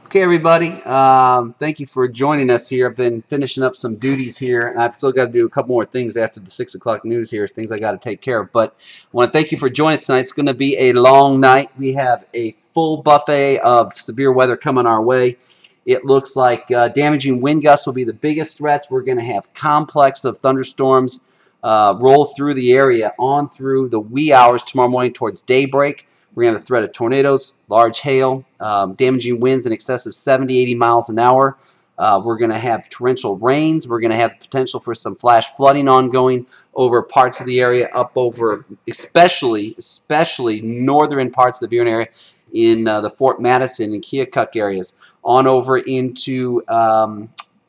Okay, everybody, thank you for joining us here. I've been finishing up some duties here, and I've still got to do a couple more things after the 6 o'clock news here, things I got to take care of. But I want to thank you for joining us tonight. It's going to be a long night. We have a full buffet of severe weather coming our way. It looks like damaging wind gusts will be the biggest threats. We're going to have complex of thunderstorms roll through the area on through the wee hours tomorrow morning towards daybreak. We're going to have the threat of tornadoes, large hail, damaging winds in excess of 70, 80 miles an hour. We're going to have torrential rains. We're going to have potential for some flash flooding ongoing over parts of the area, up over especially northern parts of the Buren area in the Fort Madison and Keokuk areas, on over into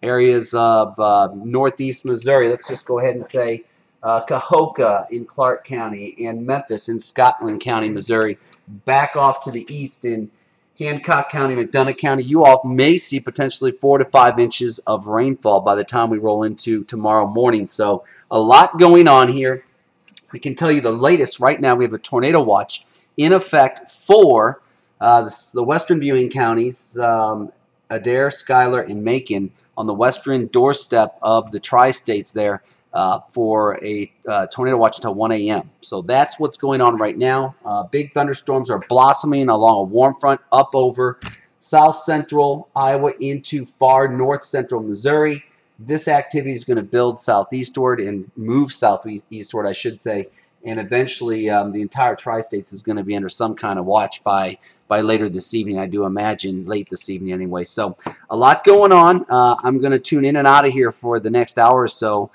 areas of northeast Missouri. Let's just go ahead and say Cahokia in Clark County and Memphis in Scotland County, Missouri. Back off to the east in Hancock County, McDonough County. You all may see potentially 4 to 5 inches of rainfall by the time we roll into tomorrow morning. So a lot going on here. We can tell you the latest right now. We have a tornado watch in effect for the western viewing counties, Adair, Schuyler, and Macon, on the western doorstep of the tri-states there. For a tornado watch until 1 a.m. So that's what's going on right now. Big thunderstorms are blossoming along a warm front up over south central Iowa into far north central Missouri. This activity is going to build southeastward and move southeastward, I should say, and eventually the entire tri-states is going to be under some kind of watch by later this evening. I do imagine late this evening anyway. So a lot going on. I'm going to tune in and out of here for the next hour or so.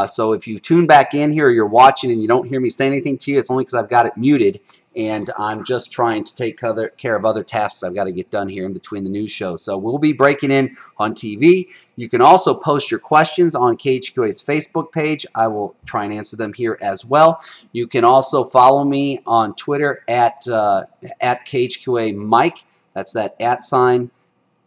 So if you tune back in here or you're watching and you don't hear me say anything to you, it's only because I've got it muted and I'm just trying to take care of other tasks I've got to get done here in between the news shows. So we'll be breaking in on TV. You can also post your questions on KHQA's Facebook page. I will try and answer them here as well. You can also follow me on Twitter at KHQA Mike. That's that @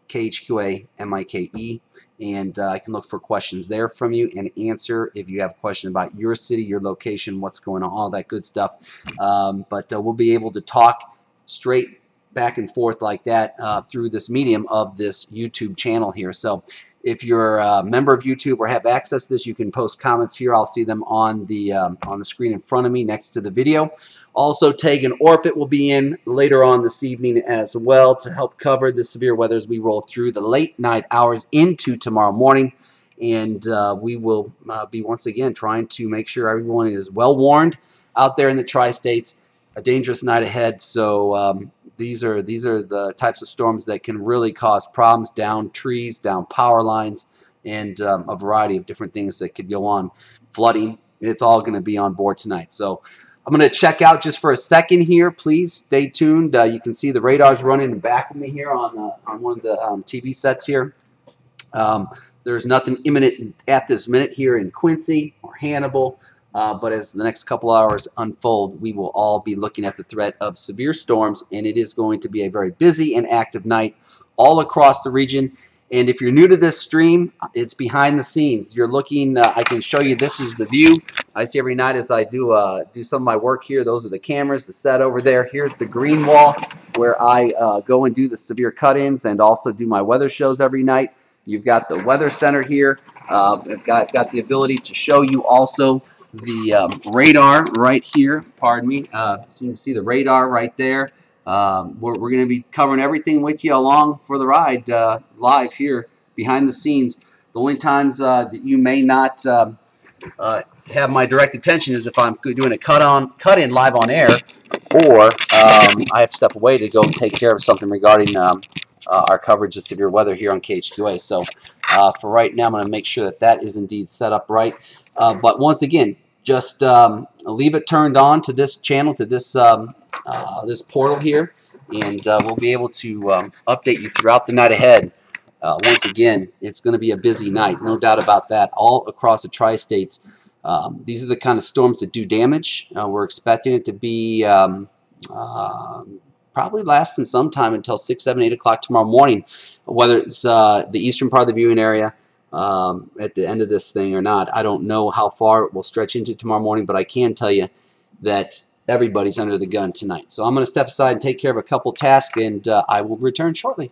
KHQA MIKE, and I can look for questions there from you and answer if you have a question about your city, your location, what's going on, all that good stuff. But we'll be able to talk straight back and forth like that through this medium of this YouTube channel here. So if you're a member of YouTube or have access to this, you can post comments here. I'll see them on the screen in front of me next to the video. Also, Tag and Orbit will be in later on this evening as well to help cover the severe weather as we roll through the late night hours into tomorrow morning. And we will be once again trying to make sure everyone is well warned out there in the tri-states. A dangerous night ahead. So these are the types of storms that can really cause problems, down trees, down power lines, and a variety of different things that could go on. Flooding. It's all going to be on board tonight. So I'm going to check out just for a second here. Please stay tuned. You can see the radars running in back of me here on one of the TV sets here. There's nothing imminent at this minute here in Quincy or Hannibal, but as the next couple hours unfold, we will all be looking at the threat of severe storms, and it is going to be a very busy and active night all across the region. And if you're new to this stream, it's behind the scenes. You're looking, I can show you, this is the view I see every night as I do some of my work here. Those are the cameras, the set over there. Here's the green wall where I go and do the severe cut-ins and also do my weather shows every night. You've got the weather center here. I've got the ability to show you also the radar right here. Pardon me. So you can see the radar right there. We're going to be covering everything with you along for the ride live here behind the scenes. The only times that you may not have my direct attention is if I'm doing a cut-in live on air, or I have to step away to go take care of something regarding our coverage of severe weather here on KHQA. So for right now, I'm going to make sure that is indeed set up right. But once again, just leave it turned on to this channel, to this this portal here, and we'll be able to update you throughout the night ahead. Once again, it's going to be a busy night, no doubt about that, all across the tri-states. These are the kind of storms that do damage. We're expecting it to be probably lasting sometime until 6, 7, 8 o'clock tomorrow morning, whether it's the eastern part of the viewing area at the end of this thing or not. I don't know how far it will stretch into tomorrow morning, but I can tell you that everybody's under the gun tonight. So I'm going to step aside and take care of a couple tasks, and I will return shortly.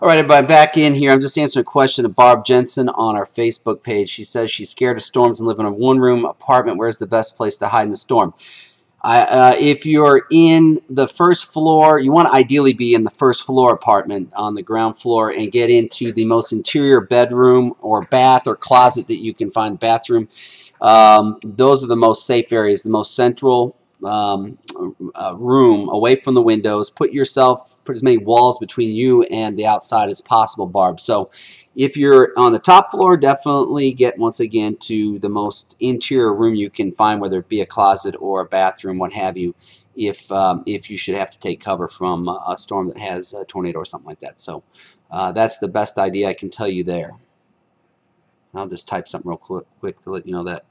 All right, everybody, back in here. I'm just answering a question of Barb Jensen on our Facebook page. She says she's scared of storms and live in a one-room apartment. Where's the best place to hide in the storm? If you're in the first floor, you want to ideally be in the first floor apartment on the ground floor and get into the most interior bedroom or bath or closet that you can find. Bathroom. Those are the most safe areas, the most central room away from the windows. Put as many walls between you and the outside as possible, Barb. So if you're on the top floor, definitely get, once again, to the most interior room you can find, whether it be a closet or a bathroom, what have you, if you should have to take cover from a storm that has a tornado or something like that. So that's the best idea I can tell you there. I'll just type something real quick to let you know that.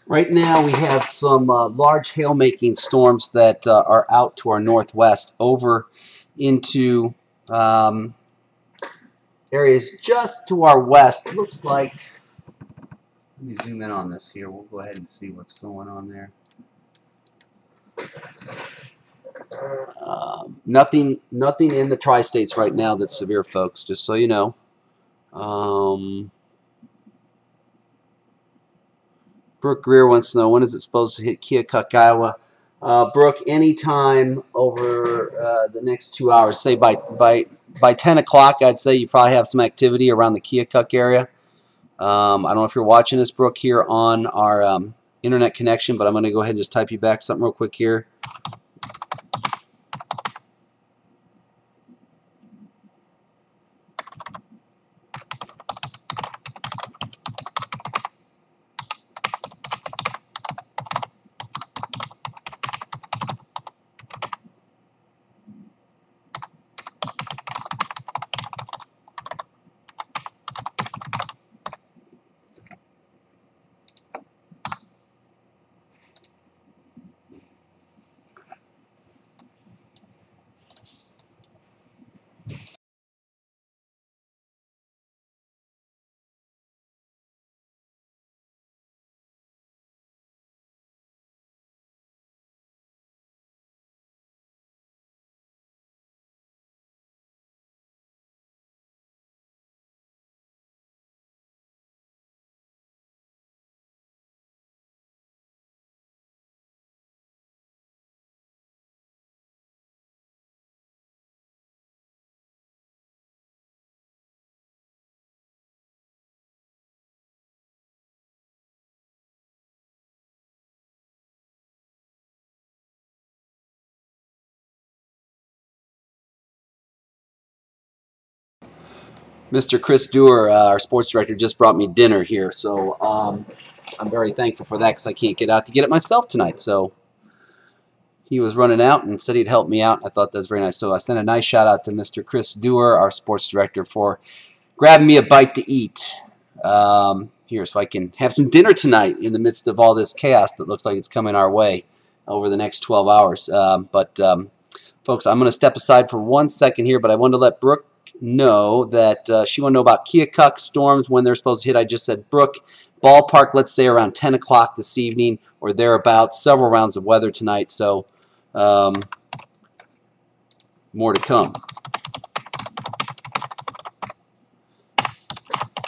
Right now we have some large hail-making storms that are out to our northwest over into areas just to our west. Looks like, let me zoom in on this here. We'll go ahead and see what's going on there. Nothing in the tri-states right now that's severe, folks, just so you know. Brooke Greer wants to know, when is it supposed to hit Keokuk, Iowa? Brooke, anytime over the next 2 hours. Say by 10 o'clock, I'd say you probably have some activity around the Keokuk area. I don't know if you're watching this, Brooke, here on our internet connection, but I'm going to go ahead and just type you back something real quick here. Mr. Chris Dewar, our sports director, just brought me dinner here, so I'm very thankful for that because I can't get out to get it myself tonight. So he was running out and said he'd help me out. I thought that was very nice. So I sent a nice shout out to Mr. Chris Dewar, our sports director, for grabbing me a bite to eat here so I can have some dinner tonight in the midst of all this chaos that looks like it's coming our way over the next 12 hours. Folks, I'm going to step aside for 1 second here, but I wanted to let Brooke know that she wanted to know about Keokuk storms, when they're supposed to hit. I just said, Brooke, ballpark, let's say around 10 o'clock this evening or thereabouts. Several rounds of weather tonight, so more to come.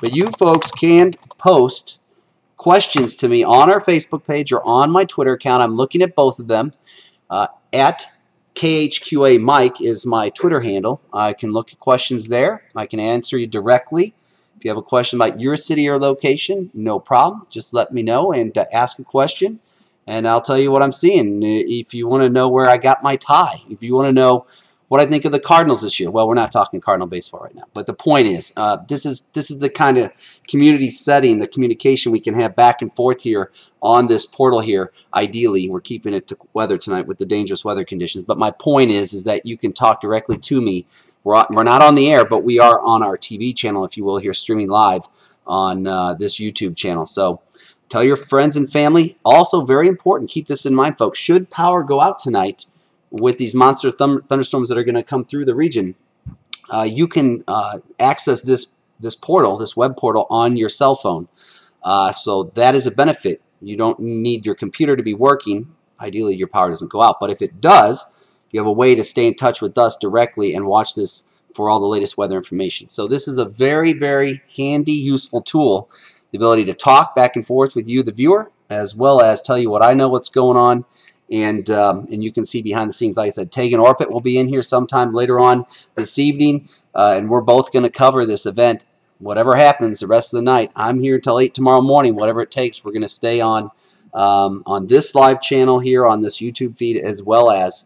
But you folks can post questions to me on our Facebook page or on my Twitter account. I'm looking at both of them. At KHQA Mike is my Twitter handle. I can look at questions there. I can answer you directly. If you have a question about your city or location, no problem. Just let me know and ask a question, and I'll tell you what I'm seeing. If you want to know where I got my tie, if you want to know what I think of the Cardinals this year, well, we're not talking Cardinal baseball right now, but the point is, this is the kind of community setting, the communication we can have back and forth here on this portal here. Ideally, we're keeping it to weather tonight with the dangerous weather conditions, but my point is that you can talk directly to me. We're not on the air, but we are on our TV channel, if you will, here streaming live on this YouTube channel. So tell your friends and family. Also, very important, keep this in mind, folks. Should power go out tonight with these monster thunderstorms that are going to come through the region, you can access this portal, this web portal, on your cell phone. So that is a benefit. You don't need your computer to be working. Ideally, your power doesn't go out. But if it does, you have a way to stay in touch with us directly and watch this for all the latest weather information. So this is a very, very handy, useful tool. The ability to talk back and forth with you, the viewer, as well as tell you what I know what's going on. And you can see behind the scenes, like I said, Tegan Orpit will be in here sometime later on this evening. And we're both going to cover this event. Whatever happens the rest of the night, I'm here until 8 tomorrow morning. Whatever it takes, we're going to stay on this live channel here on this YouTube feed, as well as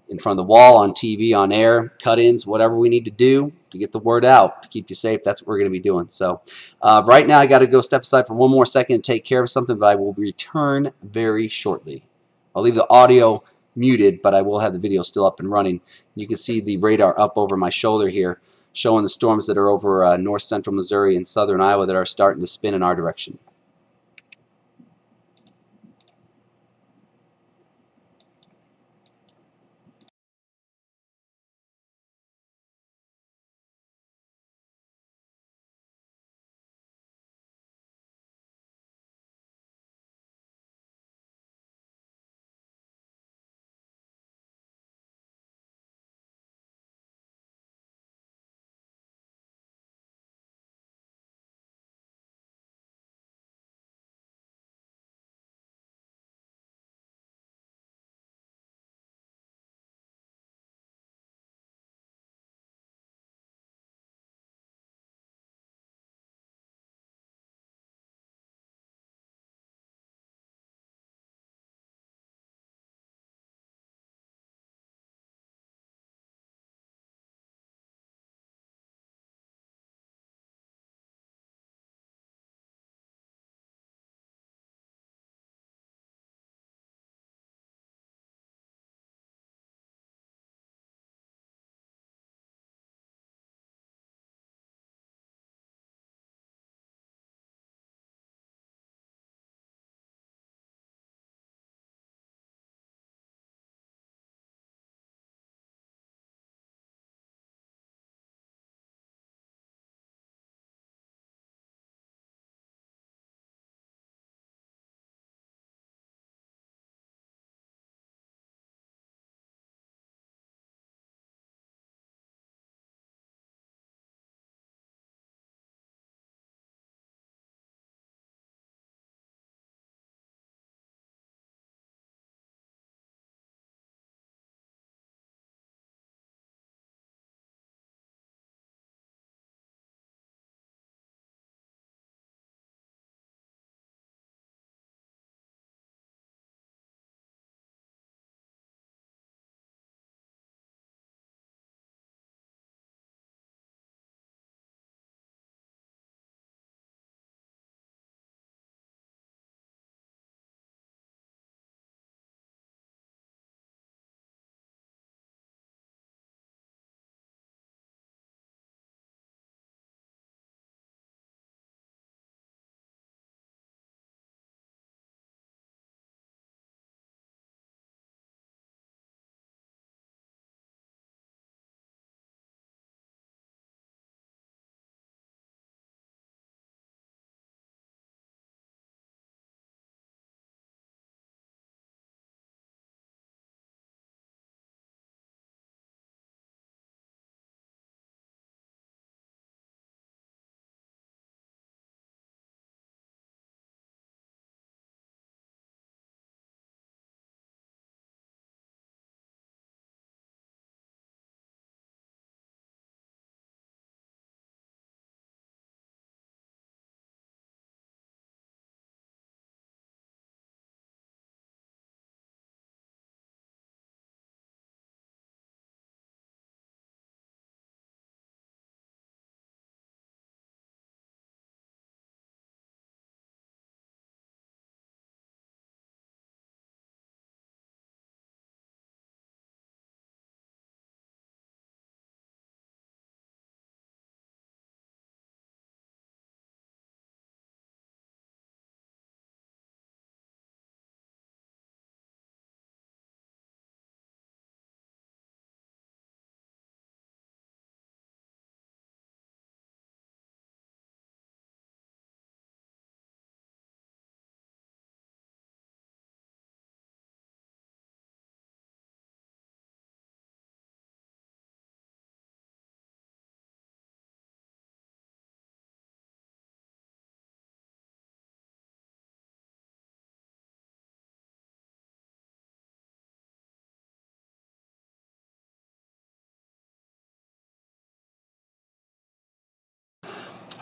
in front of the wall, on TV, on air, cut-ins, whatever we need to do to get the word out, to keep you safe. That's what we're going to be doing. So right now I got to go step aside for one more second and take care of something, but I will return very shortly. I'll leave the audio muted, but I will have the video still up and running. You can see the radar up over my shoulder here, showing the storms that are over north central Missouri and southern Iowa that are starting to spin in our direction.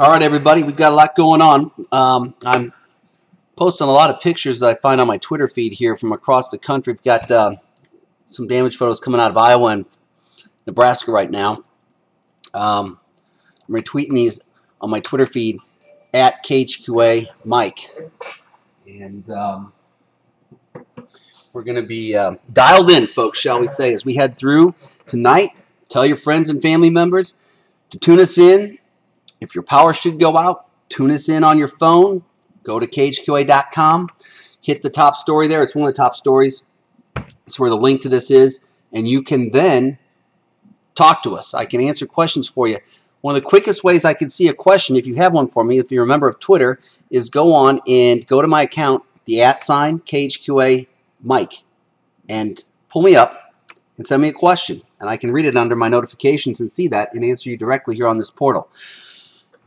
All right, everybody, we've got a lot going on. I'm posting a lot of pictures that I find on my Twitter feed here from across the country. We've got some damage photos coming out of Iowa and Nebraska right now. I'm retweeting these on my Twitter feed at KHQA Mike. And we're going to be dialed in, folks, shall we say, as we head through tonight. Tell your friends and family members to tune us in. If your power should go out, tune us in on your phone. Go to KHQA.com. Hit the top story there. It's one of the top stories. It's where the link to this is. And you can then talk to us. I can answer questions for you. One of the quickest ways I can see a question, if you have one for me, if you're a member of Twitter, is go on and go to my account, the @ KHQA Mike, and pull me up and send me a question. And I can read it under my notifications and see that and answer you directly here on this portal.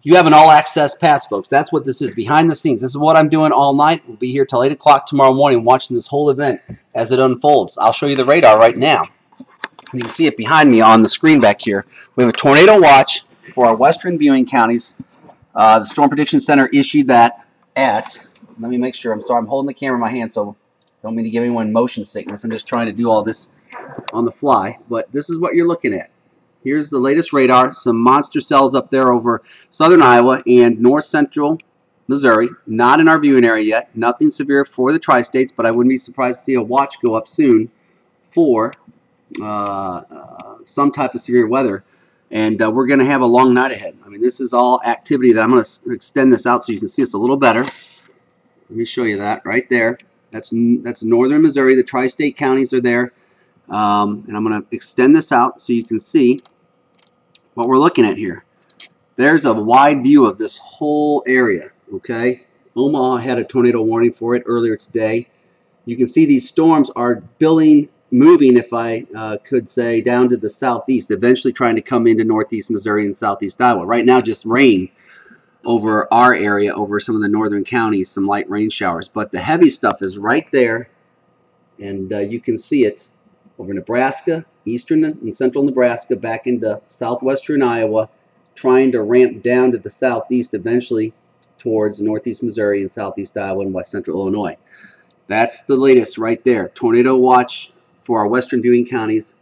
You have an all-access pass, folks. That's what this is, behind the scenes. This is what I'm doing all night. We'll be here till 8 o'clock tomorrow morning watching this whole event as it unfolds. I'll show you the radar right now. You can see it behind me on the screen back here. We have a tornado watch for our western viewing counties. The Storm Prediction Center issued that at, let me make sure, I'm sorry, I'm holding the camera in my hand, so don't mean to give anyone motion sickness. I'm just trying to do all this on the fly. But this is what you're looking at. Here's the latest radar, some monster cells up there over southern Iowa and north central Missouri. Not in our viewing area yet. Nothing severe for the tri-states, but I wouldn't be surprised to see a watch go up soon for some type of severe weather. And we're going to have a long night ahead. I mean, this is all activity that I'm going to extend this out so you can see us a little better. Let me show you that right there. That's northern Missouri. The tri-state counties are there. And I'm going to extend this out so you can see what we're looking at here. There's a wide view of this whole area, okay? Omaha had a tornado warning for it earlier today. You can see these storms are moving, if I could say, down to the southeast, eventually trying to come into northeast Missouri and southeast Iowa. Right now, just rain over our area, over some of the northern counties, some light rain showers. But the heavy stuff is right there, and you can see it over Nebraska, eastern and central Nebraska, back into southwestern Iowa, trying to ramp down to the southeast eventually towards northeast Missouri and southeast Iowa and west central Illinois. That's the latest right there. Tornado watch for our western viewing counties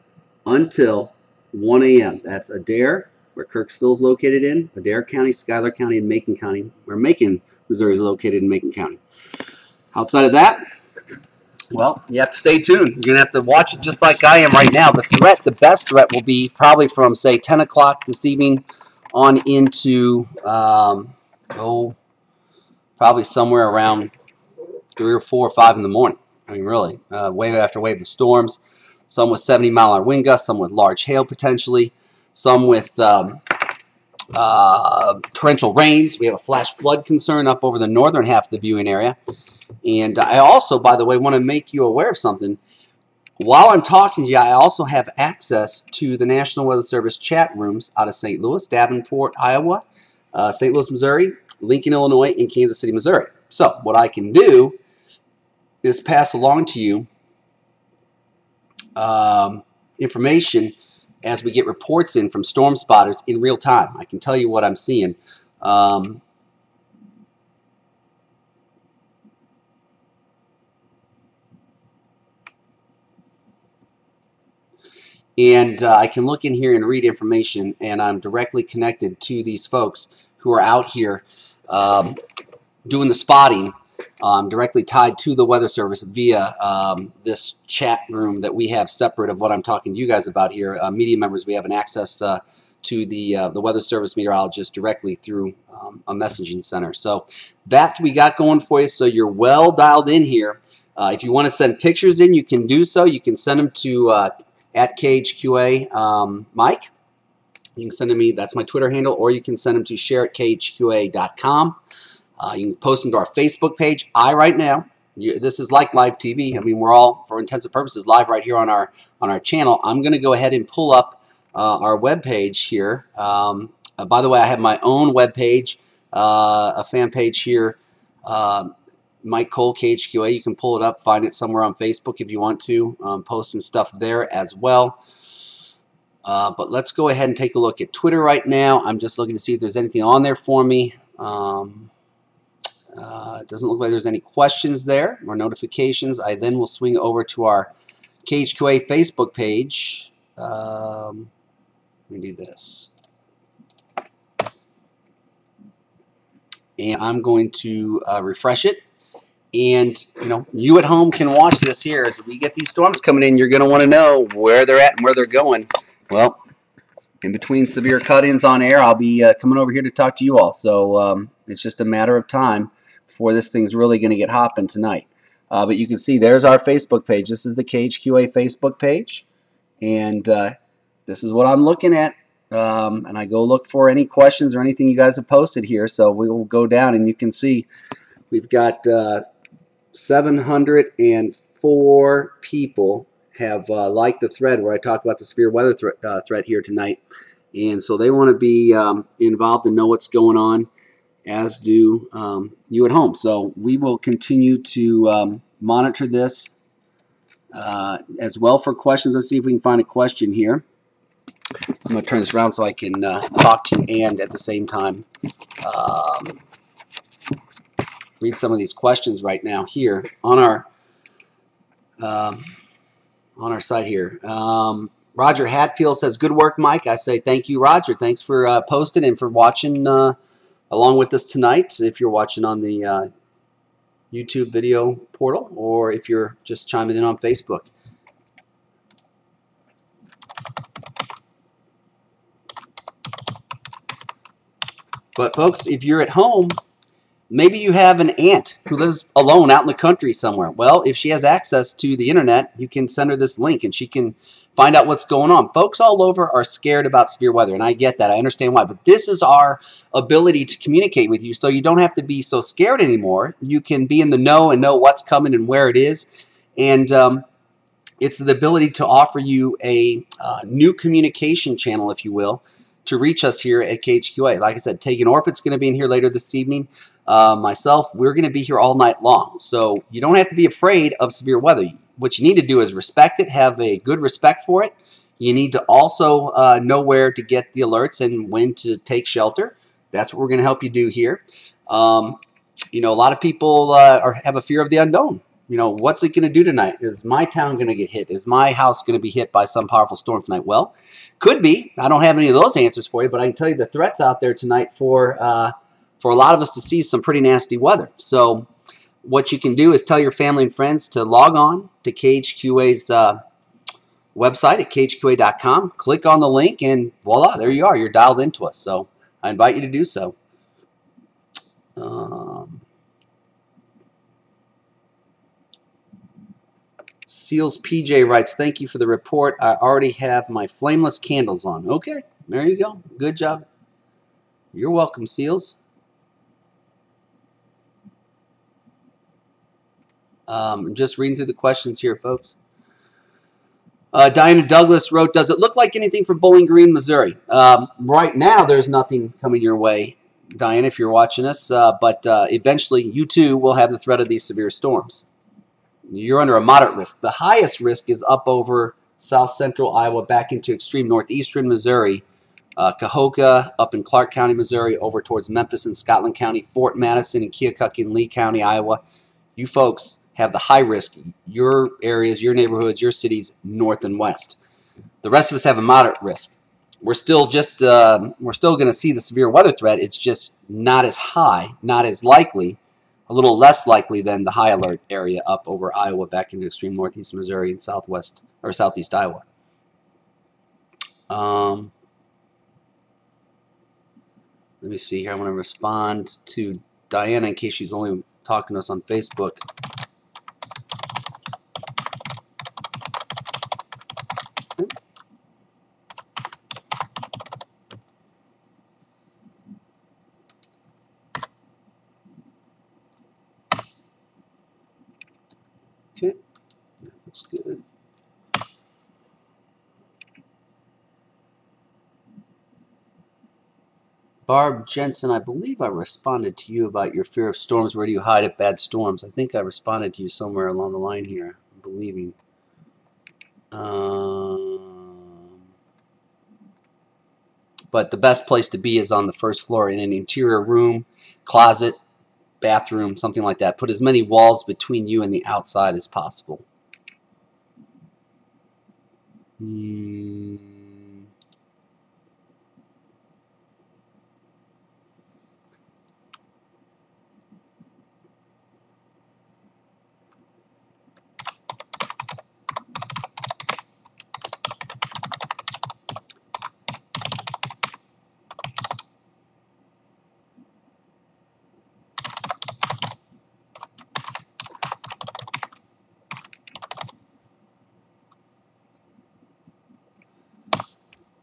until 1 a.m. That's Adair, where Kirksville is located in, Adair County, Schuyler County, and Macon County, where Macon, Missouri is located in Macon County. Outside of that, well, you have to stay tuned. You're going to have to watch it just like I am right now. The best threat will be probably from, say, 10 o'clock this evening on into, probably somewhere around 3 or 4 or 5 in the morning. I mean, really, wave after wave of storms. Some with 70-mile-an-hour wind gusts, some with large hail potentially, some with torrential rains. We have a flash flood concern up over the northern half of the viewing area. And I also, by the way, want to make you aware of something. While I'm talking to you, I also have access to the National Weather Service chat rooms out of St. Louis, Davenport, Iowa, St. Louis, Missouri, Lincoln, Illinois, and Kansas City, Missouri. So what I can do is pass along to you information as we get reports in from storm spotters in real time. I can tell you what I'm seeing. And I can look in here and read information, and I'm directly connected to these folks who are out here doing the spotting. I'm directly tied to the Weather Service via this chat room that we have separate of what I'm talking to you guys about here. Media members, we have an access to the Weather Service meteorologist directly through a messaging center. So that we got going for you, so you're well dialed in here. If you want to send pictures in, you can do so. You can send them to at KHQA Mike. You can send them to me, that's my Twitter handle, or you can send them to share at KHQA.com. You can post them to our Facebook page. Right now, this is like live TV. I mean, we're all, for intensive purposes, live right here on our channel. I'm going to go ahead and pull up our web page here. By the way, I have my own web page, a fan page here, Mike Cole, KHQA. You can pull it up, find it somewhere on Facebook if you want to, post some stuff there as well. But let's go ahead and take a look at Twitter right now. I'm just looking to see if there's anything on there for me. It doesn't look like there's any questions there or notifications. I then will swing over to our KHQA Facebook page. Let me do this. And I'm going to refresh it. And you at home can watch this here. As we get these storms coming in, you're going to want to know where they're at and where they're going. Well, in between severe cut-ins on air, I'll be coming over here to talk to you all. So it's just a matter of time before this thing's really going to get hopping tonight. But you can see there's our Facebook page. This is the KHQA Facebook page. And this is what I'm looking at. And I go look for any questions or anything you guys have posted here. So we will go down and you can see we've got 704 people have liked the thread where I talk about the severe weather threat here tonight. And so they want to be involved and know what's going on, as do you at home. So we will continue to monitor this as well for questions. Let's see if we can find a question here. I'm going to turn this around so I can talk to you and at the same time read some of these questions right now here on our site here. Roger Hatfield says, "Good work, Mike." I say thank you, Roger. Thanks for posting and for watching along with us tonight. If you're watching on the YouTube video portal or if you're just chiming in on Facebook. But folks, if you're at home, maybe you have an aunt who lives alone out in the country somewhere. Well, if she has access to the internet, you can send her this link and she can find out what's going on. Folks all over are scared about severe weather, and I get that. I understand why. But this is our ability to communicate with you so you don't have to be so scared anymore. You can be in the know and know what's coming and where it is. And it's the ability to offer you a new communication channel, if you will, to reach us here at KHQA. Like I said, Tegan Orpit's going to be in here later this evening. Myself, we're going to be here all night long. So you don't have to be afraid of severe weather. What you need to do is respect it, have a good respect for it. You need to also know where to get the alerts and when to take shelter. That's what we're going to help you do here. A lot of people have a fear of the unknown. What's it going to do tonight? Is my town going to get hit? Is my house going to be hit by some powerful storm tonight? Well, could be. I don't have any of those answers for you, but I can tell you the threats out there tonight for a lot of us to see some pretty nasty weather. So what you can do is tell your family and friends to log on to KHQA's website at khqa.com. Click on the link, and voila, there you are. You're dialed into us. So I invite you to do so. Seals PJ writes, "Thank you for the report. I already have my flameless candles on." Okay, there you go. Good job. You're welcome, Seals. I'm just reading through the questions here, folks. Diana Douglas wrote, "Does it look like anything for Bowling Green, Missouri?" Right now, there's nothing coming your way, Diana, if you're watching us. But eventually, you too will have the threat of these severe storms. You're under a moderate risk. The highest risk is up over south central Iowa, back into extreme northeastern Missouri, Cahokia, up in Clark County, Missouri, over towards Memphis and Scotland County, Fort Madison and Keokuk in Lee County, Iowa. You folks have the high risk. Your areas, your neighborhoods, your cities, north and west. The rest of us have a moderate risk. We're still going to see the severe weather threat. It's just not as high, not as likely. A little less likely than the high alert area up over Iowa, back into extreme northeast Missouri and southwest or southeast Iowa. Let me see here. I want to respond to Diana in case she's only talking to us on Facebook. Okay, that looks good. Barb Jensen, I believe I responded to you about your fear of storms. Where do you hide at bad storms? I think I responded to you somewhere along the line here, I'm believing. but the best place to be is on the first floor in an interior room, closet, bathroom, something like that. Put as many walls between you and the outside as possible.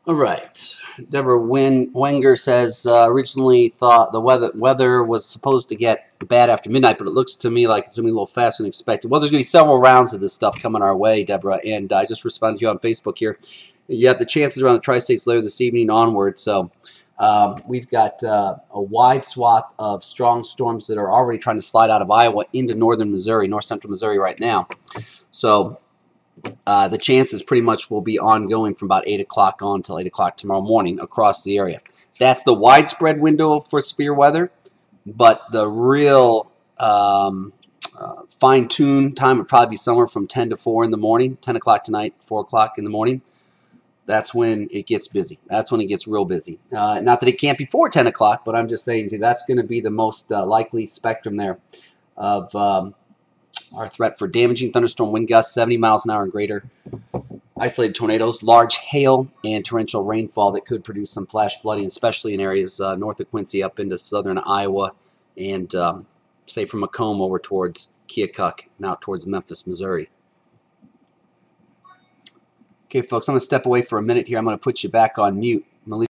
All right. Deborah Wenger says originally thought the weather was supposed to get bad after midnight, but it looks to me like it's going to be a little faster than expected. Well, there's going to be several rounds of this stuff coming our way, Deborah, and I just responded to you on Facebook here. You have the chances around the tri-states later this evening onward, so we've got a wide swath of strong storms that are already trying to slide out of Iowa into northern Missouri, north central Missouri right now. So the chances pretty much will be ongoing from about 8 o'clock on until 8 o'clock tomorrow morning across the area. That's the widespread window for severe weather, but the real fine-tuned time would probably be somewhere from 10 to 4 in the morning, 10 o'clock tonight, 4 o'clock in the morning. That's when it gets busy. That's when it gets real busy. Not that it can't be before 10 o'clock, but I'm just saying that's going to be the most likely spectrum there of our threat for damaging thunderstorm wind gusts 70 miles an hour and greater, isolated tornadoes, large hail, and torrential rainfall that could produce some flash flooding, especially in areas north of Quincy up into southern Iowa and say from Macomb over towards Keokuk and out towards Memphis, Missouri. Okay, folks, I'm going to step away for a minute here. I'm going to put you back on mute. I'm going to leave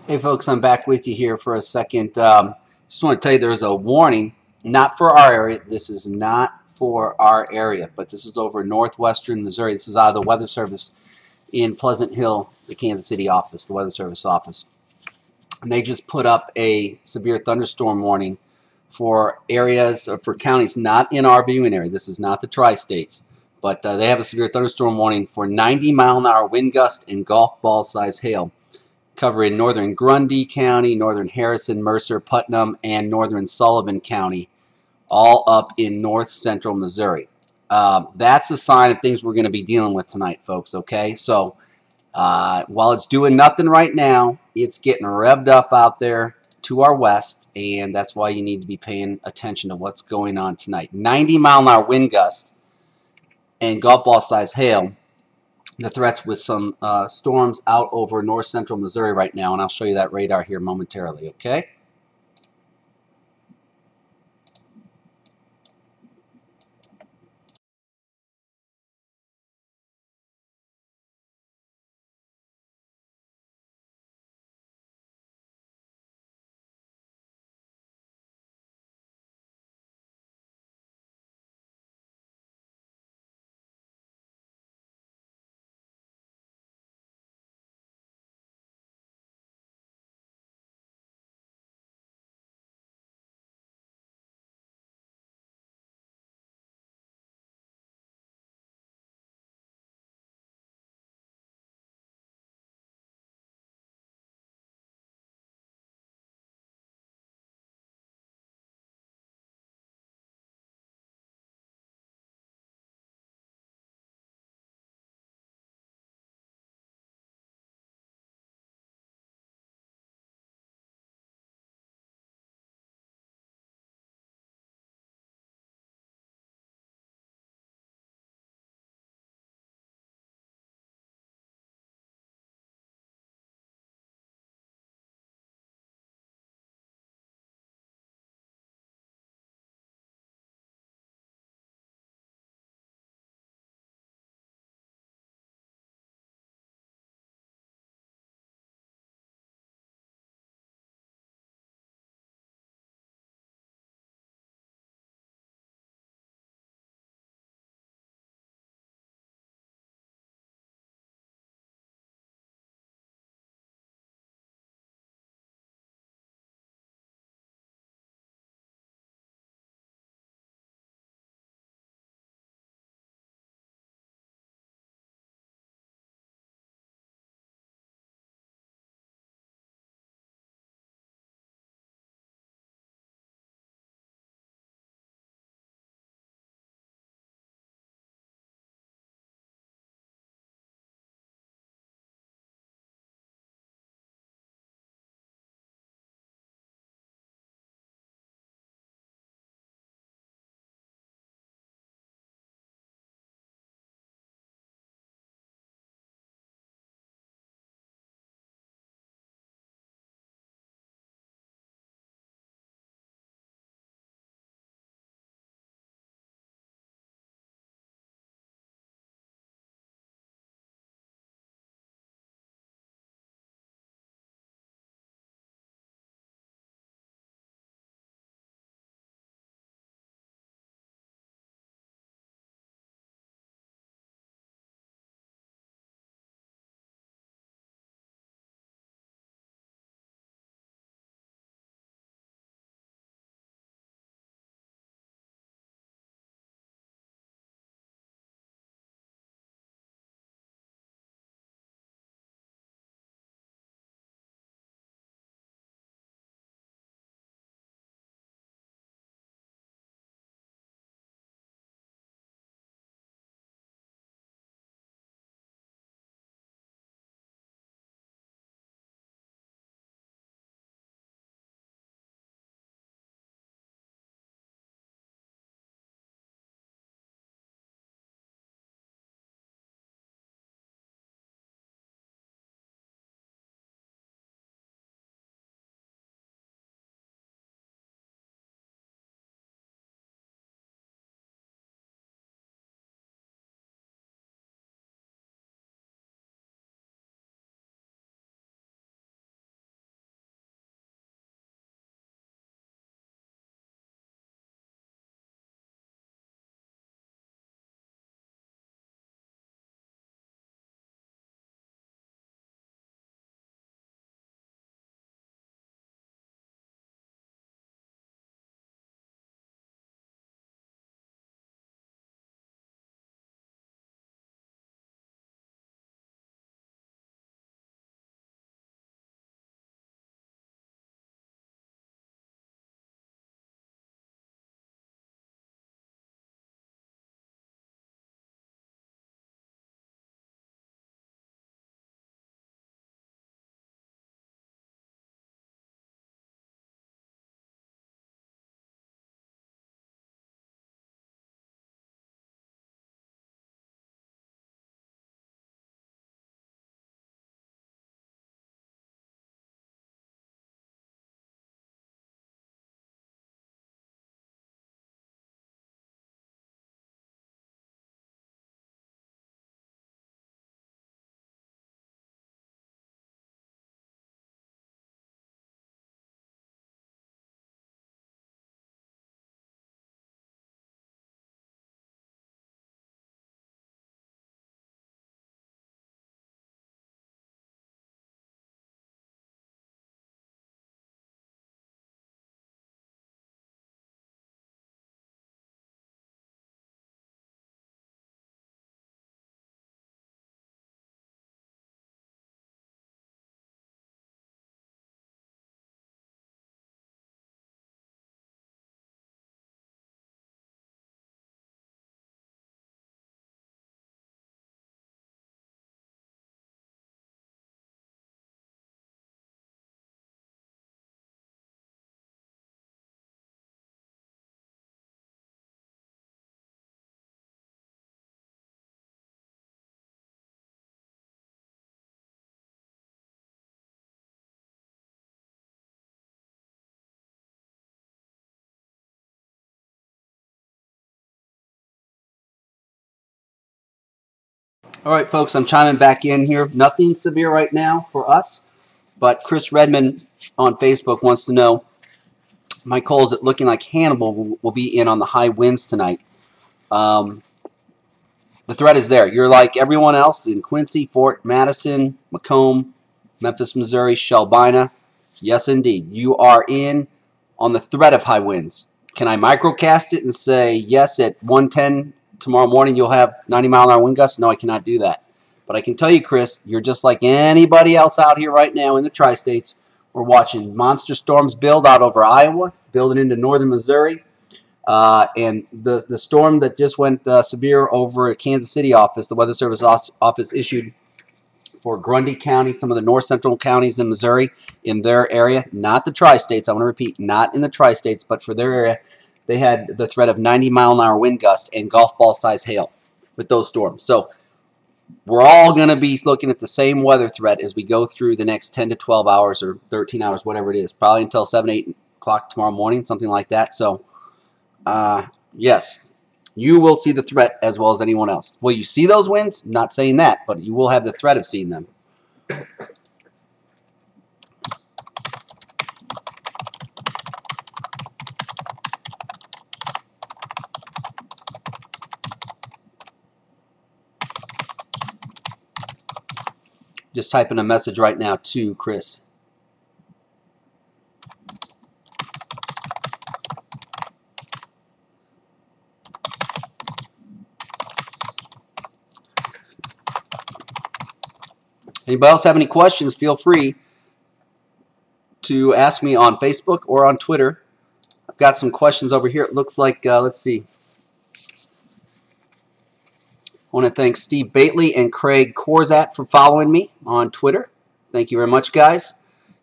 Hey folks, I'm back with you here for a second. Just want to tell you there's a warning, not for our area. This is not for our area, but this is over northwestern Missouri. This is out of the Weather Service in Pleasant Hill, the Kansas City office, the Weather Service office. And they just put up a severe thunderstorm warning for areas, or for counties not in our viewing area. This is not the tri-states, but they have a severe thunderstorm warning for 90-mile-an-hour wind gust and golf ball size hail, covering northern Grundy County, northern Harrison, Mercer, Putnam, and northern Sullivan County, all up in north central Missouri. That's a sign of things we're going to be dealing with tonight, folks, okay? So while it's doing nothing right now, it's getting revved up out there to our west, and that's why you need to be paying attention to what's going on tonight. 90-mile-an-hour wind gusts and golf ball size hail, the threats with some storms out over north central Missouri right now, and I'll show you that radar here momentarily, okay? All right, folks, I'm chiming back in here. Nothing severe right now for us, but Chris Redmond on Facebook wants to know, my call is looking like Hannibal will be in on the high winds tonight. The threat is there. You're like everyone else in Quincy, Fort Madison, Macomb, Memphis, Missouri, Shelbina. Yes, indeed. You are in on the threat of high winds. Can I microcast it and say, yes, at 1:10 tomorrow morning you'll have 90-mile-an-hour wind gusts? No, I cannot do that. But I can tell you, Chris, you're just like anybody else out here right now in the tri-states. We're watching monster storms build out over Iowa, building into northern Missouri. And the storm that just went severe over at Kansas City office, the Weather Service office issued for Grundy County, some of the north central counties in Missouri, in their area, not the tri-states, I want to repeat, not in the tri-states, but for their area, they had the threat of 90-mile-an-hour wind gusts and golf ball size hail with those storms. So we're all going to be looking at the same weather threat as we go through the next 10 to 12 hours or 13 hours, whatever it is, probably until 7, 8 o'clock tomorrow morning, something like that. So yes, you will see the threat as well as anyone else. Will you see those winds? Not saying that, but you will have the threat of seeing them. Just typing a message right now to Chris. Anybody else have any questions, feel free to ask me on Facebook or on Twitter. I've got some questions over here. It looks like, let's see. I want to thank Steve Bately and Craig Corzat for following me on Twitter. Thank you very much, guys.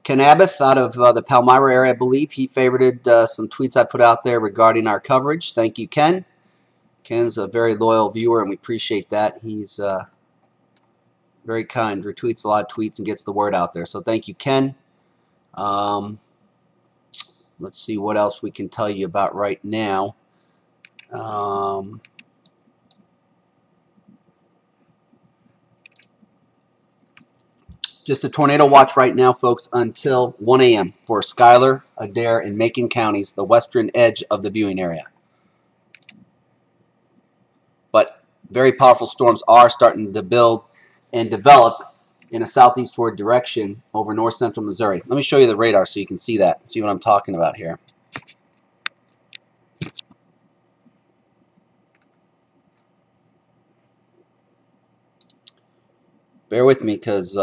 Ken Abbott out of the Palmyra area, I believe, he favorited some tweets I put out there regarding our coverage. Thank you, Ken. Ken's a very loyal viewer, and we appreciate that. He's very kind, retweets a lot of tweets and gets the word out there. So thank you, Ken. Let's see what else we can tell you about right now. Just a tornado watch right now, folks, until 1 a.m. for Schuyler, Adair, and Macon counties, the western edge of the viewing area. But very powerful storms are starting to build and develop in a southeastward direction over north central Missouri. Let me show you the radar so you can see that, see what I'm talking about here. Bear with me because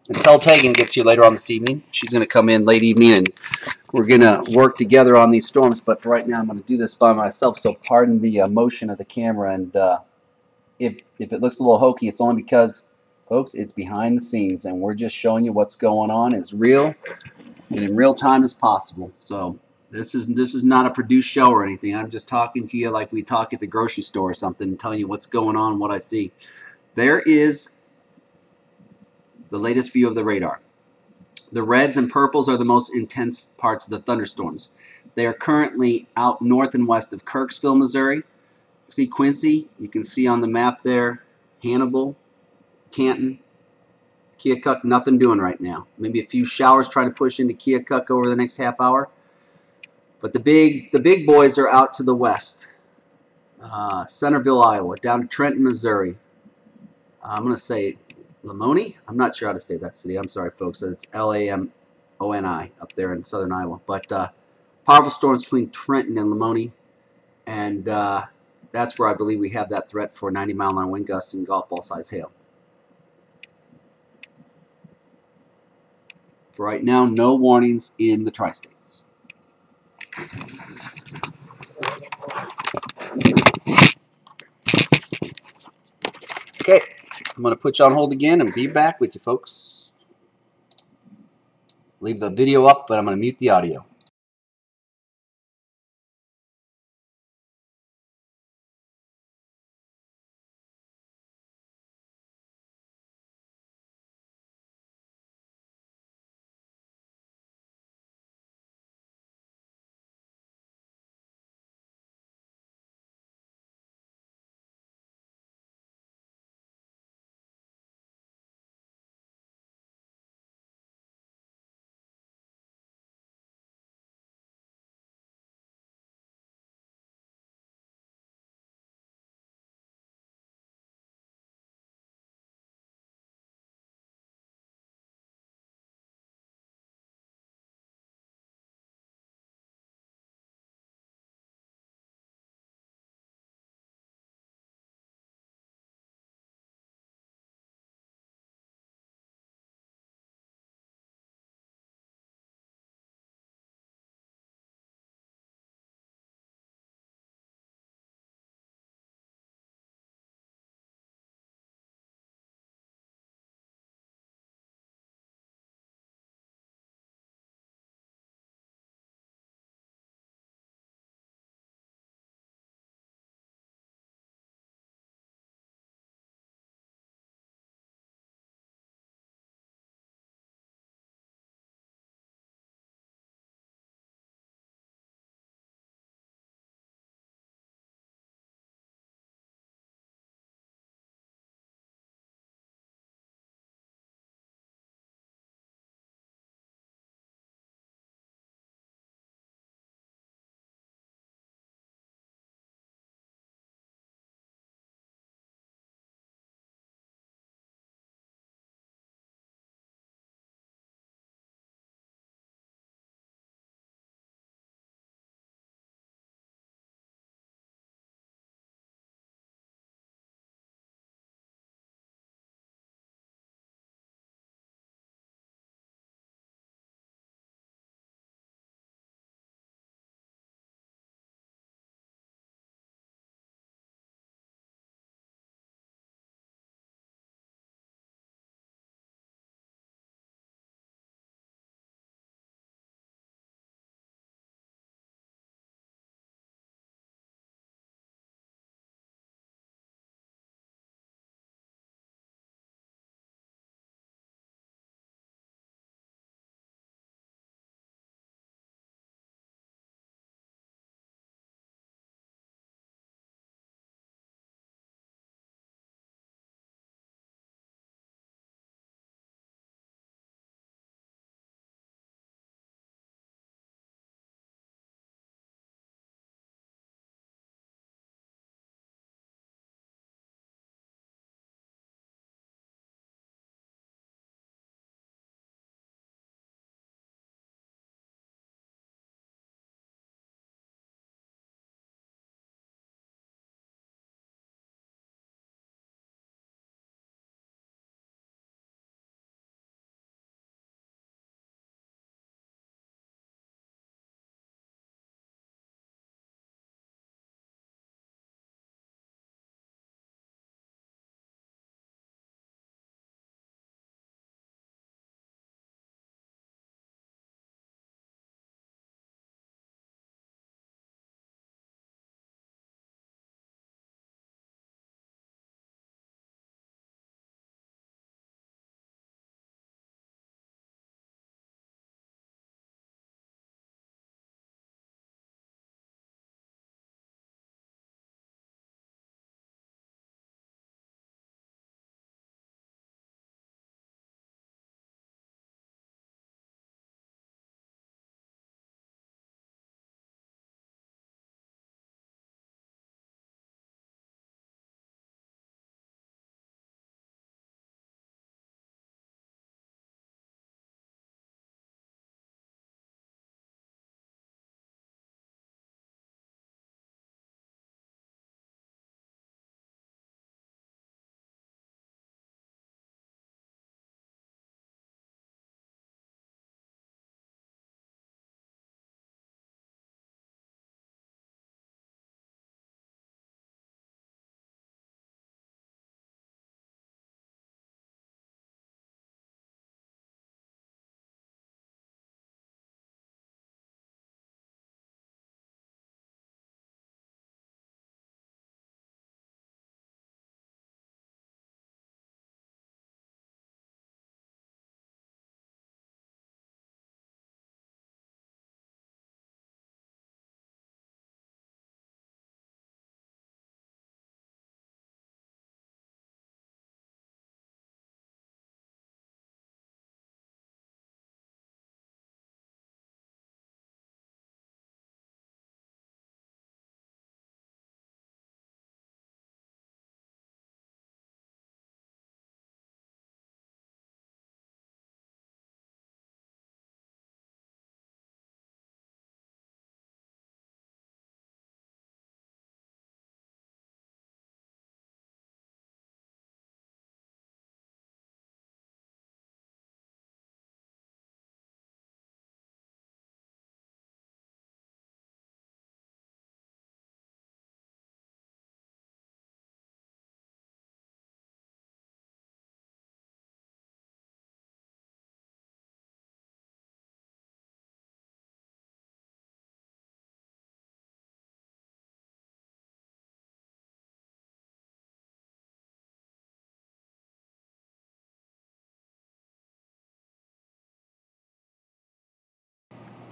until Tegan gets here later on this evening, she's going to come in late evening and we're going to work together on these storms. But for right now, I'm going to do this by myself, so pardon the motion of the camera. And if it looks a little hokey, it's only because, folks, it's behind the scenes, and we're just showing you what's going on as real and in real time as possible. So this is not a produced show or anything. I'm just talking to you like we talk at the grocery store or something, and telling you what's going on, what I see. There is the latest view of the radar. The reds and purples are the most intense parts of the thunderstorms. They are currently out north and west of Kirksville, Missouri. See Quincy, you can see on the map there, Hannibal, Canton, Keokuk, nothing doing right now. Maybe a few showers trying to push into Keokuk over the next half hour. But the big boys are out to the west. Centerville, Iowa, down to Trenton, Missouri. I'm going to say Lamoni? I'm not sure how to say that city. I'm sorry, folks. It's Lamoni up there in southern Iowa. But powerful storms between Trenton and Lamoni. And that's where I believe we have that threat for 90-mile-an-hour wind gusts and golf ball size hail. For right now, no warnings in the tri-states. Okay, I'm going to put you on hold again and be back with you, folks. Leave the video up, but I'm going to mute the audio.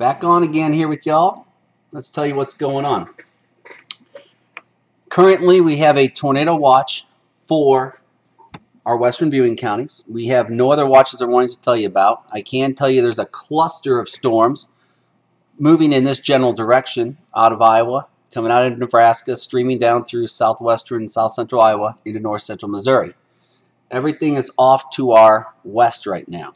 Back on again here with y'all. Let's tell you what's going on. Currently, we have a tornado watch for our western viewing counties. We have no other watches or warnings to tell you about. I can tell you there's a cluster of storms moving in this general direction out of Iowa, coming out of Nebraska, streaming down through southwestern and south central Iowa into north central Missouri. Everything is off to our west right now.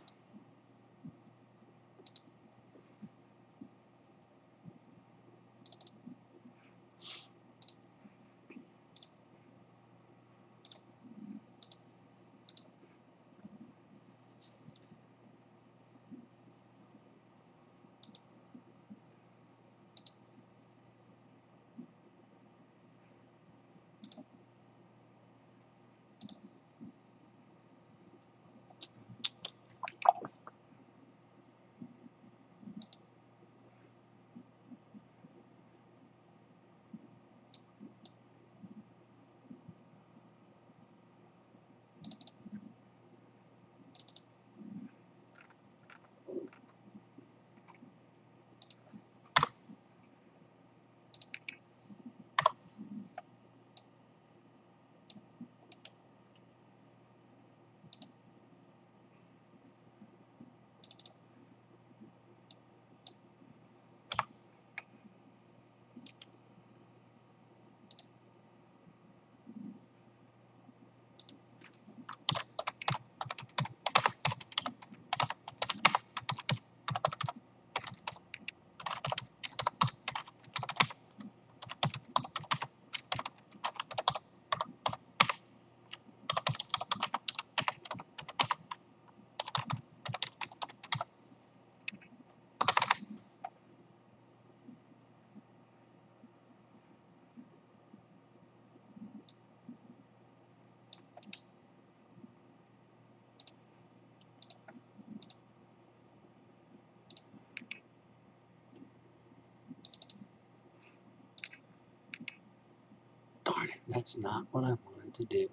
Darn it, that's not what I wanted to do.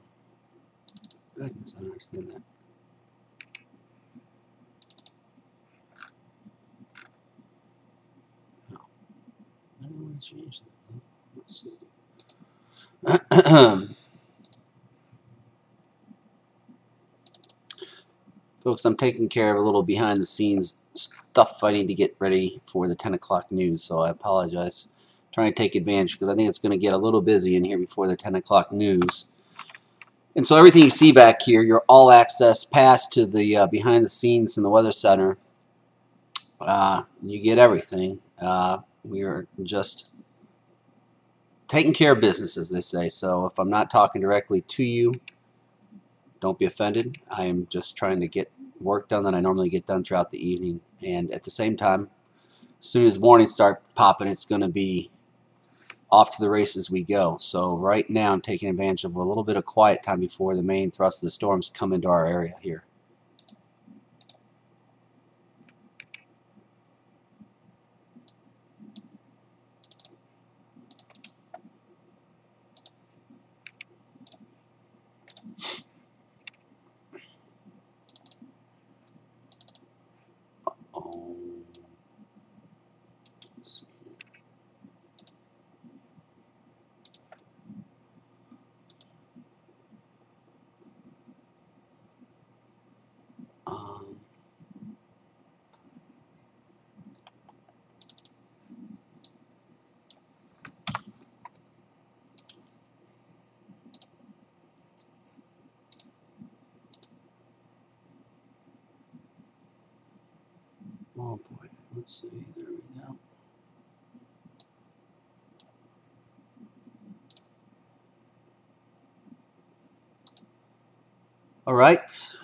Goodness, I don't understand that. No, I don't want to change that. Let's see. Folks, I'm taking care of a little behind the scenes stuff I need to get ready for the 10 o'clock news, so I apologize. Trying to take advantage because I think it's going to get a little busy in here before the 10 o'clock news. And so everything you see back here, your all access pass to the behind the scenes in the Weather Center, you get everything. We are just taking care of business, as they say. So if I'm not talking directly to you, don't be offended. I am just trying to get work done that I normally get done throughout the evening. And at the same time, as soon as warnings start popping, it's going to be off to the races we go. So right now I'm taking advantage of a little bit of quiet time before the main thrust of the storms come into our area here. Oh, um, oh boy, let's see, there we go. All right,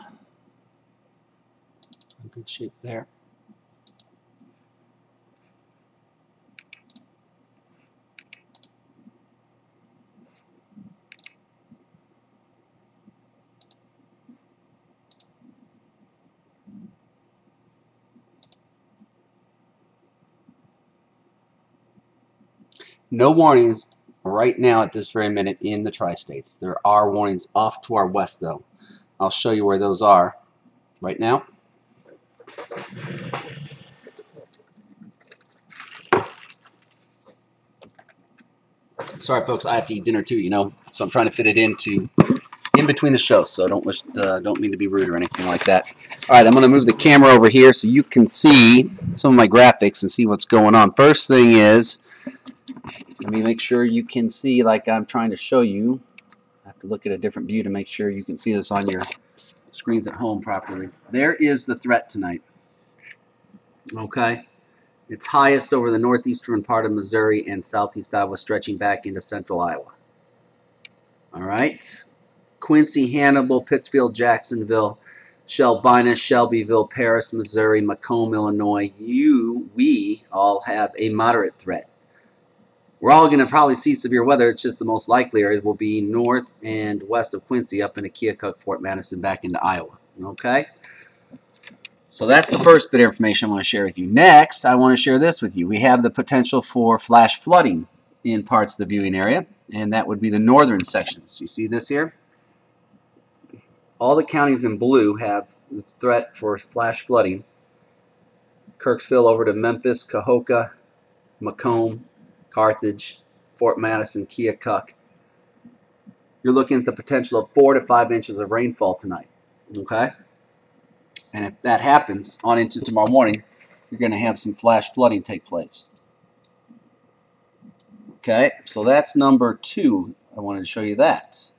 in good shape there. No warnings right now at this very minute in the tri-states. There are warnings off to our west, though. I'll show you where those are right now. Sorry, folks, I have to eat dinner too, you know, so I'm trying to fit it in between the shows, so don't mean to be rude or anything like that. All right, I'm going to move the camera over here so you can see some of my graphics and see what's going on. First thing is, let me make sure you can see like I'm trying to show you. I have to look at a different view to make sure you can see this on your screens at home properly. There is the threat tonight. Okay. It's highest over the northeastern part of Missouri and southeast Iowa, stretching back into central Iowa. All right. Quincy, Hannibal, Pittsfield, Jacksonville, Shelbina, Shelbyville, Paris, Missouri, Macomb, Illinois. We all have a moderate threat. We're all going to probably see severe weather. It's just the most likely area will be north and west of Quincy up into Keokuk, Fort Madison, back into Iowa. Okay? So that's the first bit of information I want to share with you. Next, I want to share this with you. We have the potential for flash flooding in parts of the viewing area, and that would be the northern sections. You see this here? All the counties in blue have the threat for flash flooding. Kirksville over to Memphis, Cahokia, Macomb, Carthage, Fort Madison, Keokuk. You're looking at the potential of 4 to 5 inches of rainfall tonight. Okay? And if that happens on into tomorrow morning, you're going to have some flash flooding take place. Okay, so that's number 2. I wanted to show you that.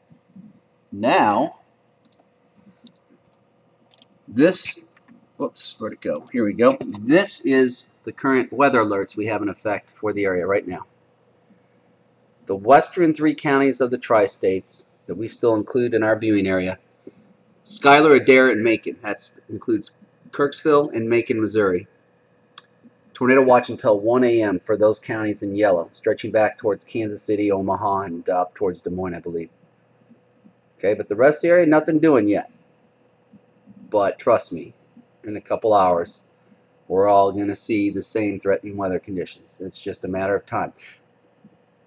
Now, this, whoops, where'd it go? Here we go. This is the current weather alerts we have in effect for the area right now. The western 3 counties of the tri-states that we still include in our viewing area: Schuyler, Adair, and Macon. That includes Kirksville and Macon, Missouri. Tornado watch until 1 a.m. for those counties in yellow, stretching back towards Kansas City, Omaha, and up towards Des Moines, I believe. Okay, but the rest of the area, nothing doing yet. But trust me, in a couple hours, we're all going to see the same threatening weather conditions. It's just a matter of time.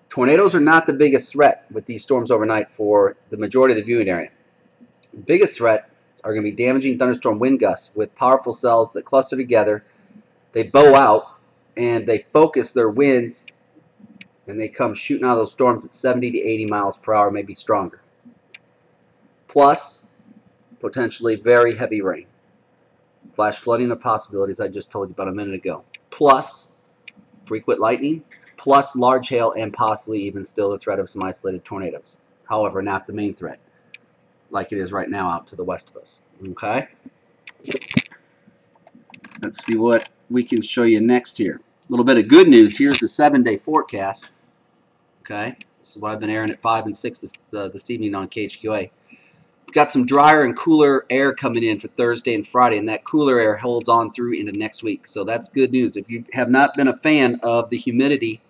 Tornadoes are not the biggest threat with these storms overnight for the majority of the viewing area. The biggest threat are going to be damaging thunderstorm wind gusts with powerful cells that cluster together. They bow out and they focus their winds, and they come shooting out of those storms at 70 to 80 miles per hour, maybe stronger. Plus, potentially very heavy rain. Flash flooding are possibilities I just told you about a minute ago. Plus, frequent lightning, plus large hail, and possibly even still the threat of some isolated tornadoes. However, not the main threat, like it is right now out to the west of us. Okay? Let's see what we can show you next here. A little bit of good news. Here's the 7-day forecast. Okay? This is what I've been airing at 5 and 6 this evening on KHQA. We've got some drier and cooler air coming in for Thursday and Friday, and that cooler air holds on through into next week. So that's good news. If you have not been a fan of the humidity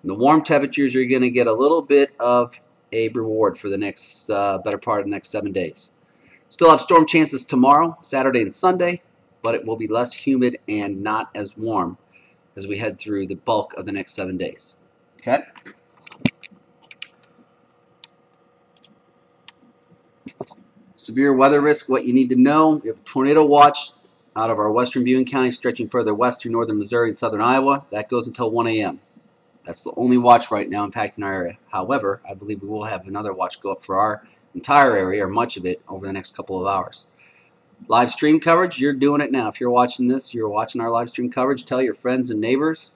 and the warm temperatures, you're going to get a little bit of a reward for the next better part of the next 7 days. Still have storm chances tomorrow, Saturday and Sunday, but it will be less humid and not as warm as we head through the bulk of the next 7 days. Okay? Severe weather risk, what you need to know. We have a tornado watch out of our western viewing county stretching further west through northern Missouri and southern Iowa. That goes until 1 a.m. That's the only watch right now impacting our area. However, I believe we will have another watch go up for our entire area, or much of it, over the next couple of hours. Live stream coverage, you're doing it now. If you're watching this, you're watching our live stream coverage, tell your friends and neighbors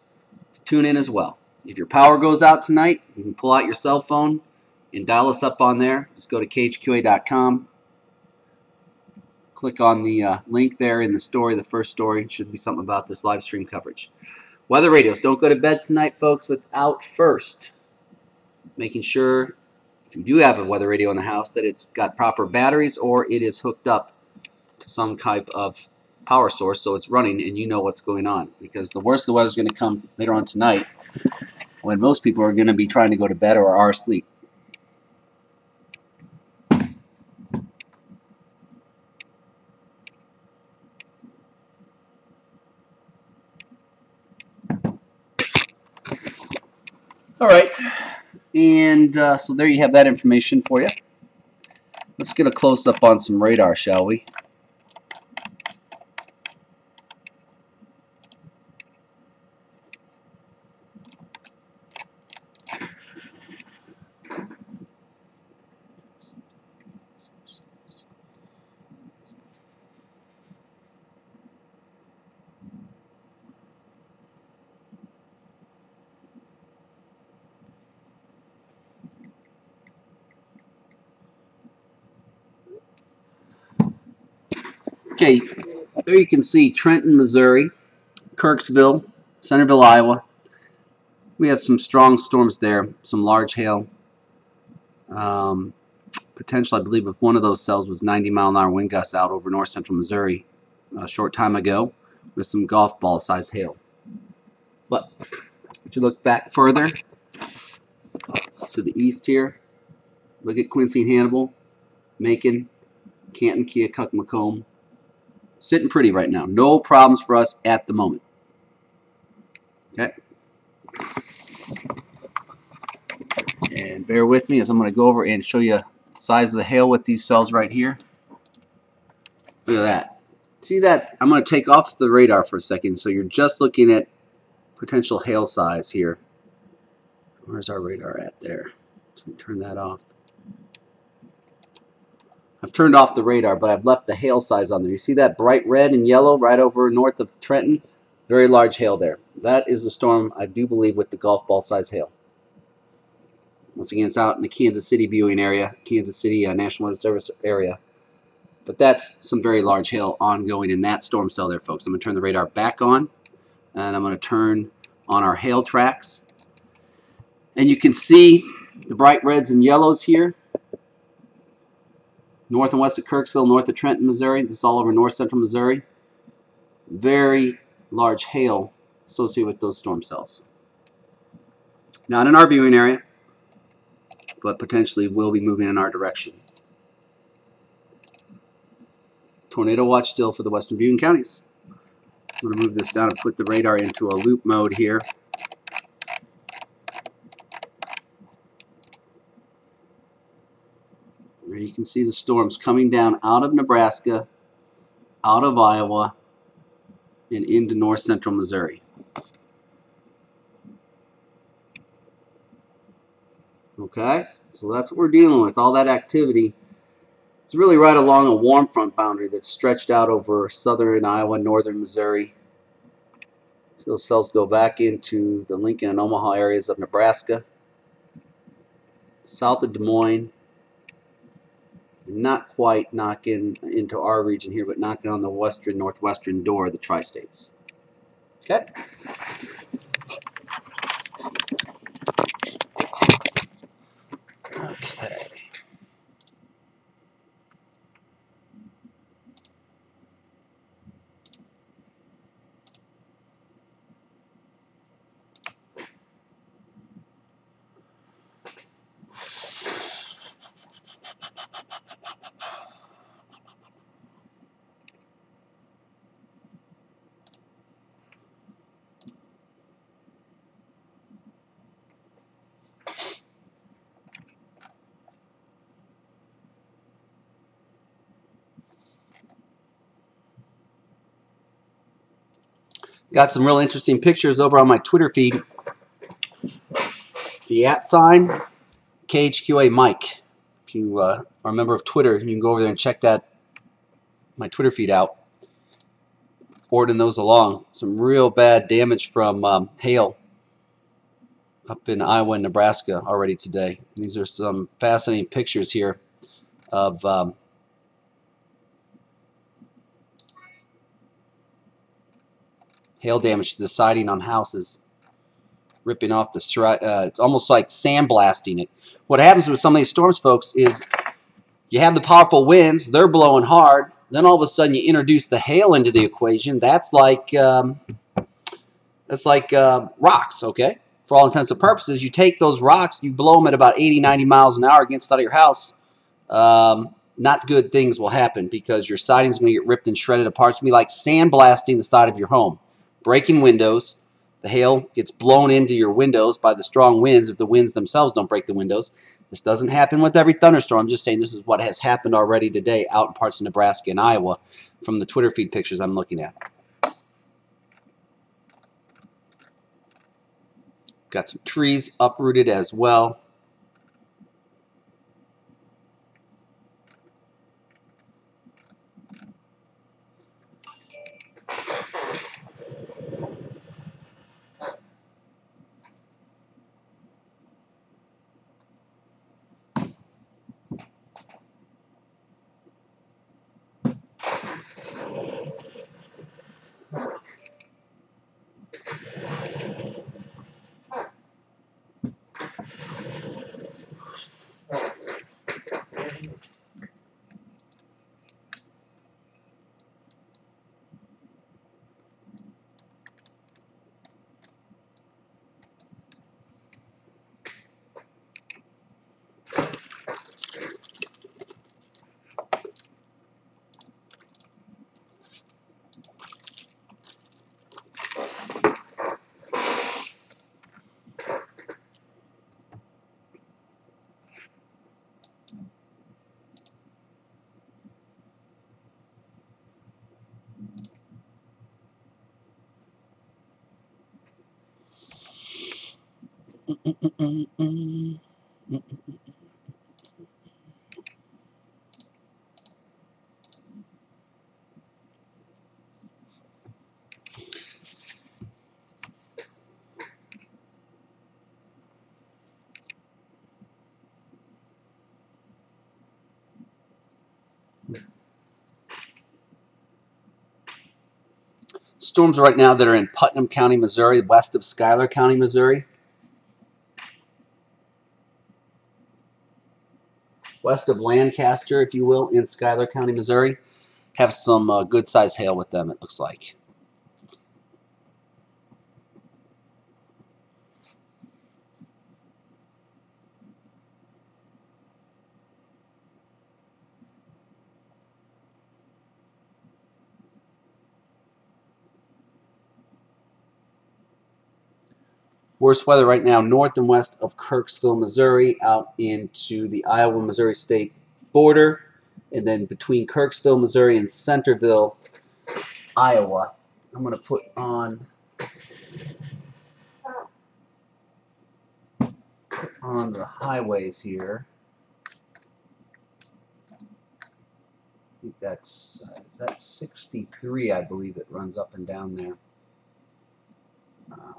to tune in as well. If your power goes out tonight, you can pull out your cell phone and dial us up on there. Just go to KHQA.com. Click on the link there in the story, the first story. It should be something about this live stream coverage. Weather radios. Don't go to bed tonight, folks, without first making sure, if you do have a weather radio in the house, that it's got proper batteries or it is hooked up to some type of power source so it's running and you know what's going on. Because the worst the weather is going to come later on tonight when most people are going to be trying to go to bed or are asleep. All right, and so there you have that information for you. Let's get a close-up on some radar, shall we? Okay, there you can see Trenton, Missouri, Kirksville, Centerville, Iowa. We have some strong storms there, some large hail. Potential, I believe, if one of those cells was 90-mile-an-hour wind gusts out over north central Missouri a short time ago with some golf ball size hail. But if you look back further to the east here, look at Quincy and Hannibal, Macon, Canton, Keokuk, Macomb. Sitting pretty right now. No problems for us at the moment. Okay. And bear with me as I'm going to go over and show you the size of the hail with these cells right here. Look at that. See that? I'm going to take off the radar for a second so you're just looking at potential hail size here. Where's our radar at there? Let me turn that off. I've turned off the radar, but I've left the hail size on there. You see that bright red and yellow right over north of Trenton? Very large hail there. That is a storm, I do believe, with the golf ball size hail. Once again, it's out in the Kansas City viewing area, Kansas City National Weather Service area. But that's some very large hail ongoing in that storm cell there, folks. I'm going to turn the radar back on, and I'm going to turn on our hail tracks. And you can see the bright reds and yellows here. North and west of Kirksville, north of Trenton, Missouri. This is all over north central Missouri. Very large hail associated with those storm cells. Not in our viewing area, but potentially will be moving in our direction. Tornado watch still for the western viewing counties. I'm going to move this down and put the radar into a loop mode here. Where you can see the storms coming down out of Nebraska, out of Iowa, and into north central Missouri. Okay, so that's what we're dealing with. All that activity. It's really right along a warm front boundary that's stretched out over southern Iowa, northern Missouri. So those cells go back into the Lincoln and Omaha areas of Nebraska, south of Des Moines, not quite knocking into our region here, but knocking on the western, northwestern door of the tri-states. Okay. Okay. Got some real interesting pictures over on my Twitter feed. The @ sign, KHQA Mike. If you are a member of Twitter, you can go over there and check that my Twitter feed out. Forwarding those along. Some real bad damage from hail up in Iowa and Nebraska already today. These are some fascinating pictures here of hail damage to the siding on houses, ripping off the it's almost like sandblasting it. What happens with some of these storms, folks, is you have the powerful winds, they're blowing hard, then all of a sudden you introduce the hail into the equation. That's like rocks, okay? For all intents and purposes, you take those rocks, you blow them at about 80, 90 miles an hour against the side of your house. Not good things will happen because your siding's going to get ripped and shredded apart. It's going to be like sandblasting the side of your home, breaking windows. The hail gets blown into your windows by the strong winds if the winds themselves don't break the windows. This doesn't happen with every thunderstorm. I'm just saying this is what has happened already today out in parts of Nebraska and Iowa from the Twitter feed pictures I'm looking at. Got some trees uprooted as well. Storms right now that are in Putnam County, Missouri, west of Schuyler County, Missouri. West of Lancaster, if you will, in Schuyler County, Missouri. Have some good-sized hail with them, it looks like. Worst weather right now north and west of Kirksville, Missouri, out into the Iowa-Missouri state border, and then between Kirksville, Missouri, and Centerville, Iowa. I'm going to put on the highways here. I think that's 63, I believe it runs up and down there. Huh.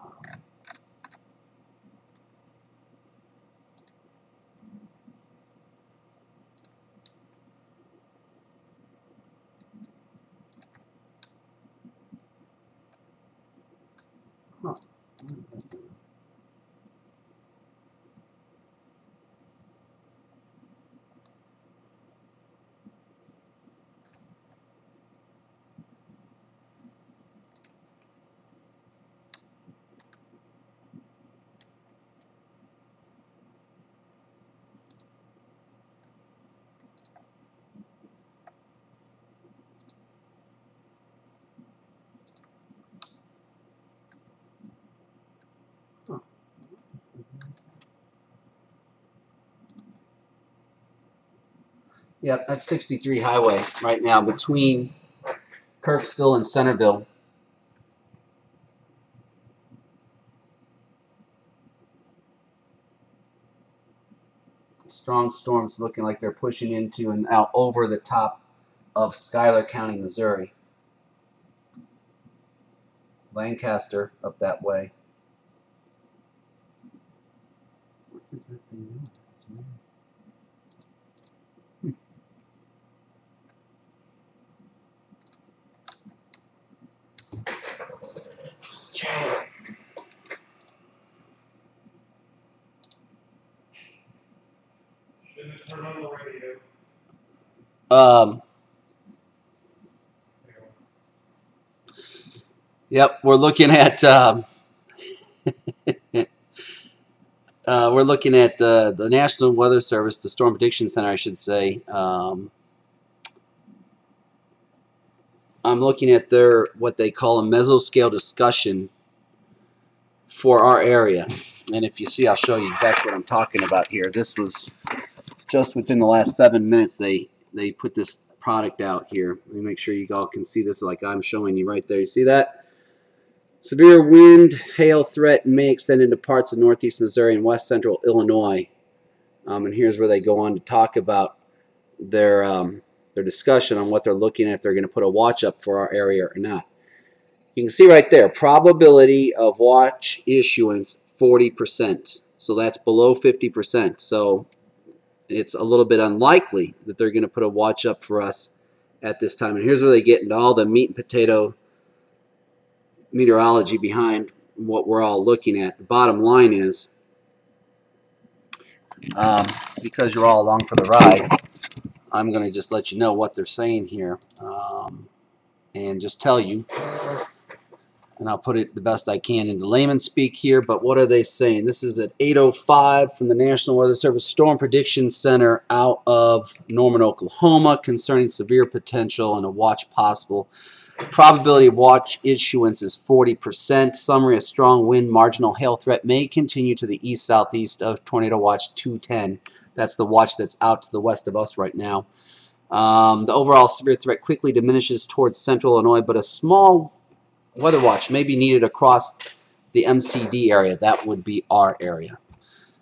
Yep, that's 63 highway right now between Kirksville and Centerville. Strong storms looking like they're pushing into and out over the top of Schuyler County, Missouri. Lancaster up that way. What is that thing doing? Okay. Didn't it turn on the radio? Yep, we're looking at the National Weather Service, the Storm Prediction Center, I should say. I'm looking at their what they call a mesoscale discussion for our area, and if you see, I'll show you exactly what I'm talking about here. This was just within the last 7 minutes. They put this product out here. Let me make sure you all can see this like I'm showing you right there. You see that? Severe wind, hail threat may extend into parts of northeast Missouri and west central Illinois. And here's where they go on to talk about their discussion on what they're looking at, if they're going to put a watch up for our area or not. You can see right there, probability of watch issuance 40%. So that's below 50%. So it's a little bit unlikely that they're going to put a watch up for us at this time. And here's where they get into all the meat and potato meteorology behind what we're all looking at. The bottom line is, because you're all along for the ride, I'm going to just let you know what they're saying here, and just tell you, and I'll put it the best I can into layman speak here. But what are they saying? This is at 8:05 from the National Weather Service Storm Prediction Center out of Norman, Oklahoma, concerning severe potential and a watch possible. Probability of watch issuance is 40%. Summary: a strong wind, marginal hail threat may continue to the east-southeast of tornado watch 210. That's the watch that's out to the west of us right now. The overall severe threat quickly diminishes towards central Illinois, but a small weather watch may be needed across the MCD area. That would be our area.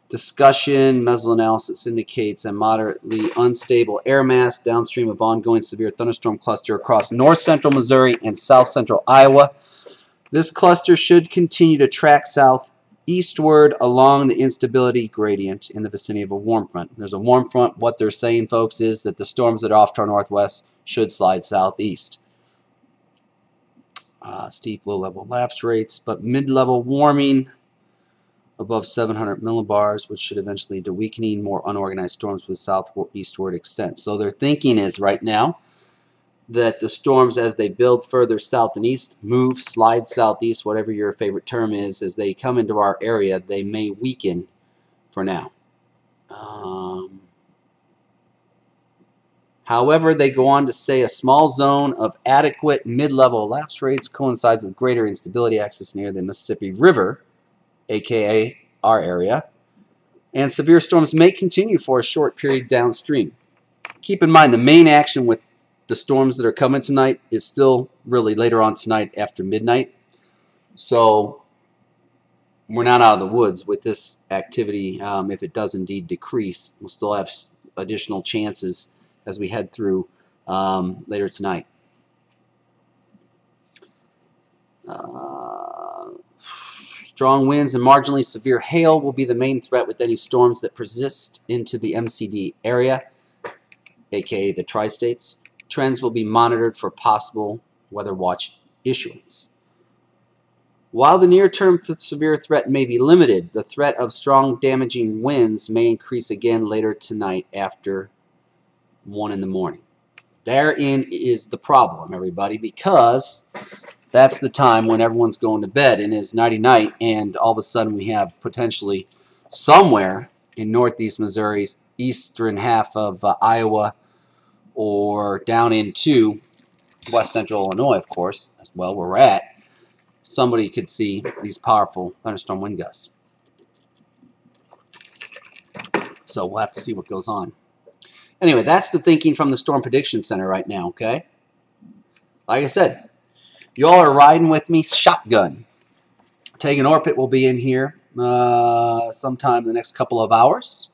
Discussion, mesoanalysis indicates a moderately unstable air mass downstream of ongoing severe thunderstorm cluster across north central Missouri and south central Iowa. This cluster should continue to track southeastward along the instability gradient in the vicinity of a warm front. There's a warm front. What they're saying, folks, is that the storms that are off to our northwest should slide southeast. Steep low-level lapse rates, but mid-level warming above 700 millibars, which should eventually lead to weakening, more unorganized storms with southeastward extent. So their thinking is right now that the storms, as they build further south and east, move, slide southeast, whatever your favorite term is, as they come into our area, they may weaken for now. However, they go on to say a small zone of adequate mid-level lapse rates coincides with greater instability axis near the Mississippi River, aka our area, and severe storms may continue for a short period downstream. Keep in mind the main action with the storms that are coming tonight is still really later on tonight after midnight. So we're not out of the woods with this activity. If it does indeed decrease, we'll still have additional chances as we head through later tonight. Strong winds and marginally severe hail will be the main threat with any storms that persist into the MCD area, aka the tri-states. Trends will be monitored for possible weather watch issuance. While the near-term severe threat may be limited, the threat of strong damaging winds may increase again later tonight after 1 in the morning. Therein is the problem, everybody, because that's the time when everyone's going to bed and it's nighty-night, and all of a sudden we have potentially somewhere in northeast Missouri, eastern half of Iowa, or down into west central Illinois, of course, as well where we're at, somebody could see these powerful thunderstorm wind gusts. So we'll have to see what goes on. Anyway, that's the thinking from the Storm Prediction Center right now, okay? Like I said, y'all are riding with me shotgun. Tegan Orpit will be in here sometime in the next couple of hours.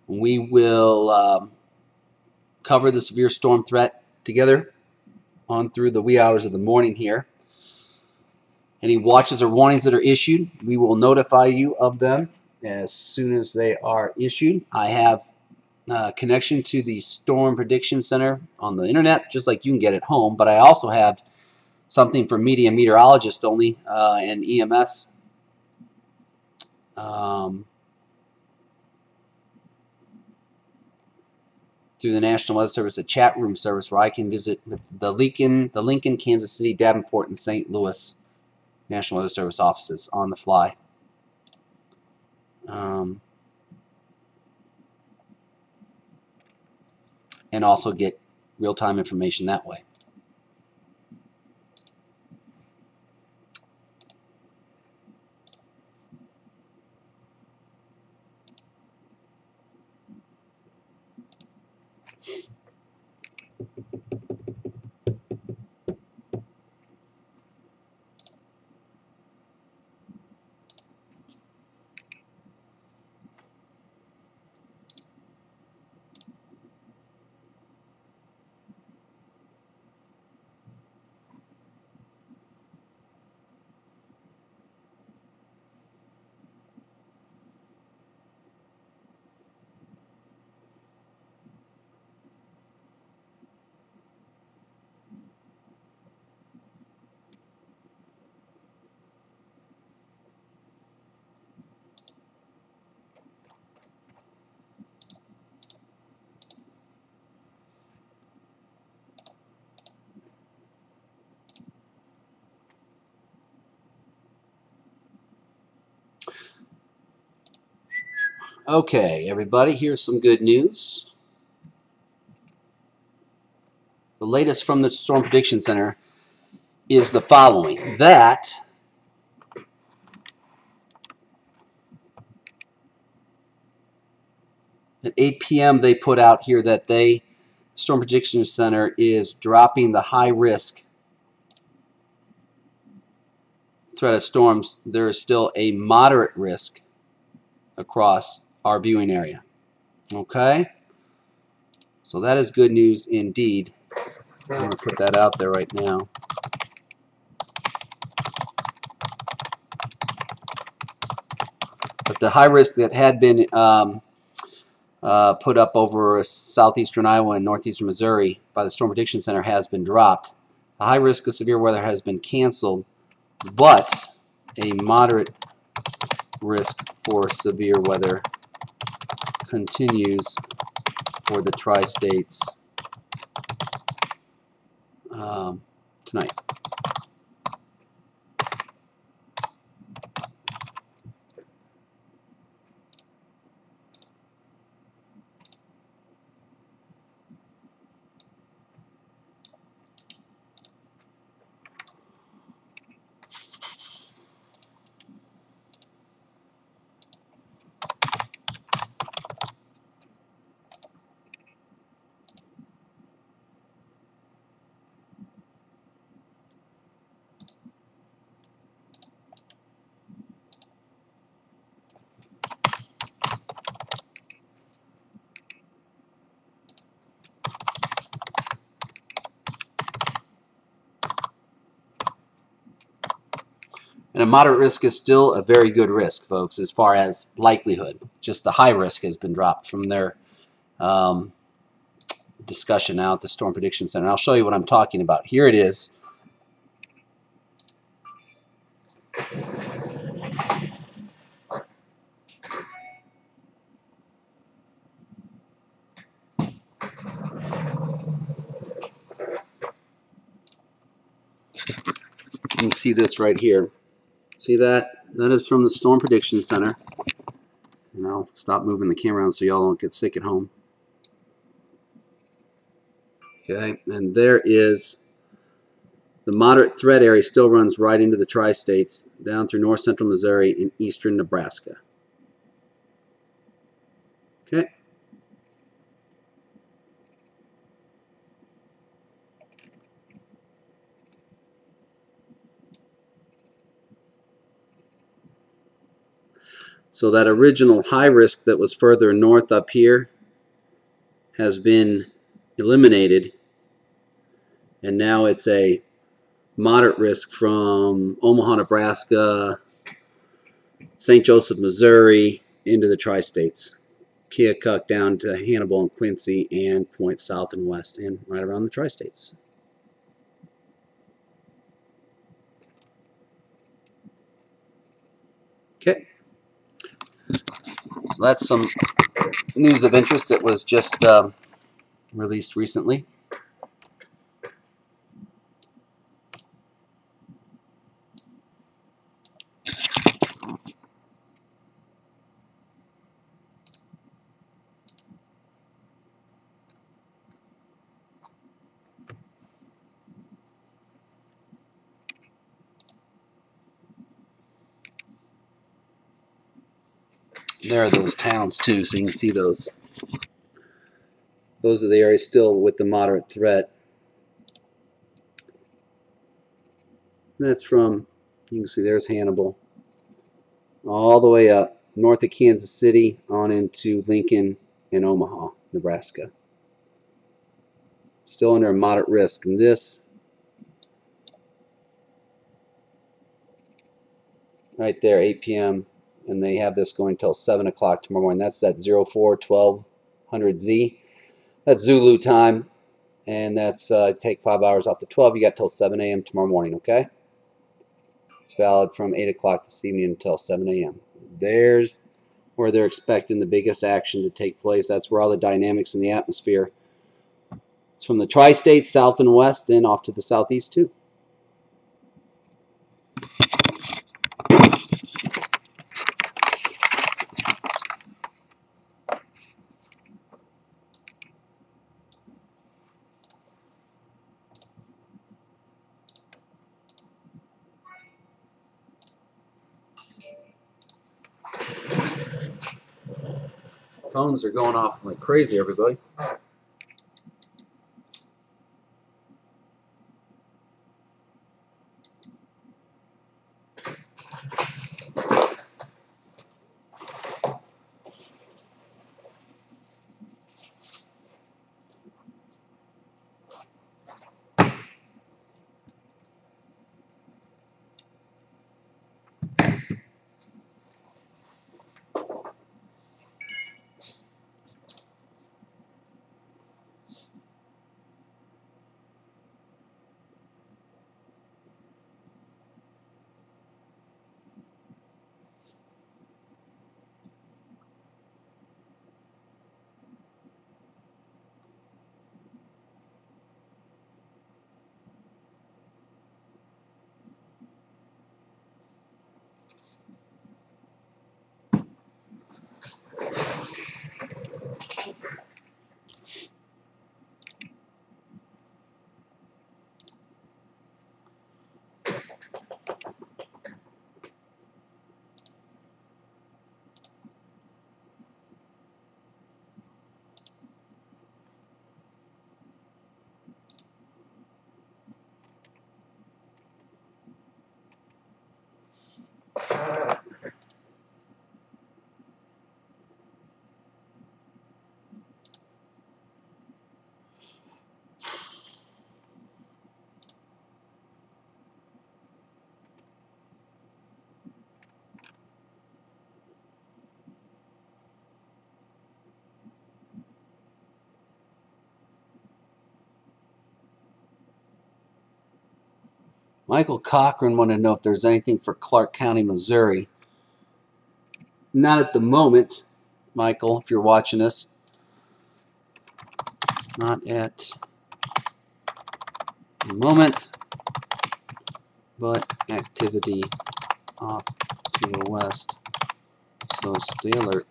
We will cover the severe storm threat together on through the wee hours of the morning here. Any watches or warnings that are issued, we will notify you of them as soon as they are issued. I have connection to the Storm Prediction Center on the internet, just like you can get at home, but I also have something for meteorologists only and EMS. Through the National Weather Service, a chat room service where I can visit the Lincoln, Kansas City, Davenport, and St. Louis National Weather Service offices on the fly. And also get real-time information that way. Okay, everybody, here's some good news. The latest from the Storm Prediction Center is the following, that at 8 p.m. they put out here that Storm Prediction Center is dropping the high risk threat of storms, there is still a moderate risk across our viewing area. Okay? So that is good news indeed. I'm going to put that out there right now. But the high risk that had been put up over southeastern Iowa and northeastern Missouri by the Storm Prediction Center has been dropped. The high risk of severe weather has been canceled, but a moderate risk for severe weather continues for the tri-states tonight. And a moderate risk is still a very good risk, folks, as far as likelihood. Just the high risk has been dropped from their discussion now at the Storm Prediction Center. And I'll show you what I'm talking about. Here it is. You can see this right here. See that? That is from the Storm Prediction Center. And I'll stop moving the camera around so y'all don't get sick at home. Okay, and there is the moderate threat area still runs right into the tri-states, down through north central Missouri and eastern Nebraska. Okay. So that original high risk that was further north up here has been eliminated, and now it's a moderate risk from Omaha, Nebraska, St. Joseph, Missouri, into the tri-states. Keokuk down to Hannibal and Quincy, and points south and west, and right around the tri-states. Okay. So that's some news of interest that was just released recently. There are those towns too, so you can see those. Those are the areas still with the moderate threat. And that's from, you can see there's Hannibal, all the way up north of Kansas City on into Lincoln and Omaha, Nebraska. Still under a moderate risk. And this right there, 8 p.m., and they have this going till 7 o'clock tomorrow morning. That's that 04-1200Z. That's Zulu time, and that's take 5 hours off the 12. You got till 7 a.m. tomorrow morning, okay? It's valid from 8 o'clock this evening until 7 a.m. There's where they're expecting the biggest action to take place. That's where all the dynamics in the atmosphere. It's from the tri-states, south and west, and off to the southeast too. Phones are going off like crazy, everybody. Michael Cochran wanted to know if there's anything for Clark County, Missouri. Not at the moment, Michael, if you're watching this. Not at the moment, but activity off to the west. So stay alert.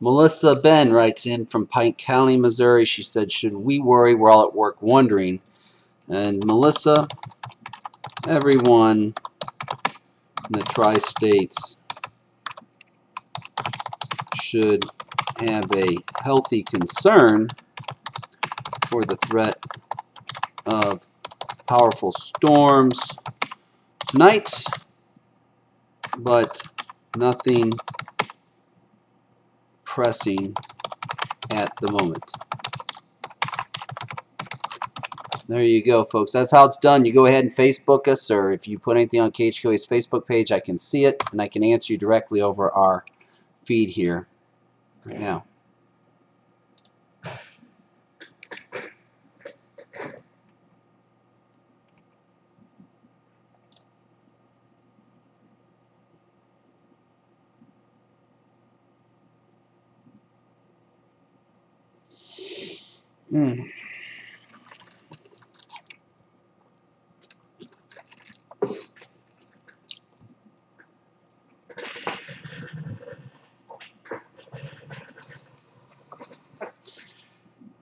Melissa Ben writes in from Pike County, Missouri. She said, should we worry? We're all at work wondering. And Melissa, everyone in the tri-states should have a healthy concern for the threat of powerful storms tonight, but nothing pressing at the moment. There you go, folks. That's how it's done. You go ahead and Facebook us, or if you put anything on KHQA's Facebook page, I can see it, and I can answer you directly over our feed here right now.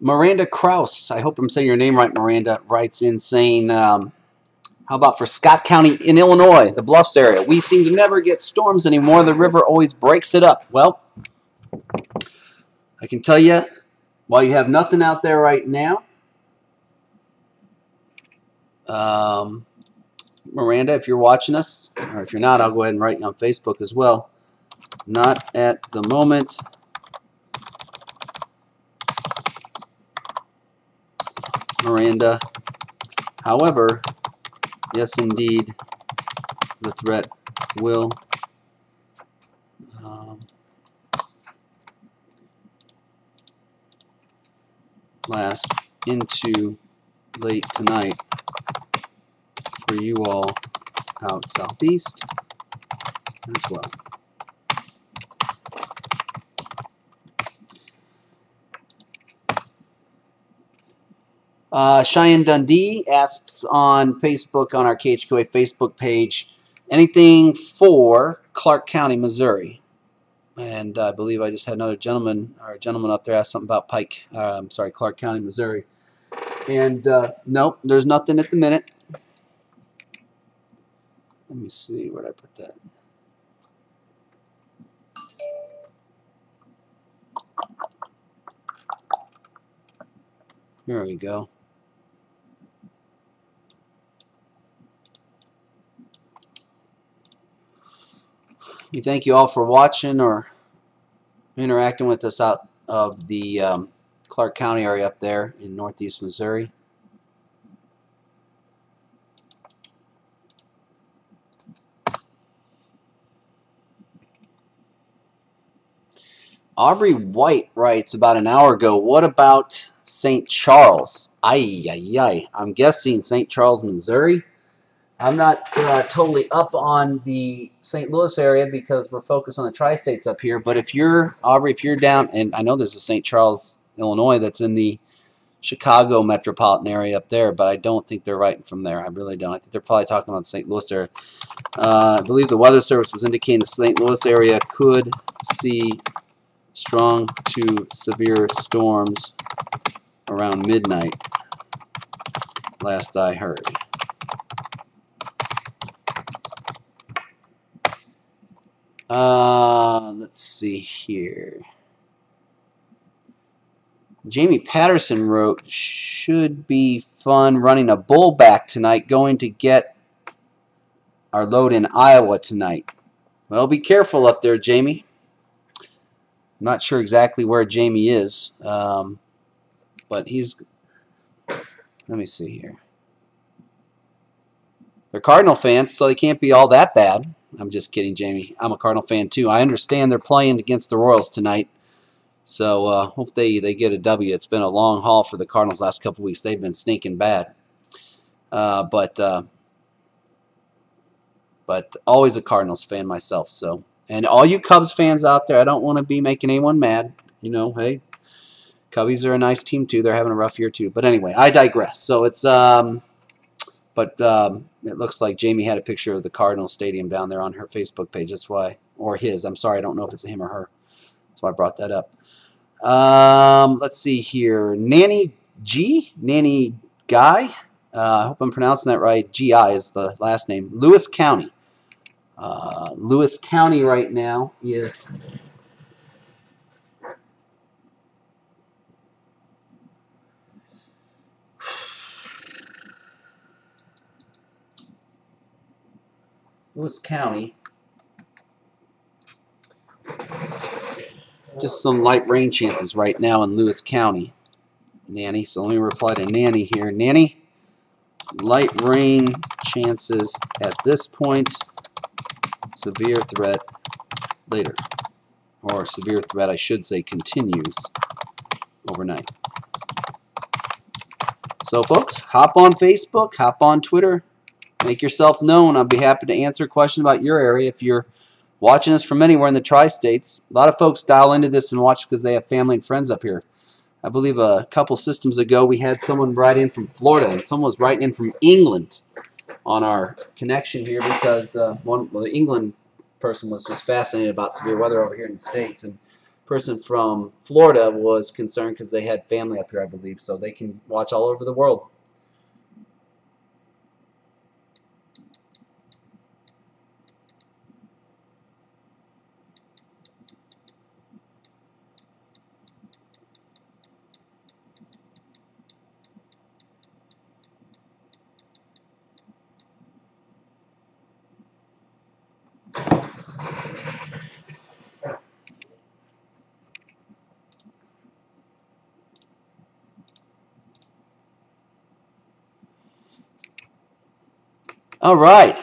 Miranda Kraus, I hope I'm saying your name right, Miranda, writes in saying, how about for Scott County in Illinois, the Bluffs area? We seem to never get storms anymore. The river always breaks it up. Well, I can tell you, while you have nothing out there right now, Miranda, if you're watching us, or if you're not, I'll go ahead and write you on Facebook as well. Not at the moment. Miranda. However, yes, indeed, the threat will last into late tonight for you all out southeast as well. Cheyenne Dundee asks on Facebook, on our KHQA Facebook page, anything for Clark County, Missouri? And I believe I just had another gentleman, or a gentleman up there asked something about Clark County, Missouri. And nope, there's nothing at the minute. Let me see where I put that. There we go. We thank you all for watching or interacting with us out of the Clark County area up there in northeast Missouri. Aubrey White writes about an hour ago, what about St. Charles? I'm guessing St. Charles, Missouri. I'm not totally up on the St. Louis area because we're focused on the tri-states up here. But if you're, Aubrey, if you're down, and I know there's a St. Charles, Illinois that's in the Chicago metropolitan area up there, but I don't think they're writing from there. I really don't. I think they're probably talking about the St. Louis area. I believe the Weather Service was indicating the St. Louis area could see strong to severe storms around midnight, last I heard. Let's see here. Jamie Patterson wrote, should be fun running a bull back tonight, going to get our load in Iowa tonight. Well, be careful up there, Jamie. I'm not sure exactly where Jamie is, but he's, let me see here. They're Cardinal fans, so they can't be all that bad. I'm just kidding, Jamie. I'm a Cardinal fan, too. I understand they're playing against the Royals tonight. So hope they get a W. It's been a long haul for the Cardinals last couple weeks. They've been stinking bad. But always a Cardinals fan myself. So, and all you Cubs fans out there, I don't want to be making anyone mad. You know, hey, Cubbies are a nice team too. They're having a rough year too. But anyway, I digress. So it's it looks like Jamie had a picture of the Cardinals stadium down there on her Facebook page. That's why, or his. I'm sorry, I don't know if it's him or her. That's why I brought that up. Let's see here. Nanny Guy. I hope I'm pronouncing that right. G.I. is the last name. Lewis County. Lewis County right now is just some light rain chances right now in Lewis County. Nanny, so let me reply to Nanny here. Nanny, light rain chances at this point, severe threat later. Or severe threat, I should say, continues overnight. So folks, hop on Facebook, hop on Twitter, make yourself known. I'll be happy to answer questions about your area. If you're watching us from anywhere in the tri-states, a lot of folks dial into this and watch because they have family and friends up here. I believe a couple systems ago we had someone write in from Florida, and someone was writing in from England on our connection here because the England person was just fascinated about severe weather over here in the States, and the person from Florida was concerned because they had family up here, I believe, so they can watch all over the world. All right.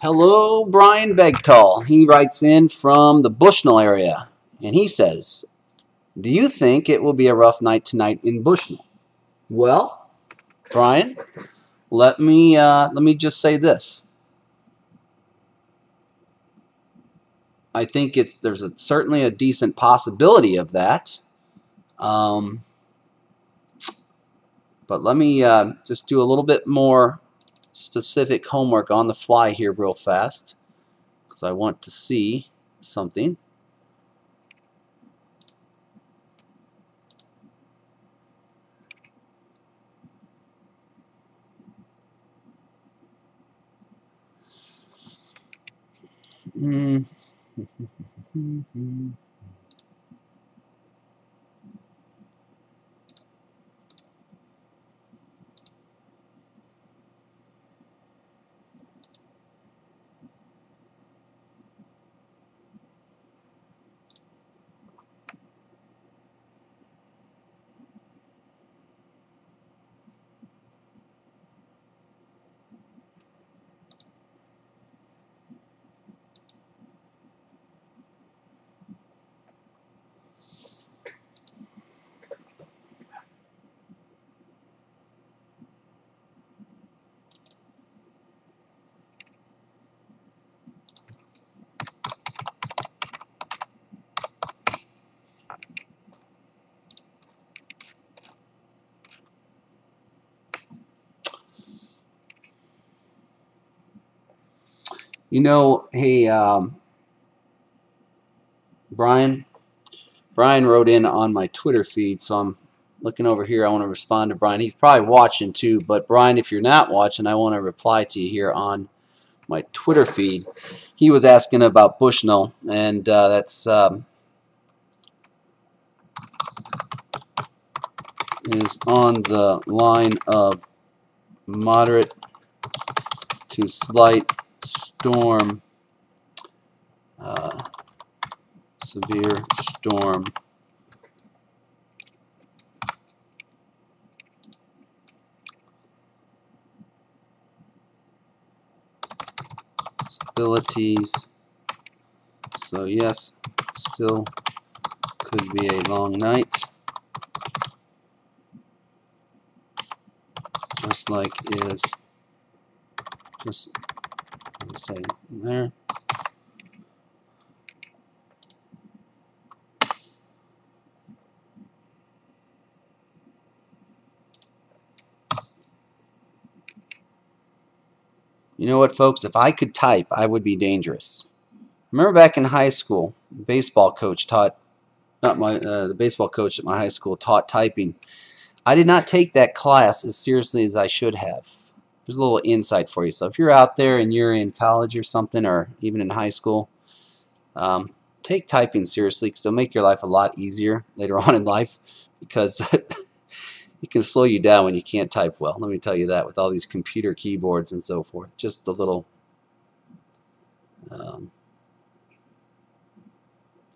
Hello, Brian Begtall. He writes in from the Bushnell area, and he says, do you think it will be a rough night tonight in Bushnell? Well, Brian, let me just say this. I think there's certainly a decent possibility of that. But let me just do a little bit more specific homework on the fly here real fast because I want to see something. You know, hey, Brian wrote in on my Twitter feed, so I'm looking over here. I want to respond to Brian. He's probably watching too, but Brian, if you're not watching, I want to reply to you here on my Twitter feed. He was asking about Bushnell, and that's is on the line of moderate to slight storm, severe storm. Possibilities. So yes, still could be a long night, just like is just say there. You know what, folks? If I could type, I would be dangerous. Remember back in high school, the baseball coach taught, the baseball coach at my high school taught typing. I did not take that class as seriously as I should have. There's a little insight for you. So if you're out there and you're in college or something, or even in high school, take typing seriously, because it'll make your life a lot easier later on in life, because it can slow you down when you can't type well. Let me tell you that, with all these computer keyboards and so forth. Just a little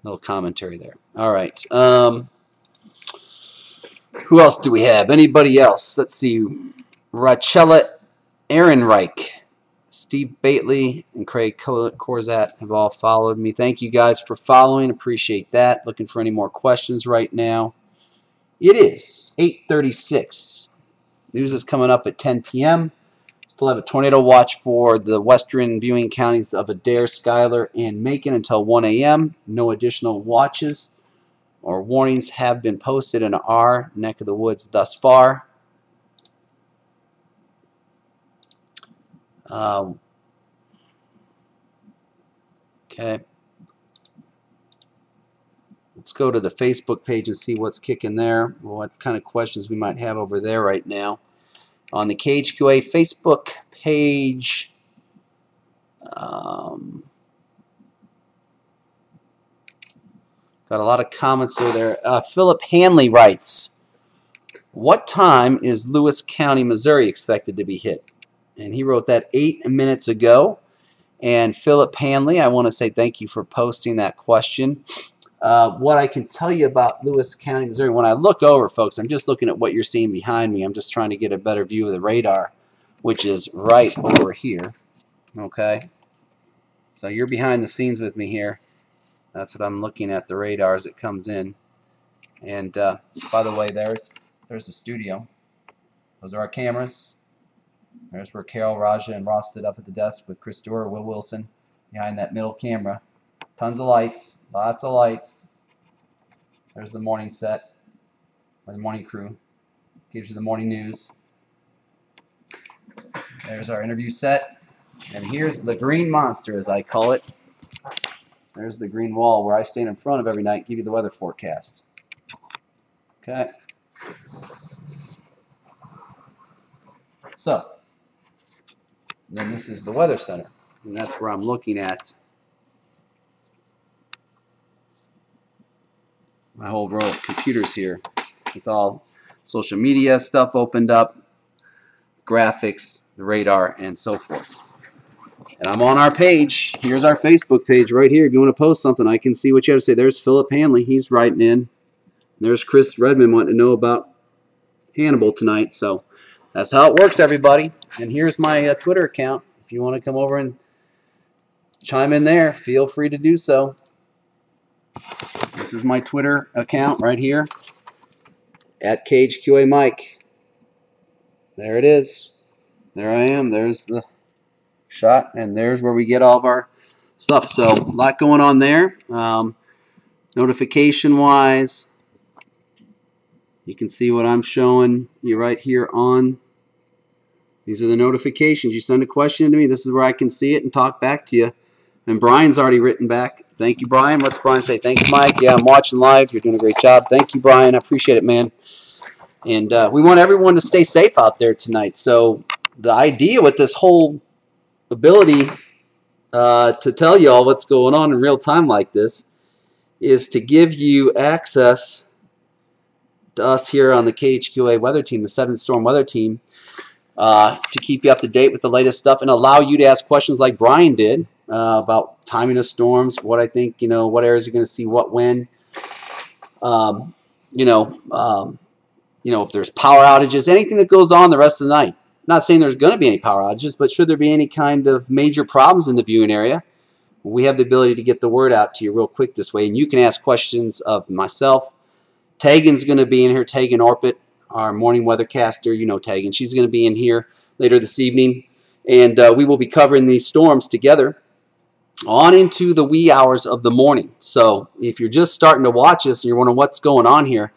little commentary there. All right. Who else do we have? Anybody else? Let's see. Rachella Ehrenreich, Steve Bately, and Craig Corzat have all followed me. Thank you guys for following. Appreciate that. Looking for any more questions right now. It is 8:36. News is coming up at 10 p.m. Still have a tornado watch for the western viewing counties of Adair, Schuyler, and Macon until 1 a.m. No additional watches or warnings have been posted in our neck of the woods thus far. Okay. Let's go to the Facebook page and see what's kicking there, what kind of questions we might have over there right now. On the KHQA Facebook page, got a lot of comments over there. Philip Hanley writes, what time is Lewis County, Missouri expected to be hit? And he wrote that 8 minutes ago. And Philip Hanley, I want to say thank you for posting that question. What I can tell you about Lewis County, Missouri, when I look over, folks, I'm just looking at what you're seeing behind me. I'm just trying to get a better view of the radar, which is right over here. Okay? So you're behind the scenes with me here. That's what I'm looking at, the radar as it comes in. And by the way, there's the studio. Those are our cameras. There's where Carol, Raja, and Ross sit up at the desk with Chris Dorr, Will Wilson behind that middle camera. Tons of lights, lots of lights. There's the morning set, or the morning crew. Gives you the morning news. There's our interview set. And here's the green monster, as I call it. There's the green wall where I stand in front of every night and give you the weather forecast. Okay. So, then this is the weather center. And that's where I'm looking at my whole row of computers here with all social media stuff opened up, graphics, the radar, and so forth. And I'm on our page. Here's our Facebook page right here. If you want to post something, I can see what you have to say. There's Philip Hanley. He's writing in. There's Chris Redmond wanting to know about Hannibal tonight. So that's how it works, everybody. And here's my Twitter account. If you want to come over and chime in there, feel free to do so. This is my Twitter account right here, at KHQA Mike. There it is. There I am. There's the shot, and there's where we get all of our stuff. So a lot going on there. Notification-wise, you can see what I'm showing you right here on. These are the notifications. You send a question to me, this is where I can see it and talk back to you. And Brian's already written back. Thank you, Brian. What's Brian say? Thanks, Mike. Yeah, I'm watching live. You're doing a great job. Thank you, Brian. I appreciate it, man. And we want everyone to stay safe out there tonight. So the idea with this whole ability to tell you all what's going on in real time like this is to give you access to us here on the KHQA weather team, the 7 storm weather team, to keep you up to date with the latest stuff and allow you to ask questions like Brian did about timing of storms, what I think, what areas you're going to see what when, if there's power outages, anything that goes on the rest of the night. Not saying there's going to be any power outages, but should there be any kind of major problems in the viewing area, we have the ability to get the word out to you real quick this way. And you can ask questions of myself. Tegan's going to be in here, Tegan Orpit, our morning weathercaster. You know Tegan. She's going to be in here later this evening. And we will be covering these storms together on into the wee hours of the morning. So if you're just starting to watch this and you're wondering what's going on here,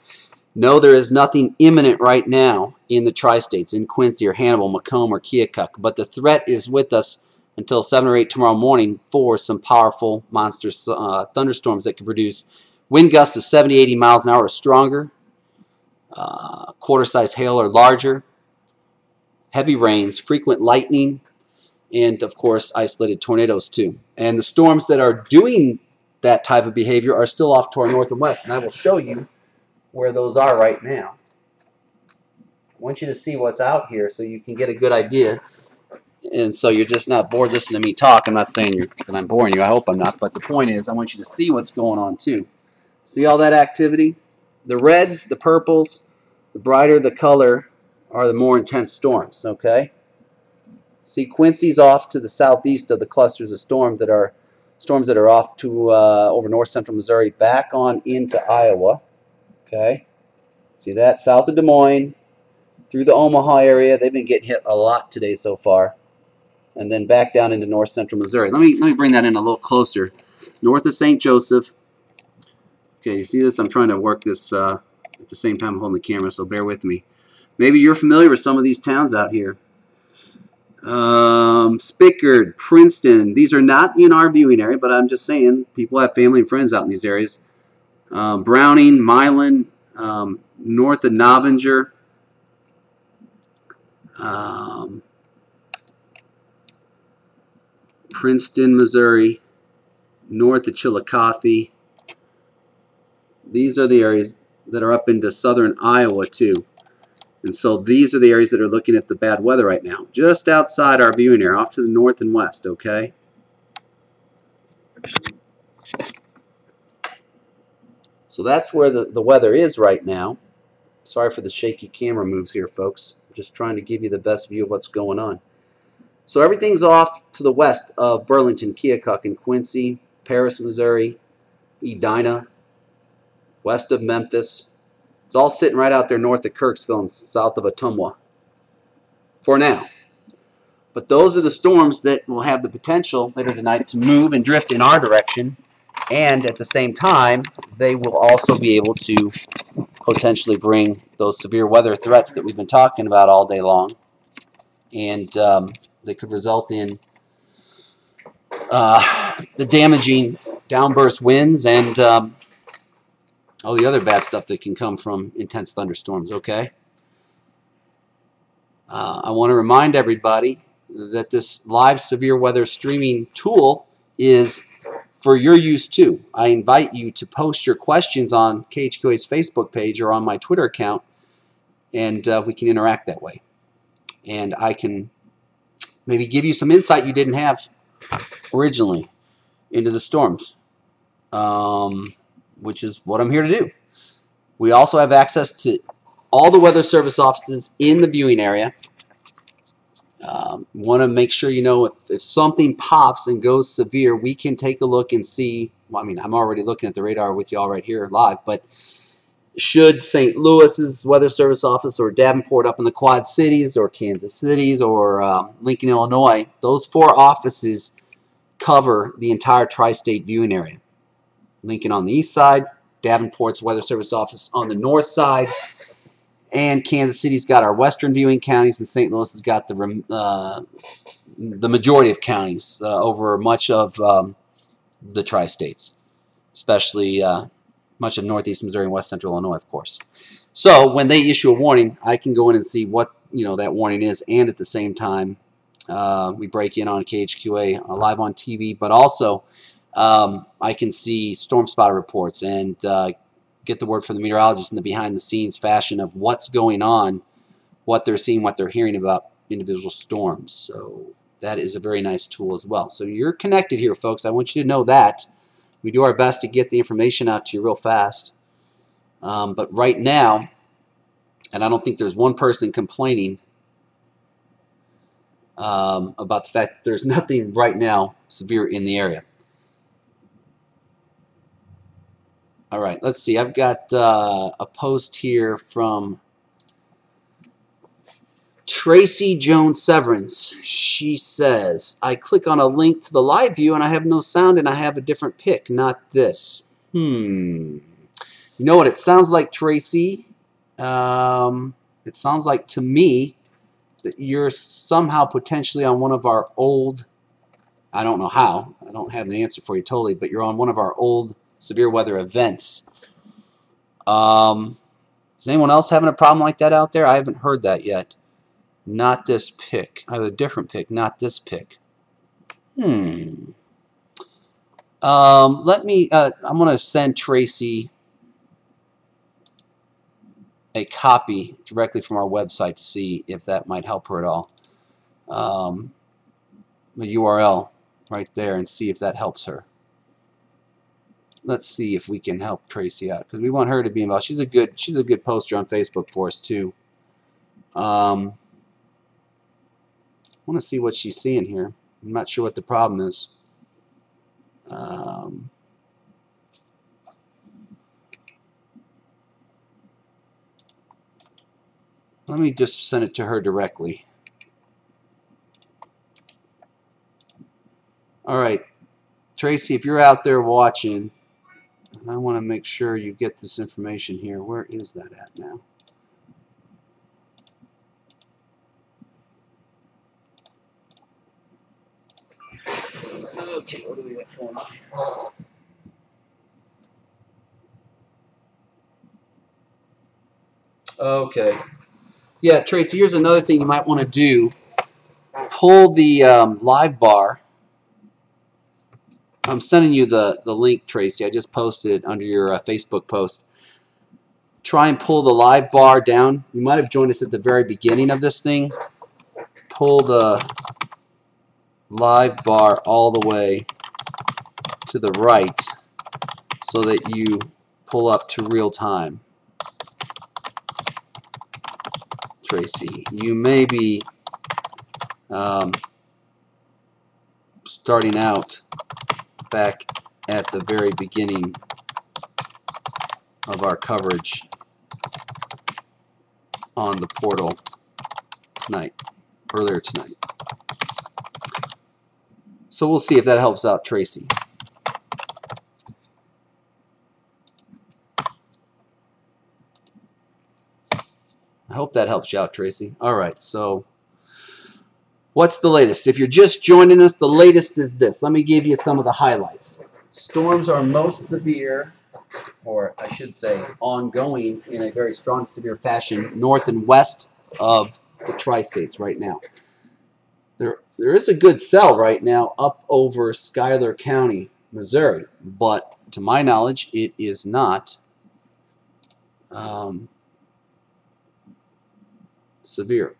no, there is nothing imminent right now in the tri-states, in Quincy or Hannibal, Macomb or Keokuk, but the threat is with us until 7 or 8 tomorrow morning for some powerful monster thunderstorms that can produce wind gusts of 70, 80 miles an hour or stronger, quarter-size hail or larger, heavy rains, frequent lightning, and of course isolated tornadoes too. And the storms that are doing that type of behavior are still off to our north and west, and I will show you where those are right now. I want you to see what's out here so you can get a good idea, and so you're just not bored listening to me talk. I'm not saying that I'm boring you. I hope I'm not, but the point is I want you to see what's going on too. See all that activity? The reds, the purples, the brighter the color are the more intense storms, okay? See, Quincy's off to the southeast of the clusters of storms that are off to over north central Missouri, back on into Iowa. Okay, see that south of Des Moines, through the Omaha area. They've been getting hit a lot today so far, and then back down into north central Missouri. Let me bring that in a little closer. North of St. Joseph. Okay, you see this? I'm trying to work this at the same time I'm holding the camera, so bear with me. Maybe you're familiar with some of these towns out here. Spickard, Princeton. These are not in our viewing area, but I'm just saying people have family and friends out in these areas. Browning, Milan, north of Novinger, Princeton, Missouri, north of Chillicothe. These are the areas that are up into southern Iowa too. And so these are the areas that are looking at the bad weather right now, just outside our viewing area, off to the north and west, okay? So that's where the weather is right now. Sorry for the shaky camera moves here, folks. I'm just trying to give you the best view of what's going on. So everything's off to the west of Burlington, Keokuk, and Quincy, Paris, Missouri, Edina, west of Memphis. It's all sitting right out there north of Kirksville and south of Ottumwa for now. But those are the storms that will have the potential later tonight to move and drift in our direction. And at the same time, they will also be able to potentially bring those severe weather threats that we've been talking about all day long. And they could result in the damaging downburst winds and all the other bad stuff that can come from intense thunderstorms, okay? I want to remind everybody that this live severe weather streaming tool is for your use too. I invite you to post your questions on KHQA's Facebook page or on my Twitter account, and we can interact that way. And I can maybe give you some insight you didn't have originally into the storms, which is what I'm here to do. We also have access to all the Weather Service offices in the viewing area. Want to make sure you know if something pops and goes severe, we can take a look and see. Well, I mean, I'm already looking at the radar with you all right here live, but should St. Louis's Weather Service office or Davenport up in the Quad Cities or Kansas Cities or Lincoln, Illinois, those 4 offices cover the entire tri-state viewing area. Lincoln on the east side, Davenport's Weather Service office on the north side, and Kansas City's got our western viewing counties, and St. Louis has got the majority of counties over much of the tri-states, especially much of northeast Missouri and west central Illinois, of course. So when they issue a warning, I can go in and see what that warning is, and at the same time, we break in on KHQA live on TV, but also I can see storm spotter reports and get the word from the meteorologist in the behind-the-scenes fashion of what's going on, what they're seeing, what they're hearing about individual storms. So that is a very nice tool as well. So you're connected here, folks. I want you to know that. We do our best to get the information out to you real fast. But right now, and I don't think there's one person complaining about the fact that there's nothing right now severe in the area. All right, let's see. I've got a post here from Tracy Jones Severance. She says, I click on a link to the live view and I have no sound and I have a different pick, not this. You know what it sounds like, Tracy? It sounds like to me that you're somehow potentially on one of our old, I don't know how, I don't have an answer for you totally, but you're on one of our old severe weather events. Is anyone else having a problem like that out there? I haven't heard that yet. Not this pick. I have a different pick, not this pick. Let me, I'm going to send Tracy a copy directly from our website to see if that might help her at all. The URL right there, and see if that helps her. Let's see if we can help Tracy out, because we want her to be involved. She's a good poster on Facebook for us too. I want to see what she's seeing here. I'm not sure what the problem is. Let me just send it to her directly. All right, Tracy, if you're out there watching, I want to make sure you get this information here. Where is that at now? Okay, what do we got going on here? Okay. Yeah, Tracy, here's another thing you might want to do. Pull the live bar. I'm sending you the link, Tracy. I just posted it under your Facebook post. Try and pull the live bar down. You might have joined us at the very beginning of this thing. Pull the live bar all the way to the right so that you pull up to real time. Tracy, you may be starting out back at the very beginning of our coverage on the portal earlier tonight. So we'll see if that helps out Tracy. I hope that helps you out, Tracy. All right, so what's the latest? If you're just joining us, the latest is this. Let me give you some of the highlights. Storms are most severe, or I should say ongoing in a very strong severe fashion, north and west of the tri-states right now. There is a good cell right now up over Schuyler County, Missouri, but to my knowledge, it is not severe.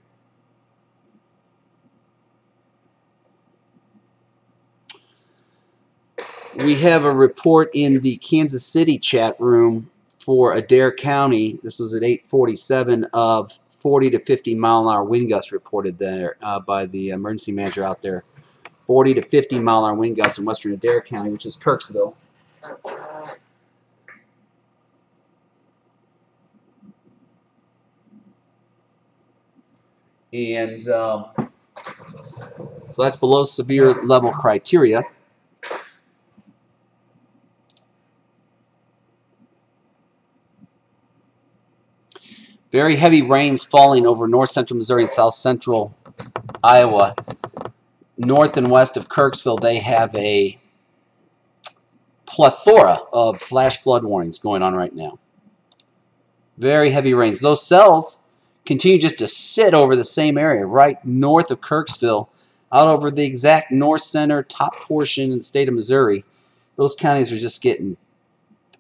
We have a report in the Kansas City chat room for Adair County. This was at 8:47 of 40 to 50 mile an hour wind gusts reported there by the emergency manager out there. 40 to 50 mile an hour wind gusts in western Adair County, which is Kirksville. And so that's below severe level criteria. Very heavy rains falling over north central Missouri and south central Iowa. North and west of Kirksville, they have a plethora of flash flood warnings going on right now. Very heavy rains. Those cells continue just to sit over the same area, right north of Kirksville, out over the exact north center top portion in the state of Missouri. Those counties are just getting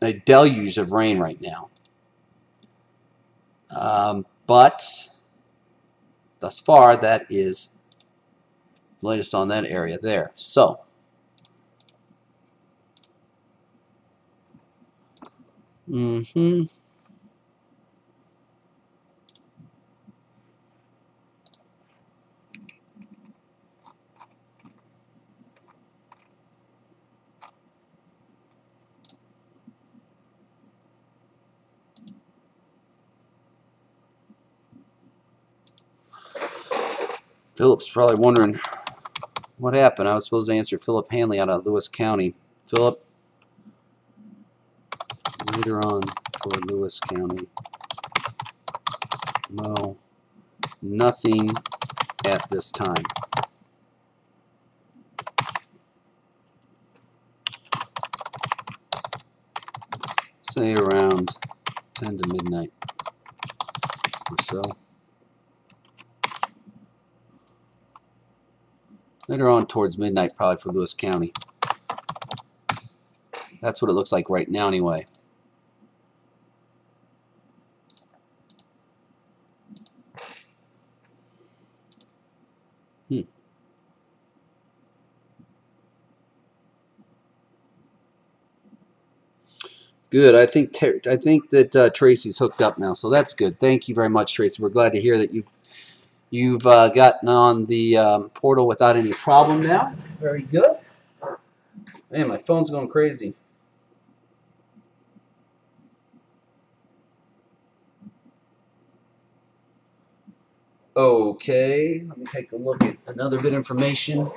a deluge of rain right now. But thus far, that is the latest on that area there. So, Philip's probably wondering what happened. I was supposed to answer Philip Hanley out of Lewis County. Philip, later on toward Lewis County. No, nothing at this time. Say around 10 to midnight or so. Later on towards midnight, probably for Lewis County. That's what it looks like right now anyway. Good. I think that Tracy's hooked up now, so that's good. Thank you very much, Tracy. We're glad to hear that you've gotten on the portal without any problem now. Very good. Man, my phone's going crazy. Okay, let me take a look at another bit of information.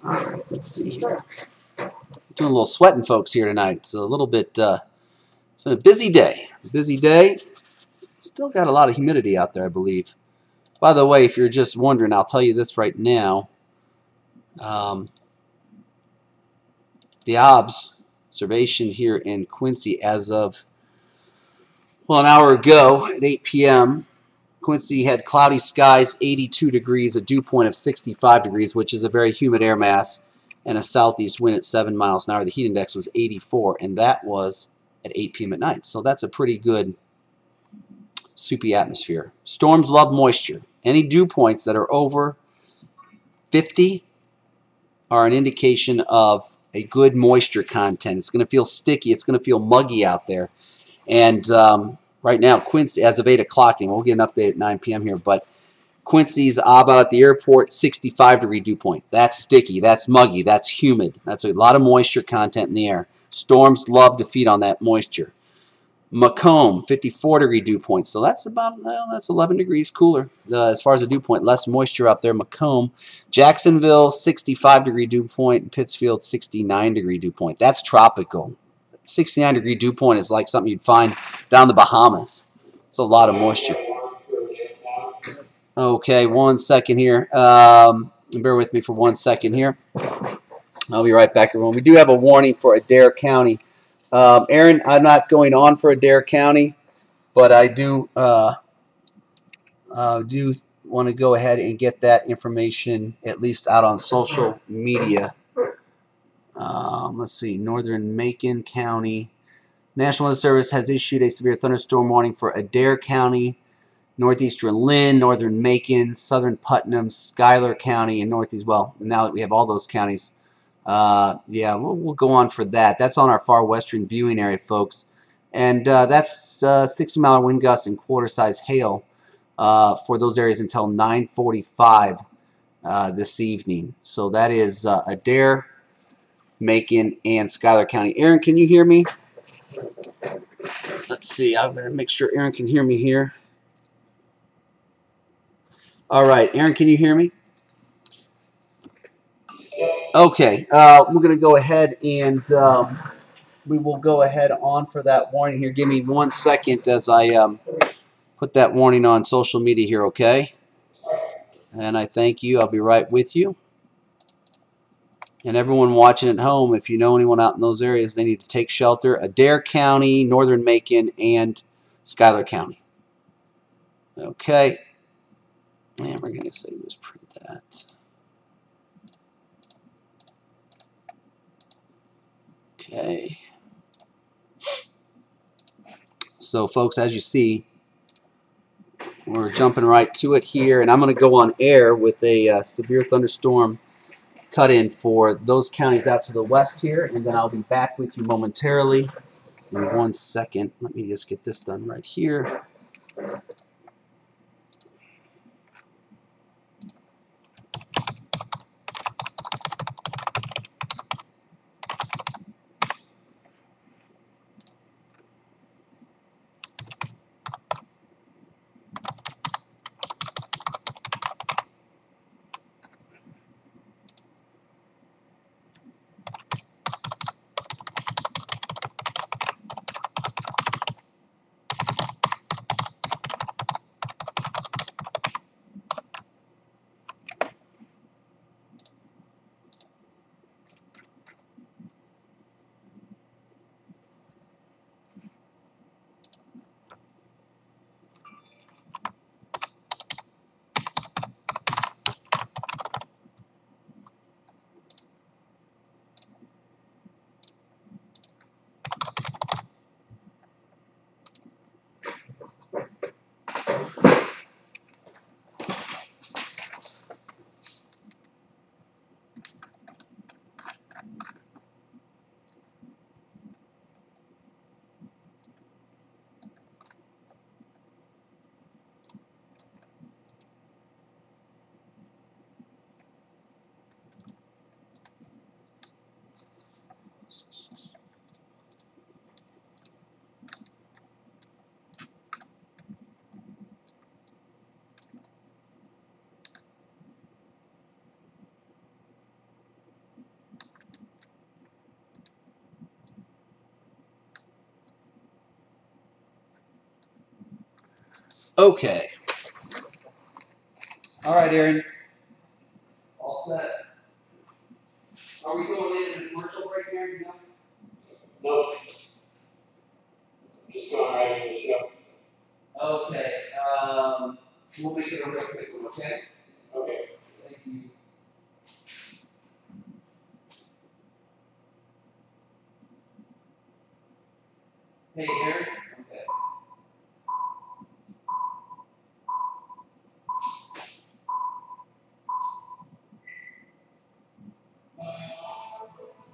Alright, let's see here. Doing a little sweating, folks, here tonight. It's a little bit, it's been a busy day. Busy day. Still got a lot of humidity out there, I believe. By the way, if you're just wondering, I'll tell you this right now. The observation here in Quincy as of, well, an hour ago at 8 p.m., Quincy had cloudy skies, 82 degrees, a dew point of 65 degrees, which is a very humid air mass, and a southeast wind at 7 miles an hour. The heat index was 84, and that was at 8 p.m. at night. So that's a pretty good soupy atmosphere. Storms love moisture. Any dew points that are over 50 are an indication of a good moisture content. It's going to feel sticky. It's going to feel muggy out there. And right now, Quincy, as of 8 o'clock, and we'll get an update at 9 p.m. here, but Quincy's ABA at the airport, 65-degree dew point. That's sticky. That's muggy. That's humid. That's a lot of moisture content in the air. Storms love to feed on that moisture. Macomb, 54-degree dew point. So that's about, well, that's 11 degrees cooler as far as the dew point. Less moisture up there. Macomb. Jacksonville, 65-degree dew point. Pittsfield, 69-degree dew point. That's tropical. 69-degree dew point is like something you'd find down the Bahamas. It's a lot of moisture. Okay, 1 second here. Bear with me for 1 second here. I'll be right back, everyone. We do have a warning for Adair County. Aaron, I'm not going on for Adair County, but I do want to go ahead and get that information at least out on social media. Let's see, Northern Macon County. National Weather Service has issued a severe thunderstorm warning for Adair County, northeastern Lynn, northern Macon, southern Putnam, Schuyler County, and northeast. Well, now that we have all those counties, yeah, we'll go on for that. That's on our far western viewing area, folks. And that's 60-mile wind gusts and quarter-size hail for those areas until 9:45 this evening. So that is Adair, Macon, and Schuyler County. Aaron, can you hear me? Let's see. I better make sure Aaron can hear me here. All right, Aaron, can you hear me? Okay, we're going to go ahead and we will go ahead on for that warning here. Give me 1 second as I put that warning on social media here, okay? And I thank you. I'll be right with you. And everyone watching at home, if you know anyone out in those areas, they need to take shelter. Adair County, Northern Macon, and Schuyler County. Okay. And we're going to say this print. that. Okay. So folks, as you see, we're jumping right to it here, and I'm going to go on air with a severe thunderstorm cut in for those counties out to the west here, and then I'll be back with you momentarily in 1 second. Let me just get this done right here. Okay. All right, Aaron. All set. Are we going in a commercial break here? No. Nope. Just going right into the show. Okay. We'll make it a real quick one, okay? Okay. Thank you. Hey, Aaron. Okay.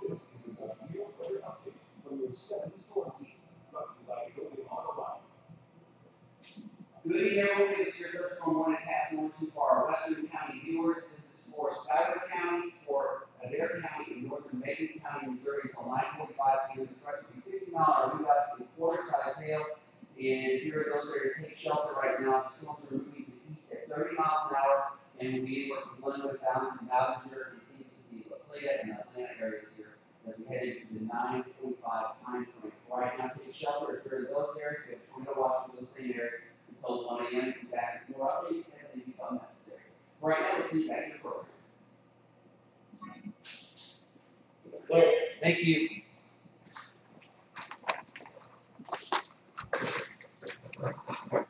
This is a deal player update from your 7-store team. Brought to you by Building Auto Line. Good evening, everyone. It's your first from one and passing on to our Western County viewers. This is for Schuyler County, for Adair County, and Northern Macon County, Missouri until 9:45 p.m. The threat will be 60-mile wind gusts and quarter-size hail. And here are those areas take shelter right now. The storms are moving to the east at 30 miles an hour, and will be anywhere from Glenwood down to Ballinger and into the La Plata and Atlanta areas here as we head into the 9:45 time frame. Right now, take shelter if you're in those areas. We have tornado watch in those same areas until 1 a.m. Be back with more updates as they become necessary. Right now, we'll see you back in the program. Clear. Thank you. Right.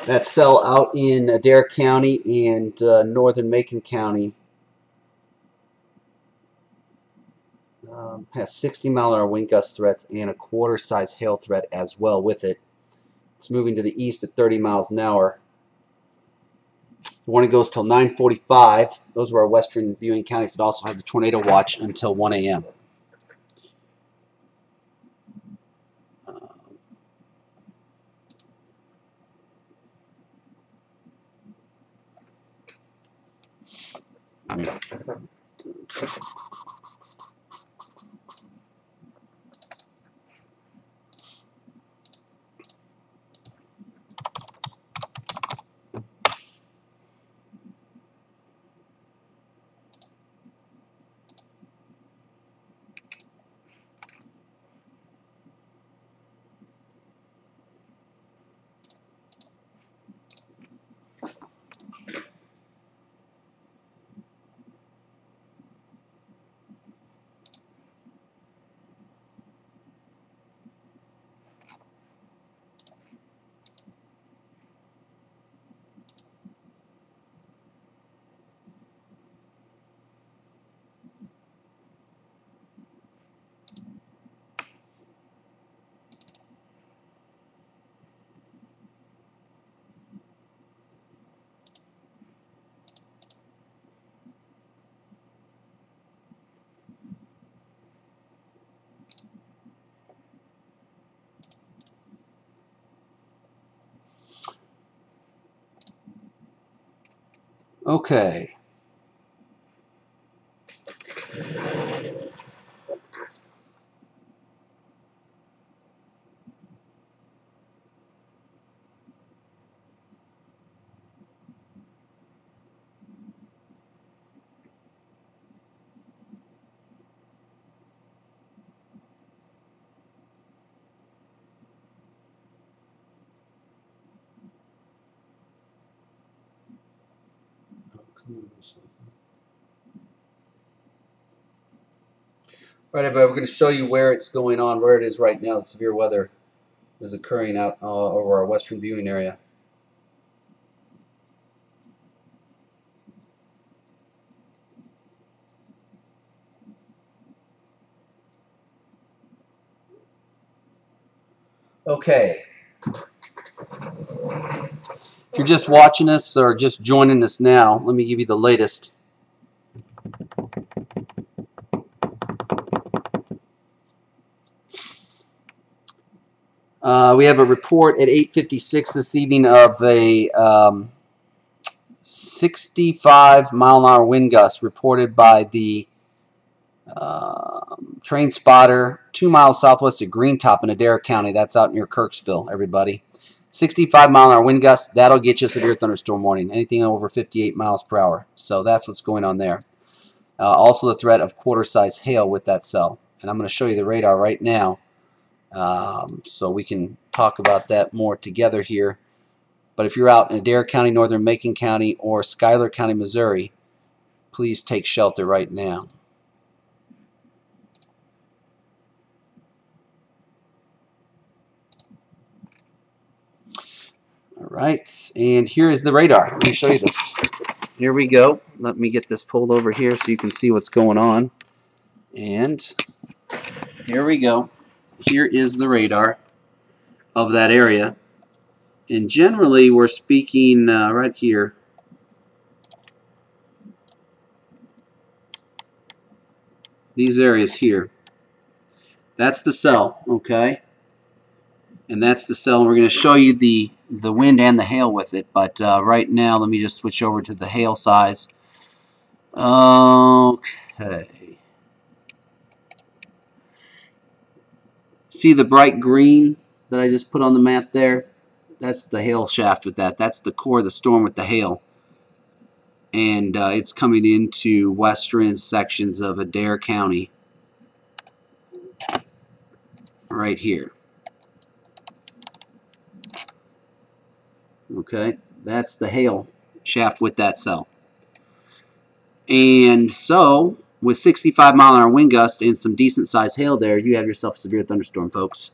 That cell out in Adair County and Northern Macon County has 60-mile-an-hour wind gust threats and a quarter-size hail threat as well with it. It's moving to the east at 30 miles an hour. The warning goes till 9:45. Those are our western viewing counties that also have the tornado watch until 1 a.m. Okay. All right, everybody, we're going to show you where it's going on, where it is right now. The severe weather is occurring out over our western viewing area. Okay. If you're just watching us or just joining us now, let me give you the latest. We have a report at 8:56 this evening of a 65-mile-an-hour wind gust reported by the train spotter 2 miles southwest of Greentop in Adair County. That's out near Kirksville, everybody. 65-mile-an-hour wind gust, that'll get you a severe thunderstorm warning. Anything over 58 miles per hour. So that's what's going on there. Also the threat of quarter-size hail with that cell. And I'm going to show you the radar right now. So we can talk about that more together here. But if you're out in Adair County, northern Macon County, or Schuyler County, Missouri, please take shelter right now. All right, and here is the radar. Let me show you this. Here we go. Let me get this pulled over here so you can see what's going on. And here we go. Here is the radar of that area. And generally, we're speaking right here. These areas here. That's the cell, okay? And that's the cell. And we're going to show you the wind and the hail with it. But right now, let me just switch over to the hail size. Okay. See the bright green that I just put on the map there? That's the hail shaft with that. That's the core of the storm with the hail. And it's coming into western sections of Adair County right here. Okay, that's the hail shaft with that cell. And so, with 65-mile-an-hour wind gust and some decent-sized hail there, you have yourself a severe thunderstorm, folks.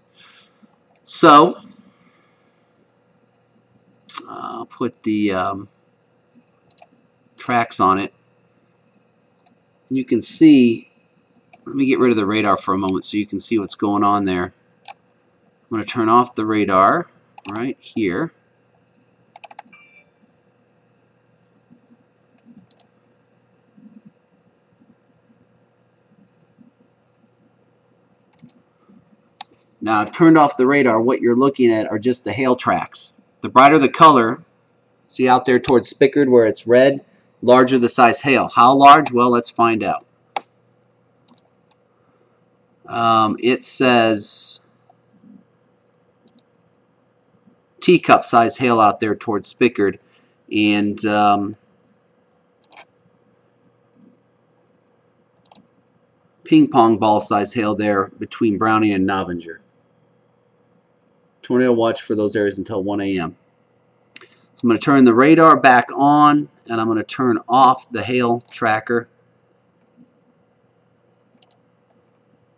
So, I'll put the tracks on it. You can see, let me get rid of the radar for a moment so you can see what's going on there. I'm going to turn off the radar right here. Now I've turned off the radar. What you're looking at are just the hail tracks. The brighter the color, see out there towards Spickard where it's red, larger the size hail. How large? Well, let's find out. It says teacup size hail out there towards Spickard, and ping pong ball size hail there between Browning and Novinger. Tornado watch for those areas until 1 a.m. So I'm going to turn the radar back on, and I'm going to turn off the hail tracker.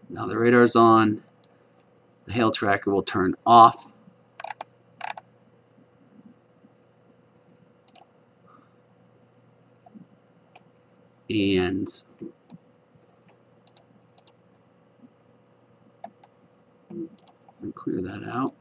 Now the radar's on. The hail tracker will turn off. And clear that out.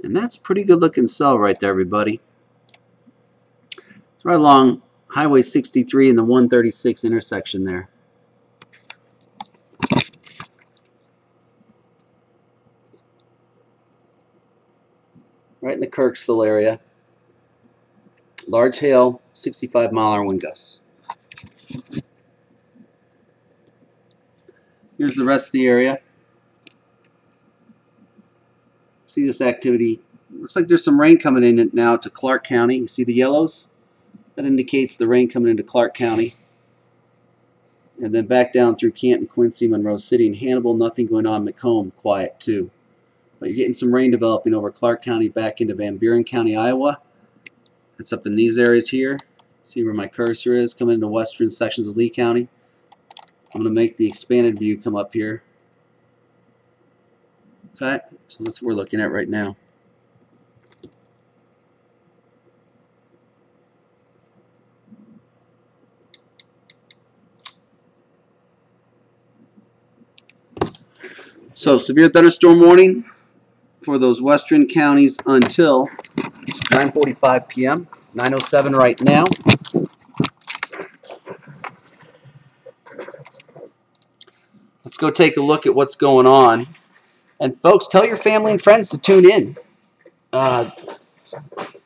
And that's a pretty good looking cell right there, everybody. It's right along Highway 63 and the 136 intersection there. Right in the Kirksville area. Large hail, 65-mile-an-hour wind gusts. Here's the rest of the area. See this activity. Looks like there's some rain coming in now to Clark County. You see the yellows? That indicates the rain coming into Clark County. And then back down through Canton, Quincy, Monroe City, and Hannibal. Nothing going on. Macomb, quiet too. But you're getting some rain developing over Clark County back into Van Buren County, Iowa. It's up in these areas here. See where my cursor is, coming into western sections of Lee County. I'm going to make the expanded view come up here. Okay, so that's what we're looking at right now. So severe thunderstorm warning for those western counties until 9:45 p.m. 9:07 right now. Let's go take a look at what's going on. And folks, tell your family and friends to tune in.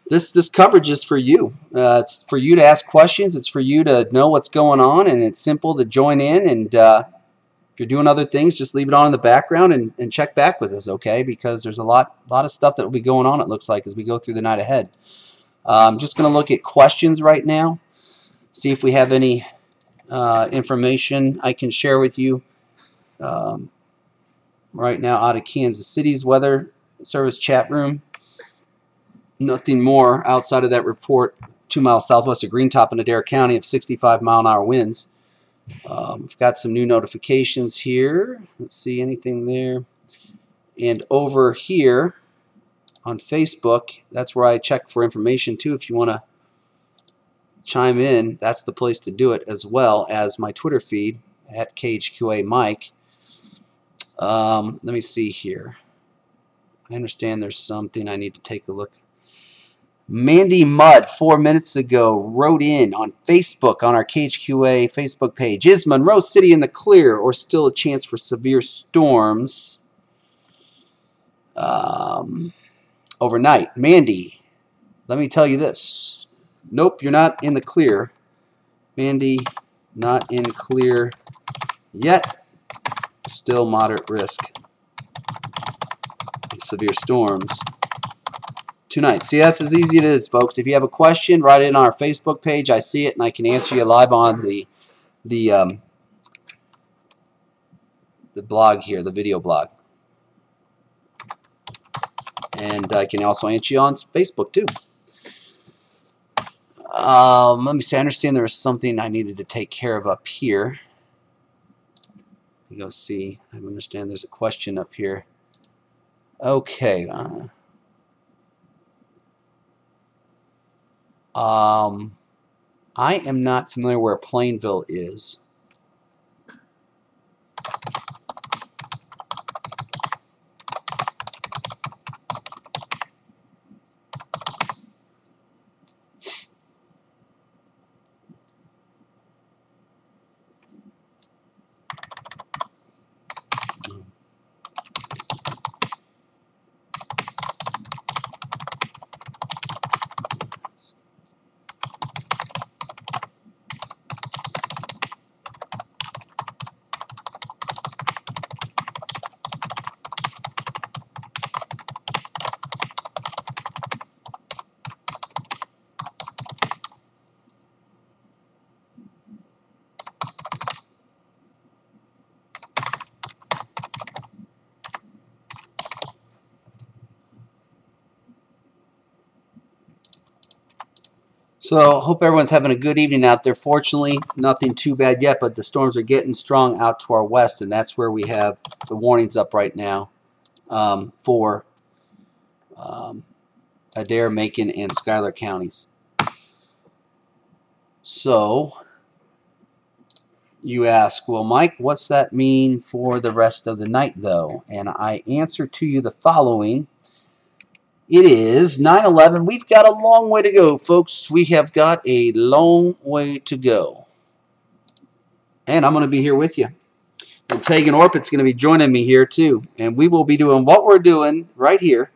This coverage is for you. It's for you to ask questions. It's for you to know what's going on, and it's simple to join in. And if you're doing other things, just leave it on in the background and check back with us, okay? Because there's a lot of stuff that will be going on, it looks like, as we go through the night ahead. I'm just going to look at questions right now, see if we have any information I can share with you right now out of Kansas City's Weather Service chat room. Nothing more outside of that report 2 miles southwest of Greentop in Adair County of 65-mile-an-hour winds. We've got some new notifications here. Let's see anything there. And over here on Facebook, that's where I check for information too. If you want to chime in, that's the place to do it, as well as my Twitter feed at KHQA Mike. Let me see here. I understand there's something I need to take a look. Mandy Mudd 4 minutes ago wrote in on Facebook on our KHQA Facebook page. Is Monroe City in the clear or still a chance for severe storms overnight? Mandy, let me tell you this. Nope, you're not in the clear. Mandy, not in clear yet. Still moderate risk of severe storms tonight. See, that's as easy as it is, folks. If you have a question, write it in our Facebook page. I see it, and I can answer you live on the blog here, the video blog. And I can also answer you on Facebook, too. Let me see. I understand there was something I needed to take care of up here. Let me go see. I understand there's a question up here. Okay. I am not familiar where Plainville is. So hope everyone's having a good evening out there. Fortunately, nothing too bad yet, but the storms are getting strong out to our west, and that's where we have the warnings up right now for Adair, Macon, and Schuyler counties. So you ask, well, Mike, what's that mean for the rest of the night, though? And I answer to you the following. It is 9/11. We've got a long way to go, folks. We have got a long way to go. And I'm going to be here with you. And Tegan Orpit's going to be joining me here, too. And we will be doing what we're doing right here,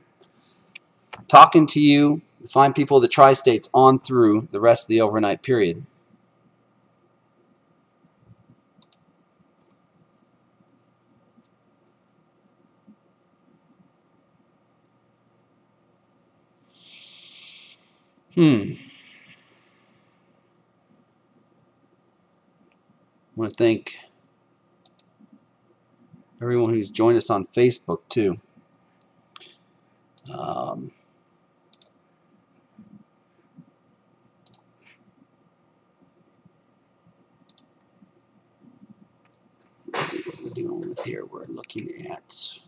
talking to you, the fine people of the tri-states on through the rest of the overnight period. I want to thank everyone who's joined us on Facebook, too. Let's see what we're dealing with here. We're looking at...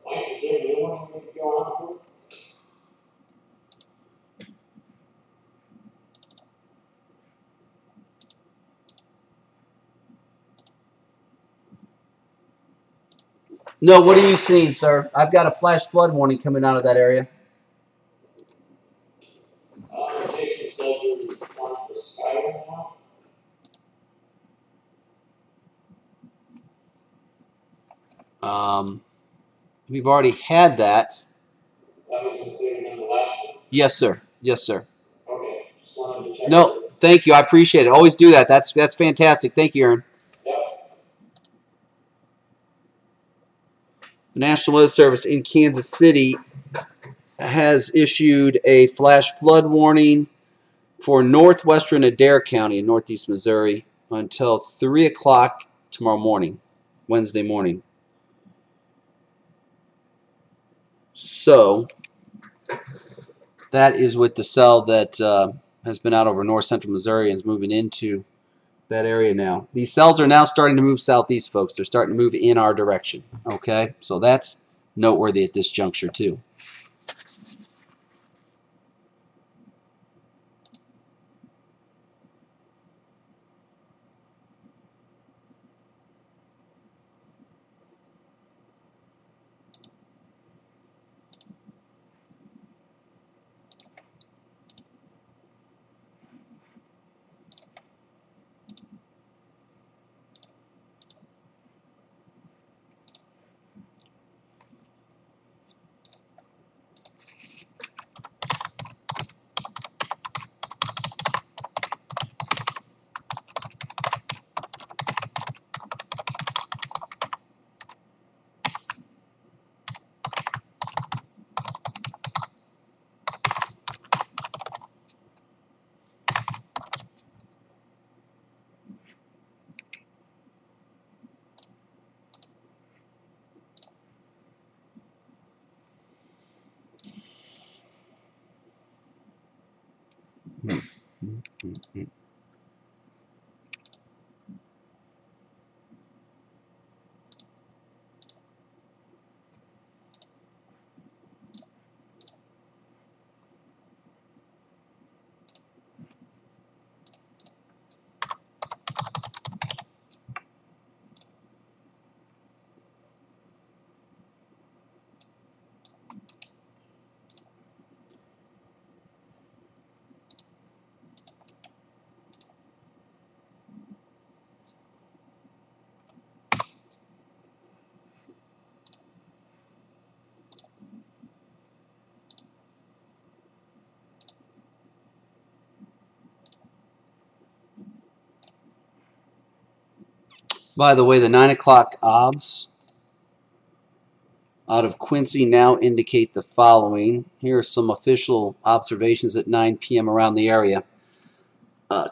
Mike, is there a new one we can go on to? No, what are you seeing, sir? I've got a flash flood warning coming out of that area. Jason said you're on for Schuyler now? We've already had that. That was included in the last one? Yes, sir. Yes, sir. Okay, just wanted to check. No, thank you. I appreciate it. Always do that. That's fantastic. Thank you, Aaron. Yep. The National Weather Service in Kansas City has issued a flash flood warning for northwestern Adair County in northeast Missouri until 3 o'clock tomorrow morning, Wednesday morning. So that is with the cell that has been out over north central Missouri and is moving into that area now. These cells are now starting to move southeast, folks. They're starting to move in our direction. Okay, so that's noteworthy at this juncture too. By the way, the 9 o'clock obs out of Quincy now indicate the following. Here are some official observations at 9 p.m. around the area.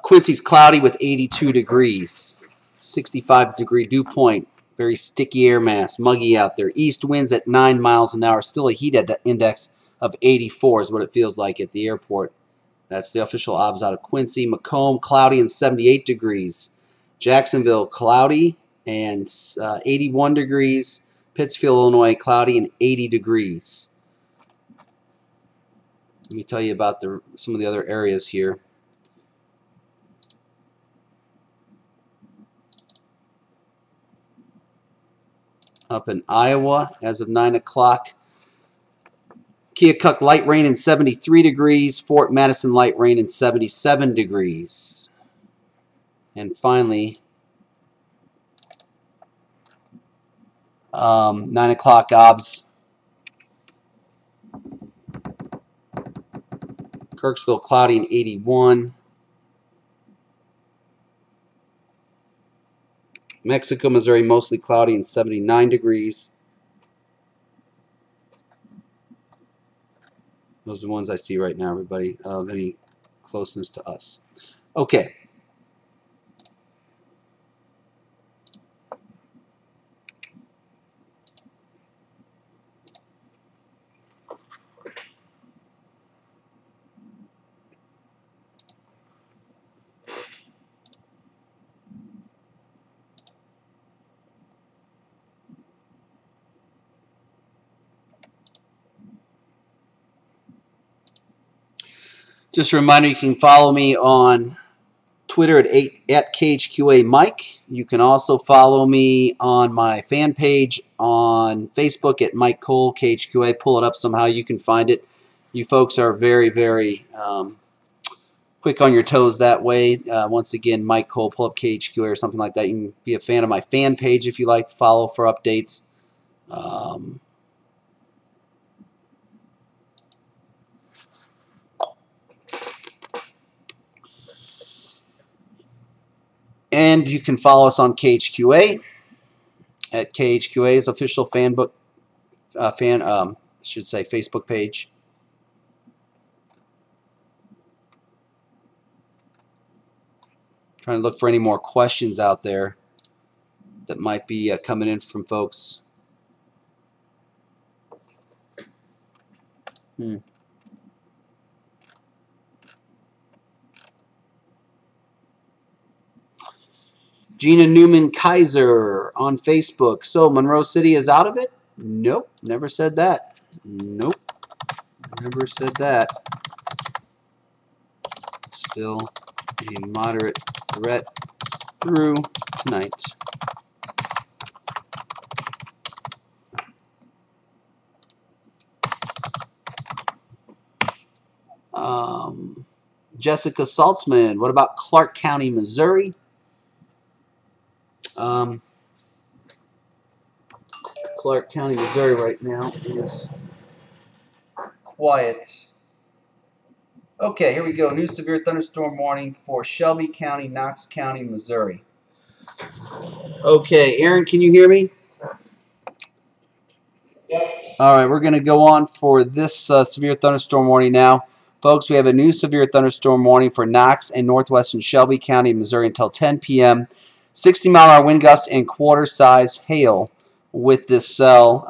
Quincy's cloudy with 82 degrees, 65-degree dew point, very sticky air mass, muggy out there. East winds at 9 miles an hour, still a heat index of 84 is what it feels like at the airport. That's the official obs out of Quincy. Macomb, cloudy and 78 degrees. Jacksonville, cloudy and 81 degrees. Pittsfield, Illinois, cloudy and 80 degrees. Let me tell you about some of the other areas here. Up in Iowa, as of 9 o'clock, Keokuk, light rain and 73 degrees. Fort Madison, light rain and 77 degrees. And finally, 9 o'clock obs, Kirksville, cloudy and 81. Mexico, Missouri, mostly cloudy and 79 degrees. Those are the ones I see right now, everybody, of any closeness to us. Okay. Just a reminder, you can follow me on Twitter at KHQA Mike. You can also follow me on my fan page on Facebook at Mike Cole KHQA. Pull it up somehow, you can find it. You folks are very, very quick on your toes that way. Once again, Mike Cole, pull up KHQA or something like that. You can be a fan of my fan page if you like to follow for updates. And you can follow us on KHQA at KHQA's official Facebook page. Trying to look for any more questions out there that might be coming in from folks. Gina Newman Kaiser on Facebook. So Monroe City is out of it? Nope, never said that. Nope, never said that. Still a moderate threat through tonight. Jessica Saltzman, what about Clark County, Missouri? Clark County, Missouri right now is quiet. Okay, here we go. New severe thunderstorm warning for Shelby County, Knox County, Missouri. Okay, Aaron, can you hear me? Yep. All right, we're going to go on for this severe thunderstorm warning now. Folks, we have a new severe thunderstorm warning for Knox and northwestern Shelby County, Missouri until 10 p.m. 60-mile-an-hour wind gusts and quarter-size hail with this cell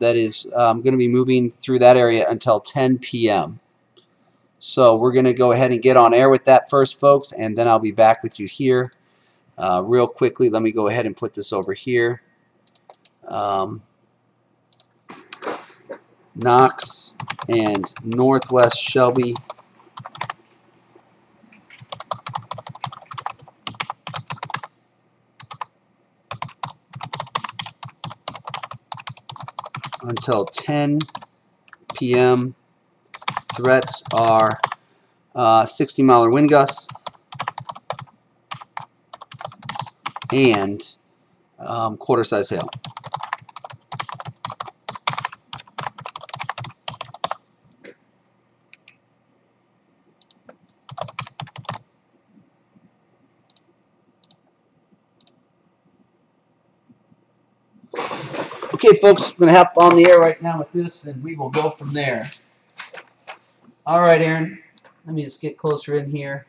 that is going to be moving through that area until 10 p.m. So we're going to go ahead and get on air with that first, folks, and then I'll be back with you here real quickly. Let me go ahead and put this over here. Knox and Northwest Shelby. Until 10 p.m. Threats are 60-mile wind gusts and quarter-size hail. Okay, folks, I'm going to hop on the air right now with this, and we will go from there. All right, Aaron, let me just get closer in here.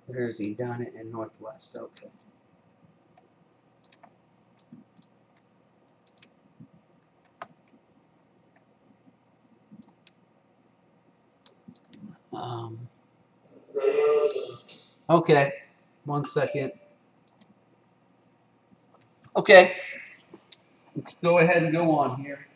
There's Edina and Northwest. Okay. Okay, 1 second. Okay, let's go ahead and go on here.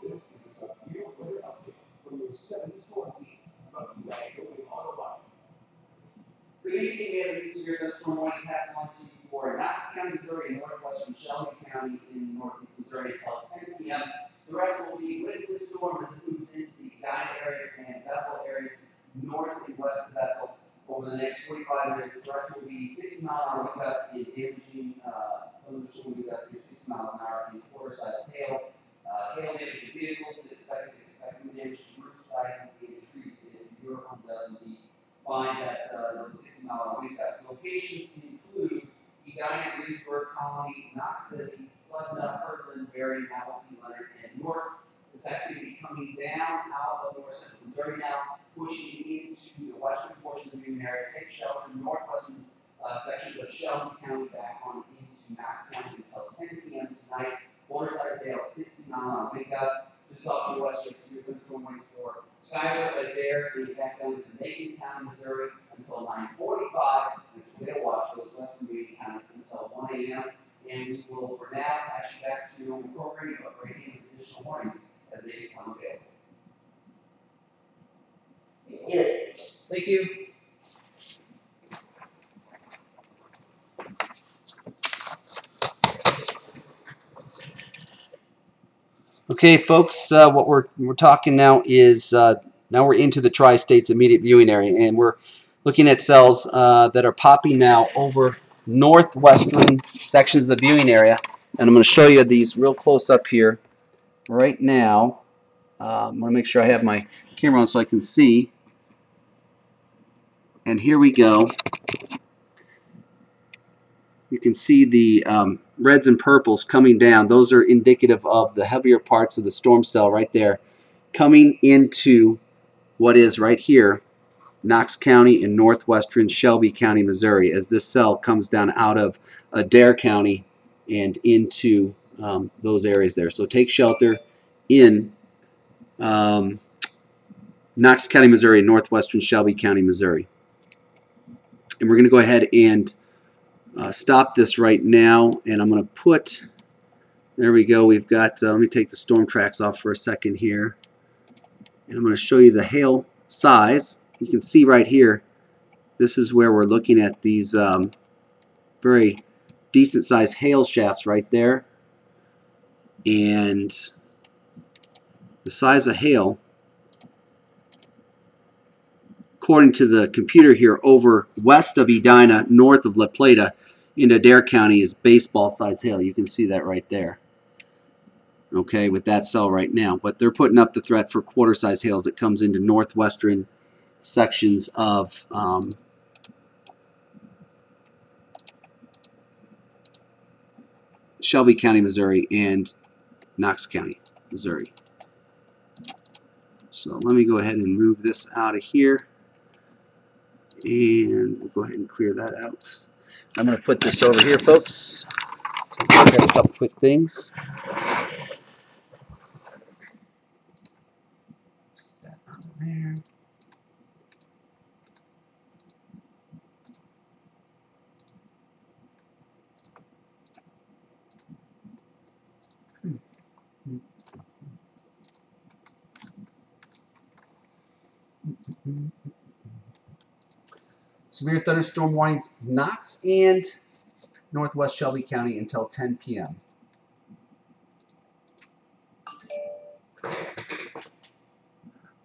This is a deal weather update for your 7-storm team. Brought to you by KHQA Auto. Good evening, we have news here that's from morning past 1 to 4 in Knox County, Missouri, and northwestern Shelby County in northeast Missouri until 10 p.m. The rest will be with the storm as it moves into the Edina area and Bethel areas north and west of Bethel. Over the next 45 minutes, the rest will be 60-mile-an-hour wind gusts and damaging thunderstorm wind gusts here 60 miles an hour and quarter-size hail. Hail damage to vehicles, expecting damage to roofs, siding, and trees. If your home does indeed find that those 60-mile wind gusts. Locations include Edina, Greensburg, Colony, Knox City, Plymouth, Kirtland, Berry, Hamilton, Leonard, and York. This activity coming down out of north central Missouri now, pushing into the western portion of the Union area. Take shelter in northwestern sections of Shelby County back on into Knox County until 10 p.m. tonight. Quarter-size hail, 60-mile-an-hour wind gusts. Just off the west extreme storm warnings for Schuyler, Adair, and back down to Macon County, Missouri until 9:45, and tornado watch for those western Macon counties until 1 a.m. And we will, for now, pass you back to your normal programming, but break in additional warnings as they become available. Thank you. Okay, folks, what we're talking now is now we're into the Tri-States immediate viewing area, and we're looking at cells that are popping now over northwestern sections of the viewing area, and I'm going to show you these real close up here right now. I'm going to make sure I have my camera on so I can see, and here we go. You can see the reds and purples coming down. Those are indicative of the heavier parts of the storm cell right there coming into what is right here, Knox County and northwestern Shelby County, Missouri, as this cell comes down out of Adair County and into those areas there. So take shelter in Knox County, Missouri, and northwestern Shelby County, Missouri. And we're going to go ahead and stop this right now, and I'm going to put, there we go, we've got, let me take the storm tracks off for a second here, and I'm going to show you the hail size. You can see right here, this is where we're looking at these very decent sized hail shafts right there, and the size of hail, according to the computer here, over west of Edina, north of La Plata, in Adair County is baseball size hail. You can see that right there. Okay, with that cell right now. But they're putting up the threat for quarter size hails that comes into northwestern sections of Shelby County, Missouri, and Knox County, Missouri. So let me go ahead and move this out of here, and we'll go ahead and clear that out. I'm going to put this over here, folks. So we'll look at a couple quick things. Let's get that out of there. Severe thunderstorm warnings, Knox and Northwest Shelby County until 10 p.m.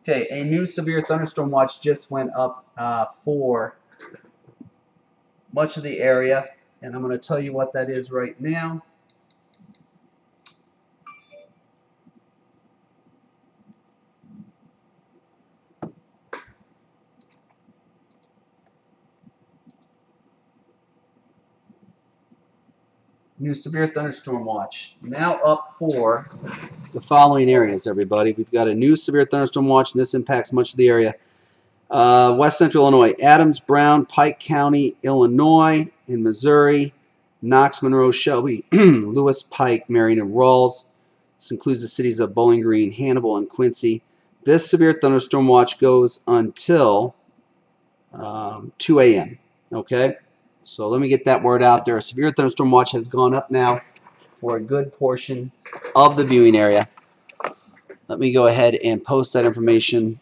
Okay, a new severe thunderstorm watch just went up for much of the area, and I'm going to tell you what that is right now. New severe thunderstorm watch now up for the following areas, everybody. We've got a new severe thunderstorm watch, and this impacts much of the area. West Central Illinois, Adams, Brown, Pike County, Illinois, and Missouri, Knox, Monroe, Shelby, Lewis, Pike, Marion, and Rawls. This includes the cities of Bowling Green, Hannibal, and Quincy. This severe thunderstorm watch goes until 2 a.m. Okay? So let me get that word out there. A severe thunderstorm watch has gone up now for a good portion of the viewing area. Let me go ahead and post that information.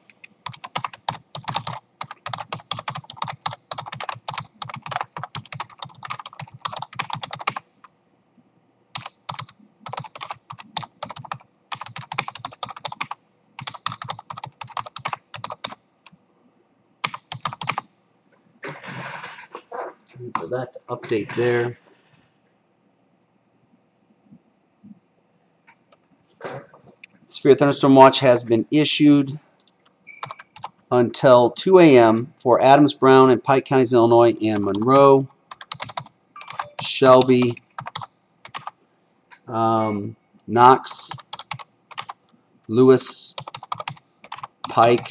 For that to update there. Severe thunderstorm watch has been issued until 2 a.m. for Adams, Brown, and Pike counties, Illinois, and Monroe, Shelby, Knox, Lewis, Pike,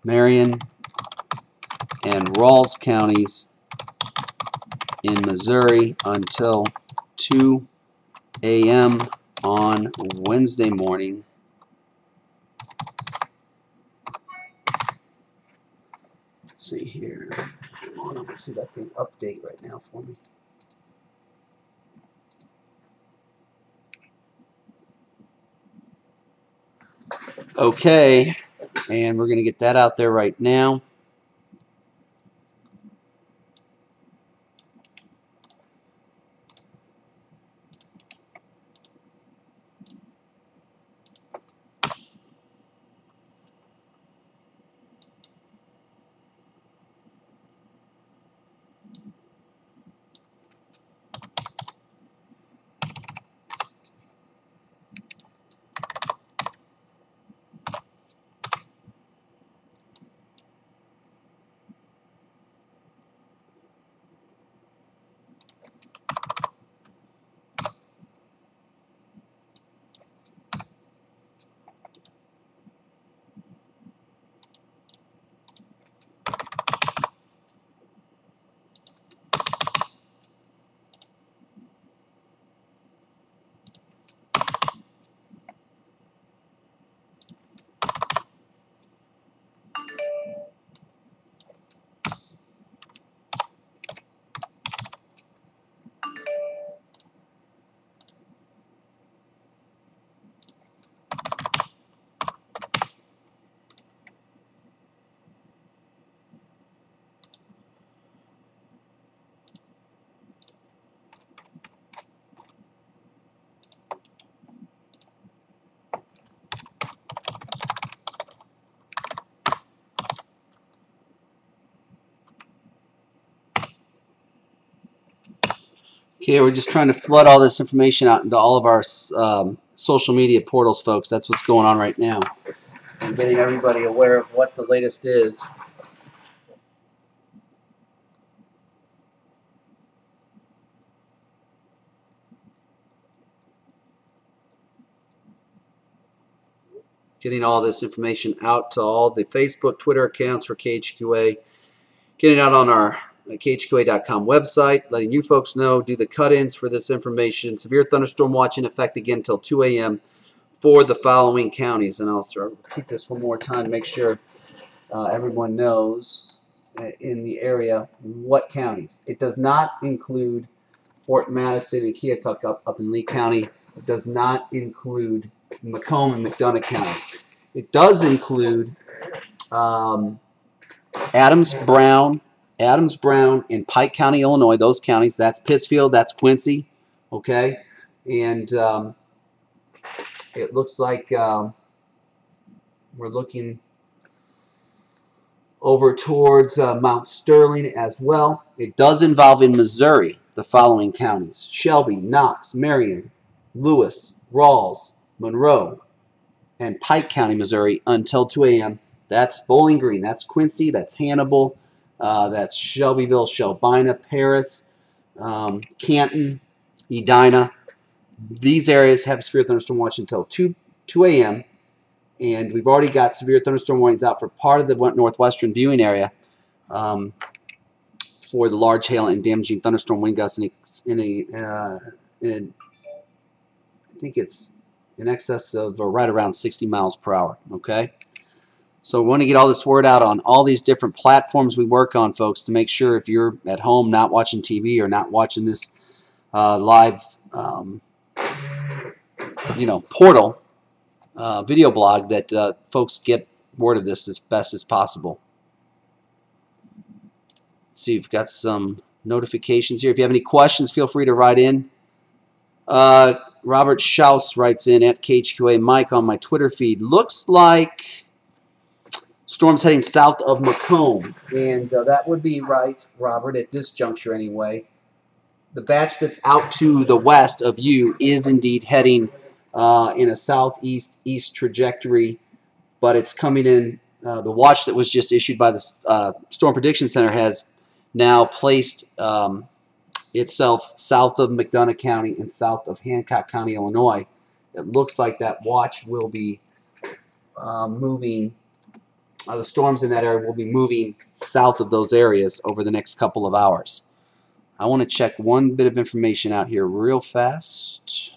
Marion, and Rawls counties in Missouri until 2 a.m. on Wednesday morning. Let's see here. Hold on, I'm going to see that thing update right now for me. Okay, and we're going to get that out there right now. Okay, we're just trying to flood all this information out into all of our social media portals, folks. That's what's going on right now. I'm getting everybody aware of what the latest is. getting all this information out to all the Facebook, Twitter accounts for KHQA, getting out on our KHQA.com website, letting you folks know, do the cut-ins for this information. Severe thunderstorm watch in effect again until 2 a.m. for the following counties. And I'll repeat this one more time to make sure everyone knows in the area what counties. It does not include Fort Madison and Keokuk up in Lee County. It does not include Macomb and McDonough County. It does include Adams, Brown, and Pike County, Illinois. Those counties. That's Pittsfield. That's Quincy. Okay, and it looks like we're looking over towards Mount Sterling as well. It does involve in Missouri the following counties: Shelby, Knox, Marion, Lewis, Rawls, Monroe, and Pike County, Missouri until 2 a.m. That's Bowling Green, that's Quincy, that's Hannibal, that's Shelbyville, Shelbina, Paris, Canton, Edina. These areas have severe thunderstorm watch until 2 a.m. And we've already got severe thunderstorm warnings out for part of the northwestern viewing area for the large hail and damaging thunderstorm wind gusts I think it's in excess of right around 60 miles per hour. Okay, so we want to get all this word out on all these different platforms we work on, folks, to make sure if you're at home not watching TV or not watching this live portal video blog, that folks get word of this as best as possible. Let's see, we've got some notifications here. If you have any questions, feel free to write in. Robert Schaus writes in at KHQA Mike on my Twitter feed. Looks like storms heading south of Macomb, and that would be right, Robert, at this juncture anyway. The batch that's out to the west of you is indeed heading in a southeast trajectory, but it's coming in. The watch that was just issued by the Storm Prediction Center has now placed itself south of McDonough County and south of Hancock County, Illinois. It looks like that watch will be moving. The storms in that area will be moving south of those areas over the next couple of hours. I want to check one bit of information out here real fast.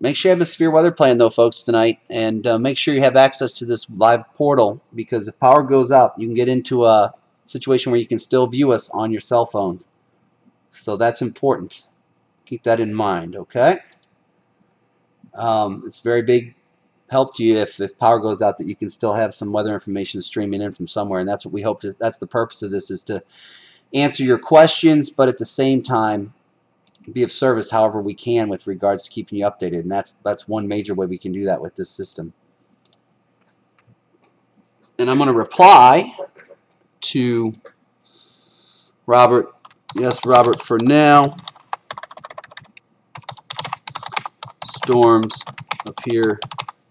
Make sure you have a severe weather plan, though, folks, tonight, and make sure you have access to this live portal, because if power goes out, you can get into a situation where you can still view us on your cell phones. So that's important. Keep that in mind, okay? It's a very big help to you if power goes out, that you can still have some weather information streaming in from somewhere, and that's what we hope to. That's the purpose of this, is to answer your questions, but at the same time be of service however we can with regards to keeping you updated, and that's one major way we can do that with this system. And I'm going to reply to Robert. Yes, Robert, for now, storms appear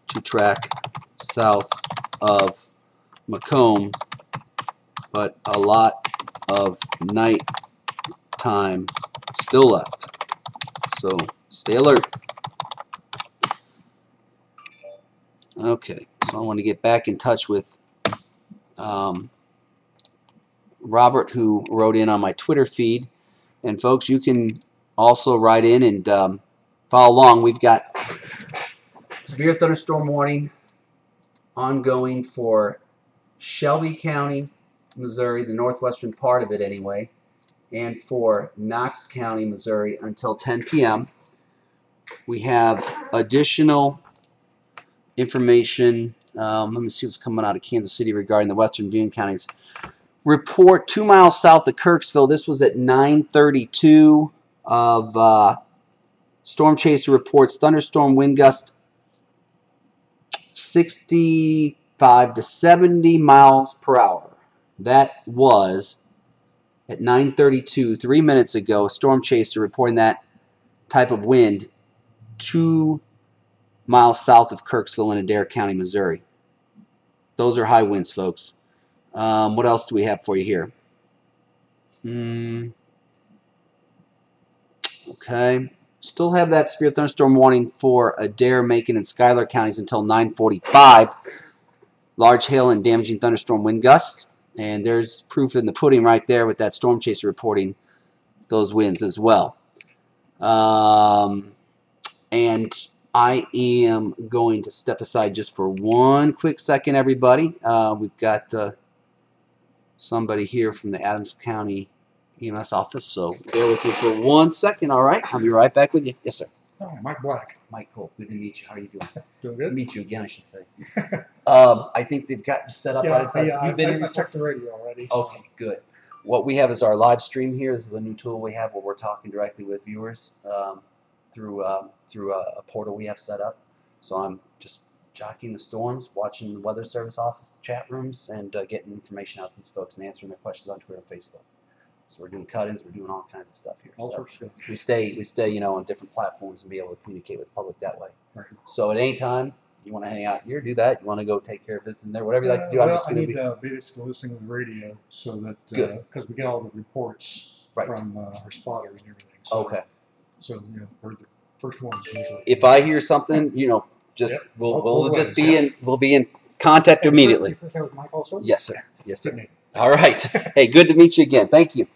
to track south of Macomb, but a lot of night time still left, so stay alert. Okay, so I want to get back in touch with Robert, who wrote in on my Twitter feed. And folks, you can also write in and follow along. We've got severe thunderstorm warning ongoing for Shelby County, Missouri, the northwestern part of it anyway, and for Knox County, Missouri until 10 p.m. We have additional information. Let me see what's coming out of Kansas City regarding the western viewing counties. Report 2 miles south of Kirksville. This was at 9:32 of Storm Chaser reports thunderstorm wind gust 65 to 70 miles per hour. That was at 9:32, 3 minutes ago. Storm Chaser reporting that type of wind 2 miles south of Kirksville in Adair County, Missouri. Those are high winds, folks. What else do we have for you here? Okay. Still have that severe thunderstorm warning for Adair, Macon, and Schuyler counties until 9:45. Large hail and damaging thunderstorm wind gusts. And there's proof in the pudding right there with that storm chaser reporting those winds as well. And I am going to step aside just for one quick second, everybody. We've got somebody here from the Adams County EMS office, so bear with me for 1 second, all right? I'll be right back with you. Yes, sir. Oh, Mike Black. Mike Cole, good to meet you. How are you doing? Doing Good to good? meet you again, I should say. I think they've got you set up right inside. You've been here I checked the radio already. Okay, good. What we have is our live stream here. This is a new tool we have where we're talking directly with viewers through a portal we have set up. So I'm just jockeying the storms, watching the Weather Service office chat rooms, and getting information out to these folks and answering their questions on Twitter and Facebook. So we're doing cut-ins, we're doing all kinds of stuff here. All So sorts of stuff. we stay, on different platforms and be able to communicate with the public that way. Right. So at any time you want to hang out here, do that. You want to go take care of business in there, whatever you like to do. I'm Well, just I going need to be. basically listening to the radio so that Good. because we get all the reports Right. from our spotters and everything. So, Okay. So we're the first ones usually. If I hear something, just Yep. we'll Both just ways, be in contact immediately. That was Mike also. Yes, sir. Yes, sir. Good name. All right. Hey, good to meet you again. Thank you.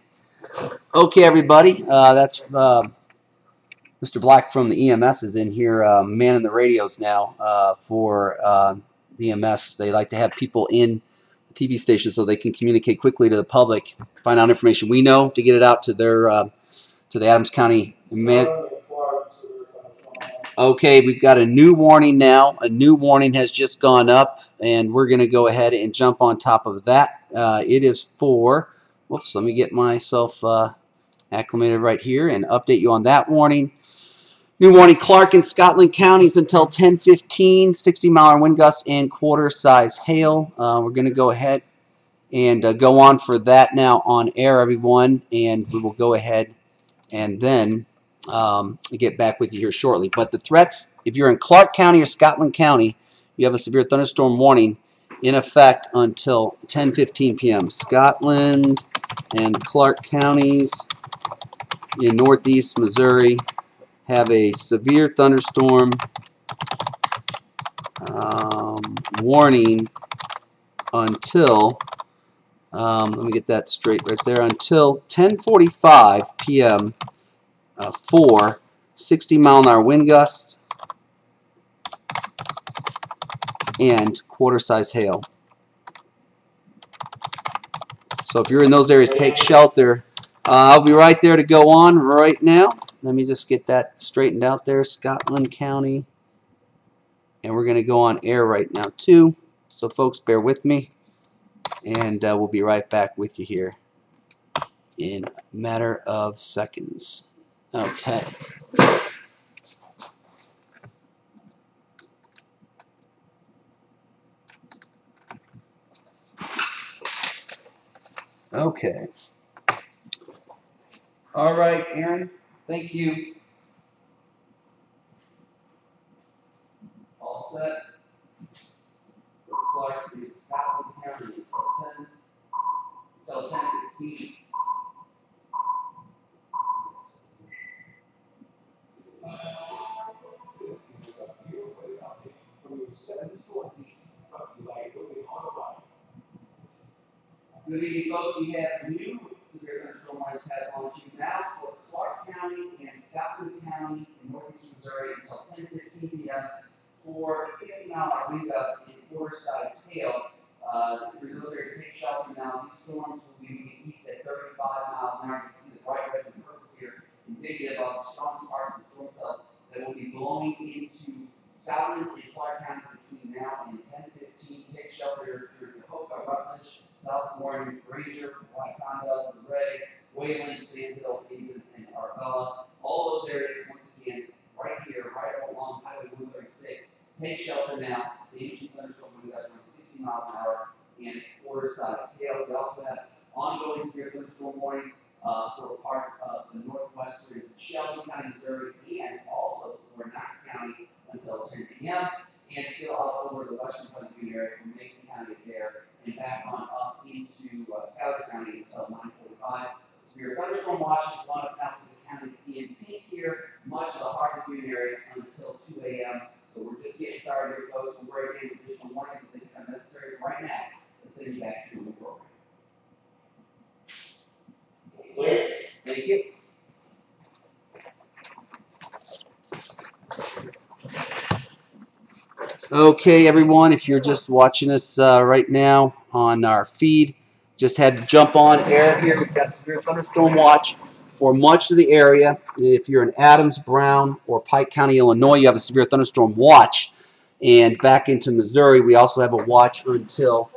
Okay, everybody. That's Mr. Black from the EMS is in here manning the radios now for the EMS. They like to have people in the TV station so they can communicate quickly to the public, find out information we know to get it out to their to the Adams County. Okay, we've got a new warning now. A new warning has just gone up, and we're going to go ahead and jump on top of that. It is for, whoops, let me get myself acclimated right here and update you on that warning. New warning, Clark and Scotland counties until 10:15, 60-mile-an-hour wind gusts and quarter-size hail. We're going to go ahead and go on for that now on air, everyone, and we will go ahead and then get back with you here shortly. But the threats, if you're in Clark County or Scotland County, you have a severe thunderstorm warning in effect until 10:15 p.m. Scotland and Clark counties in northeast Missouri have a severe thunderstorm warning until, let me get that straight right there, until 10:45 p.m. For 60-mile-an-hour wind gusts and quarter-size hail. So if you're in those areas, take shelter. I'll be right there to go on right now. Let me just get that straightened out there. Scotland County. And we're going to go on air right now, too. So, folks, bear with me. And we'll be right back with you here in a matter of seconds. Okay. Okay. All right, Aaron. Thank you. All set. For Clark in Scotland County until 10:15. This is a beautiful update from your 7 storm team. Brought to you by Building on Arrival. Good evening, folks. We have new severe thunderstorm warnings passed on to you now for Clark County and Scotland County in northeast Missouri until 10:15 p.m. for 60-mile-an-hour wind gusts and quarter-size hail. If you're in those areas, take shelter now. These storms will be moving east at 35 miles an hour. You can see the bright red and purples here, indicative of the strongest parts of the storm cell that will be blowing into Scotland and Clark counties between now and 10:15. Take shelter if you're in Hoka, Rutledge, South Warren, Granger, Wyconda, Ray, Wayland, Sandhill, Hazen, and Arbella. All those areas, once again, right here, right along Highway 136. Take shelter now. The ancient thunderstorm wind gusts around 60 miles an hour and quarter-size hail. We also have ongoing severe thunderstorm warnings for parts of the northwestern Shelby County, Missouri, and also for Knox County until 10 p.m. western part of the viewing area from Macon County there and back on up into Schuyler County until 9:45. Severe thunderstorm watch is one of half of the counties in pink here, much of the heart of the viewing area until 2 a.m. So we're just getting started here, folks. We'll break in additional warnings as they become necessary. Right now, let's send you back to the program. Clear? Thank you. Okay, everyone, if you're just watching us right now on our feed, just had to jump on air here. We've got a severe thunderstorm watch for much of the area. If you're in Adams, Brown, or Pike County, Illinois, you have a severe thunderstorm watch. And back into Missouri, we also have a watch until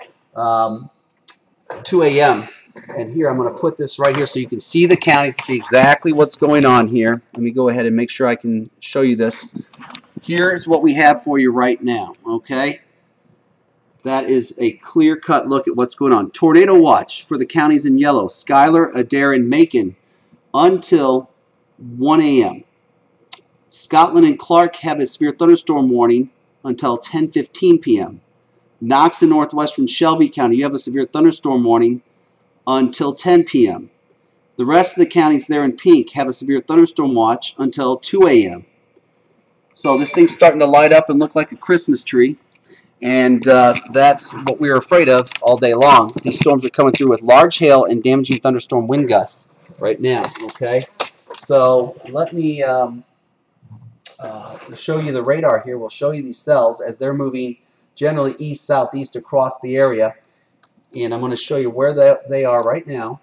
2 a.m. And here, I'm going to put this right here so you can see the counties, see exactly what's going on here. Let me go ahead and make sure I can show you this. Here's what we have for you right now, okay? That is a clear-cut look at what's going on. Tornado watch for the counties in yellow, Schuyler, Adair, and Macon until 1 a.m. Scotland and Clark have a severe thunderstorm warning until 10:15 p.m. Knox and northwestern Shelby County, you have a severe thunderstorm warning until 10 p.m. The rest of the counties there in pink have a severe thunderstorm watch until 2 a.m. So this thing's starting to light up and look like a Christmas tree. And that's what we were afraid of all day long. These storms are coming through with large hail and damaging thunderstorm wind gusts right now, okay? So let me show you the radar here. We'll show you these cells as they're moving generally east-southeast across the area. And I'm going to show you where they are right now.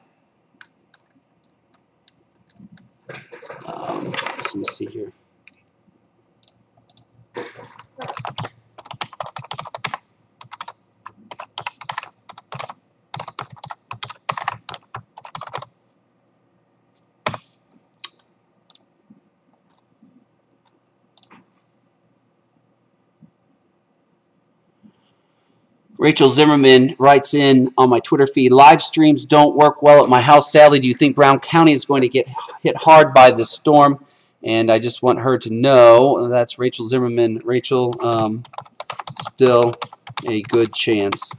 Let me see here. Rachel Zimmerman writes in on my Twitter feed, live streams don't work well at my house. Sadly, do you think Brown County is going to get hit hard by this storm? And I just want her to know, that's Rachel Zimmerman. Rachel, still a good chance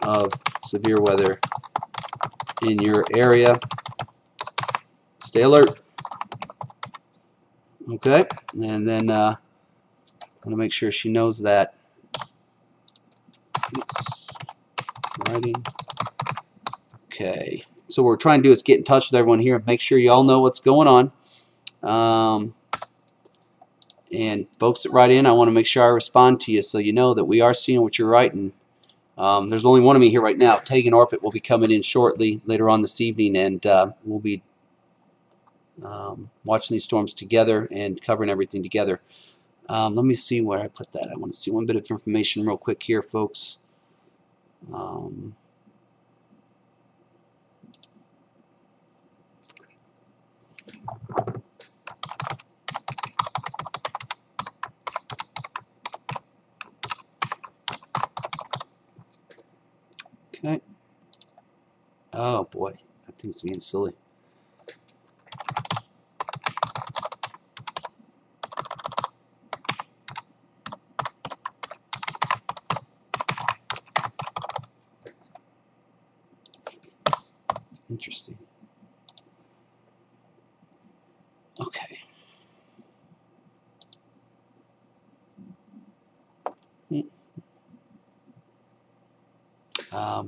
of severe weather in your area. Stay alert. Okay, and then I'm going to make sure she knows that. Oops. Writing. Okay, so what we're trying to do is get in touch with everyone here and make sure you all know what's going on. And folks that write in, I want to make sure I respond to you so you know that we are seeing what you're writing. There's only one of me here right now. Tegan Orpit will be coming in shortly later on this evening, and we'll be watching these storms together and covering everything together. Let me see where I put that. I want to see one bit of information real quick here, folks. Okay. Oh boy, that thing's being silly. Interesting. Okay.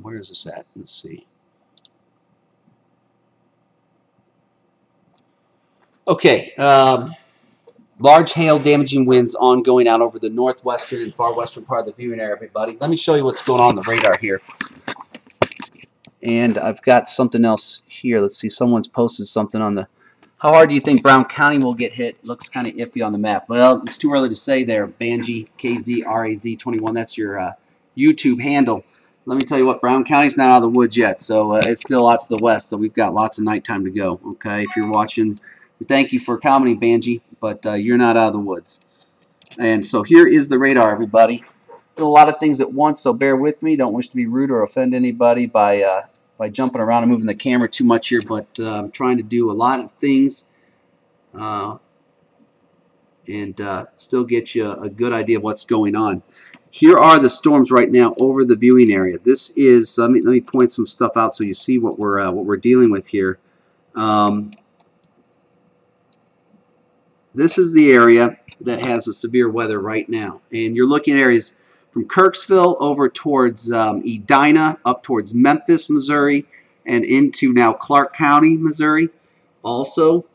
Where is this at? Let's see. Okay. Large hail damaging winds ongoing out over the northwestern and far western part of the viewing area, everybody. Let me show you what's going on the radar here. And I've got something else here. Let's see. Someone's posted something on the... How hard do you think Brown County will get hit? Looks kind of iffy on the map. Well, it's too early to say there. Banji, KZRAZ21. That's your YouTube handle. Let me tell you what, Brown County's not out of the woods yet, so it's still out to the west, so we've got lots of nighttime to go, okay? If you're watching, thank you for commenting, Banji, but you're not out of the woods. And so here is the radar, everybody. Do a lot of things at once, so bear with me. Don't wish to be rude or offend anybody by jumping around and moving the camera too much here, but I'm trying to do a lot of things and still get you a good idea of what's going on. Here are the storms right now over the viewing area. This is let me point some stuff out so you see what we're dealing with here. This is the area that has the severe weather right now, and you're looking at areas from Kirksville over towards Edina, up towards Memphis, Missouri, and into now Clark County, Missouri. Also,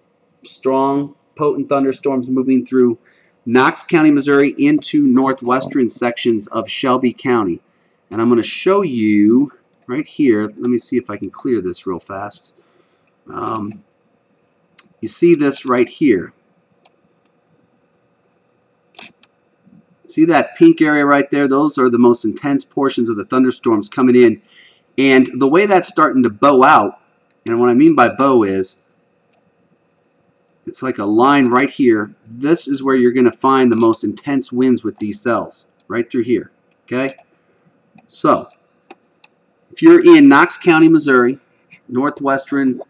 strong, potent thunderstorms moving through Knox County, Missouri, into northwestern sections of Shelby County. And I'm going to show you right here. Let me see if I can clear this real fast. You see this right here. See that pink area right there? Those are the most intense portions of the thunderstorms coming in. And the way that's starting to bow out, and what I mean by bow is, it's like a line right here. This is where you're going to find the most intense winds with these cells, right through here. Okay? So, if you're in Knox County, Missouri, northwestern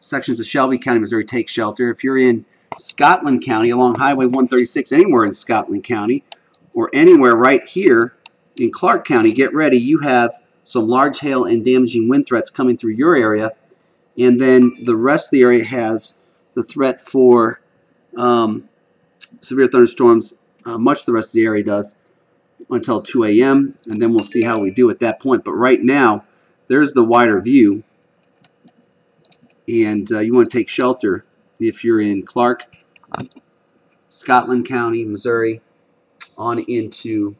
sections of Shelby County, Missouri, take shelter. If you're in Scotland County along Highway 136, anywhere in Scotland County, or anywhere right here in Clark County, get ready. You have some large hail and damaging wind threats coming through your area, and then the rest of the area has the threat for severe thunderstorms. Much of the rest of the area does until 2 a.m., and then we'll see how we do at that point. But right now, there's the wider view, and you want to take shelter if you're in Clark, Scotland County, Missouri, on into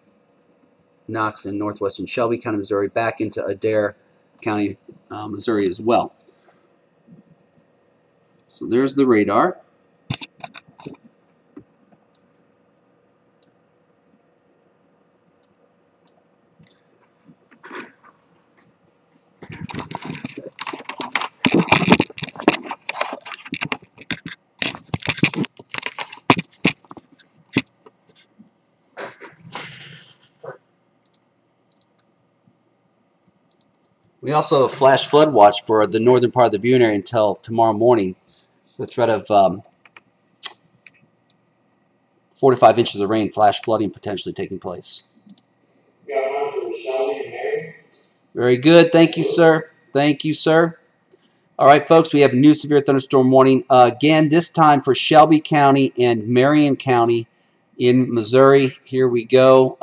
Knox and northwestern Shelby County, Missouri, back into Adair County, Missouri as well. So there's the radar. We also have a flash flood watch for the northern part of the viewing area until tomorrow morning. The threat of 4 to 5 inches of rain, flash flooding potentially taking place. We got one for Shelby and Mary. Very good. Thank you, sir. Thank you, sir. All right, folks, we have a new severe thunderstorm warning. Again, this time for Shelby County and Marion County in Missouri. Here we go.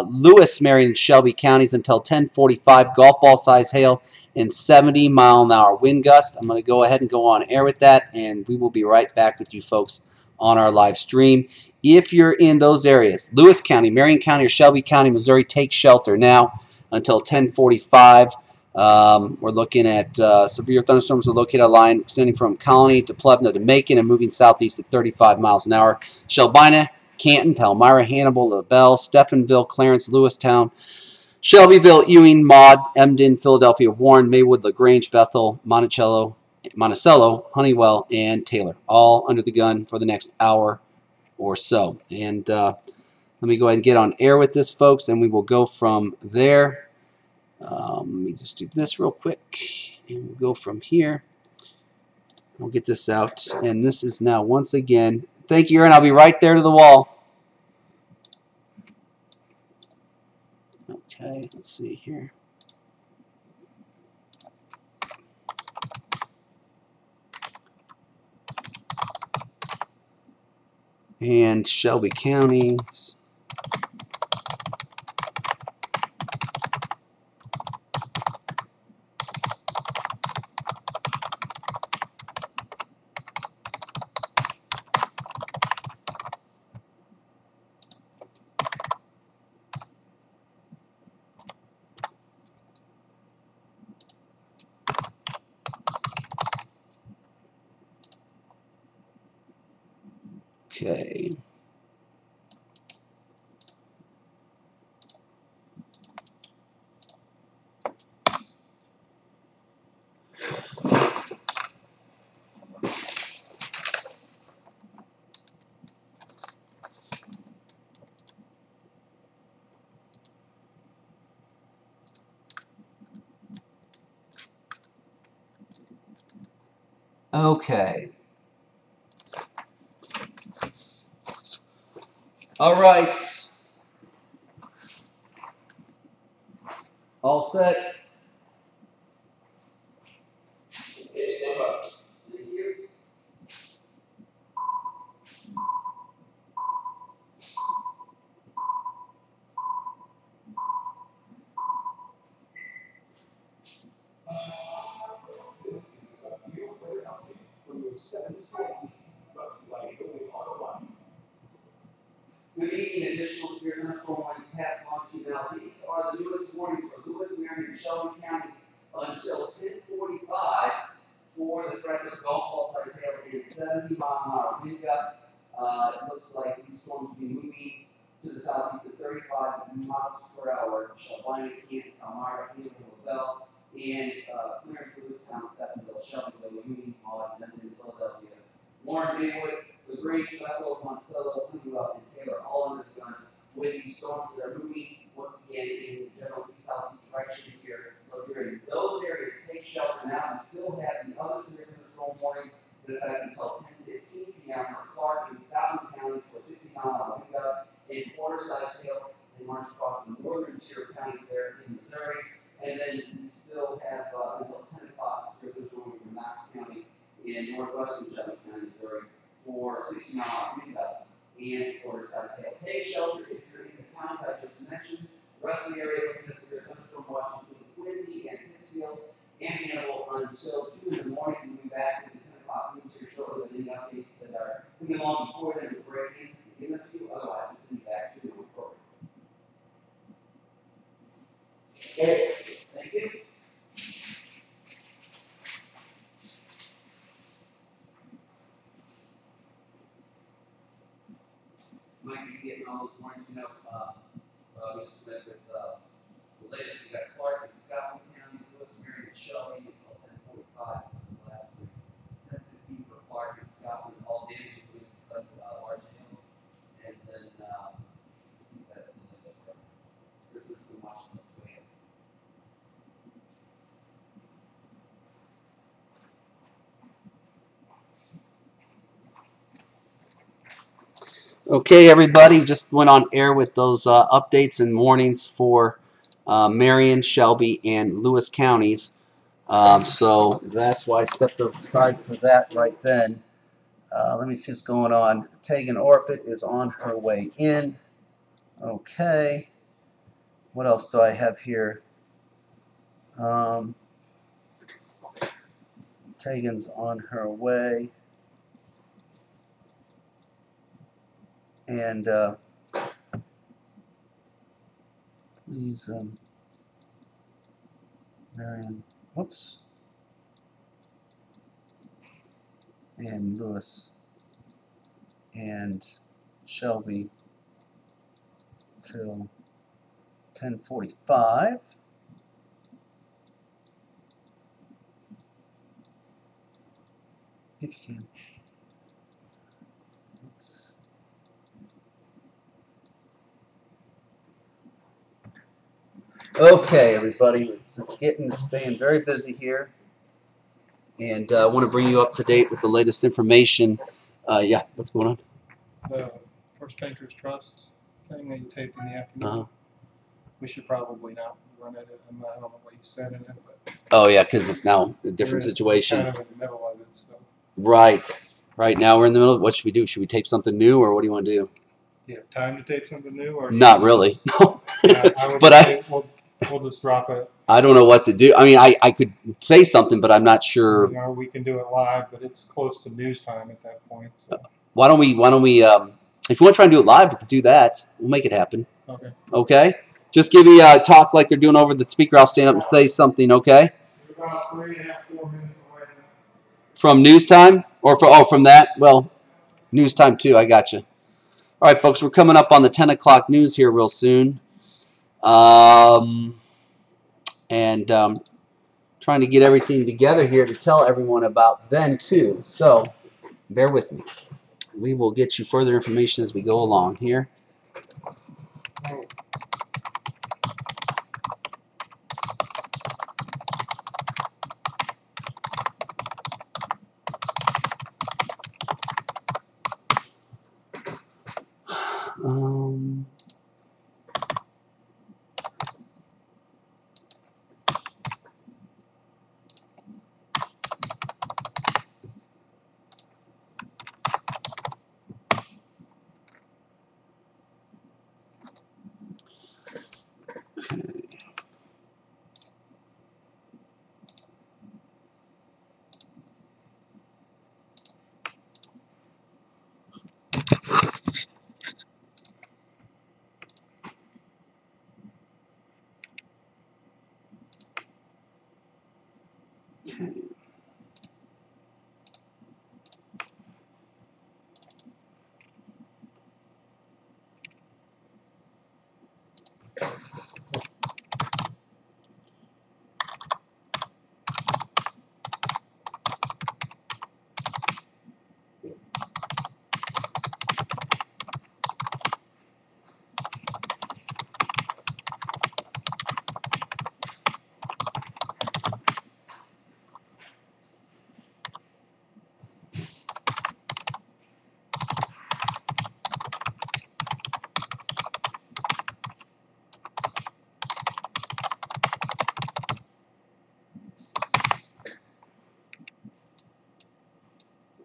Lewis, Marion, and Shelby counties until 10:45. Golf ball size hail and 70-mile-an-hour wind gust. I'm going to go ahead and go on air with that, and we will be right back with you folks on our live stream. If you're in those areas, Lewis County, Marion County, or Shelby County, Missouri, take shelter now until 10:45. We're looking at severe thunderstorms are located at a line extending from Colony to Plevna to Macon and moving southeast at 35 miles an hour. Shelbina, Canton, Palmyra, Hannibal, LaBelle, Stephenville, Clarence, Lewistown, Shelbyville, Ewing, Maud, Emden, Philadelphia, Warren, Maywood, LaGrange, Bethel, Monticello, Honeywell, and Taylor, all under the gun for the next hour or so. And let me go ahead and get on air with this, folks, and we will go from there. Let me just do this real quick, and we'll go from here. We'll get this out, and this is now once again. Thank you, Aaron. I'll be right there to the wall. Okay, let's see here. And Shelby counties. Okay. Okay. All right. All set. Okay, stand by. Thank you. This is a deal for an update from your 7-store team. Brought to you by Building Auto Line. Good evening, additional Spirit Thunderstorm warnings passed on to you now. These are the newest warnings for Lewis, Marion, and Shelby counties until 10:45 for the threats of golf ball size hail and 70-mile-an-hour wind gusts. It looks like these storms will be moving to the southeast at 35 miles per hour. Shelby, Kent, Elmira, Haven, Lavelle, and Clarence, Lewistown, Stephenville, Shelbyville, Union, Maud, London, Philadelphia, Warren, Maywood, LaGrange, Bethel, Monticello, Honeywell, and Taylor, all under the gun with these storms that are moving once again in the general east-southeast direction here. So if you're in those areas, take shelter now. We still have the other severe thunderstorm warnings in effect until 10:15 p.m. for Clark and Scotland counties for 60-mile-an-hour wind gusts and quarter-size hail. They march across the northern tier counties there in Missouri. And then we still have until 10 o'clock severe thunderstorm warning for Knox County in northwestern Shelby County, Missouri, for 60-mile-an-hour wind gusts and quarter-size hail. Take shelter if you're in the counties I just mentioned. The rest of the area looking at severe thunderstorm watch including Quincy and Pittsfield and Hannibal until 2 in the morning. We'll be back with the 10 o'clock news here shortly with any updates that are coming along before then to break in and give them to you. Otherwise, this will be back to the program. Okay, thank you. Mike, you getting all those warnings? You know, we just met with the latest. We got Clark in Scotland County, Lewis, Marion, and Shelby until 10:45 for the last week. 10:15 for Clark in Scotland, all damage with large hail, and then that's the latest for Scriptures from Washington. Okay, everybody, just went on air with those updates and warnings for Marion, Shelby, and Lewis counties. So that's why I stepped aside for that right then. Let me see what's going on. Tegan Orpit is on her way in. Okay. What else do I have here? Tegan's on her way. And please, Marion, whoops, and Lewis and Shelby till 10:45. If you can. Okay, everybody, it's staying very busy here, and I want to bring you up to date with the latest information. Yeah, what's going on? The First Bankers Trust thing that you taped in the afternoon. We should probably not run it. I don't know what you said in it, but Oh yeah, because it's now a different situation. Kind of in the middle of it, so. Right. Right now we're in the middle. What should we do? Should we tape something new, or what do you want to do? You have time to tape something new, or not really? No. Yeah, I would say we'll just drop it. I don't know what to do. I mean, I could say something, but I'm not sure. You know, we can do it live, but it's close to news time at that point. So. Why don't we? If you want to try and do it live, we could do that. We'll make it happen. Okay. Okay. Just give me a talk like they're doing over the speaker. I'll stand up and say something. Okay. We're about 3.5, 4 minutes away. From news time, or from that? Well, news time too. I got you. All right, folks. We're coming up on the 10 o'clock news here real soon. And trying to get everything together here to tell everyone about then too. So bear with me. We will get you further information as we go along here.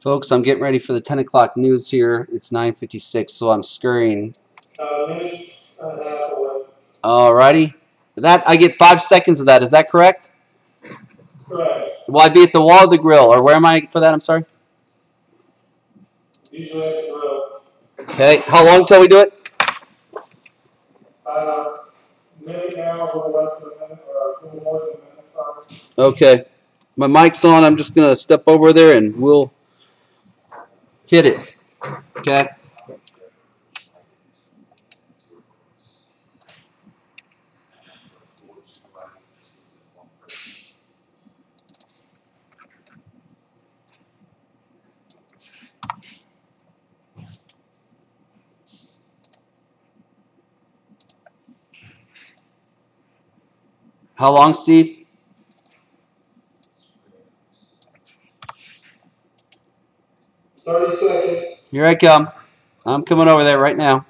Folks, I'm getting ready for the 10 o'clock news here. It's 9:56, so I'm scurrying. Minute and a half away. Alrighty. That I get 5 seconds of that. Is that correct? Correct. Will I be at the wall of the grill, or where am I for that? I'm sorry. Usually at the grill. Okay. How long till we do it? Minute now, a little less than a minute, or a little more than a minute, sorry. Okay. My mic's on. I'm just gonna step over there and we'll hit it. Okay. How long, Steve? 30 seconds. Here I come. I'm coming over there right now.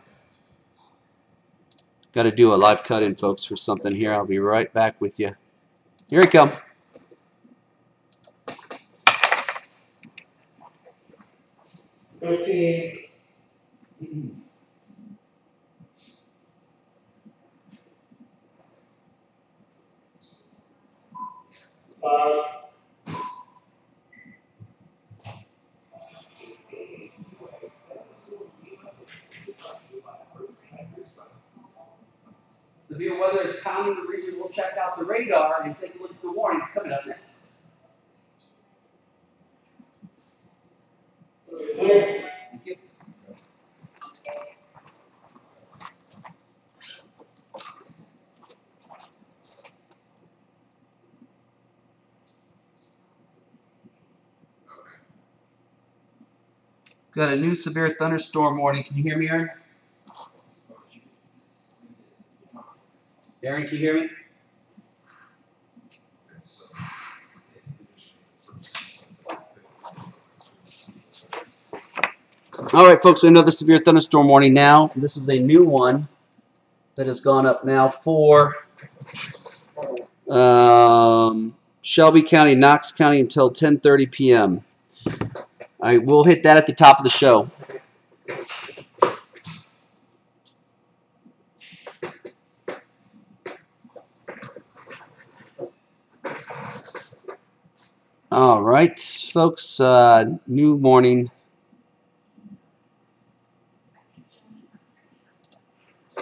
Got to do a live cut-in, folks, for something here. I'll be right back with you. Here I come. $15. 5. Severe weather is pounding the region. We'll check out the radar and take a look at the warnings coming up next. Okay. Thank you. Got a new severe thunderstorm warning. Can you hear me, Aaron? Aaron, can you hear me? All right, folks, we have another severe thunderstorm warning now. This is a new one that has gone up now for Shelby County, Knox County until 10:30 p.m. I will hit that at the top of the show. All right, folks, new morning.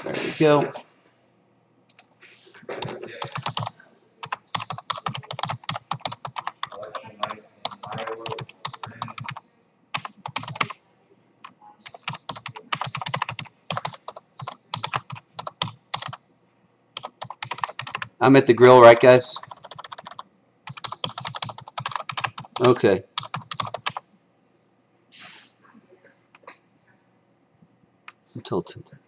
There we go. I'm at the grill, right, guys? Okay. Until 10:30.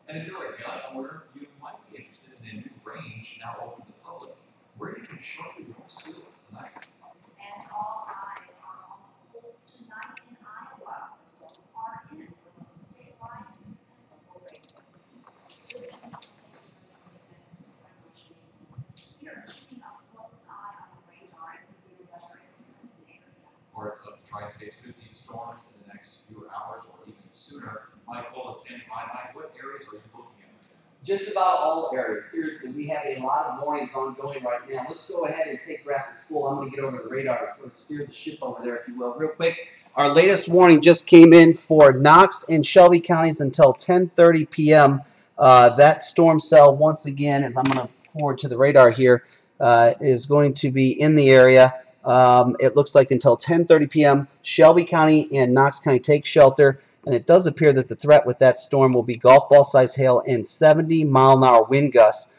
And if you're a gun owner, you might be interested in a new range now open to the public, where you can sharpen your skills tonight. And all eyes are on the polls tonight in Iowa. Results are in for both statewide and local races. You're keeping a close eye on the radar as severe weather is in the area. Parts of the tri-state States could see storms in the next few hours or even sooner. Mike Bull is standing by. Mike, what areas are you looking at right now? Just about all areas. Seriously, we have a lot of warnings ongoing right now. Let's go ahead and take graphics full. I'm going to get over the radar, so let's steer the ship over there, if you will, real quick. Our latest warning just came in for Knox and Shelby counties until 10:30 p.m. That storm cell, once again, as I'm going to forward to the radar here, is going to be in the area. It looks like until 10:30 p.m. Shelby County and Knox County take shelter. And it does appear that the threat with that storm will be golf ball size hail and 70-mile-an-hour wind gusts.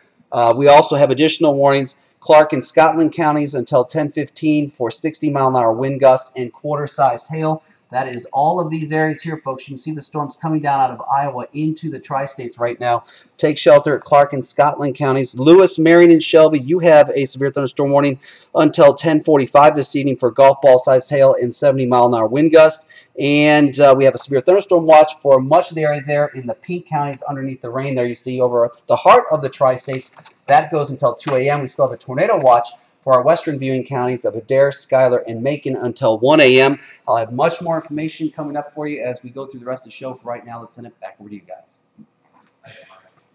We also have additional warnings. Clark and Scotland counties until 10:15 for 60-mile-an-hour wind gusts and quarter-size hail. That is all of these areas here, folks. You can see the storms coming down out of Iowa into the tri-states right now. Take shelter at Clark and Scotland counties. Lewis, Marion, and Shelby, you have a severe thunderstorm warning until 10:45 this evening for golf ball size hail and 70-mile-an-hour wind gusts. And we have a severe thunderstorm watch for much of the area there in the pink counties underneath the rain there you see over the heart of the tri-states. That goes until 2 a.m. We still have a tornado watch for our western viewing counties of Adair, Schuyler, and Macon until 1 a.m. I'll have much more information coming up for you as we go through the rest of the show. For right now, let's send it back over to you guys.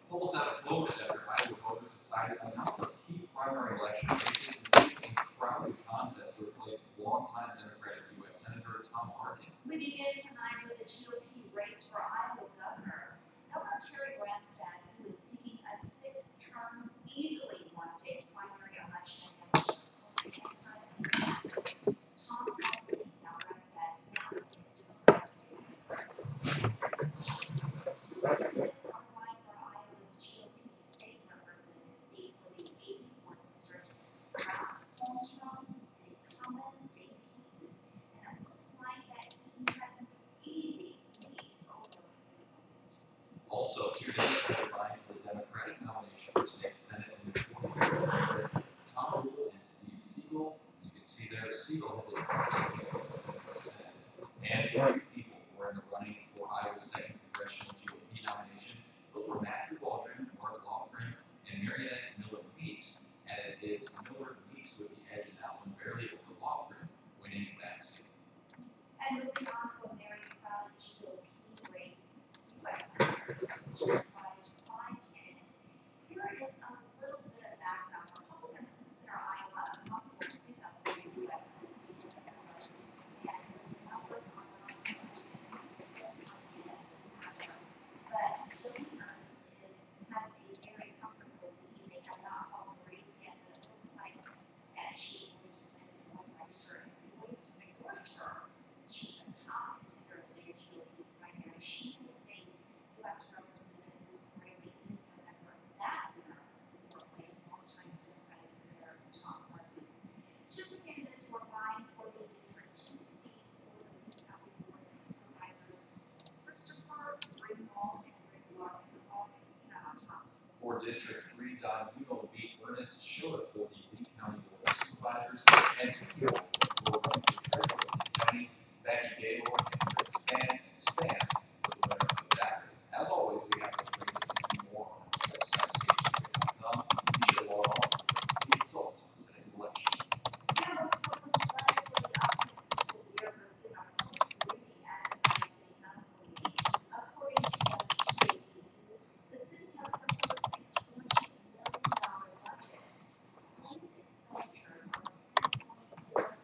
Polls have closed after Iowa voters decided a number of key primary election races, including a crowded contest to replace longtime Democratic U.S. Senator Tom Harkin. We begin tonight with a GOP race for Iowa governor. Governor Terry Branstad, who is seeking a sixth term, easily won today's primary election against Tom Harkin. Now Branstad now moves to the United States. For Iowa's GOP state representatives deep for the 81 district, Holmstrom, an incumbent, Dave Heaton, and it looks like that Heaton has an easy lead over his opponent. Also, two Democrats vying for the Democratic nomination for state Senate in the 2024, Tom Rule and Steve Siegel. As you can see there, Siegel has a and three people who are in the running for Iowa's second congressional GOP nomination. Those were Matthew Waldron, Mark Lofgren, and Marietta Miller Weeks. And it is Miller Weeks with the edge and that one barely over Lofgren, winning that seat. And moving on to a very crowded GOP race, comprised 5 candidates. Here is a little bit of background. Republicans consider Iowa a possible pickup for the U.S. Senate. And those numbers are not still coming in this matter. But Jillian Ernst has a very comfortable lead. They have not called the race yet, but it looks like that she's going to win in one register and voice to the first term. She's a top contender to today's GOP primary. She will face U.S. Representative Bruce Braley this November. That winner will replace longtime Democratic Senator Tom Harkin. Two candidates were vying for the District 2 seat for the Lee County Board of Supervisors. Christopher Ringwald and Rick Larkin all came out on top. For District 3, Don Hugo beat Ernest Schiller for the Lee County Board of Supervisors, and two people who were running for treasurer of the county, Becky Gaylor and Chris Span was the winner of that race. As always, we have those races and more on our website, KHQA.com. Be sure to log on for these results for today's election. Now let's look at the fiscal year versus our first reading at the city council meeting. According to GOP News, the city has proposed a $20 million budget. Planned expenditures are $10.4 million.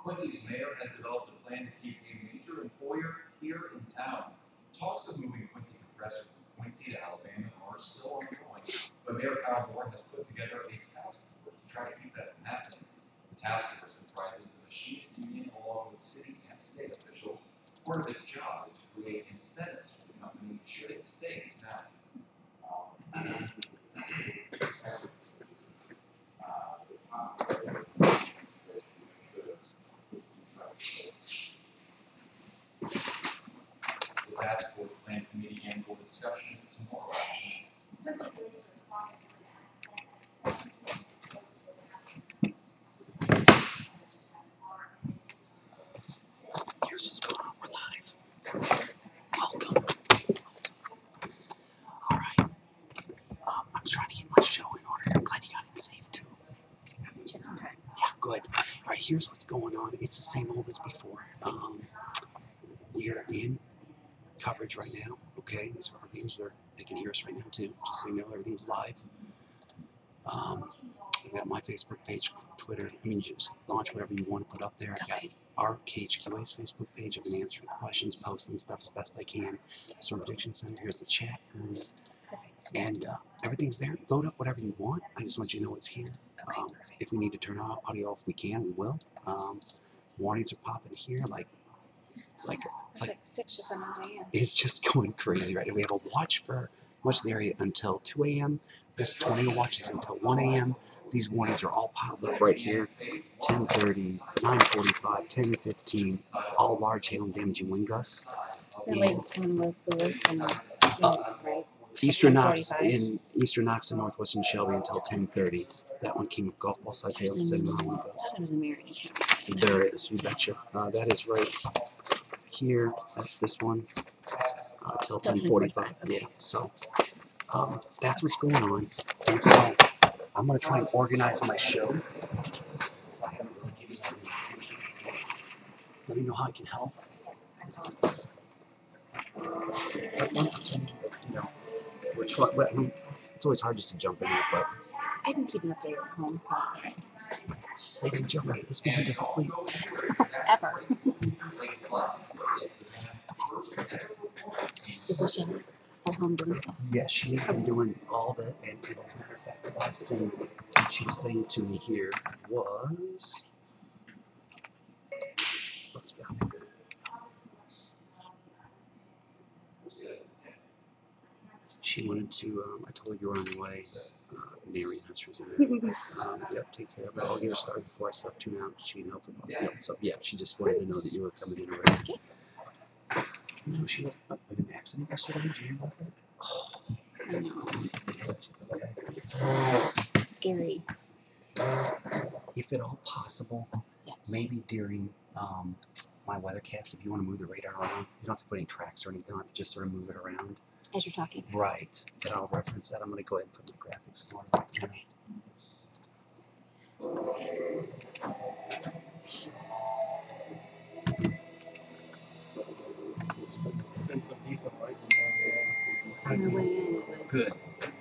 Quincy's mayor has developed a plan to keep a major employer here in town. Talks of moving Quincy compressor from Quincy to Alabama are still ongoing, but Mayor Kyle Moore has put together a task force to try to keep that from happening. The task force comprises the Machinists Union along with city and state officials. Part of its job is to create incentives for the company should it stay in town. The task force plan committee annual discussion tomorrow. Here's what's going on. We're live. Welcome. All right. I'm trying to get my show in order. I'm glad you got it safe too. Just in time. Yeah, good. All right, here's what's going on. It's the same old as before. We're in coverage right now. Okay, these are our viewers. They can hear us right now too. Just so you know, everything's live. I got my Facebook page, Twitter. I mean, you just launch whatever you want to put up there. I got our KHQA's Facebook page. I've been answering questions, posting stuff as best I can. Storm Prediction Center. Here's the chat room. And everything's there. Load up whatever you want. I just want you to know it's here. If we need to turn our audio off, we can. We will. Warnings are popping here. It's like 6 or 7 a.m. It's just going crazy right now. We have a watch for much of the area until 2 a.m. This tornado watch is until 1 a.m. These warnings are all piled up right here. 10:30, 9:45, 10:15. All large hail and damaging wind gusts. The latest one was the worst one, right? Eastern Knox 10:45. in Eastern Knox and Northwestern Shelby until 10:30. That one came with golf ball size hail, 7-mile wind gusts. That was a Marion County. There it is. You betcha. That is right here. That's this one. Till 10:45. Okay. Yeah. So that's what's going on. And so I'm gonna try and organize my show. Let me know how I can help. You know, we're trying. Well, I mean, it's always hard just to jump in there, but I've been keeping updated at home, so they've been jumping. This woman doesn't sleep. ever. Is she at home doing stuff? Yes, she has been doing all that. And as a matter of fact, the last thing she was saying to me here was, let's go. She wanted to, I told her you were on your way. Mary has her yep, take care of it. I'll get her started before I slept 2 hours. She can help with all. So, yeah, she just wanted to know that you were coming in already. No, she was in an accident yesterday. Did you hear about that? Oh, I know. okay. Scary. If at all possible, Yes. maybe during my weathercast, if you want to move the radar around, you don't have to put any tracks or anything. You have to just sort of move it around. As you're talking. Right. And I'll reference that. I'm going to go ahead and put my graphics on right now. Send some decent lighting On the way in, it was. Good.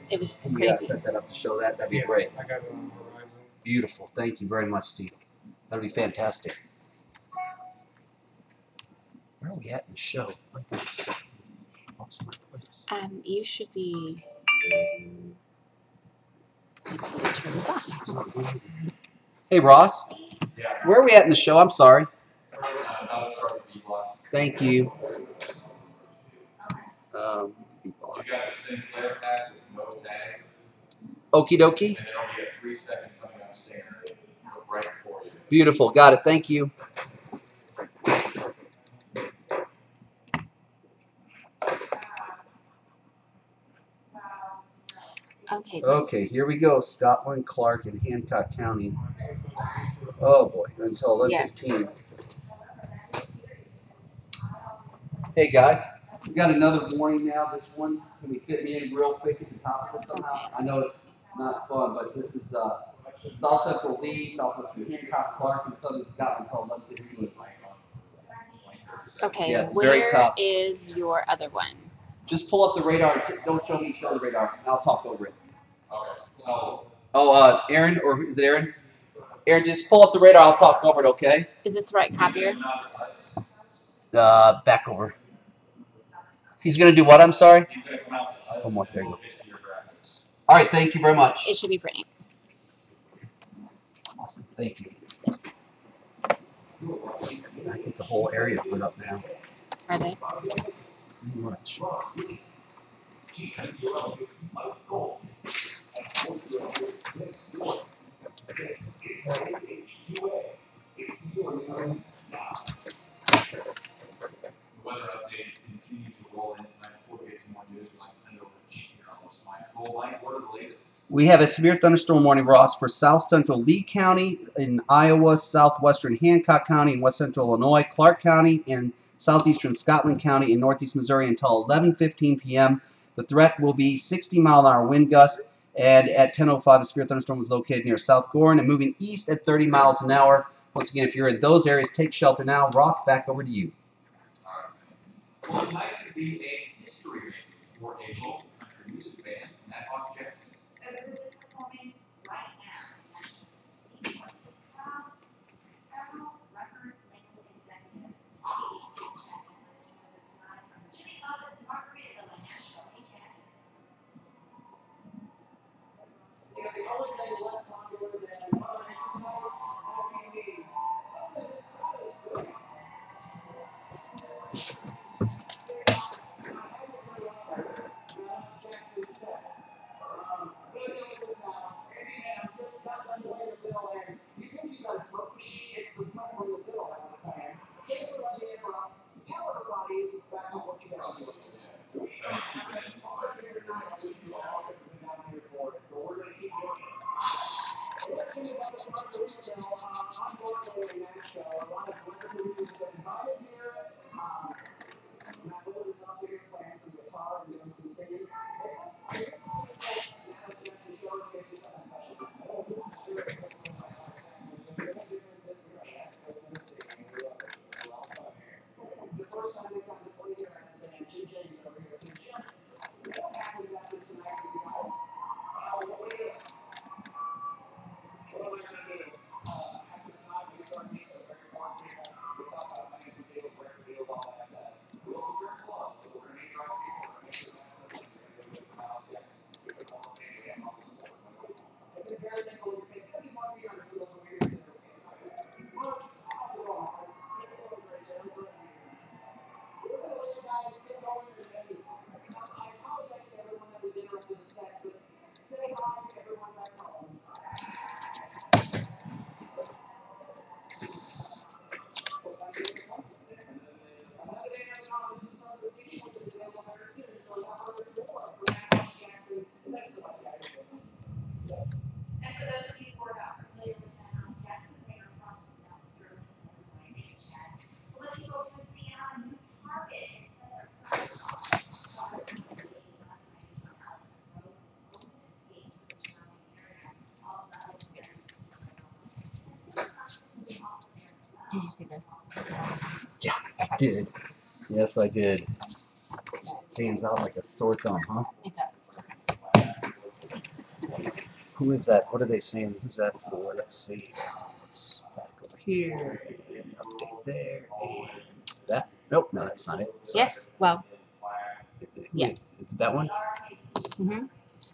It was You crazy. gotta set that up to show that. That'd be great. I got it on Horizon. Beautiful. Thank you very much, Steve. That'd be fantastic. Where are we at in the show? My goodness. Lost my place. You should be. Turn this off. Hey, Ross. Yeah. Where are we at in the show? I'm sorry. About to start the B block. Thank you. You got the Sinclair pack with no tag, Okie dokie. and there'll be a 3-second coming up stinger right for you. Beautiful. Got it. Thank you. Okay. Okay, here we go. Scotland, Clark, and Hancock County. Oh boy, until 11:15. Hey guys, we got another warning now. This one, can we fit me in real quick at the top of it somehow? I know it's not fun, but this is South Central Lee, Southwestern Hancock, Clark, and Southern Scotland until 11:15. Okay. Yeah, it's very Where tough. is your other one? Just pull up the radar. Don't show me each other radar, and I'll talk over it. Okay. Oh, Aaron, or is it Aaron? Aaron, just pull up the radar. I'll talk over it, okay? Is this the right copier? Back over. He's gonna do what? I'm sorry. He's going to come out to us. One more, and there you we'll go. fix your graphics. All right, thank you very much. It should be printing. Awesome, thank you. I think the whole area is lit up now. Are they? Pretty much. This is KHQA. It's your news now. The weather updates continue to to roll in tonight before we get to more news. We'd like to send it over to Chief Meteorologist Mike Cole. Mike, what are the latest? We have a severe thunderstorm warning, Ross, for south central Lee County in Iowa, southwestern Hancock County in west central Illinois, Clark County, and southeastern Scotland County in northeast Missouri until 11:15 p.m. The threat will be 60-mile-an-hour wind gust, and at 10:05, a severe thunderstorm was located near South Gorin and moving east at 30 miles an hour. Once again, if you're in those areas, take shelter now. Ross, back over to you. All right, thanks. Well, tonight could be a history maker for a local country music band, Matt Hoss Jackson. The group is performing right now. The crowd, several record label executives. Jimmy Buffett's Margaritaville in Nashville. KHQA. You know, the only thing less popular than Mother Nature tonight might be me. This crowd is good. Jackson said. Good deal with this now. And I'm just not done playing the fiddle, and you think you got a smoke machine if the smoke on the fiddle that was playing. Thanks for letting me interrupt. Tell everybody back on what you guys are doing. We're going to keep doing it. Let's see about this Margaritaville. I'm going to Nashville. A lot of weather producers have been invited here. Matt Lillard is also here playing some guitar and doing some singing. The first time they come to play here as a band, Jim James over here. So, Jim, what happens after tonight with you guys? What are we going to do? After tonight, we start meeting some very important people. We talk about financial deals, record deals, all that. We'll turn slow. We're going to meet our people. We're going to make this happen. We're going to go with Miles Jackson. We're going to call him and all the support. I've been very thankful. It's going to be one year or so over here. Well, how's it going? It's going great, Jim. We're going to let you guys get going. I apologize to everyone that we interrupted the set, but say hi to everyone back home. Another day at a time, this is from the CD, which is available very soon. So without further ado, for Matt Hoss Jackson, thanks so much, guys. And for those of you who are not familiar with Matt Hoss Jackson, they are from Sterling, Illinois. Thanks, Chad. We'll let you go with the new Target instead of Target. Did you see this? Yeah, I did. Yes, I did. It stands out like a sore thumb, huh? It does. Who is that? What are they saying? Who's that for? Let's see. It's back over here. And update there. And that. Nope, no, that's not it. Sorry. Yes. Well, yeah. Wait, is it that one? Mm-hmm.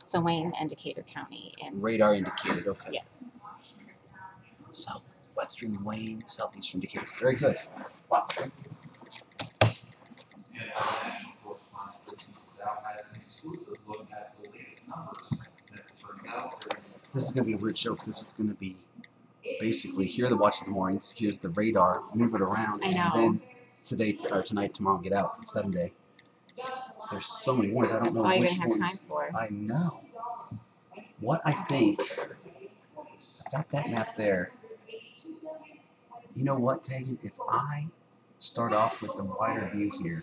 So Wayne and Decatur County and Radar indicated. Okay. yes. Southwestern Wayne, southeastern Decatur. Very good. Wow. And our national correspondent, Christy Zhao, has an exclusive look at the latest numbers. And as it turns out, This is going to be a weird show because this is going to be basically here are the watches of the mornings, here's the radar, move it around, I know. and then tonight, tomorrow, get out. Sunday. There's so many ones. I don't know All you're which gonna have ones. time for. I know. What I think, I got that map there. You know what, Tegan? If I start off with the wider view here,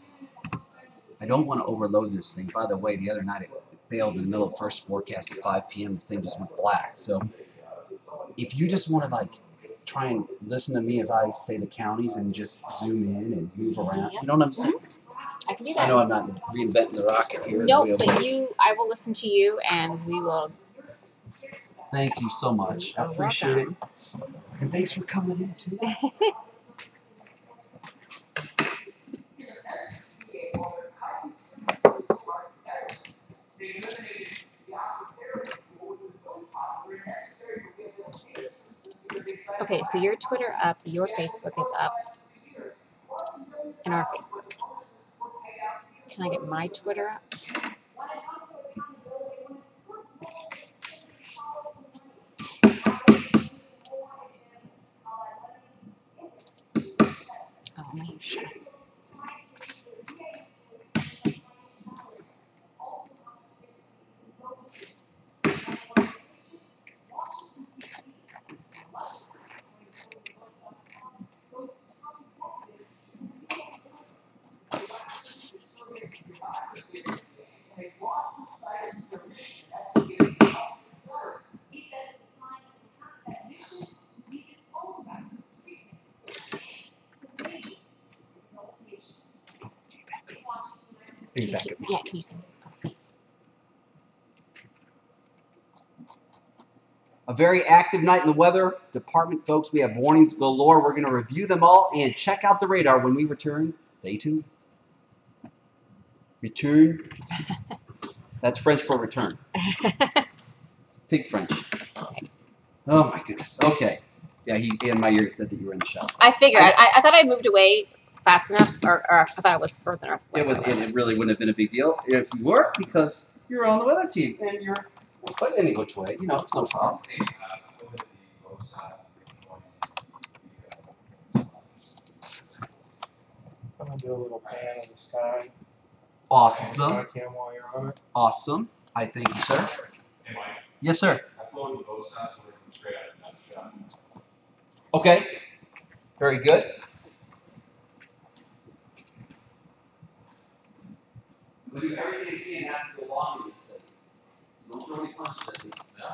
I don't want to overload this thing. By the way, the other night it failed in the middle of first forecast at 5 p.m. The thing just went black. So if you just want to like try and listen to me as I say the counties and just zoom in and move around, you know what I'm saying? I can do I that. know I'm not reinventing the rocket here. Nope, but I will listen to you and we will. Thank you so much. I You're appreciate welcome. it. And thanks for coming in too. Okay, so your Twitter up, your Facebook is up, and our Facebook. Can I get my Twitter up? Oh, my sure. Bring it back up. Yeah, can you see? A very active night in the weather department, folks. We have warnings galore. We're going to review them all and check out the radar when we return. Stay tuned. Return. That's French for return. Pig French. Oh my goodness. Okay. Yeah, he in my ear said that you were in the shower. I figured. I thought I moved away fast enough, or I thought I was further enough away. It really wouldn't have been a big deal if you were, because you're on the weather team and you're. But any which way, you know, it's no problem. I'm gonna do a little pan of the sky. Awesome. Sky cam while you're on it. Awesome. I thank you, sir. Hey, Mike. Yes, sir. I floated with both sides so they come straight out of the shot. Okay. Very good. We do everything we can have to go along in this study. So don't throw any punches at me. No.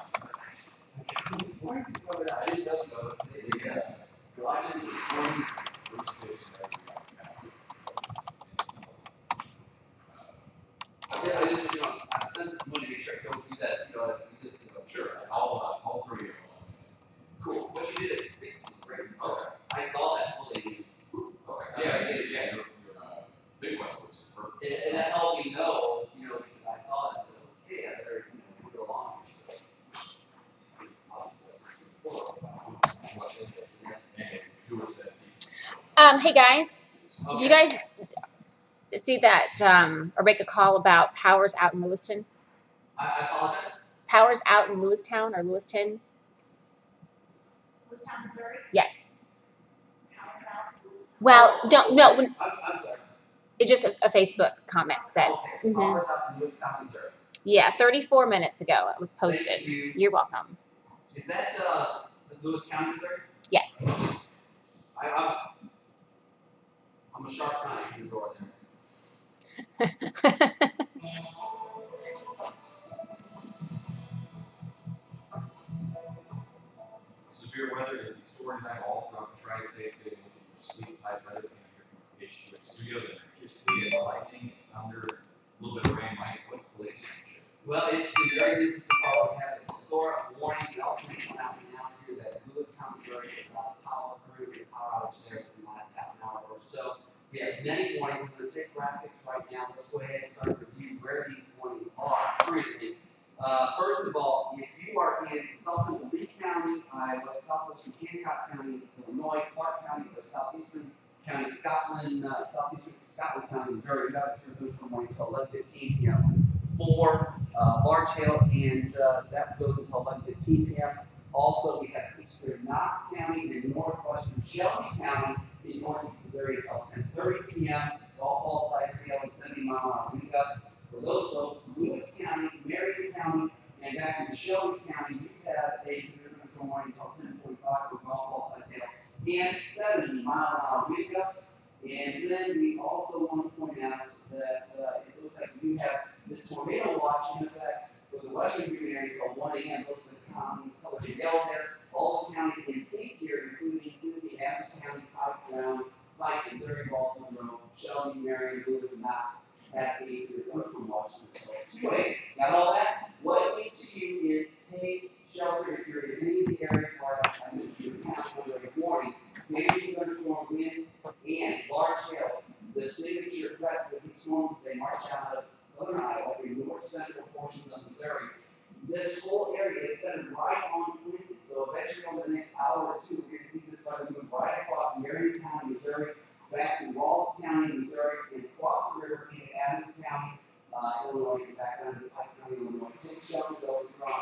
I didn't know you go. Galatians 1. I just, you know, I sense it's money to make sure I don't do that. You know, you just, sure, I'll throw you. Cool. What you did at 6 was great. Okay. I saw that totally. Okay. Yeah, I did it. Yeah, your big one was perfect. And that helped me know, you know, because I saw that and said, okay, I better, you know, go along. Hey guys, do you guys see that or make a call about powers out in Lewiston? I apologize. Powers out in Lewistown or Lewiston? Lewistown, Missouri? Yes. Power out, Lewistown. Well, don't no. I'm sorry. It just a Facebook comment said. Okay. Powers out in Lewistown, Missouri. Yeah, 34 minutes ago it was posted. Thank you. You're welcome. Is that Lewis County, Missouri? Yes. I'm a sharp knife in the door there. Severe weather is the story tonight all throughout the Tri-State. They will be sleep type weather here from KHQA Studios. And you see it lightning, thunder, a little bit of rain. Mike, what's the latest? Well, it's been very busy so far. We have a plethora of warnings. We also need to come out here that Lewis County, Missouri is power crew and power outage there for the last half an hour or so. We have many warnings. I'm going to take graphics right now. Let's go ahead and start to review where these warnings are currently. First of all, if you are in southern Lee County, Iowa, southwestern Hancock County, Illinois, Clark County, or southeastern County, Scotland, southeastern Scotland County, Missouri, you have to serve those from morning until 11:15 p.m. For large hail, and that goes until 11:15 p.m. Also, we have eastern Knox County and northwestern Shelby County in northeast Missouri until 10:30 p.m. All fall size hail and 70-mile-an-hour wind gusts. For those folks, Lewis County, Marion County, and back in Shelby County, you have a severe thunderstorm warning until 10:45 for golf ball size hail and 70-mile-an-hour wind gusts. And then we also want to point out that it looks like we have the tornado watch in effect for the western Green area until 1 a.m. Those are the counties colored in yellow there. All the counties in pink here, including Quincy, Adams County, Pike, Brown, Pike, Missouri, Baltimore, Shelby, Marion, Lewis, and Knox at the severe thunderstorm watch until 2 a.m. Got all that? What it needs to do is take shelter if you're in any of the areas where I mentioned your county under a warning. Major thunderstorm winds and large hail. The signature threats of these storms as they march out of southern Iowa, the north central portions of Missouri. This whole area is centered right on Quincy, so eventually over the next hour or two, we're going to see this weather move right across Marion County, Missouri, back to Rawls County, Missouri, and across the river into Adams County, Illinois, and back down to Pike County, Illinois. Take shelter though from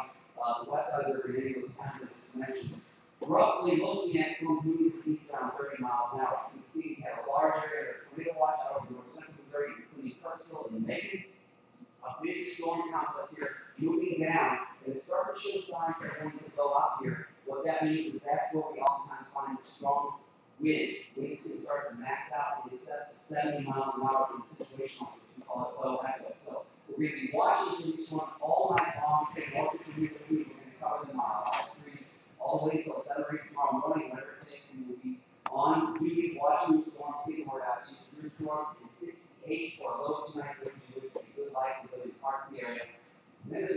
the west side of the river and any of those towns that I just mentioned. Roughly looking at some moves east around 30 miles an hour. You can see we have a large area of tornado watch out over north central Missouri, including Kirksville and Macon. A big storm complex here moving down, and it's starting to show signs that are going to go out here. What that means is that's where we oftentimes find the strongest winds. Winds can start to max out in excess of 70 miles an hour in a situation like this. We call it low echo. So we're going to be watching for these ones all night long. Say north to we're going to cover them on our live stream all the way until 7 or 8 tomorrow morning, whatever it takes. We will be on duty watching the storm, taking word out to through storms in 68 for a low tonight, which is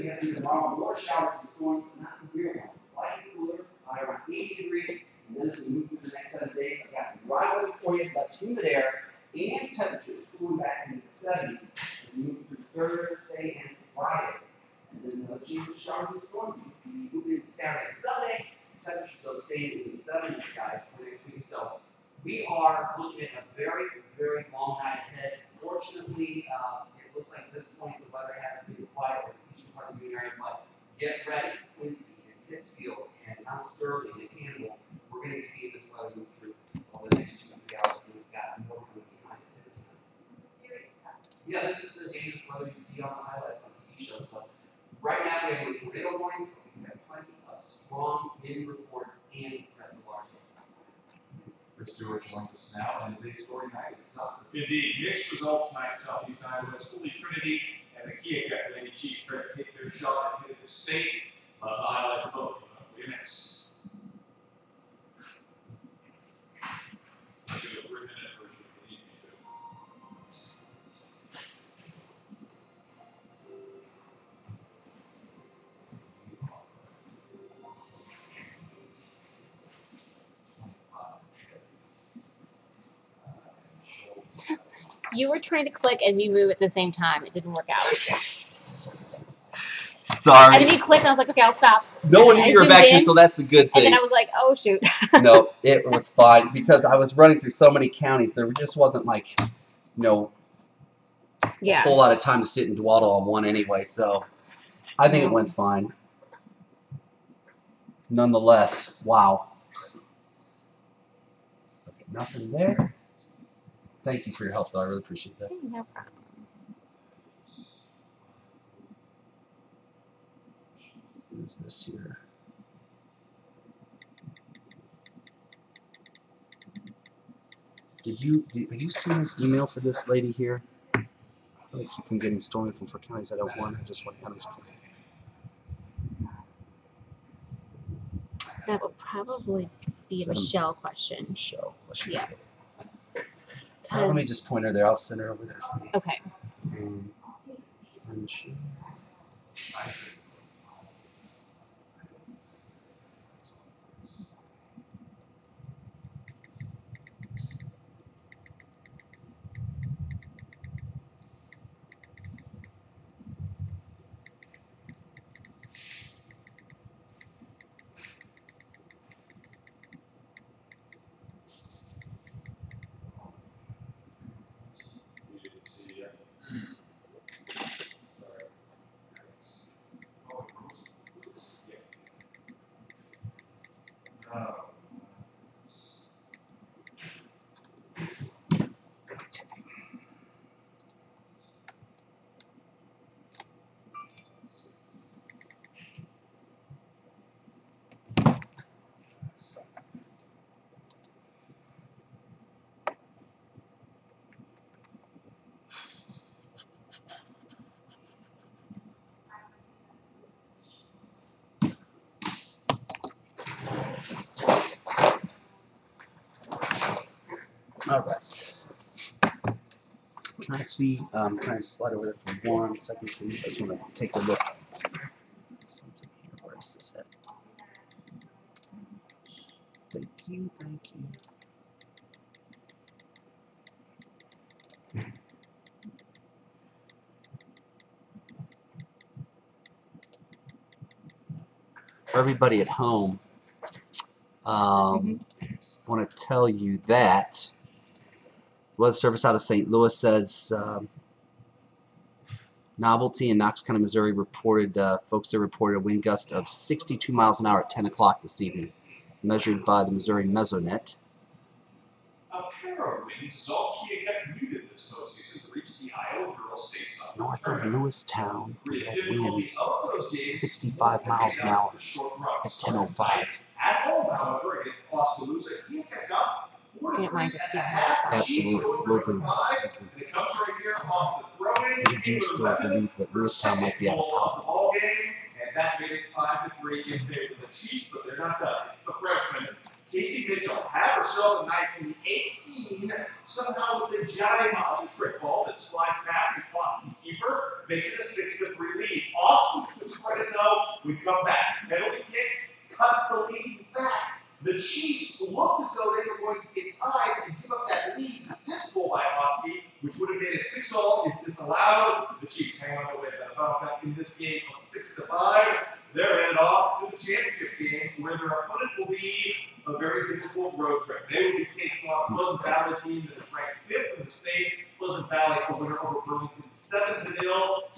you have either normal water showers or storms, but not severe ones. Slightly cooler, by around 80 degrees. And then as we move through the next 7 days, I've got some dry weather for you, less humid air, and temperatures cooling back into the 70s. As we move through Thursday and Friday. And then the change of showers and storms. We move into Saturday and Sunday. Temperatures will stay in the 70s, guys, for next week. So we are looking at a very, very long night ahead. Fortunately, it looks like at this point the weather has been quiet over the eastern part of the area, but get ready. Quincy and Pittsfield and Mount Sterling and Hannibal, we're going to see this weather move through over the next 2 to 3 hours. We've got more coming behind it. This is serious stuff. Yeah, this is the dangerous weather you see on the highlights on TV shows. So right now we have tornado warnings, but we have plenty of strong wind reports and threat to large hail. Chris Stewart joins us now, and the big story tonight is Suffolk. Indeed, mixed results tonight in Southeast Iowa's Holy Trinity and the KHQA Lady Chiefs try to take their shot and hit the state. The highlights of both will be next. We'll do a 3-minute version of the evening show. You were trying to click and me move at the same time. It didn't work out. Sorry. And then you clicked and I was like, okay, I'll stop. No one knew you were back here, so that's a good And then thing. I was like, oh, shoot. No, it was fine because I was running through so many counties. There just wasn't like, a Yeah. whole lot of time to sit and dawdle on one anyway. So I think it went fine. Nonetheless, wow. Okay, nothing there. Thank you for your help, though. I really appreciate that. No problem. What is this here? Have you seen this email for this lady here? I keep from getting stormy from 4 counties I don't want. I just want Adams County. That will probably be a Michelle question. Michelle. Yeah. Let me just point her there. I'll send her over there. Okay. And she. All right. Can I see? Can I slide over there for 1 second, please? I just want to take a look at something here. Where is this at? Thank you. Thank you. For everybody at home, I want to tell you that Weather Service out of St. Louis says Novelty in Knox County, Missouri reported, folks there reported a wind gust of 62 miles an hour at 10 o'clock this evening, measured by the Missouri Mesonet. A pair of wins is all KHQA muted this postseason to reach the Iowa Girls State Summit. North of Lewistown, we had Difficulty winds of those games 65 miles an hour at 10:05. At home, however, against Oskaloosa, KHQA got 43 Didn't mind just keeping at half. Absolutely. Will do. And it comes right here off the throw-in. We do still believe that Lewistown might be out of power. The ball game, and that made it 5-3 in favor of the Chiefs, but they're not done. It's the freshman. Casey Mitchell had herself a night in the 18, somehow with a Jai Molly trick ball that slides past the Boston keeper, makes it a 6-3 lead. Austin puts credit, though, we come back. Penalty kick cuts the lead back. The Chiefs looked as though they were going to get tied and give up that lead. This goal by Hotsky, which would have made it 6-all, is disallowed. The Chiefs hang on to win the final back in this game of 6-5. They're headed off to the championship game, where their opponent will be a very difficult road trip. They will be taking on a Pleasant Valley team that is ranked 5th in the state. Pleasant Valley, a winner over Burlington 7-0.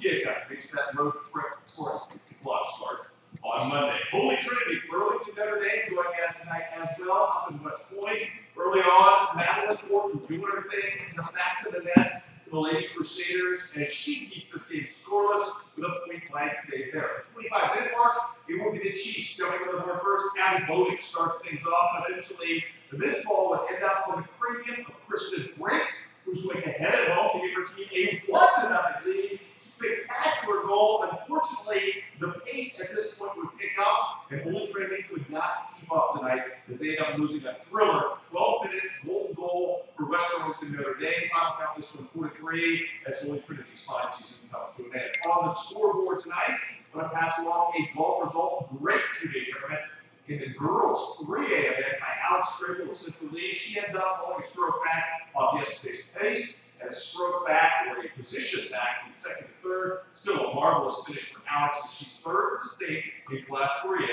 Keokuk makes that road trip for a 6 o'clock start on Monday. Holy Trinity, Burlington, Notre Dame going at it tonight as well, up in West Point. Early on, Madeline Horton doing her thing in the back of the net for the Lady Crusaders as she keeps this game scoreless with a point blank save there. At the 25-minute mark, it will be the Chiefs jumping on the board first. Abby Bowden starts things off, and eventually this ball would end up on the cranium of Kristen Brink, who's going to head it home to give her team a 1-0 lead. Spectacular goal. Unfortunately, the pace at this point would pick up, and Holy Trinity could not keep up tonight as they end up losing a thriller 12-minute golden goal for Western Burlington Notre Dame. Final count this one 4-3 as Holy Trinity's fine season comes to an end. On the scoreboard tonight, I'm going to pass along a golf result. Great two-day tournament in the girls 3A event by Alex Strickle of Central Lee. She ends up following a stroke back off yesterday's pace and a stroke back or a position back in second and third. Still a marvelous finish for Alex as she's third in the state in Class 3A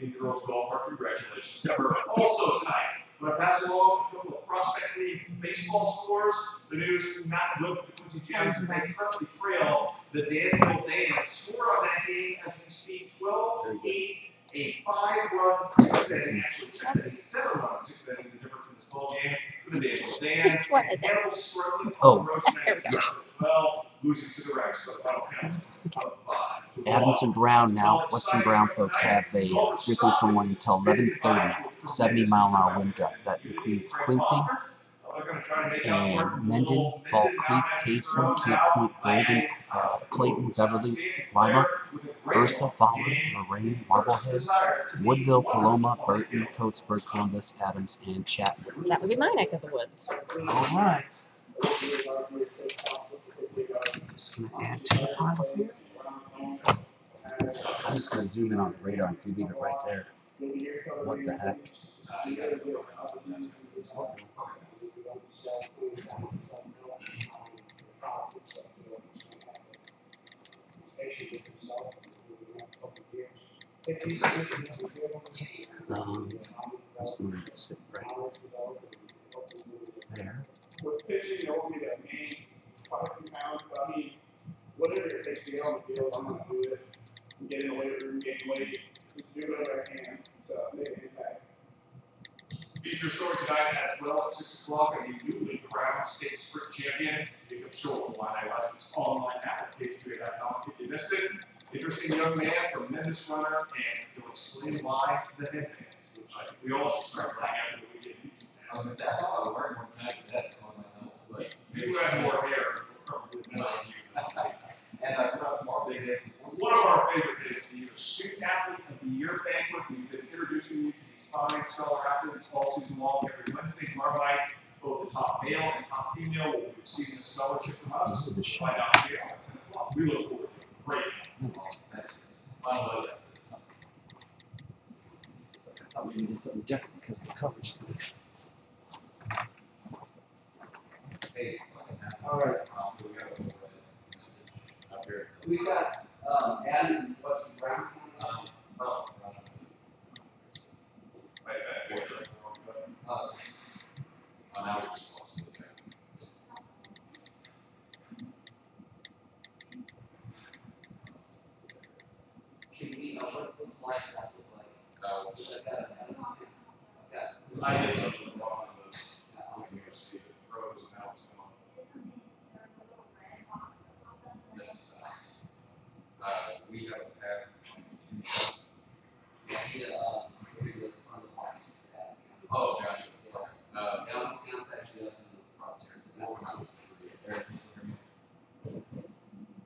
in girls golf. Our congratulations to her. Also tonight, I'm going to pass along a couple of Prospect League baseball scores. The news is not good for the Quincy Gems as they currently trail the Danville Dams. Score on that game as we see 12-8. A 5-run 6th inning, actually checked that a 7-run 6th inning, the difference in this ball game for the Danville Dams. What is it? Harold struggling Oh. on the road tonight as well, losing to the Rex, but final count of 5-1. Adams and Brown now. Western Brown folks have a 3 storm until 11:30. 70-mile-an-hour wind gusts. That includes Quincy and Menden, Fall Creek, Payson, Cape Point, Golden, Clayton, Beverly, Lima, Ursa, Fowler, Lorraine, Marblehead, Woodville, Paloma, Burton, Coatesburg, Columbus, Adams, and Chapman. That would be my neck of the woods. All right. Just going to add to the pile here. I'm just going to zoom in on the radar. If you leave it right there, what the heck? Okay, I'm just going to sit right there. With pitching, it won't be that main 5 pounds, but I mean, whatever it takes to get on the field, I'm going to do it. Get in the weight room, gain weight, just do whatever I can to make an impact. Feature story tonight as well at 6 o'clock, and the newly crowned state sprint champion, Jacob Schultz, Illini West. It's online now at KHQA.com if you missed it. Interesting young man, tremendous runner, and he'll explain why the headbands, which I think we all should start running after the weekend. I was gonna say, I thought I was wearing one tonight, but that's on my own. But Maybe we have more hair, probably no, mention you. and I forgot tomorrow big day. One of our favorite days of the year, Student Athlete of the Year banquet. We've been introducing you to these fine stellar athletes all season long. Every Wednesday tomorrow night, both the top male and top female will be receiving a scholarship from us. Find out here at 10 o'clock. We look forward to it. Great. I love that. I thought we needed something different because of the coverage. Hey, it's like an All right. so we got a little message up here. It says, We got Adam and Western Brown. oh, gosh. Right back there. Now we just lost it. Okay. Can we, what's the last that look like? I did something wrong on those. You can see it froze and now it's gone. Since, we have a path. Oh, gotcha.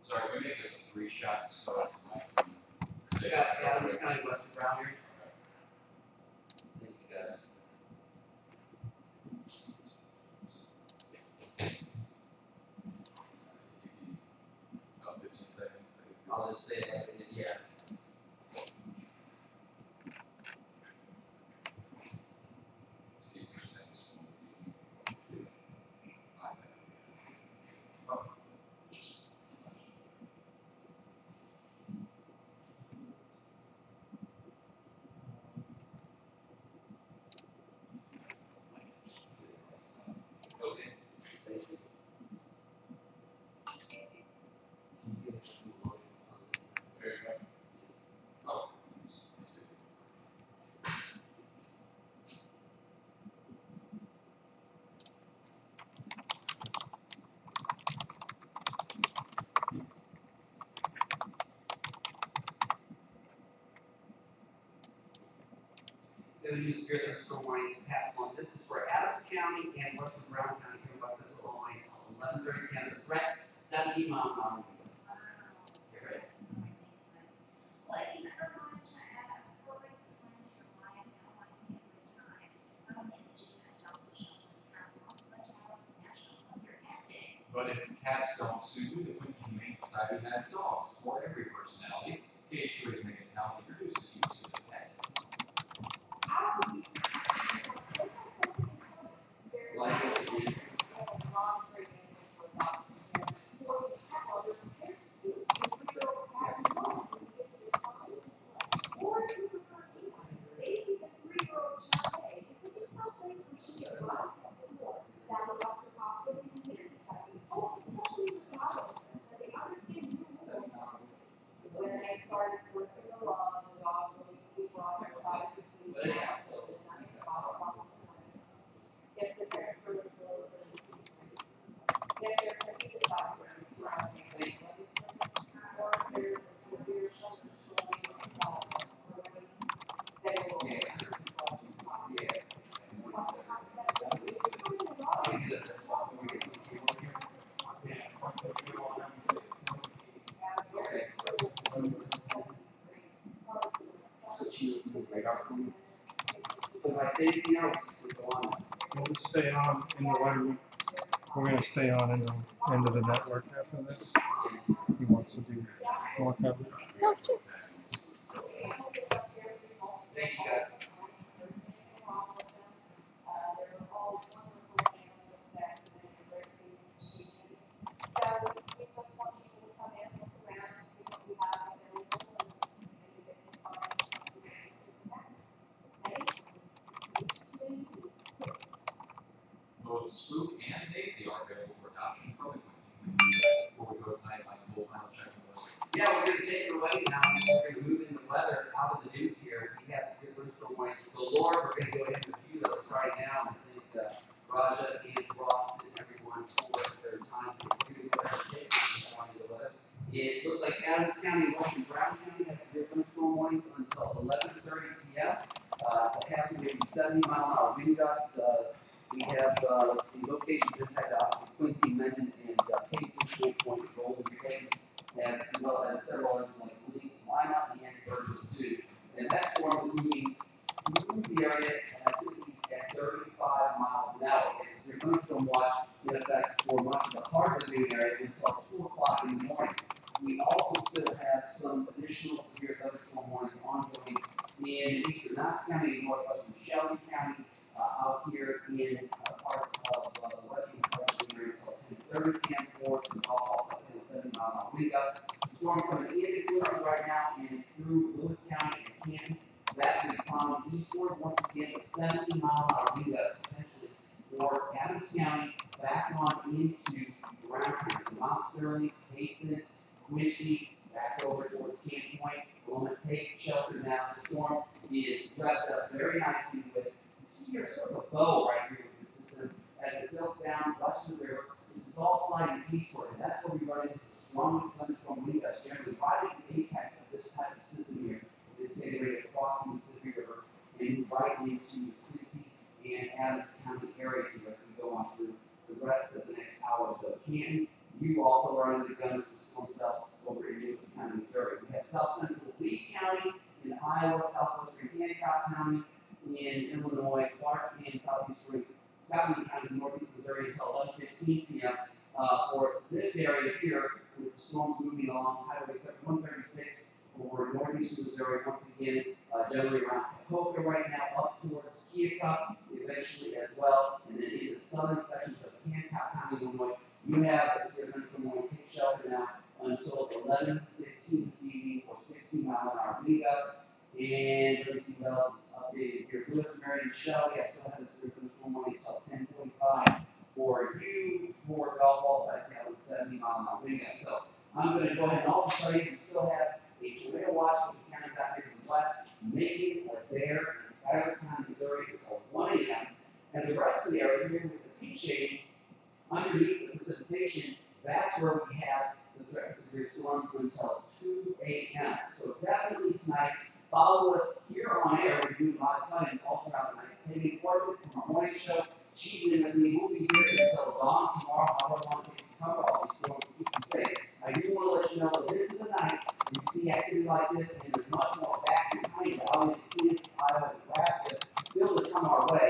Sorry, we make this a 3-shot to start tonight. Adams County, Western Brown here. Thank you guys. About 15 seconds. I'll just say, yeah. There you go. Oh. Going to use Spirit of Storm warning to pass along. This is for Adams County and Western Brown County here in West Central Illinois until 11:30 p.m. The threat, 70 mile an hour winds. Get ready. Well, if you ever want to add a program to plan your life, now I can get your time. Institute Adult Shelter Catalog, but Alice National Hunger Day. But if cats don't sue you, the Quincy Humane Society has dogs for every personality. KHQA is making town introduces you to the pets. If I say anything else, we go on. We'll just stay on in the letterman. We're going to stay on into the network after this. He wants to do more coverage. Oh, sure. Thank you guys. Both Spook and Daisy are available for adoption from the Quincy Humane Society. Before we go tonight, like full final check on those. Yeah, we're going to take it away now. We're going to move in the weather out of the news here. We have some good storm warnings galore. We're going to go ahead and review those right now. And thank Raja and Ross and everyone for their time. We're going to go ahead and take the weather. It looks like Adams County and Western Brown County has severe thunderstorm warnings until 11:30 p.m. The hazard will be 70 mile an hour wind gust. We have, let's see, locations impacted obviously Quincy, Mendon, and Payson, Fort Point, Golden Gate, as well as several others like Lee, Lima, and Versa 2. And that storm is moving through the area to the east at 35 miles an hour. It's your thunderstorm watch in effect for much of the heart of the Newton area until 2 o'clock in the morning. We also still have some additional severe thunderstorm warnings ongoing in eastern Knox County and northwestern Shelby County, out here in parts of the western parts of the area until 10:30 p.m. for some calls up to 70 mile an hour wind gusts. The storm coming into Quincy right now and through Lewis County and Canton. That will be coming eastward once again with 70 mile an hour wind gusts potentially for Adams County back on into Brown County. So Mount Sterling, Payson, Quincy, back over towards Camp Point. We're going to take shelter now. The storm is wrapped up very nicely with, you see here sort of a bow right here with the system as it builds down west of the river. This is all sliding eastward, and that's where we run into the strongest thunderstorm wind gusts generally right at the apex of this type of system here. It's getting ready to cross the Mississippi River and right into the Quincy and Adams County area here as we go on through the rest of the next hour or so. Canton, you also are under the gun with the storm cell over in Lewis County, Missouri. We have South Central Lee County in Iowa, Southwestern Hancock County in Illinois, Clark and Southeastern Scotland County, Northeast Missouri until 11:15 p.m. For this area here, with the storms moving along Highway 136 over northeastern Missouri, once again, generally around Pahoka right now, up towards Keokuk, eventually as well, and then into southern sections of Hancock County, Illinois. You have a severe thunderstorm warning, take shelter now until 11:15 this evening for 60 mile an hour wind gusts. And let me see what else is updated here. Lewis, Marion, Shelby, I still have this severe thunderstorm warning until 10:45 for you. For golf balls, I see out with 70 mile an hour wind gusts. So I'm going to go ahead and also tell you we still have a tornado watch for the counties out here in the west, Macon, Adair, and Schuyler County, Missouri until 1 a.m. And the rest of the area here with the peak shading underneath the precipitation, that's where we have the threat of severe storms until 2 a.m. So definitely tonight, follow us here on air. We're doing a lot of cutting all throughout the night. Taking Corbett from our morning show. She's in with me. We'll be here until dawn tomorrow. However long it takes to cover all these storms to keep you safe. I do want to let you know that this is the night when you see activity like this, and there's much more back behind it. Out in Kansas, Iowa, Nebraska, still to come our way.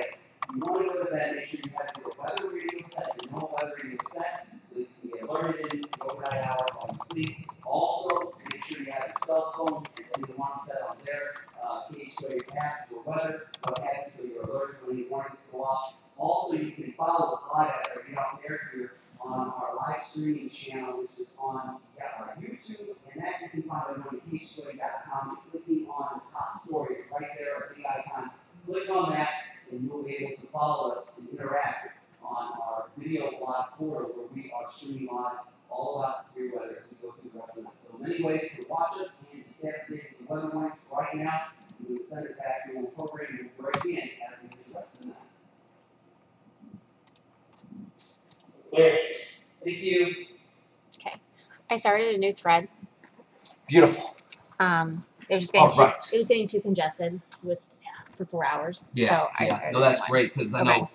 You want to go to bed, make sure you have your weather radio set, your normal weather radio set, so you can get alerted in the overnight hours while you sleep. Also, make sure you have your cell phone and the one set on there. KHQA's app for weather, what happens, so you're alerted when any warnings go off. Also, you can follow us live after we get off the air here on our live streaming channel, which is on our YouTube, and that you can find on KHQA.com. Clicking on the top story, it's right there, a big icon. Click on that, and you'll be able to follow us and interact on our video blog portal where we are streaming live all about the severe weather as we go through the rest of the night. So many ways to watch us and to stay updated with the weather warnings right now. We will send it back to the program and we'll break in as we do the rest of the night. Thank you. Okay. I started a new thread. Beautiful. It was just getting it was getting too congested for 4 hours. Yeah. So I started. No, that's great because I know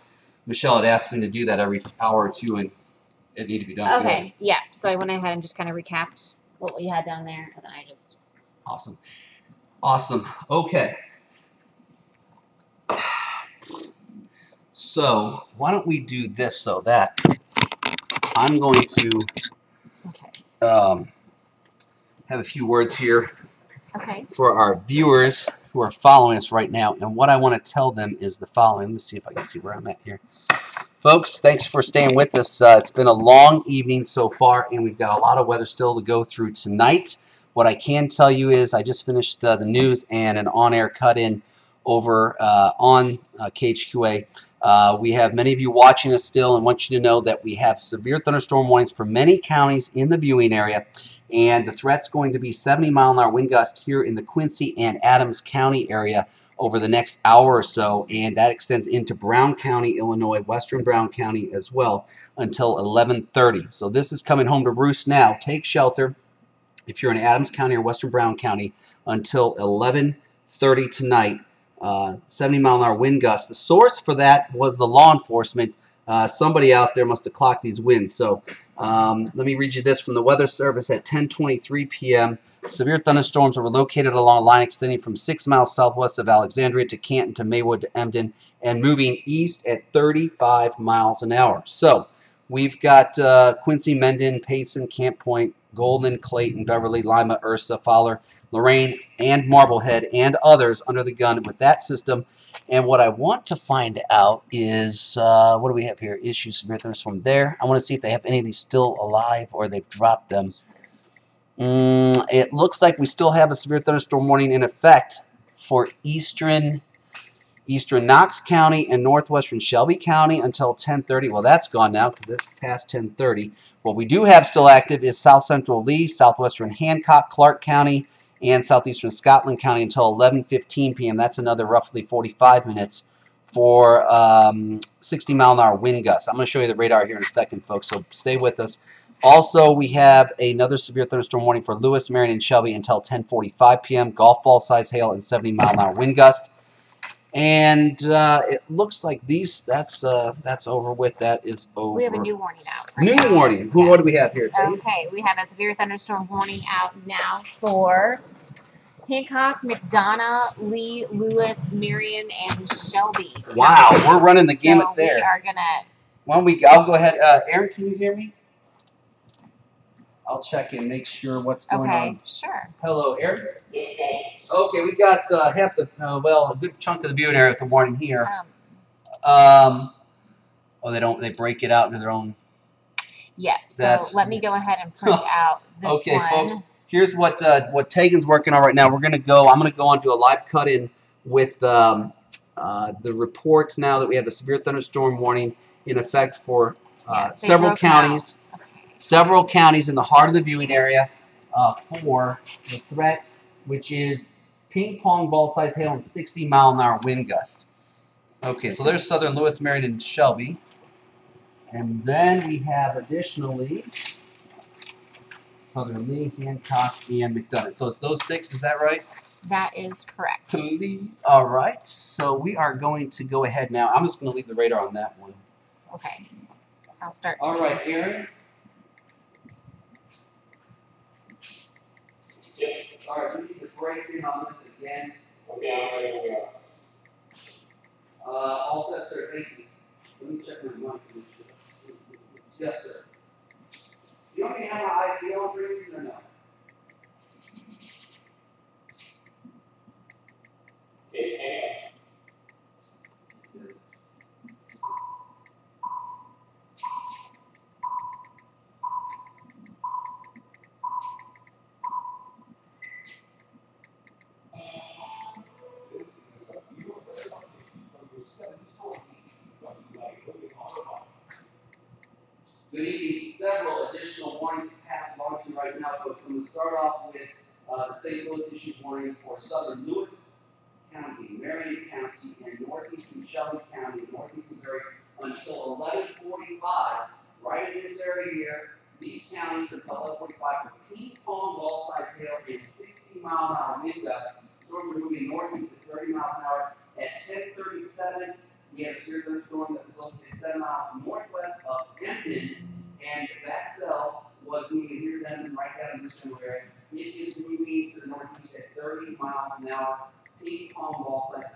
Michelle had asked me to do that every hour or two, and it needed to be done. Okay. Good. Yeah. So I went ahead and just kind of recapped what we had down there, and then I just. Awesome. Awesome. Okay. So why don't we do this so that I'm going to have a few words here for our viewers who are following us right now. And what I want to tell them is the following. Let me see if I can see where I'm at here. Folks, thanks for staying with us. It's been a long evening so far, and we've got a lot of weather still to go through tonight. What I can tell you is I just finished the news and an on-air cut-in over on KHQA. We have many of you watching us still, and want you to know that we have severe thunderstorm warnings for many counties in the viewing area, and the threat's going to be 70-mile-an-hour wind gust here in the Quincy and Adams County area over the next hour or so, and that extends into Brown County, Illinois, western Brown County as well until 11:30. So this is coming home to roost now. Take shelter if you're in Adams County or western Brown County until 11:30 tonight. 70-mile-an-hour wind gusts. The source for that was the law enforcement. Somebody out there must have clocked these winds. So let me read you this from the Weather Service at 10:23 p.m. Severe thunderstorms were located along a line extending from 6 miles southwest of Alexandria to Canton to Maywood to Emden and moving east at 35 miles an hour. So we've got Quincy, Mendon, Payson, Camp Point, Golden, Clayton, Beverly, Lima, Ursa, Fowler, Lorraine, and Marblehead, and others under the gun with that system. And what I want to find out is, what do we have here? Issues, severe thunderstorm there. I want to see if they have any of these still alive or they've dropped them. It looks like we still have a severe thunderstorm warning in effect for eastern Knox County and northwestern Shelby County until 10:30. Well, that's gone now because it's past 10:30. What we do have still active is south central Lee, southwestern Hancock, Clark County, and southeastern Scotland County until 11:15 p.m. That's another roughly 45 minutes for 60-mile-an-hour wind gusts. I'm going to show you the radar here in a second, folks, so stay with us. Also, we have another severe thunderstorm warning for Lewis, Marion, and Shelby until 10:45 p.m. Golf ball size hail and 70-mile-an-hour wind gust. And it looks like that's over with. That is over. We have a new warning out. New warning. Yes. What do we have here, Dave? Okay, we have a severe thunderstorm warning out now for Hancock, McDonough, Lee, Lewis, Marion, and Shelby. Wow, we're running the gamut there. We are gonna. I'll go ahead. Aaron, can you hear me? I'll check and make sure what's going on. Okay, sure. Hello, Aaron. Okay, we got half the a good chunk of the viewing area with the warning here. They break it out into their own. Yeah. So let me go ahead and print out this one. Okay, folks. Here's what Tegan's working on right now. I'm gonna go on to a live cut-in with the reports now that we have a severe thunderstorm warning in effect for several counties. several counties in the heart of the viewing area for the threat, which is ping pong ball size hail and 60-mile-an-hour wind gust. Okay, so there's Southern Lewis, Marion, and Shelby. And then we have additionally Southern Lee, Hancock, and McDonough. So it's those 6, is that right? That is correct. Please. All right, so we are going to go ahead now. I'm just going to leave the radar on that one. Okay. I'll start. All right, Aaron. Yep. All right, we need to break in on this again. Okay, I'm ready when we are. All set, sir. Thank you. Let me check my mic. Yes, sir. Do you want me to have my IPL dreams or no? Okay, stand up. Good evening. Several additional warnings passed along to you right now, folks. I'm going to start off with the St. Louis issued warning for Southern Lewis County, Marion County, and northeastern Shelby County, northeastern Missouri, until 11:45. Right in this area here, these counties until 11:45 for ping pong ball size hail and 60-mile-an-hour wind gusts. Storms are moving northeast at 30 miles an hour. At 10:37, we had a severe thunderstorm that was located 7 miles northwest of Emden, and that cell was moving. Here's Emden right down in this general area. It is moving to the northeast at 30 miles an hour. Ping pong ball size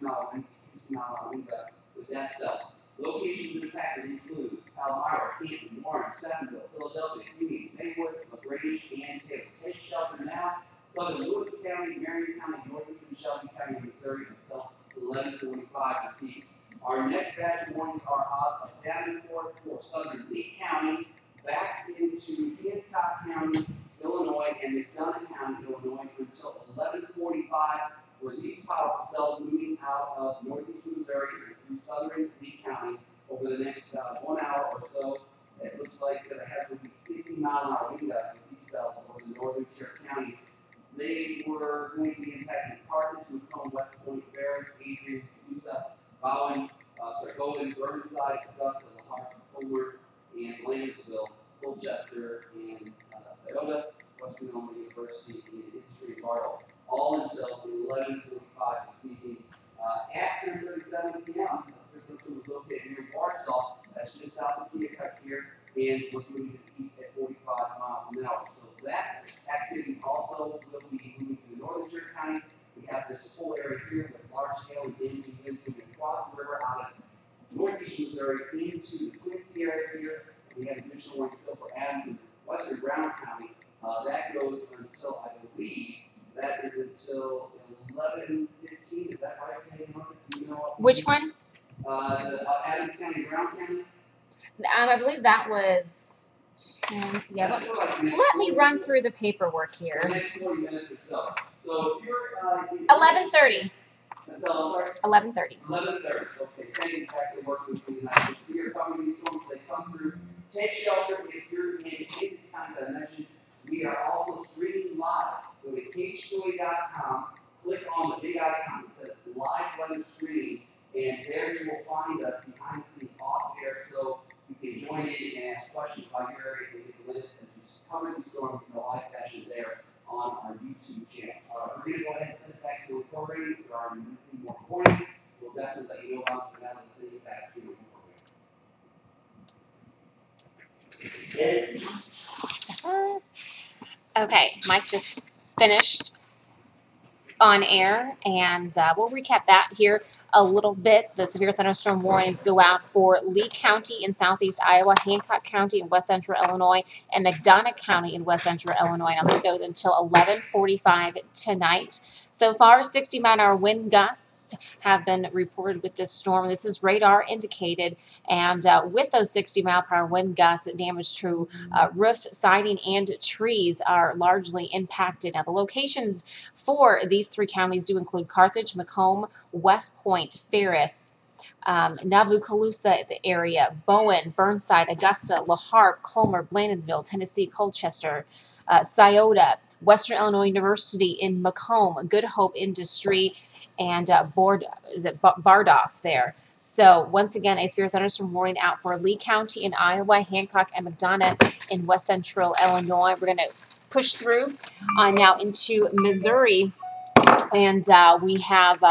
hail, 60-mile-an-hour wind gusts with that cell. Locations impacted include Palmyra, Canton, Warren, Stephenville, Philadelphia, Union, Maywood, LaGrange, and Taylor. Take shelter now. Southern Lewis County, Marion County, northeastern Shelby County, Missouri until 11:45 this evening. Our next batch of warnings are out of Davenport for Southern Lee County, back into Hancock County, Illinois, and McDonough County, Illinois, until 11:45 for these powerful cells moving out of northeastern Missouri and through Southern Lee County over the next 1 hour or so. It looks like it has will be 60-mile-an-hour wind gusts with these cells over the northern tier counties. They were going to be impacting Carthage, Macomb, West Point, Ferris, Adrian, Calusa, Bowen, Golden, Burnside, Augusta, La Harpe, Colbert, and Blankersville, Colchester, and Scioto, Western Illinois University, and Industry and Bartle, all until 11:45 this evening. At 10:37 p.m., a system was located near Warsaw, that's just south of Keokuk here, and was moving to the east at 45 miles an hour. So that activity also will be moving to the northern tier counties. We have this whole area here with large scale and damaging winds moving across the river out of northeastern Missouri into the Quincy areas here. We have additional warnings still for Adams and western Brown County. That goes until, I believe, that is until 11:15. Is that right? Do you know Which one? Adams County, Brown County. I believe that was 10. Yeah. Let me run through the paperwork here. The next 40 minutes or so. So if you're 11:30. Until 11:30. 11:30. Okay, thank you. Exactly works with me tonight. If you're coming to these storms, they come through. Take shelter if you're in the cities kind that I mentioned. We are also streaming live. Go to KHQA.com. Click on the big icon that says live weather streaming, and there you will find us behind the scenes off air, so you can join in and ask questions about your area and get the latest and just cover the storms in the live fashion there on our YouTube channel. We're going to go ahead and send it back to the recording. There are more recordings. We'll definitely let you know about them now and send it back to the recording. Okay, Mike just finished on air, and we'll recap that here a little bit. The severe thunderstorm warnings go out for Lee County in southeast Iowa, Hancock County in west central Illinois, and McDonough County in west central Illinois. Now this goes until 11:45 tonight. So far, 60-mile-an-hour wind gusts have been reported with this storm. This is radar indicated, and with those 60-mile-per-hour wind gusts, damage to roofs, siding, and trees are largely impacted. Now the locations for these three counties do include Carthage, Macomb, West Point, Ferris, Nabucaloosa, the area, Bowen, Burnside, Augusta, La Harpe, Colmer, Blandonsville, Tennessee, Colchester, Scioto, Western Illinois University in Macomb, Good Hope Industry, and Bardolph there. So once again, a severe thunderstorm warning out for Lee County in Iowa, Hancock and McDonough in west central Illinois. We're going to push through now into Missouri. And we have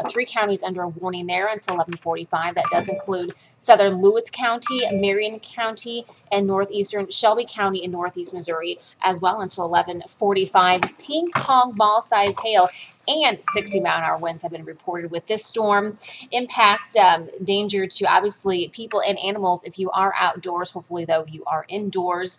3 counties under a warning there until 11:45. That does include southern Lewis County, Marion County, and northeastern Shelby County in northeast Missouri as well until 11:45. Ping pong ball size hail and 60-mile-an-hour winds have been reported with this storm. Impact danger to obviously people and animals if you are outdoors. Hopefully, though, you are indoors.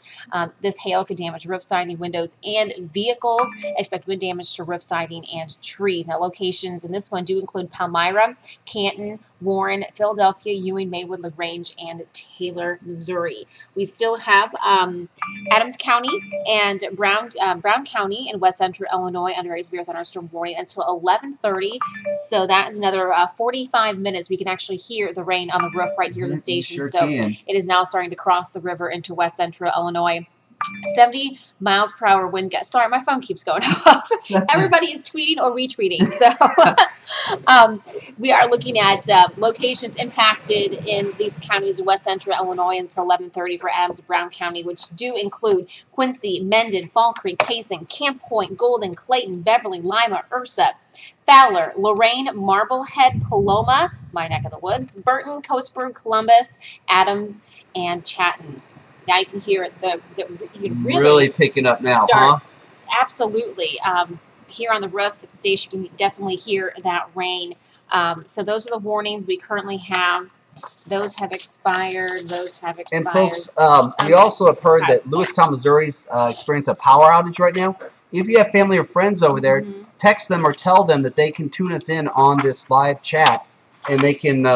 This hail could damage roof siding, windows, and vehicles. Expect wind damage to roof siding and trees. Now, locations in this one do include Palmyra, Canton, Warren, Philadelphia, Ewing, Maywood, LaGrange, and Taylor, Missouri. We still have Adams County and Brown County in west central Illinois under a severe thunderstorm warning until 11:30. So that is another 45 minutes. We can actually hear the rain on the roof right here in the station. Sure so can. It is now starting to cross the river into west central Illinois. 70 miles per hour wind gust. Sorry, my phone keeps going off. Everybody is tweeting or retweeting. So we are looking at locations impacted in these counties of west central Illinois until 11:30 for Adams and Brown County, which do include Quincy, Mendon, Fall Creek, Payson, Camp Point, Golden, Clayton, Beverly, Lima, Ursa, Fowler, Lorraine, Marblehead, Coloma, my neck of the woods, Burton, Coatesburg, Columbus, Adams, and Chatton. Now you can hear it. You can really picking up now, start, huh? Absolutely. Here on the roof at the station, you can definitely hear that rain. So those are the warnings we currently have. Those have expired. Those have expired. And folks, we also have heard that Lewistown, Missouri's experiencing a power outage right now. If you have family or friends over there, text them or tell them that they can tune us in on this live chat, and they can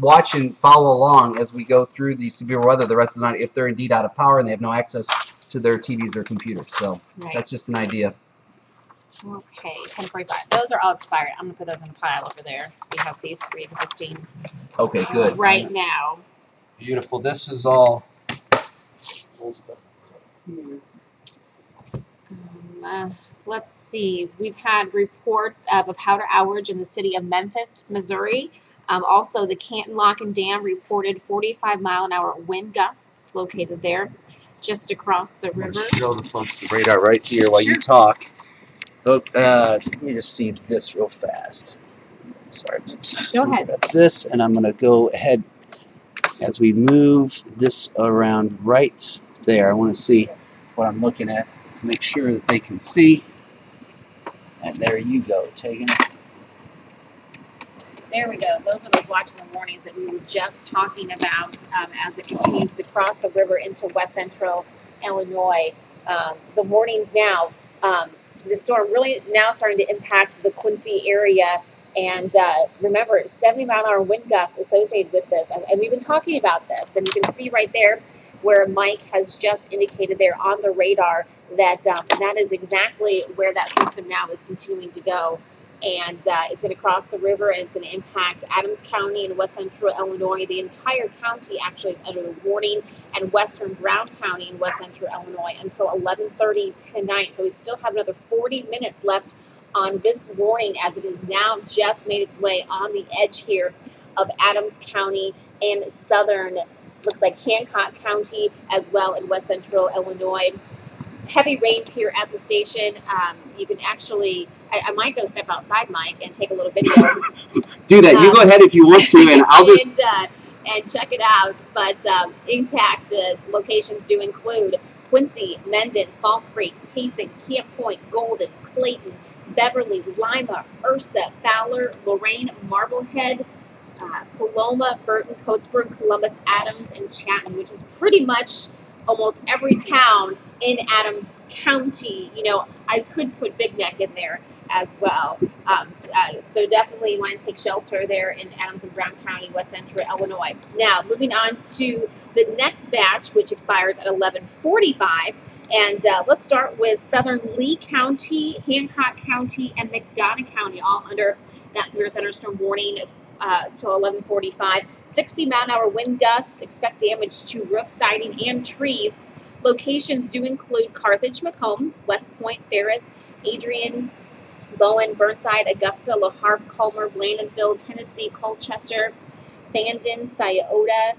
watch and follow along as we go through the severe weather the rest of the night if they're indeed out of power and they have no access to their TVs or computers. So that's just an idea. Okay, 10:45. Those are all expired. I'm going to put those in a pile over there. We have these 3 existing. Okay, good. Right now. Beautiful. This is all old stuff. Let's see. We've had reports of a powder outage in the city of Memphis, Missouri. Also, the Canton Lock and Dam reported 45-mile-an-hour wind gusts located there just across the river. Show the folks the radar right here while you talk. Let me just see this real fast. Sorry. Go ahead. This, and I'm going to go ahead as we move this around right there. I want to see what I'm looking at to make sure that they can see. And there you go, taking it. There we go. Those are those watches and warnings that we were just talking about as it continues to cross the river into west central Illinois. The warnings now, the storm really now starting to impact the Quincy area. And remember, 70-mile-an-hour wind gusts associated with this. And we've been talking about this. And you can see right there where Mike has just indicated there on the radar that that is exactly where that system now is continuing to go. And it's going to cross the river, and it's going to impact Adams County in west central Illinois. The entire county actually is under a warning, and western Brown County in west central Illinois until 11:30 tonight. So we still have another 40 minutes left on this warning, as it has now just made its way on the edge here of Adams County and southern, looks like Hancock County, as well in west central Illinois. Heavy rains here at the station. You can actually, I might go step outside, Mike, and take a little video. Do that. You go ahead if you want to, and I'll just... And check it out. But impact locations do include Quincy, Mendon, Fall Creek, Payson, Camp Point, Golden, Clayton, Beverly, Lima, Ursa, Fowler, Lorraine, Marblehead, Coloma, Burton, Coatesburg, Columbus, Adams, and Chatton, which is pretty much almost every town in Adams County. You know, I could put Big Neck in there as well. So definitely want to take shelter there in Adams and Brown County, west central Illinois. Now, moving on to the next batch, which expires at 11:45. And let's start with southern Lee County, Hancock County, and McDonough County, all under that severe thunderstorm warning till 11:45. 60-mile-an-hour wind gusts. Expect damage to roof siding and trees. Locations do include Carthage, Macomb, West Point, Ferris, Adrian, Bowen, Burnside, Augusta, La Harpe, Culmer, Blandonsville, Tennessee, Colchester, Bandon, Scioto,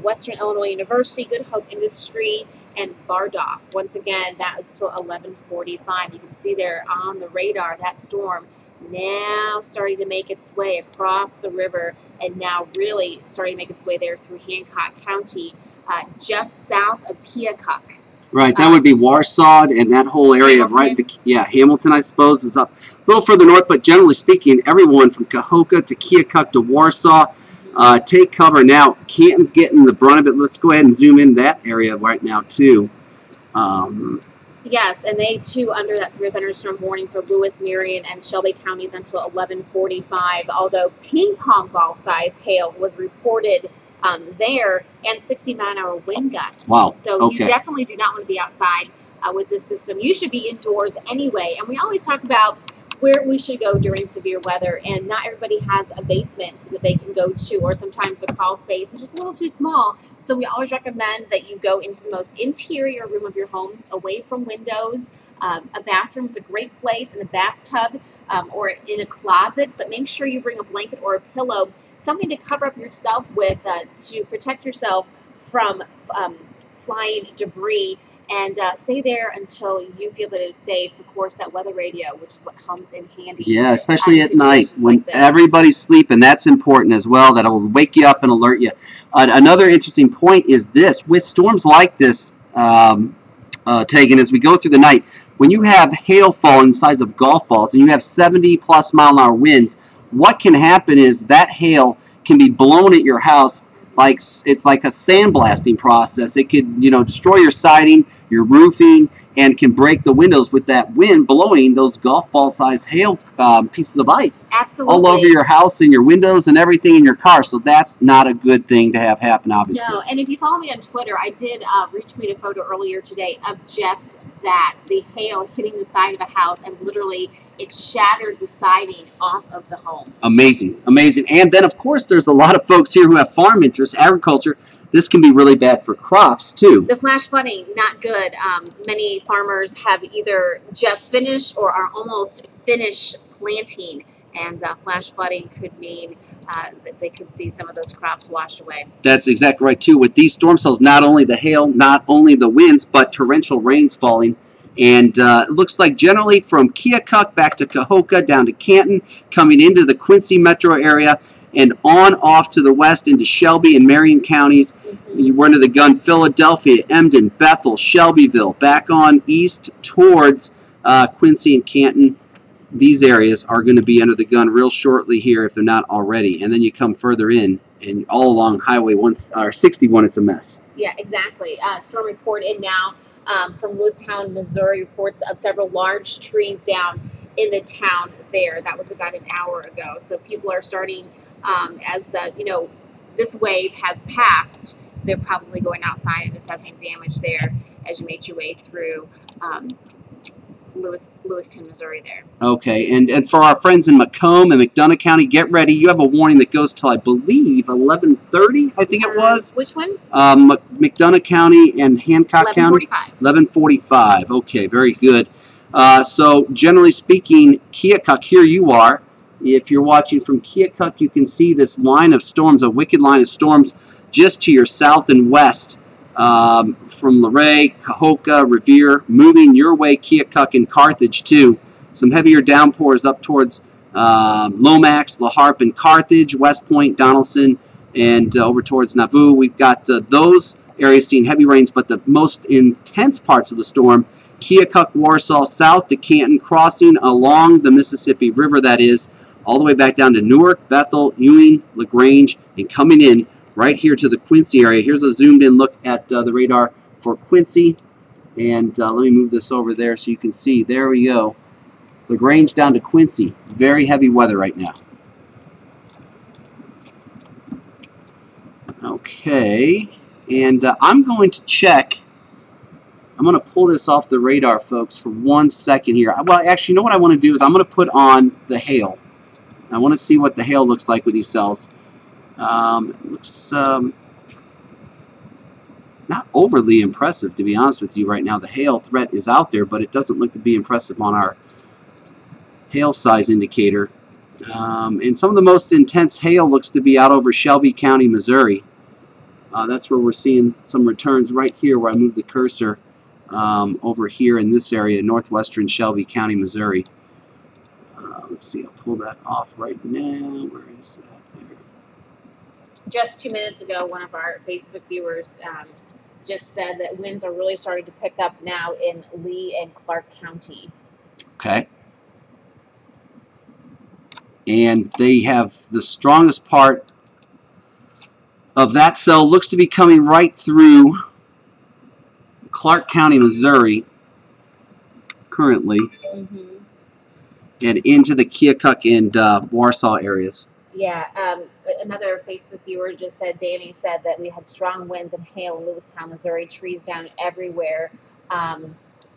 Western Illinois University, Good Hope Industry, and Bardolph. Once again, that is till 11:45. You can see there on the radar that storm now starting to make its way across the river and now really starting to make its way there through Hancock County, just south of Keokuk. Right, that would be Warsaw and that whole area, Hamilton. right? Yeah, Hamilton, I suppose, is up a little further north, but generally speaking, everyone from Cahokia to Keokuk to Warsaw, take cover now. Canton's getting the brunt of it. Let's go ahead and zoom in that area right now, too. Yes, and they too under that severe thunderstorm warning for Lewis, Marion, and Shelby counties until 11:45. Although ping pong ball size hail was reported there, and 60-mile-an-hour wind gusts. Wow. So Okay. you definitely do not want to be outside with this system. You should be indoors anyway. And we always talk about where we should go during severe weather, and not everybody has a basement that they can go to, or sometimes the crawl space is just a little too small. So we always recommend that you go into the most interior room of your home, away from windows. A bathroom is a great place, in a bathtub or in a closet, but make sure you bring a blanket or a pillow, something to cover up yourself with to protect yourself from flying debris. And stay there until you feel that it is safe. Of course, that weather radio, which is what comes in handy. Yeah, especially in at night situations when like this. everybody's sleeping. That's important as well. That'll wake you up and alert you. Another interesting point is this: with storms like this, Tegan, as we go through the night, when you have hail falling the size of golf balls and you have 70+ mile-an-hour winds, what can happen is that hail can be blown at your house like it's like a sandblasting process. It could, destroy your siding, your roofing, and can break the windows with that wind blowing those golf ball size hail pieces of ice Absolutely. all over your house and your windows and everything in your car. So that's not a good thing to have happen, obviously. No, and if you follow me on Twitter, I did retweet a photo earlier today of just that, the hail hitting the side of a house, and literally it shattered the siding off of the home. Amazing, amazing. And then, of course, there's a lot of folks here who have farm interests, agriculture. This can be really bad for crops, too. The flash flooding, not good. Many farmers have either just finished or are almost finished planting, and flash flooding could mean that they could see some of those crops washed away. That's exactly right, too. With these storm cells, not only the hail, not only the winds, but torrential rains falling. And it looks like generally from Keokuk back to Cahokia, down to Canton, coming into the Quincy metro area, and on off to the west into Shelby and Marion counties. We're under the gun Philadelphia, Emden, Bethel, Shelbyville, back on east towards Quincy and Canton. These areas are going to be under the gun real shortly here if they're not already. And then you come further in, and all along Highway 61, it's a mess. Yeah, exactly. Storm report in now from Lewistown, Missouri, reports of several large trees down in the town there. That was about an hour ago. So people are starting, as this wave has passed, they're probably going outside and assessing damage there as you make your way through Lewistown, Missouri there. Okay, and for our friends in Macomb and McDonough County, get ready. You have a warning that goes till, I believe, 11:30, I think it was. Which one? McDonough County and Hancock County. 11:45. 11:45. Okay, very good. So generally speaking, Keokuk, here you are. If you're watching from Keokuk, you can see this line of storms, a wicked line of storms just to your south and west. From Luray, Cahokia, Revere, moving your way, Keokuk and Carthage too. Some heavier downpours up towards Lomax, La Harpe, and Carthage, West Point, Donaldson, and over towards Nauvoo. We've got those areas seeing heavy rains, but the most intense parts of the storm, Keokuk, Warsaw, south to Canton, crossing along the Mississippi River, that is, all the way back down to Newark, Bethel, Ewing, LaGrange, and coming in right here to the Quincy area. Here's a zoomed-in look at the radar for Quincy. And let me move this over there so you can see. There we go. LaGrange down to Quincy. Very heavy weather right now. Okay. And I'm going to check. I'm going to pull this off the radar, folks, for 1 second here. Well, actually, you know what I want to do is I'm going to put on the hail. I want to see what the hail looks like with these cells. It looks not overly impressive, to be honest with you right now. The hail threat is out there, but it doesn't look to be impressive on our hail size indicator. And some of the most intense hail looks to be out over Shelby County, Missouri. That's where we're seeing some returns right here where I moved the cursor over here in this area, northwestern Shelby County, Missouri. Let's see, I'll pull that off right now. Where is that there? Just 2 minutes ago, one of our Facebook viewers just said that winds are really starting to pick up now in Lee and Clark County. Okay. And they have the strongest part of that cell looks to be coming right through Clark County, Missouri, currently, and into the Keokuk and Warsaw areas. Yeah, another Facebook viewer just said, Danny said that we had strong winds and hail in Lewistown, Missouri, trees down everywhere,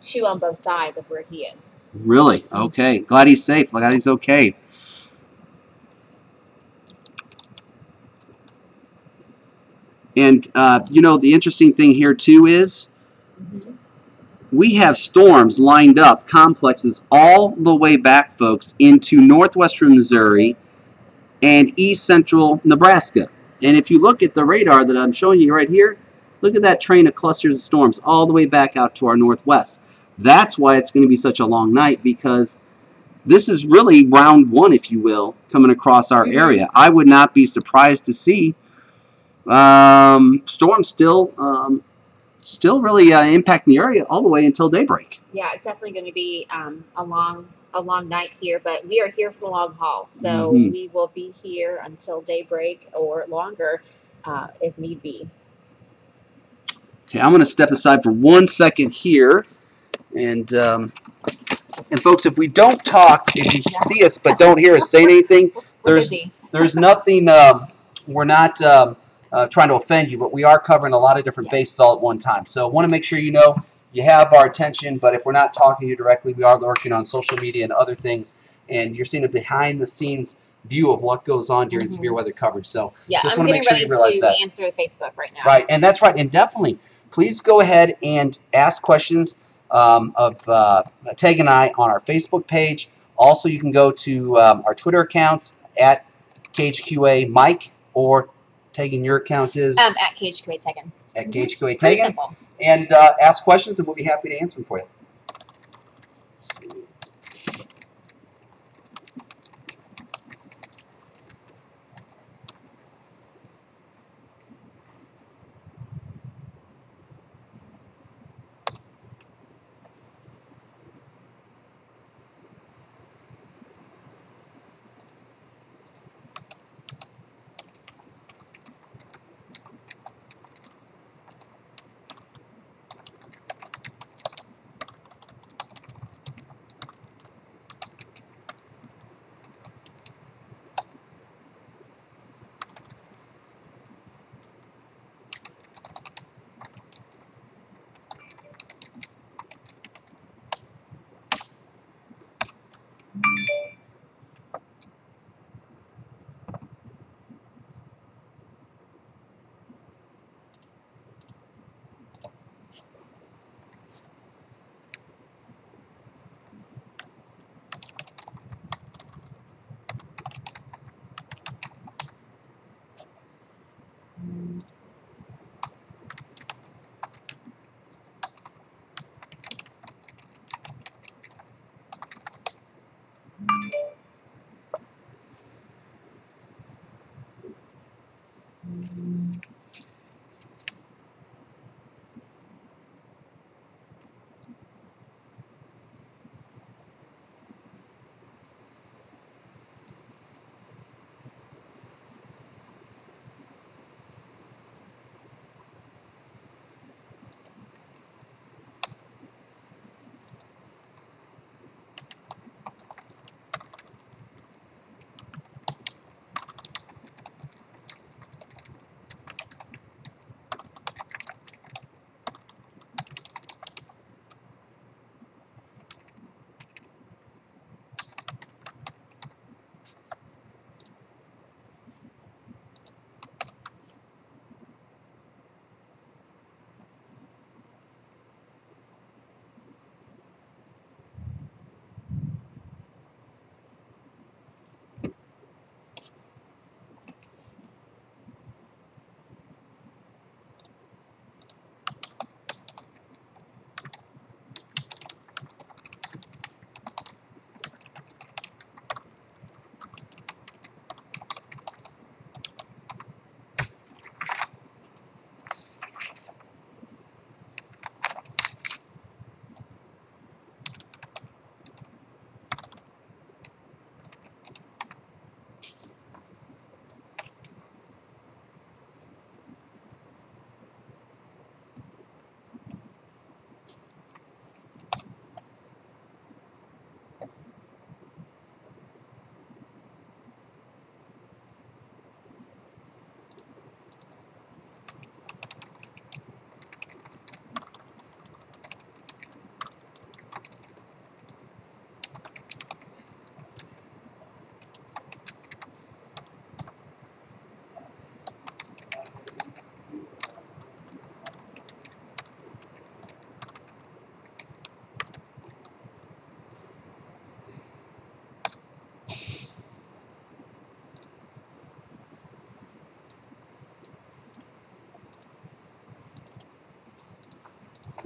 2 on both sides of where he is. Really? Okay. Glad he's safe. Glad he's okay. And, you know, the interesting thing here, too, is we have storms lined up, complexes all the way back, folks, into northwestern Missouri and east central Nebraska. And if you look at the radar that I'm showing you right here, look at that train of clusters of storms all the way back out to our northwest. That's why it's going to be such a long night, because this is really round 1, if you will, coming across our area. I would not be surprised to see storms still really impacting the area all the way until daybreak. Yeah, it's definitely going to be a long night here, but we are here for the long haul, so we will be here until daybreak or longer if need be. Okay, I'm going to step aside for 1 second here, and folks, if we don't talk, if you see us but don't hear us say anything, there's nothing. We're not trying to offend you, but we are covering a lot of different bases all at one time. So I want to make sure you know you have our attention, but if we're not talking to you directly, we are working on social media and other things, and you're seeing a behind-the-scenes view of what goes on during severe weather coverage. So yeah, just I'm want to make sure you realize that. answer Facebook right now. Right, and that's right, and definitely, please go ahead and ask questions of Teg and I on our Facebook page. Also, you can go to our Twitter accounts at KHQA Mike, or Tegan, your account is? At KHQA Tegan. At KHQA Tegan. Pretty simple. And ask questions, and we'll be happy to answer them for you. Let's see.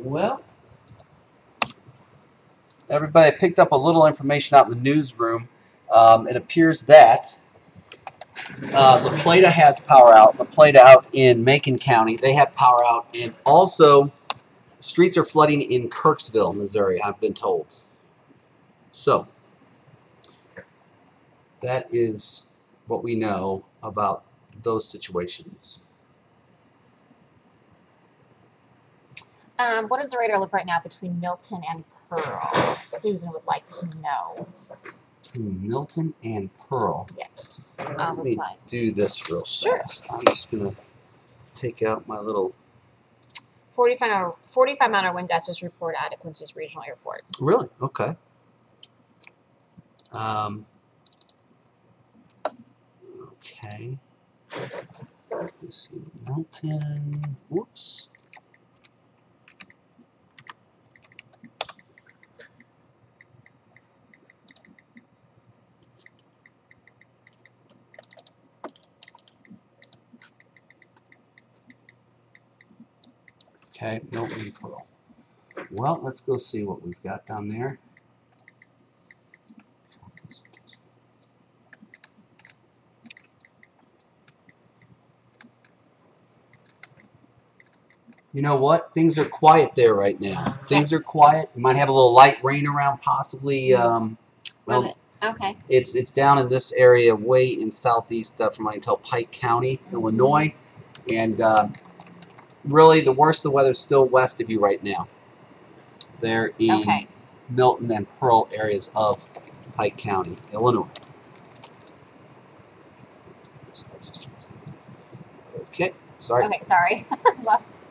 Well, everybody picked up a little information out in the newsroom. It appears that La Plata has power out. La Plata out in Macon County, they have power out. And also, streets are flooding in Kirksville, Missouri, I've been told. So, that is what we know about those situations. What does the radar look right now between Milton and Pearl? Susan would like to know. Between Milton and Pearl. Yes. Let me do this real fast. I'm just going to take out my little... 45-mile wind gusts was reported at Quincy's Regional Airport. Really? Okay. Okay. Let's see. Milton. Whoops. Okay, Milton and Pearl. Well, let's go see what we've got down there. You know what? Things are quiet there right now. Things are quiet. You might have a little light rain around, possibly. Well, okay. It's down in this area, way in southeast, from what I can tell, Pike County, Illinois, and really the worst of the weather is still west of you right now. They're in Milton and Pearl areas of Pike County, Illinois. Okay, sorry. Okay, sorry. Lost.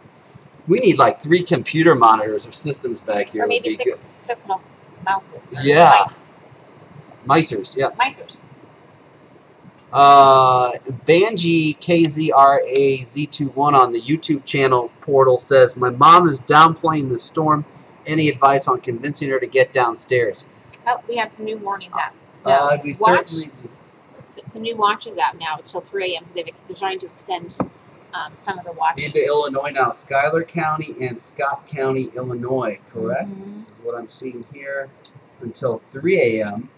We need like 3 computer monitors or systems back here. Or maybe six little mouses. Yeah. Micers, yeah. Micers. Banji KZRAZ21 on the YouTube channel portal says, my mom is downplaying the storm. Any advice on convincing her to get downstairs? Oh, we have some new warnings out. No, we certainly do. Some new watches out now until 3 a.m. So they're trying to extend some of the watches. Into Illinois now. Schuyler County and Scott County, Illinois, correct? Mm-hmm. This is what I'm seeing here. Until 3 a.m.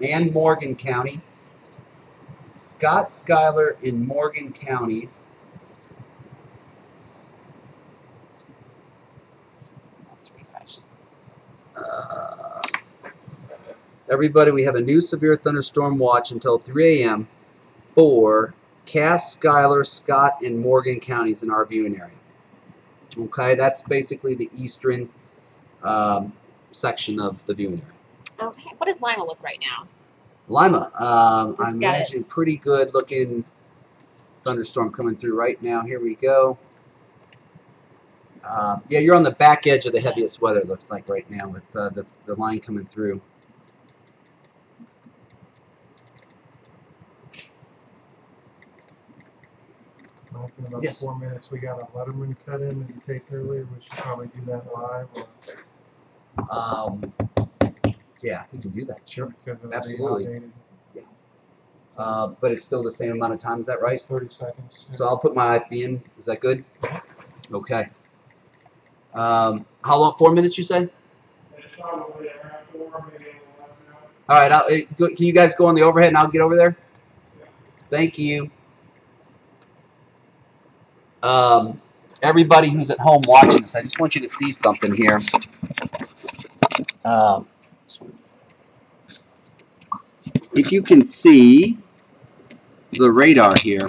And Morgan County. Scott, Schuyler, and Morgan counties. Let's refresh this. Everybody, we have a new severe thunderstorm watch until 3 a.m. for Cass, Schuyler, Scott, and Morgan counties in our viewing area. Okay, that's basically the eastern section of the viewing area. Okay, what does Lima look right now? Lima, I'm imagining pretty good looking thunderstorm coming through right now. Here we go. Yeah, you're on the back edge of the heaviest weather, it looks like right now, with the line coming through. In about Yes. 4 minutes, we got a Letterman cut in that you taped earlier. We should probably do that live. Yeah, we can do that, sure. Because it'll Absolutely. be outdated. But it's still the same amount of time, is that right? It's 30 seconds. So I'll put my IP in. Is that good? Okay. How long? 4 minutes, you say? It's probably around 4, maybe a little less now. All right. Can you guys go on the overhead and I'll get over there? Yeah. Thank you. Everybody who's at home watching this, I just want you to see something here. If you can see the radar here,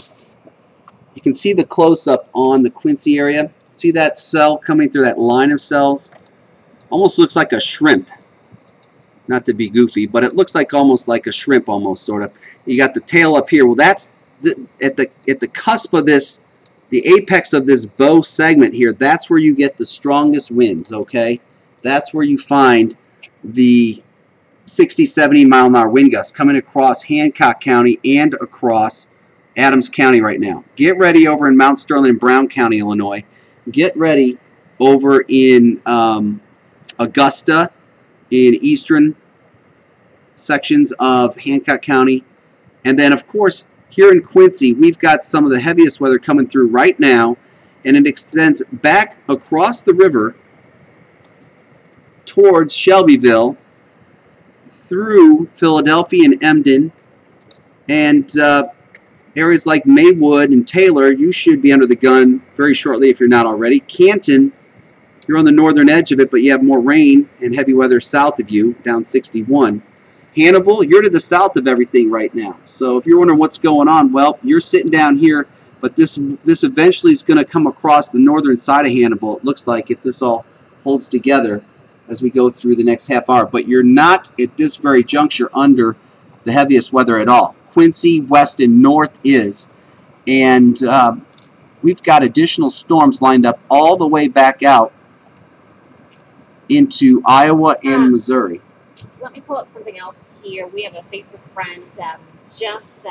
you can see the close-up on the Quincy area. See that cell coming through that line of cells? Almost looks like a shrimp. Not to be goofy, but it looks like almost like a shrimp, almost sort of. You got the tail up here. Well, that's at the cusp of this, the apex of this bow segment here. That's where you get the strongest winds. Okay, that's where you find the 60, 70 mile an hour wind gusts coming across Hancock County and across Adams County right now. Get ready over in Mount Sterling and Brown County, Illinois. Get ready over in Augusta, in eastern sections of Hancock County. And then, of course, here in Quincy, we've got some of the heaviest weather coming through right now and it extends back across the river towards Shelbyville, through Philadelphia and Emden, and areas like Maywood and Taylor. You should be under the gun very shortly if you're not already. Canton, you're on the northern edge of it, but you have more rain and heavy weather south of you, down 61. Hannibal, you're to the south of everything right now. So if you're wondering what's going on, well, you're sitting down here, but this eventually is going to come across the northern side of Hannibal, it looks like, if this all holds together as we go through the next half hour. But you're not, at this very juncture, under the heaviest weather at all. Quincy, west and north is. And we've got additional storms lined up all the way back out into Iowa and Missouri. Let me pull up something else here. We have a Facebook friend just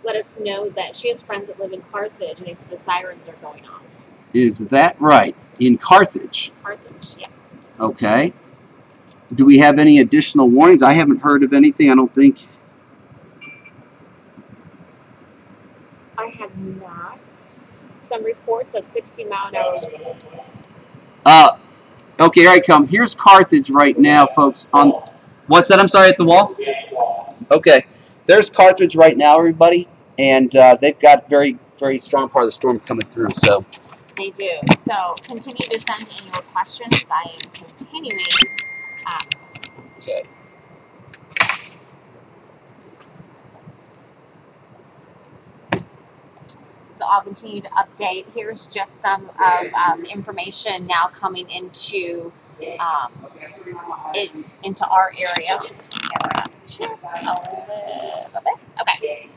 let us know that she has friends that live in Carthage, and they said the sirens are going off. Is that right? In Carthage? Carthage, yeah. Okay. Do we have any additional warnings? I haven't heard of anything, I don't think. I have not. Some reports of 60-mile-an-hour. Okay, here I come. Here's Carthage right now, folks. On what's that? I'm sorry, at the wall? Okay. There's Carthage right now, everybody. And they've got very, very strong part of the storm coming through. So They do. So continue to send in your questions. I am continuing. okay. So I'll continue to update. Here's just some of the information now coming into into our area. Just a little bit. Okay.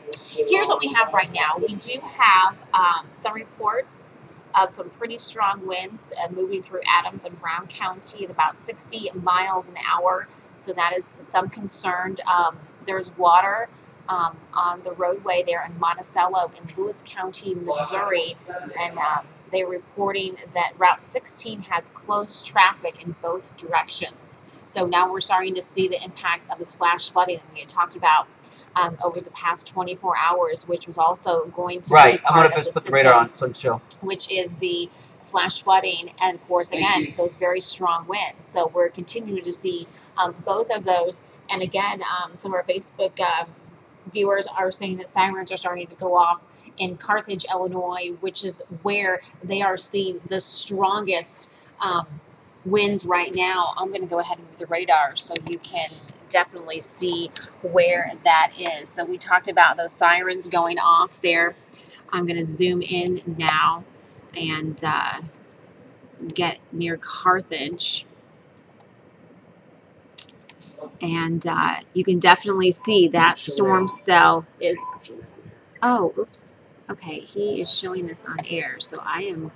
Here's what we have right now. We do have some reports of some pretty strong winds moving through Adams and Brown County at about 60 miles an hour. So that is some concern. There's water on the roadway there in Monticello in Lewis County, Missouri, and they're reporting that Route 16 has closed traffic in both directions. So now we're starting to see the impacts of this flash flooding that we had talked about over the past 24 hours, which was also going to be part I'm going to of the put the system, radar on so I can show. which is the flash flooding and, of course, again, those very strong winds. So we're continuing to see both of those. And again, some of our Facebook viewers are saying that sirens are starting to go off in Carthage, Illinois, which is where they are seeing the strongest winds right now. I'm going to go ahead and move the radar so you can definitely see where that is. So we talked about those sirens going off there. I'm going to zoom in now and get near Carthage. And you can definitely see that storm cell is, oh, oops. Okay, he is showing this on air, so I am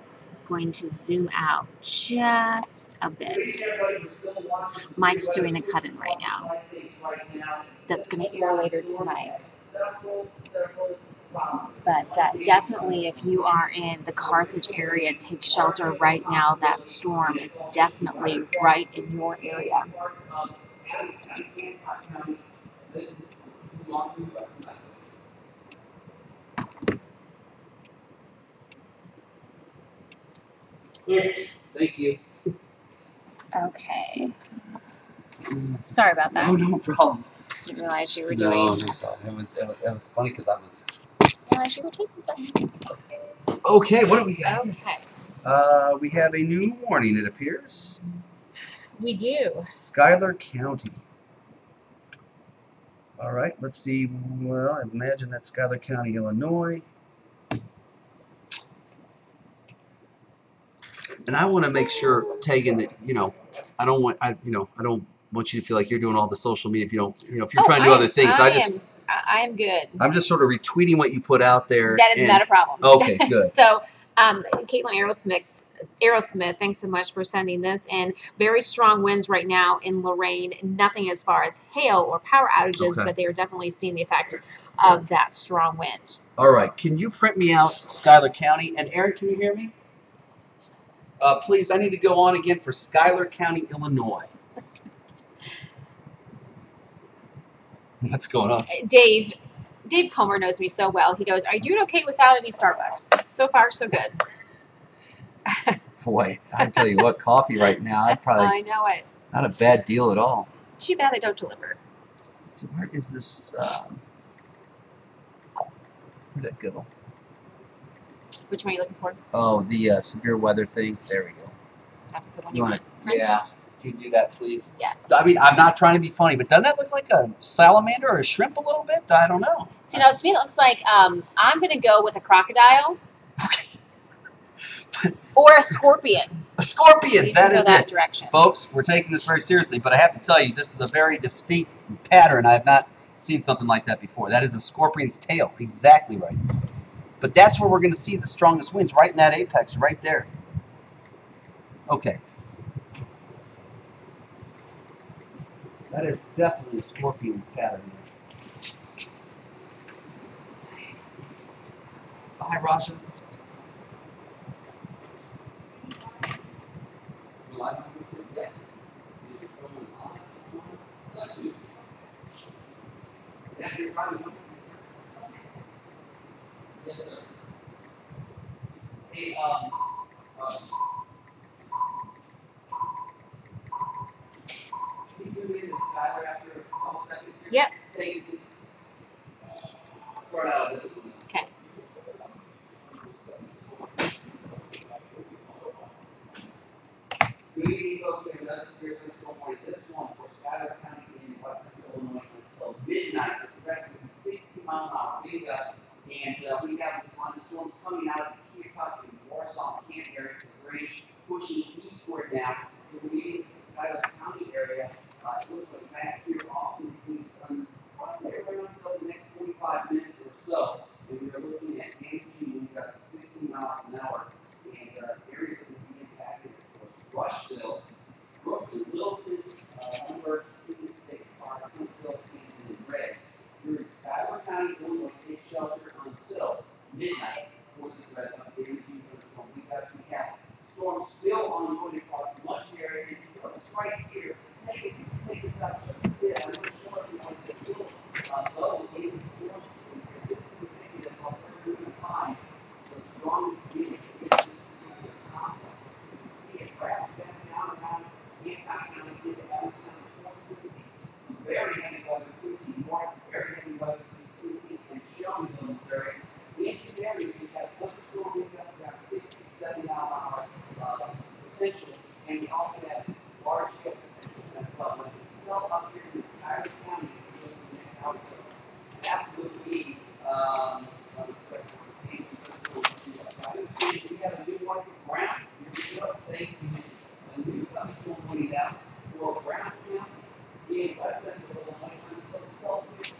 going to zoom out just a bit. Mike's doing a cut-in right now. That's going to air later tonight. But definitely, if you are in the Carthage area, take shelter right now. That storm is definitely right in your area. Thank you. Okay. Sorry about that. Oh, no problem. Didn't realize you were No, doing. no problem. It was funny because I was. Realize you were taking something. Okay, what do we got? Okay. We have a new warning, it appears. We do. Schuyler County. All right, let's see. Well, I imagine that's Schuyler County, Illinois. And I want to make sure, Tegan, that I don't want you to feel like you're doing all the social media. If if you're trying to do other things, I am good. I'm just sort of retweeting what you put out there. That is not a problem. Okay, good. So, Caitlin Aerosmith, thanks so much for sending this in. Very strong winds right now in Lorain. Nothing as far as hail or power outages, but they are definitely seeing the effects of that strong wind. All right, can you print me out Schuyler County? And Aaron, can you hear me? Please, I need to go on again for Schuyler County, Illinois. What's going on? Dave Comer knows me so well. He goes, "Are you doing okay without any Starbucks?" So far, so good. Boy, I tell you what, coffee right now, I'd probably I know it. not a bad deal at all. Too bad they don't deliver. Let's see, where is this? Where'd that go? Which one are you looking for? Oh, the severe weather thing. There we go. That's the one You you want want. it? Yeah. Can you do that, please? Yes. I mean, I'm not trying to be funny, but doesn't that look like a salamander or a shrimp a little bit? I don't know. See, no, to me it looks like I'm going to go with a crocodile. Or a scorpion. A scorpion. You That can go is that it. direction. Folks, we're taking this very seriously, but I have to tell you, this is a very distinct pattern. I have not seen something like that before. That is a scorpion's tail. Exactly right. But that's where we're going to see the strongest winds, right in that apex, right there. Okay. That is definitely a scorpion's pattern. Bye, Raja. Yes, sir. Hey, can you zoom in the Skylar after a couple seconds here? Yep. Thank you. Start out of this. Okay. Good evening, folks. We have another severe thunderstorm warning. This one for Skylar County in West Central Illinois until midnight. The rest will be 60-mile-an-hour wind gusts. And we have this line of storms coming out of the KHQA and Warsaw Camp area to the range, pushing eastward now. It will be into the Skylar County area. It looks like back here off to the east, probably around the next 45 minutes or so. And we are looking at damaging wind gusts to 60 miles an hour. And areas that will be impacted, of course, Rushville, Brooklyn, Littleton, Lumber, Cleveland State Park, Huntsville, and Red. Here in Skylar County, Illinois, take shelter until midnight for the threat of damaging thunderstorm. We have storms still ongoing across much of the area. And if you notice right here, take this out just a bit. I'm going to show everyone this little low in the storm system here. This is indicative of where we're going to find the strongest wind in this particular complex. You can see it wraps back down around Hancock County into Adams County, towards Quincy. Some very heavy weather, Quincy North, very heavy weather, Quincy and Shelbyville, Missouri. In these areas, we have thunderstorm wind gusts around 60 to 70 mile an hour potential, and we also have large scale potential as well. But it's still up here in the Skylar County, if you look at the next hour or so. That would be the threat of the we have a new one for Brown. Here we go. Thank you. A new thunderstorm coming out for Brown County in West Central Illinois until 12:15 this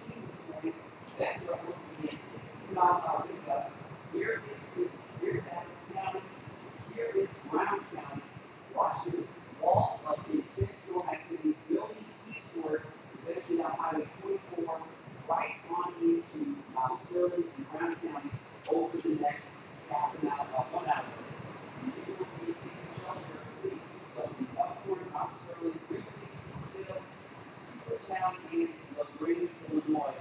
morning. That's where we're looking at 60-mile-an-hour wind gusts. Here is Quincy. Here's Adams County. Here is Brown County. Watch this wall of intense storm activity building eastward, eventually on Highway 24, right on into Sterling and Brown County over the next half an hour, 1 hour. And you will be taking shelter, please. So the upward, Mount Sterling, Ridley, Hill, Town, and LaGrange, Illinois,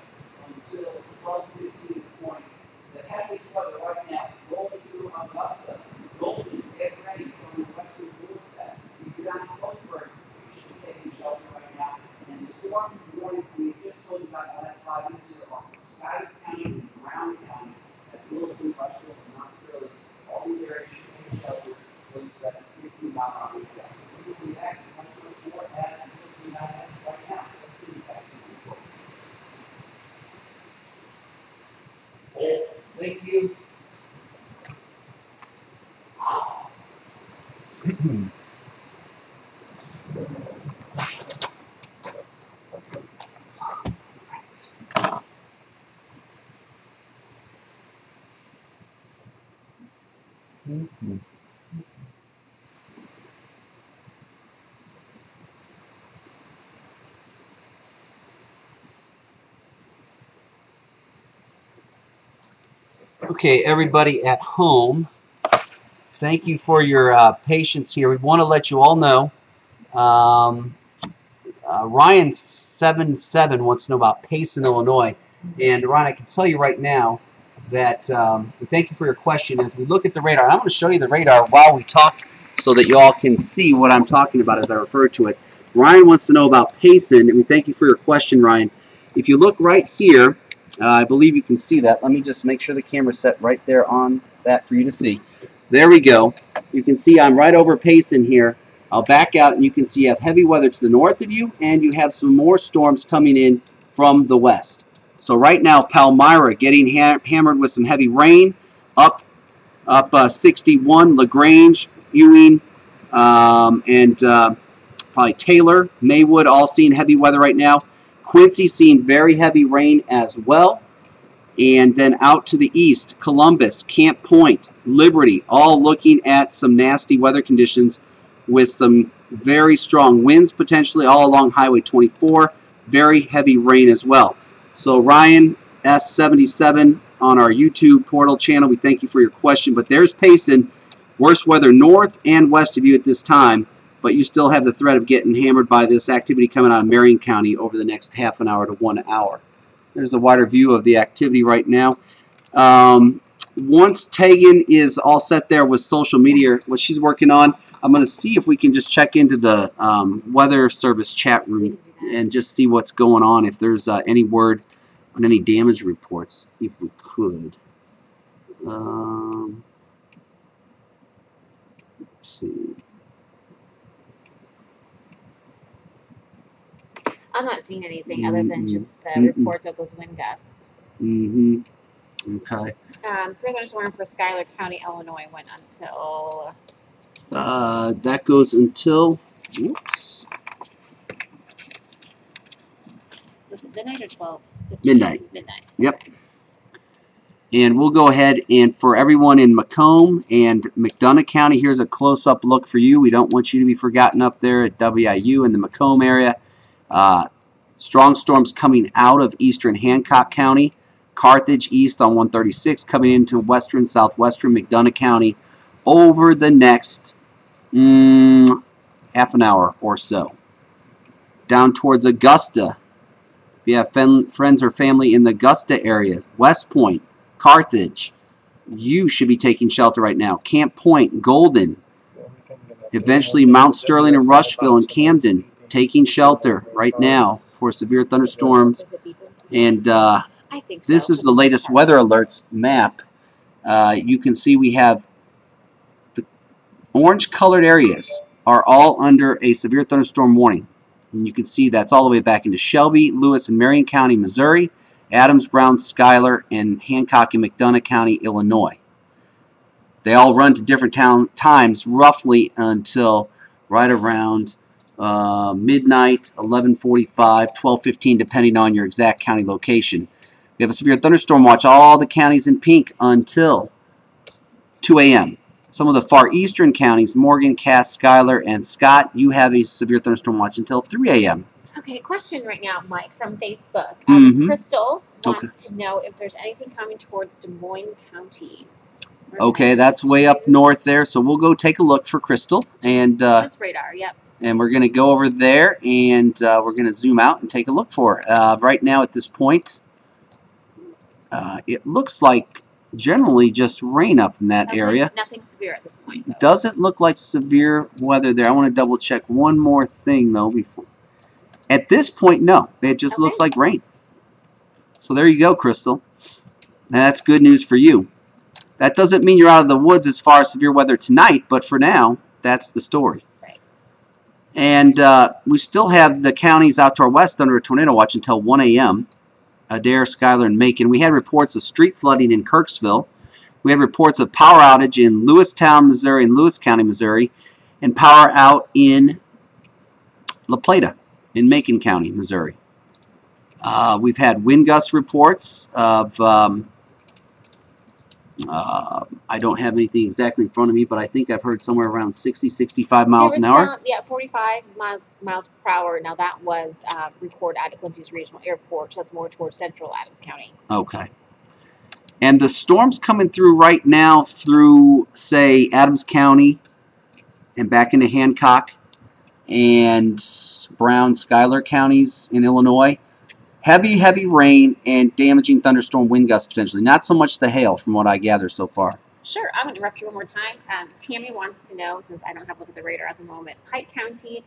until 12:15 this morning. The heaviest weather right now rolling through Augusta, Golden, get ready from the western doorstep. If you're down in Pittsburgh, you should be taking shelter right now. And the storm warnings we just told you about the last 5 minutes here are for Skyler County and Brown County. That's Littleton, Rushville, and Mount Sterling. All these areas should take shelter with that 60-mile-an-hour wind gusts. We will be back much more as we right now. Let's see back to the report. Thank you. Okay, everybody at home, thank you for your patience here. We want to let you all know, Ryan77 wants to know about Payson, Illinois. And Ryan, I can tell you right now that we thank you for your question. As we look at the radar, I'm going to show you the radar while we talk so that you all can see what I'm talking about as I refer to it. Ryan wants to know about Payson, and we thank you for your question, Ryan. If you look right here, I believe you can see that. Let me just make sure the camera's set right there on that for you to see. There we go. You can see I'm right over Payson here. I'll back out, and you can see you have heavy weather to the north of you, and you have some more storms coming in from the west. So right now, Palmyra getting hammered with some heavy rain, up 61, LaGrange, Ewing, and probably Taylor, Maywood, all seeing heavy weather right now. Quincy seeing very heavy rain as well. And then out to the east, Columbus, Camp Point, Liberty, all looking at some nasty weather conditions with some very strong winds potentially all along Highway 24. Very heavy rain as well. So Ryan S77 on our YouTube portal channel, we thank you for your question. But there's Payson, worst weather north and west of you at this time, but you still have the threat of getting hammered by this activity coming out of Marion County over the next half an hour to 1 hour. There's a wider view of the activity right now. Once Tegan is all set there with social media, what she's working on, I'm going to see if we can just check into the weather service chat room and just see what's going on, if there's any word on any damage reports, if we could. Let's see. I'm not seeing anything other than just reports of those wind gusts. Okay. Spring thunderstorm for Schuyler County, Illinois went until... that goes until... Oops. Was it midnight or 12? Midnight. Midnight. Yep. Okay. And we'll go ahead and for everyone in Macomb and McDonough County, here's a close-up look for you. We don't want you to be forgotten up there at WIU in the Macomb area. Strong storms coming out of eastern Hancock County. Carthage east on 136 coming into western, southwestern McDonough County over the next half an hour or so. Down towards Augusta. If you have friends or family in the Augusta area, West Point, Carthage, you should be taking shelter right now. Camp Point, Golden, eventually Mount Sterling and Rushville and Camden, taking shelter right now for severe thunderstorms. And this is the latest weather alerts map. You can see we have the orange colored areas are all under a severe thunderstorm warning. And you can see that's all the way back into Shelby, Lewis, and Marion County, Missouri, Adams, Brown, Schuyler, and Hancock and McDonough County, Illinois. They all run to different times, roughly until right around midnight, 11:45, 12:15, depending on your exact county location. We have a severe thunderstorm watch, all the counties in pink, until 2 a.m. Some of the far eastern counties, Morgan, Cass, Schuyler, and Scott, you have a severe thunderstorm watch until 3 a.m. Okay, question right now, Mike, from Facebook. Mm-hmm. Crystal wants to know if there's anything coming towards Des Moines County. Okay, that's way up north there, so we'll go take a look for Crystal. And just radar, yep. And we're going to go over there, and we're going to zoom out and take a look for it. Right now at this point, it looks like generally just rain up in that area. Nothing severe at this point, though. Doesn't look like severe weather there. I want to double check one more thing, though, before. At this point, no. It just looks like rain. So there you go, Crystal. And that's good news for you. That doesn't mean you're out of the woods as far as severe weather tonight, but for now, that's the story. Right. And we still have the counties out to our west under a tornado watch until 1 a.m. Adair, Schuyler, and Macon. We had reports of street flooding in Kirksville. We had reports of power outage in Lewistown, Missouri, and Lewis County, Missouri, and power out in La Plata in Macon County, Missouri. We've had wind gust reports of, I don't have anything exactly in front of me, but I think I've heard somewhere around 60, 65 miles an hour. Yeah, 45 miles per hour. Now that was recorded at Quincy's Regional Airport, so that's more towards central Adams County. Okay. And the storms coming through right now through, say, Adams County and back into Hancock and Brown, Schuyler counties in Illinois, Heavy rain and damaging thunderstorm wind gusts potentially. Not so much the hail from what I gather so far. Sure, I'm going to interrupt you one more time. Tammy wants to know, since I don't have a look at the radar at the moment, Pike County,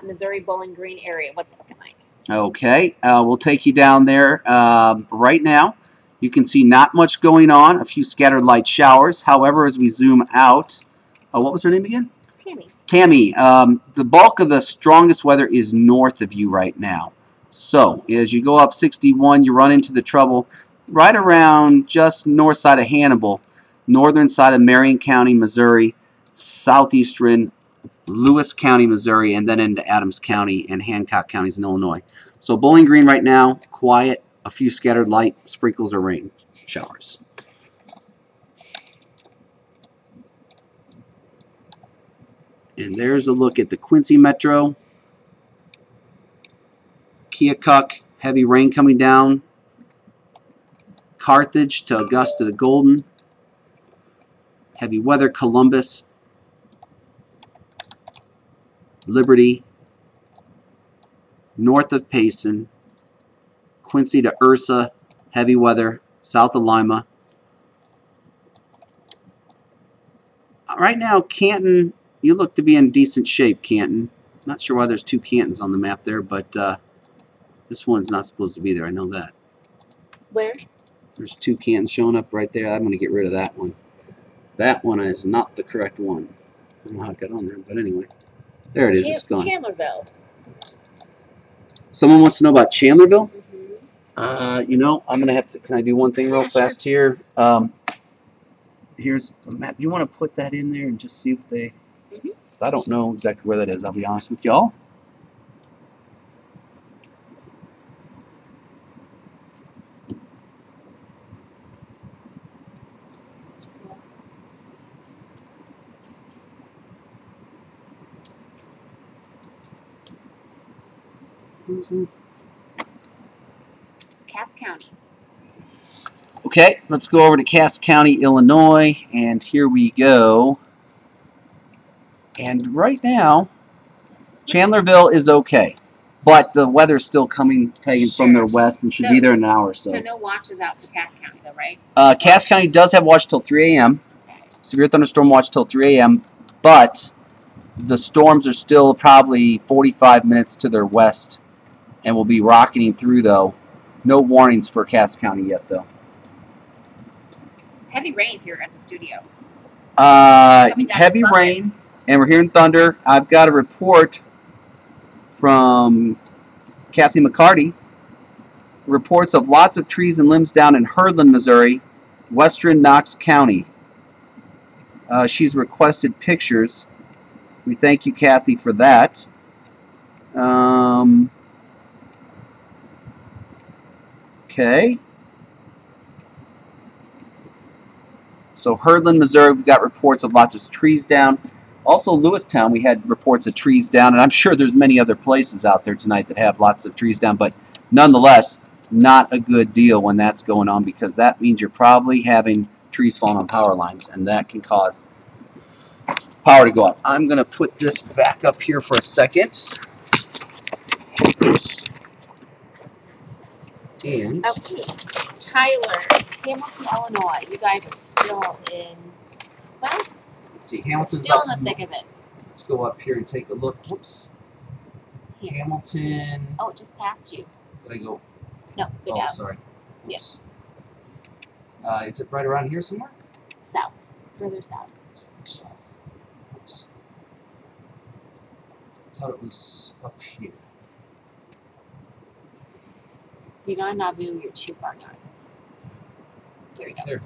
Missouri Bowling Green area, what's it looking like? Okay, we'll take you down there right now. You can see not much going on, a few scattered light showers. However, as we zoom out, what was her name again? Tammy. Tammy, the bulk of the strongest weather is north of you right now. So, as you go up 61, you run into the trouble right around just north side of Hannibal, northern side of Marion County, Missouri, southeastern Lewis County, Missouri, and then into Adams County and Hancock counties in Illinois. So Bowling Green right now, quiet, a few scattered light sprinkles or rain showers. And there's a look at the Quincy Metro. Keokuk, heavy rain coming down. Carthage to Augusta to Golden. Heavy weather, Columbus. Liberty. North of Payson. Quincy to Ursa, heavy weather. South of Lima. Right now, Canton, you look to be in decent shape, Canton. Not sure why there's two Cantons on the map there, but this one's not supposed to be there. I know that. Where? There's two Cantons showing up right there. I'm going to get rid of that one. That one is not the correct one. I don't know how it got on there, but anyway. There it is. It's gone. Chandlerville. Someone wants to know about Chandlerville? Mm-hmm. You know, I'm going to have to... Can I do one thing real fast here? Here's the map. You want to put that in there and just see if they... Mm-hmm. I don't know exactly where that is, I'll be honest with y'all. Cass County. Okay, let's go over to Cass County, Illinois, and here we go. And right now, Chandlerville is okay, but the weather's still taking from their west and should be there in an hour or so. So no watches out for Cass County, though, right? Cass County does have watch till 3 a.m. Severe thunderstorm watch till 3 a.m., but the storms are still probably 45 minutes to their west and will be rocketing through, though. No warnings for Cass County yet, though. Heavy rain here at the studio. Heavy rain, and we're hearing thunder. I've got a report from Kathy McCarty. Reports of lots of trees and limbs down in Herdland, Missouri, western Knox County. She's requested pictures. We thank you, Kathy, for that. Okay. So Herdland, Missouri, we've got reports of lots of trees down. Also, Lewistown, we had reports of trees down, and I'm sure there's many other places out there tonight that have lots of trees down, but nonetheless, not a good deal when that's going on, because that means you're probably having trees falling on power lines, and that can cause power to go up. I'm going to put this back up here for a second. Oops. And okay, Tyler, Hamilton, Illinois. You guys are still in, well, let's see, Hamilton's still up, in the thick of it. Let's go up here and take a look. Whoops. Hamilton. Oh, it just passed you. Did I go? No, go down. Sorry. Yes. Is it right around here somewhere? South. Further south. South. Oops. I thought it was up here. You're going to Nauvoo, you're too far north. Here we go. There.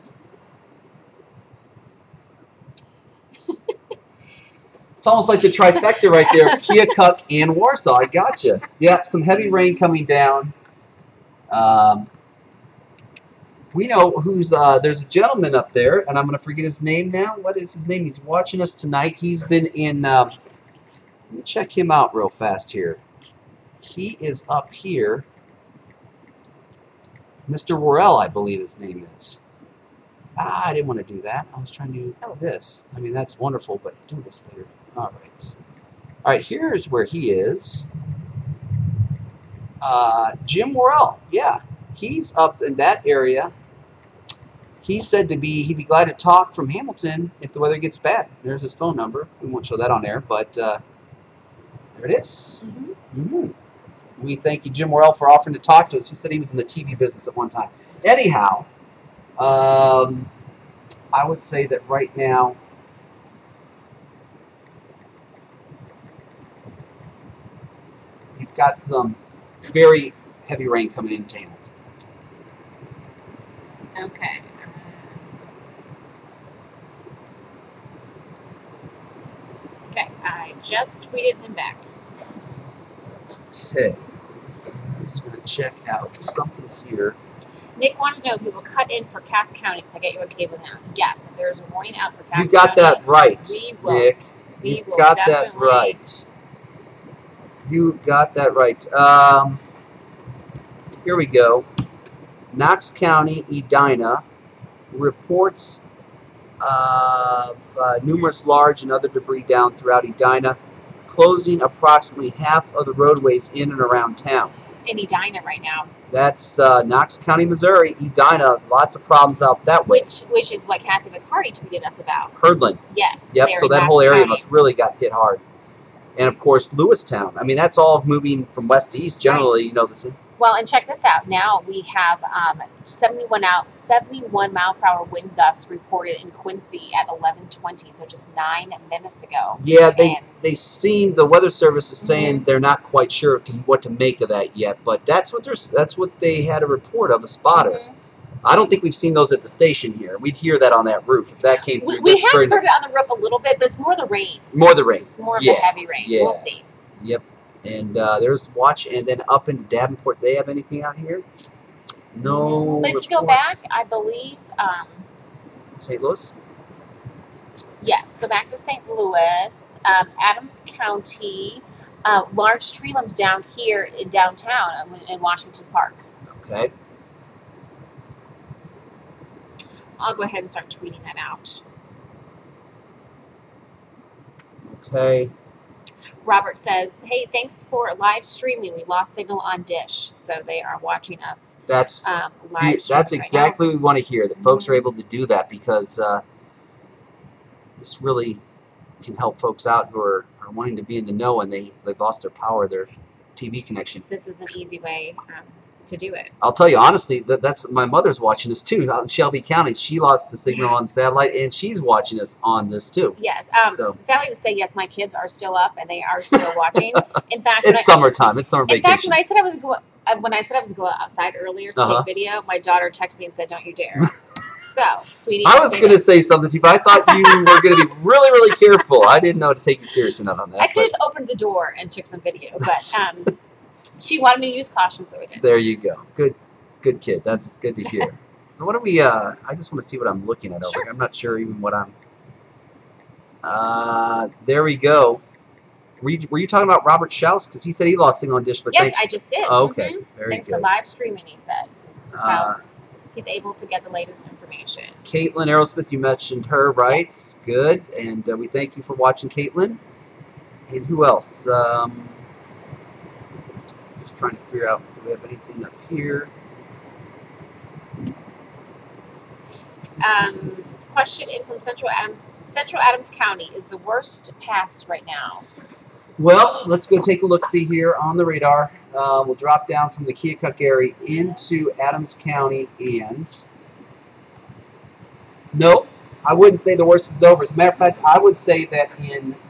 It's almost like the trifecta right there. Keokuk and Warsaw. I gotcha. Yeah, some heavy rain coming down. We know who's, there's a gentleman up there, and I'm going to forget his name now. What is his name? He's watching us tonight. He's been in, let me check him out real fast here. He is up here. Mr. Worrell, I believe his name is. I didn't want to do that. I was trying to do this. I mean, that's wonderful, but do this later. All right. All right, here's where he is. Jim Worrell, yeah, he's up in that area. He said he'd be glad to talk from Hamilton if the weather gets bad. There's his phone number. We won't show that on air, but there it is. We thank you, Jim Worrell, for offering to talk to us. He said he was in the TV business at one time. Anyhow, I would say that right now, you've got some very heavy rain coming into Hamilton. Okay. Okay, I just tweeted him back. Okay. I'm just going to check out something here. Nick wanted to know if we will cut in for Cass County because I get you a cable now. Yes, if there's a warning out for Cass County. You got that right, we will, Nick. We You will got that definitely. right. You got that right. Here we go. Knox County, Edina reports of numerous large and other debris down throughout Edina, closing approximately half of the roadways in and around town. In Edina right now. That's Knox County, Missouri. Edina, lots of problems out that way. Which is what Kathy McCarty tweeted us about. Herdland. Yes. Yep, there so in that Knox whole area County. must really got hit hard. And of course, Lewistown. I mean, that's all moving from west to east generally, Right. you know this. Well, and check this out. Now we have 71 mile per hour wind gusts reported in Quincy at 11:20, so just 9 minutes ago. Yeah, And they seem, the weather service is saying they're not quite sure what to make of that yet, but that's what they had a report of, a spotter. I don't think we've seen those at the station here. We'd hear that on that roof if that came through. we have heard it on the roof a little bit, but it's more the rain. More the rain. It's more of the heavy rain. Yeah. We'll see. Yep. And there's watch, and then up into Davenport, they have anything out here? No. But if you go back, I believe. St. Louis? Yes, go back to St. Louis, Adams County, large tree limbs down here in downtown in Washington Park. Okay. I'll go ahead and start tweeting that out. Okay. Robert says, "Hey, thanks for live streaming. We lost signal on Dish, so they are watching us That's live. that's exactly what we want to hear, that folks are able to do that, because this really can help folks out who are wanting to be in the know and they've lost their power, their TV connection. This is an easy way to do it. I'll tell you honestly, that's my mother's watching us too out in Shelby County. She lost the signal on satellite, and she's watching us on this too. Yes. So Sadly to say, yes, my kids are still up and they are still watching. In fact, it's summertime. It's summer vacation. In fact, when I said I was going outside earlier to take video, my daughter texted me and said, "Don't you dare." So, sweetie, I was going to say something to you, but I thought you were going to be really, really careful. I didn't know to take you serious or not on that. I could have just opened the door and took some video, but she wanted me to use caution, so we did. There you go. Good kid. That's good to hear. What do we? I just want to see what I'm looking at over here. I'm not sure even what I'm. There we go. Were you talking about Robert Schaus? Because he said he lost signal on Dish, but yes, thanks. I just did. Oh, okay. Very Thanks good. for live streaming, he said. This is how he's able to get the latest information. Caitlin Aerosmith, you mentioned her, right? Yes. Good. And we thank you for watching, Caitlin. And who else? Just trying to figure out, do we have anything up here? Question in from Central Adams County is the worst pass right now. Well, let's go take a look-see here on the radar. We'll drop down from the Keokuk area into Adams County, and no, I wouldn't say the worst is over. As a matter of fact, I would say that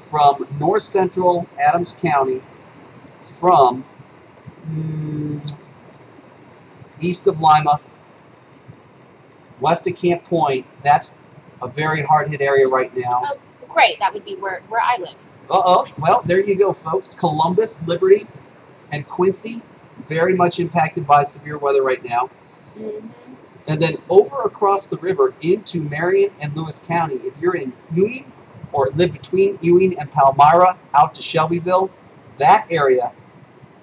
from north central Adams County, from east of Lima, west of Camp Point, that's a very hard-hit area right now. Oh, great. That would be where I live. Well, there you go, folks. Columbus, Liberty, and Quincy, very much impacted by severe weather right now. And then over across the river into Marion and Lewis County, if you're in Ewing or live between Ewing and Palmyra out to Shelbyville, that area,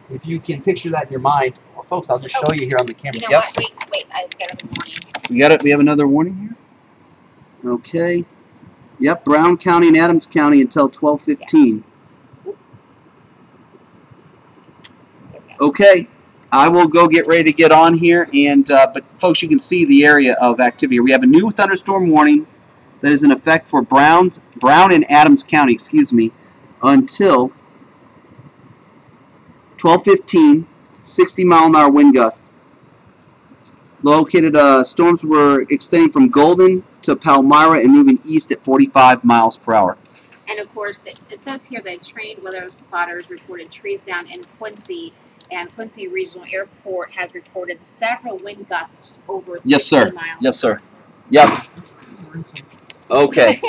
if you can picture that in your mind, well, folks, I'll just show you here on the camera. You know what? Wait, I got another warning. We have another warning here? Okay. Yep, Brown County and Adams County until 12:15. Oops. Okay. I will go get ready to get on here, and but folks, you can see the area of activity. We have a new thunderstorm warning that is in effect for Brown and Adams County, excuse me, until 12:15. 60-mile-an-hour wind gusts. Located storms were extending from Golden to Palmyra and moving east at 45 miles per hour. And of course, it says here that trained weather spotters reported trees down in Quincy, and Quincy Regional Airport has reported several wind gusts over 60 miles. Yes, sir. Yep. Okay.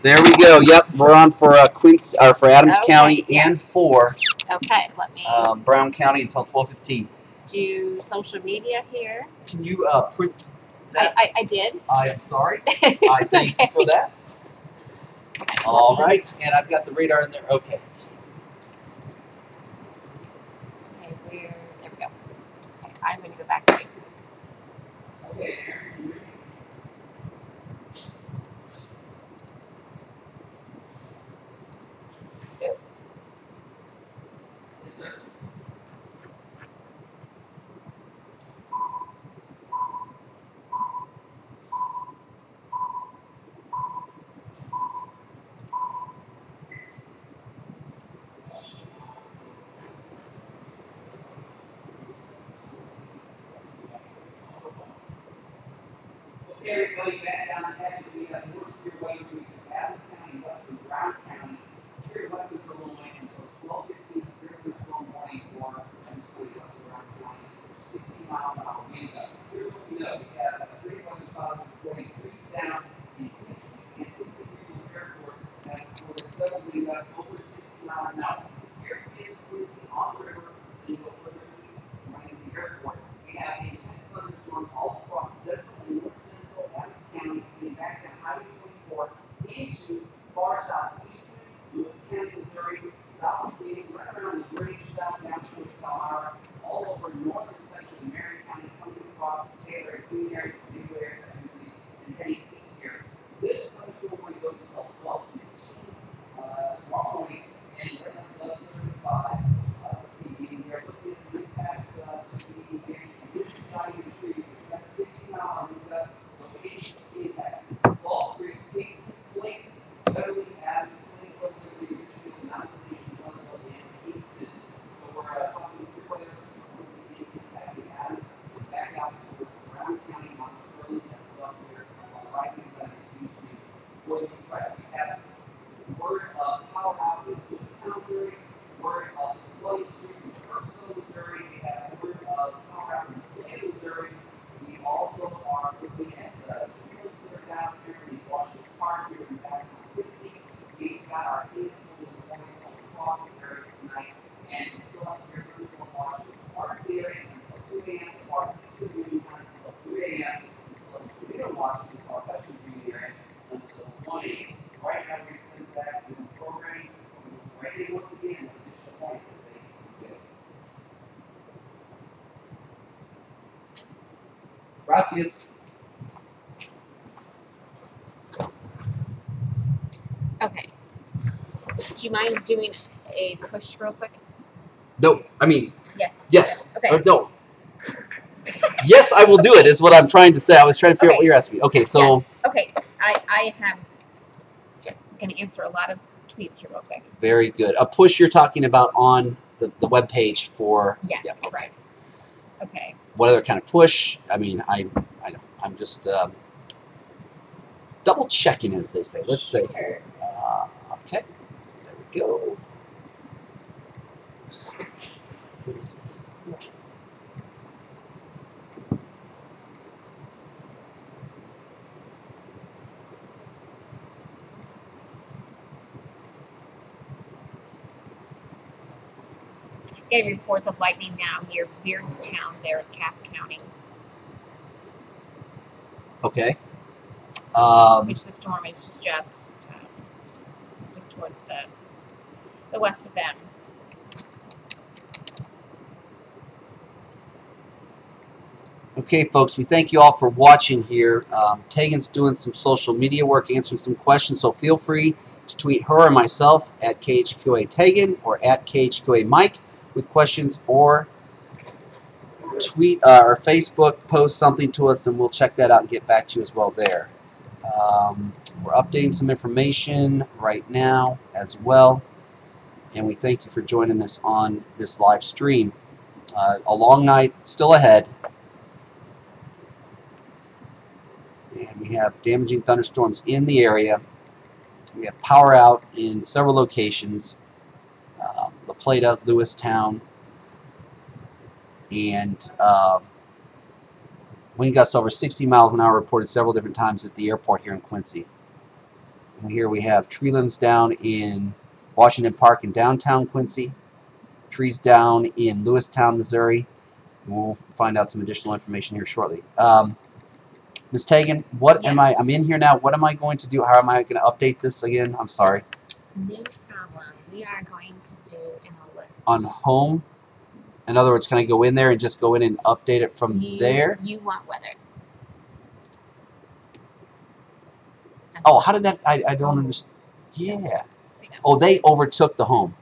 There we go. Yep, we're on for Quincy, or for Adams County, and for let me Brown County until 12:15. do social media here. Can you print that? I did. I am sorry. I thank you for that. All right, and I've got the radar in there. Okay. Okay, there we go. Okay, I'm going to go back to Facebook. Okay. Yes, sir. Okay, everybody, back down the next, we have more severe weather moving from Adams County, western Brown County, here in western Illinois, until 12:15, severe thunderstorm warning for Adams County, western Brown County, 60-mile-an-hour wind gusts. Here's what we know: we have a trained weather spotter reporting trees down in Quincy, and Quincy Regional Airport has reported several wind gusts over 60 miles an hour. Here is Quincy on the river, then go further east, running to the airport. We have a intense thunderstorm all across central and north central Adams County, seen back to Highway 24 into far southeastern Lewis County, Missouri, south of Cleveland, right around the bridge, south down towards Palmyra, all over northern central and Marion County, coming across the Taylor and Queen areas, big areas, and heading east here. This thunderstorm warning goes until 12:15 tomorrow morning, and right now it's 11:35. Let's see, we are looking at the impacts to the damage to the side of the trees. We've got 60-mile-an-hour wind gusts, location impact. Ball Creek, Dixon, Flint, Beverly, Adams, Flint, Beverly, Richfield, Mountain Station, Belleville, and Kingston. So we're talking severe weather, impacting Adams, and back out towards Brown County, Mount Sterling, and up here on the right-hand side of the street. For these threats, we have word of power outage in Lewistown, Missouri, word of flooding streets in Kirksville, Missouri. We have word of power outage in Flint, Missouri. We also are looking at trails that are down here in Washington Park, here in Jackson, Quincy. We've got our hands full of morning across the area tonight, and we still have severe thunderstorm watch in parts of the area until 2 a.m. or eastern Union County until 3 a.m. until tornado watch in our western Union area until 1 a.m. Right now, we're sent back to the programming. We're ready once again with additional points to say, okay. Gracias. Okay. Do you mind doing a push real quick? No, I mean, Yes. yes. Okay. Or no. Yes, I will do it, is what I'm trying to say. I was trying to figure out what you're asking me. Okay, so. Yes. Okay. I have going to answer a lot of tweets here real quick. Very good. A push you're talking about on the web page for. Yes, yeah, okay. correct. Okay. What other kind of push? I mean, I know. I'm just double checking, as they say. Let's say here. Okay. There we go. Getting reports of lightning now near Beardstown there in Cass County. Okay. Which the storm is just towards the west of them. Okay, folks, we thank you all for watching here. Tegan's doing some social media work, answering some questions, so feel free to tweet her or myself at KHQA Tegan or at KHQA Mike with questions or tweet or Facebook post something to us, and we'll check that out and get back to you as well there. We're updating some information right now as well, and we thank you for joining us on this live stream. A long night still ahead, and we have damaging thunderstorms in the area. We have power out in several locations, La Plata, Lewistown, and wind gusts over 60 miles an hour reported several different times at the airport here in Quincy. And here we have tree limbs down in Washington Park in downtown Quincy, trees down in Lewistown, Missouri. And we'll find out some additional information here shortly. Ms. Tagan, what am I? I'm in here now. What am I going to do? How am I going to update this again? I'm sorry. No problem. We are going to do an alert. On home? In other words, can I go in there and just go in and update it from there? You want weather. Oh, how did that? I don't understand. Yeah. Oh, they overtook the home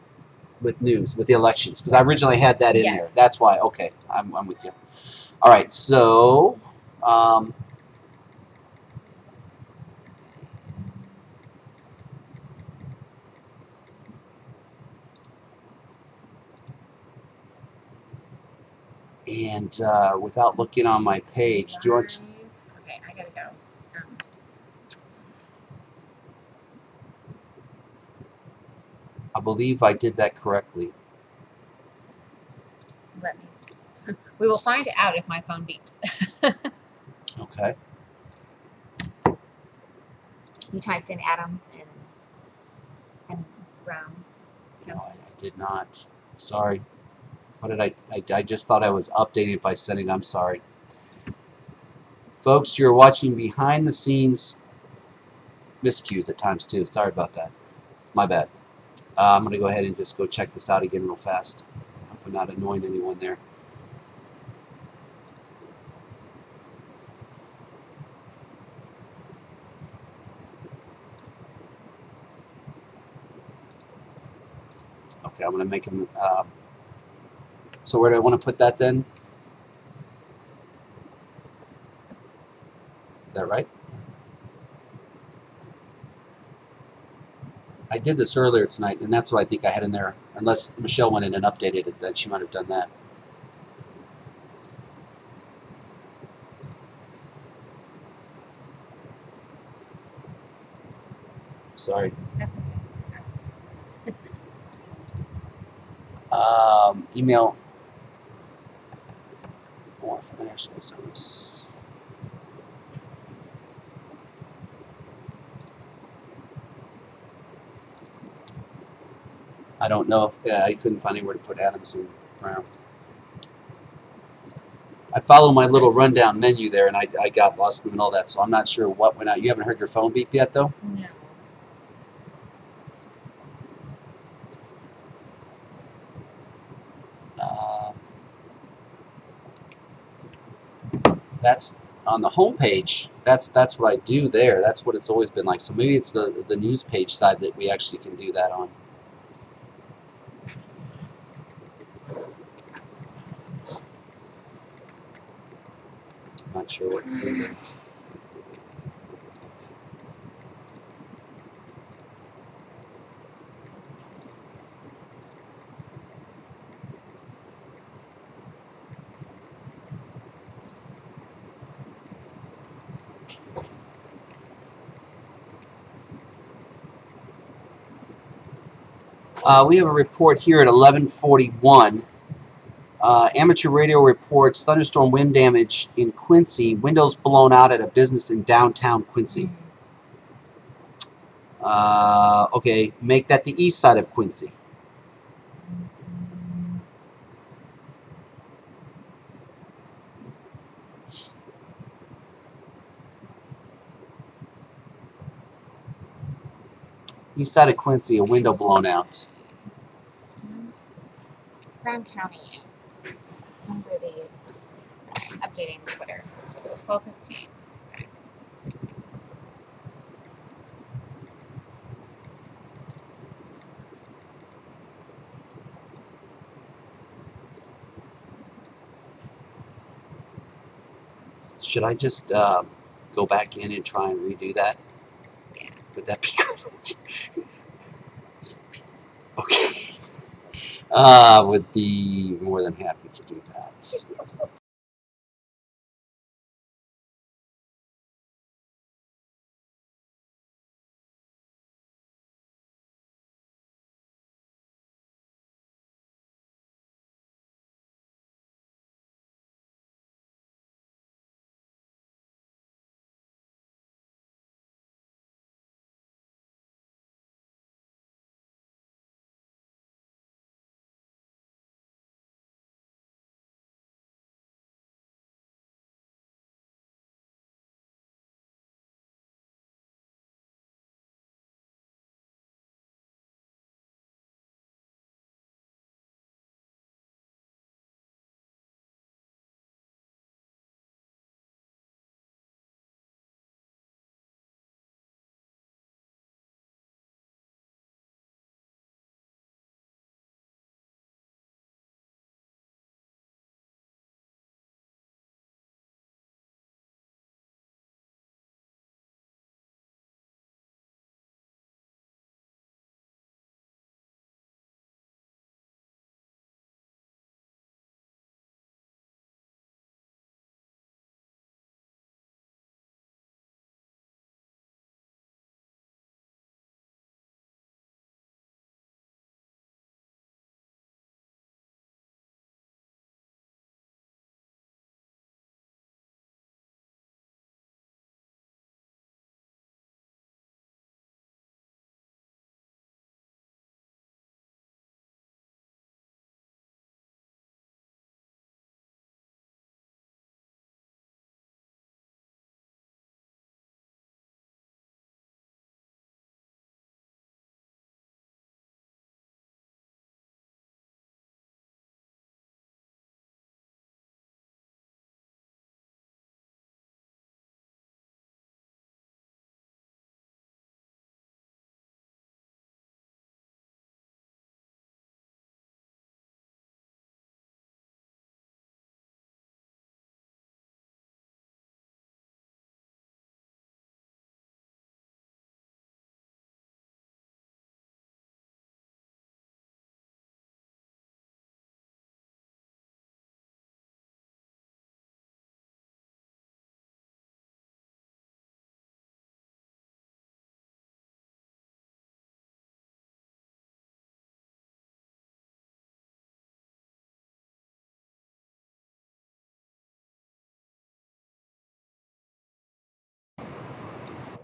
with news, with the elections, because I originally had that in there. That's why. Okay, I'm with you. All right, so and without looking on my page, do you want to? Okay, I gotta go. I believe I did that correctly. Let me see. We will find out if my phone beeps. Okay. You typed in Adams and Brown No, counties. I did not. Sorry. What did I just thought I was updating it by sending. I'm sorry. Folks, you're watching behind the scenes miscues at times too. Sorry about that. My bad. I'm going to go ahead and just go check this out again real fast. Hope I'm not annoying anyone there. Okay, I'm going to make them. So where do I want to put that then? Is that right? I did this earlier tonight, and that's what I think I had in there. Unless Michelle went in and updated it, then she might have done that. Sorry. That's okay. Email more financial service. I don't know if I couldn't find anywhere to put Adams and Brown. I follow my little rundown menu there, and I got lost in all that, so I'm not sure what went out. You haven't heard your phone beep yet, though? No. That's on the home page. That's what I do there. That's what it's always been like. So maybe it's the news page side that we actually can do that on. I'm not sure what to do there. We have a report here at 11:41. Amateur radio reports thunderstorm wind damage in Quincy. Windows blown out at a business in downtown Quincy. Okay, make that the east side of Quincy. East side of Quincy, a window blown out. Brown County. Remember these. Sorry, updating Twitter. So 12:15. Should I just go back in and try and redo that? Yeah. Would that be good? Okay. Would be more than happy to do that. Yes.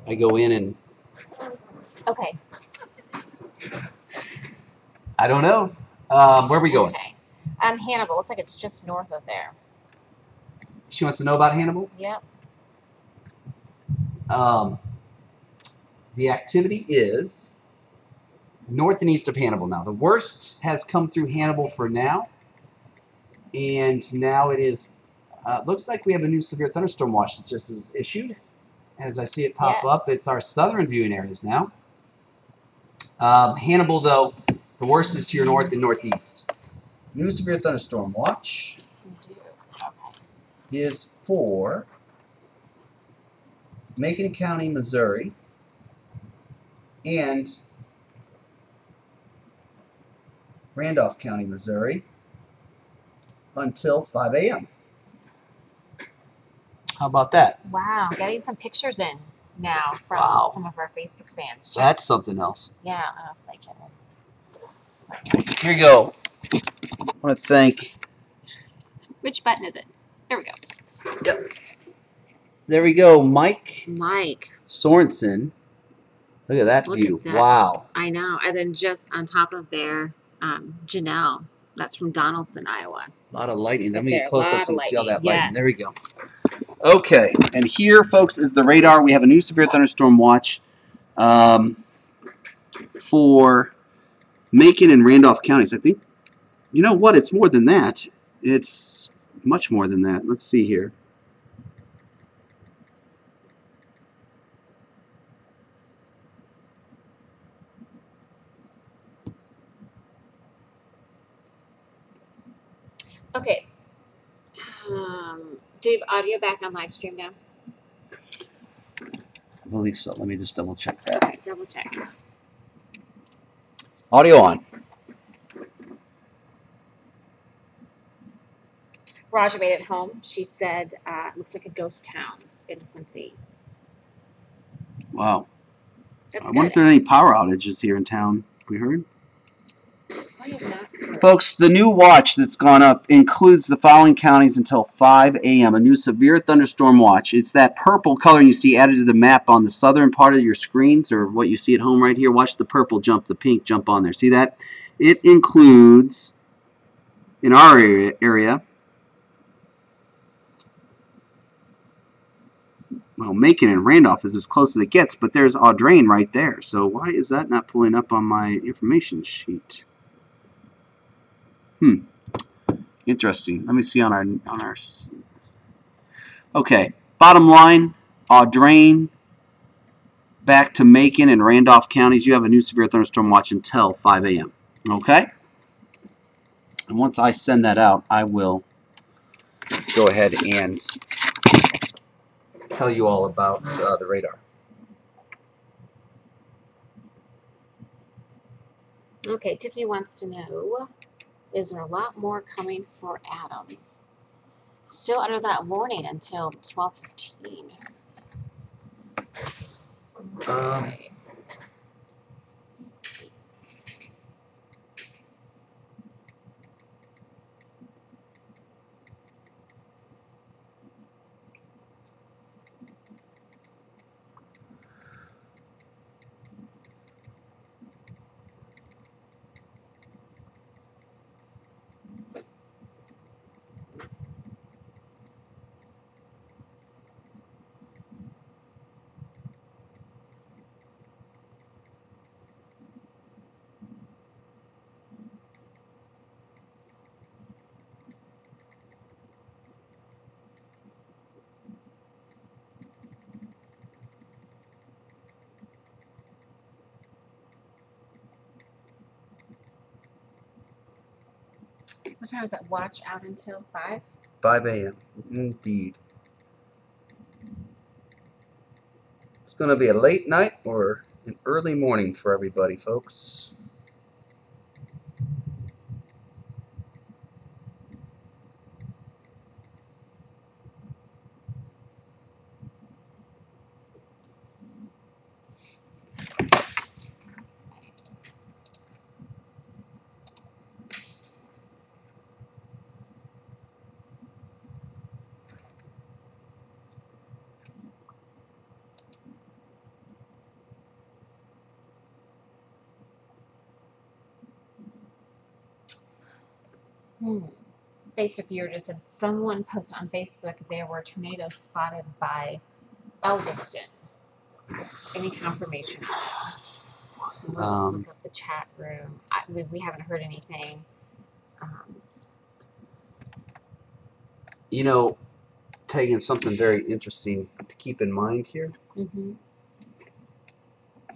I go in and Okay. I don't know. Where are we going? Okay. Hannibal. Looks like it's just north of there. She wants to know about Hannibal. Yep. The activity is north and east of Hannibal now. The worst has come through Hannibal for now, and now it is. Looks like we have a new severe thunderstorm watch that just was issued. As I see it pop up, Yes. it's our southern viewing areas now. Hannibal, though, the worst is to your north and northeast. New severe thunderstorm watch Okay. is for Macon County, Missouri, and Randolph County, Missouri, until 5 a.m. How about that? Wow. Getting some pictures in now from Wow. some of our Facebook fans. That's something else. Yeah. I don't know if they can. Here you go. I want to thank. Which button is it? There we go. Yep. There we go, Mike Mike. Sorensen. Look at that Look view. at that. Wow. I know. And then just on top of there, Janelle. That's from Donaldson, Iowa. A lot of lighting. Let Right me there, get close lot up so of you see all that lighting. lighting. There we Yes. go. Okay, and here, folks, is the radar. We have a new severe thunderstorm watch for Macon and Randolph counties. I think, you know what? It's more than that. It's much more than that. Let's see here. Okay. Dave, audio back on live stream now. I believe so. Let me just double check that. Okay, double check. Audio on. Raja made it home. She said, looks like a ghost town in Quincy. Wow. That's I wonder if good. there are any power outages here in town. We heard? I have not heard. Folks, the new watch that's gone up includes the following counties until 5 a.m. A new severe thunderstorm watch. It's that purple color you see added to the map on the southern part of your screens, or what you see at home right here. Watch the purple jump, the pink jump on there. See that? It includes, in our area, well, Macon and Randolph is as close as it gets, but there's Audrain right there. So why is that not pulling up on my information sheet? Interesting. Let me see on our. Okay. Bottom line, Audrain, back to Macon and Randolph counties. You have a new severe thunderstorm watch until 5 a.m. Okay. And once I send that out, I will go ahead and tell you all about the radar. Okay, Tiffany wants to know, is there a lot more coming for Adams? Still under that warning until 12:15. Okay. What time is that watch out until 5? 5 a.m. Indeed. It's going to be a late night or an early morning for everybody, folks. Facebook viewer just said someone posted on Facebook there were tornadoes spotted by Elviston. Any confirmation on that? Let's look up the chat room. We haven't heard anything. You know, taking something very interesting to keep in mind here.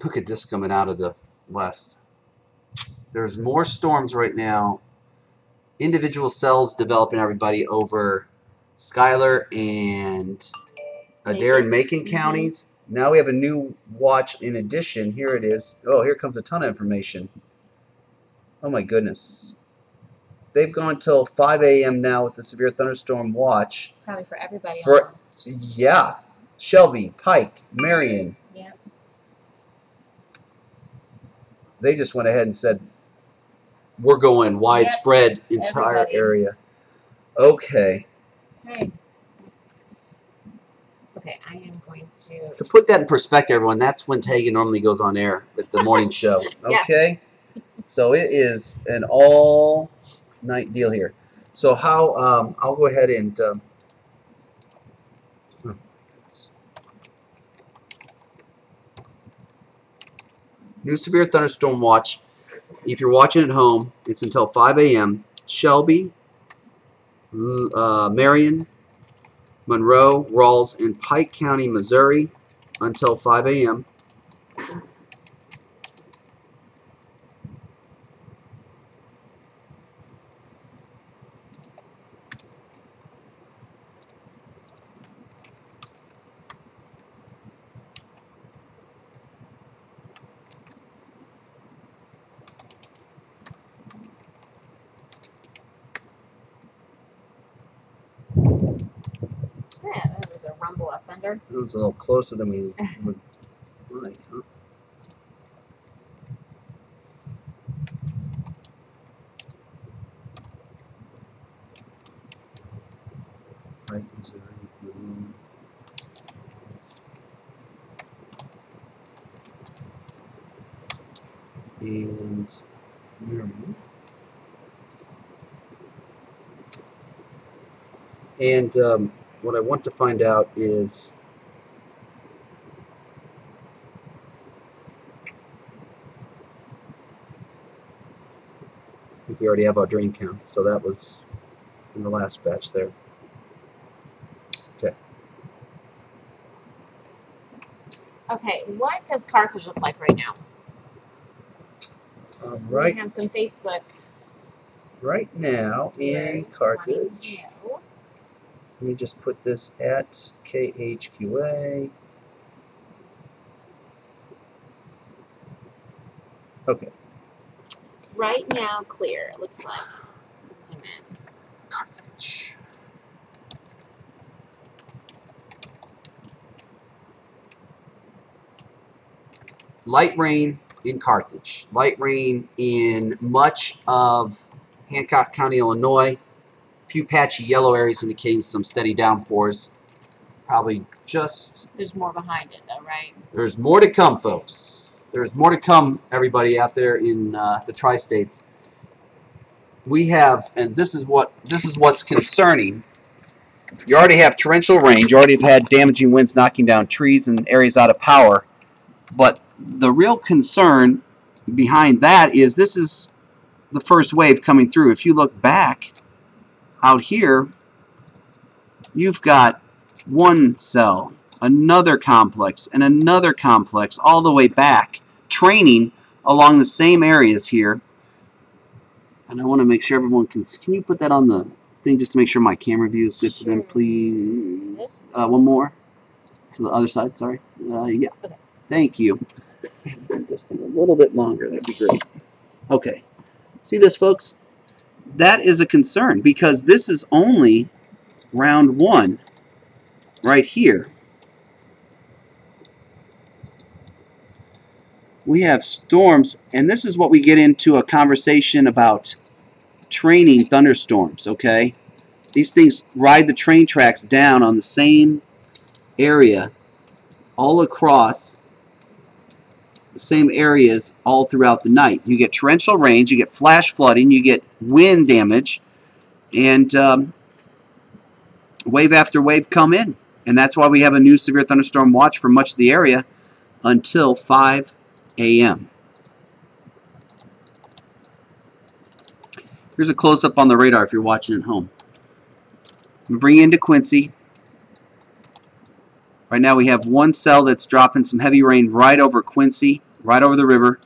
Look at this coming out of the west. There's more storms right now. Individual cells developing, everybody, over Schuyler and Adair and Macon counties. Now we have a new watch in addition. Here it is. Oh, here comes a ton of information. Oh my goodness. They've gone till 5 a.m. now with the severe thunderstorm watch. Probably for everybody almost. Yeah. Shelby, Pike, Marion. Yeah. They just went ahead and said, we're going widespread, entire everybody. area. Okay. Okay, I am going to... To put that in perspective, everyone, that's when Tegan normally goes on air with the morning show. Okay? Yes. So it is an all-night deal here. So how, I'll go ahead and... new severe thunderstorm watch. If you're watching at home, it's until 5 a.m. Shelby, Marion, Monroe, Rawls, and Pike County, Missouri, until 5 a.m. rumble of thunder. It was a little closer than we would like, huh? Right, Missouri, and Maryland. And what I want to find out is I think we already have our drain count, so that was in the last batch there. Okay. Okay, what does Carthage look like right now? Right. We have some Facebook. Right now in Carthage, let me just put this at KHQA. Okay. Right now, clear, it looks like. Let's zoom in. Carthage. Light rain in Carthage. Light rain in much of Hancock County, Illinois. A few patchy yellow areas indicating some steady downpours. Probably just... There's more behind it, though, right? There's more to come, folks. There's more to come, everybody out there in the tri-states. We have, and this is what's concerning. You already have torrential rain. You already have had damaging winds knocking down trees and areas out of power. But the real concern behind that is this is the first wave coming through. If you look back out here, you've got one cell, another complex, and another complex all the way back, training along the same areas here. And I want to make sure everyone can you put that on the thing just to make sure my camera view is good for them, please? One more to the other side, sorry. Yeah. Okay. Thank you. Make this thing a little bit longer, that'd be great. Okay. See this, folks? That is a concern because this is only round one right here. We have storms, and this is what we get into a conversation about training thunderstorms, okay? These things ride the train tracks down on the same area all across the same areas all throughout the night. You get torrential rains, you get flash flooding, you get wind damage, and wave after wave come in. And that's why we have a new severe thunderstorm watch for much of the area until 5 a.m. Here's a close-up on the radar if you're watching at home. We bring you into Quincy. Right now we have one cell that's dropping some heavy rain right over Quincy, right over the river.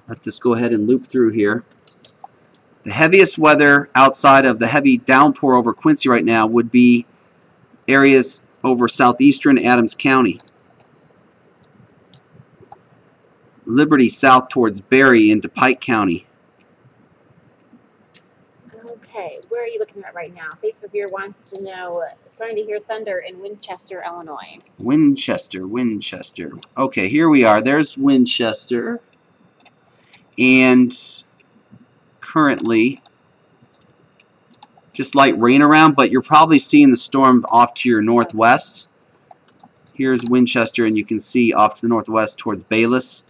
Let this go ahead and loop through here. The heaviest weather outside of the heavy downpour over Quincy right now would be areas over southeastern Adams County. Liberty south towards Berry into Pike County. Okay, where are you looking at right now? Facebook here wants to know, starting to hear thunder in Winchester, Illinois. Winchester. Okay, here we are. There's Winchester. And currently just light rain around, but you're probably seeing the storm off to your northwest. Here's Winchester, and you can see off to the northwest towards Bayless.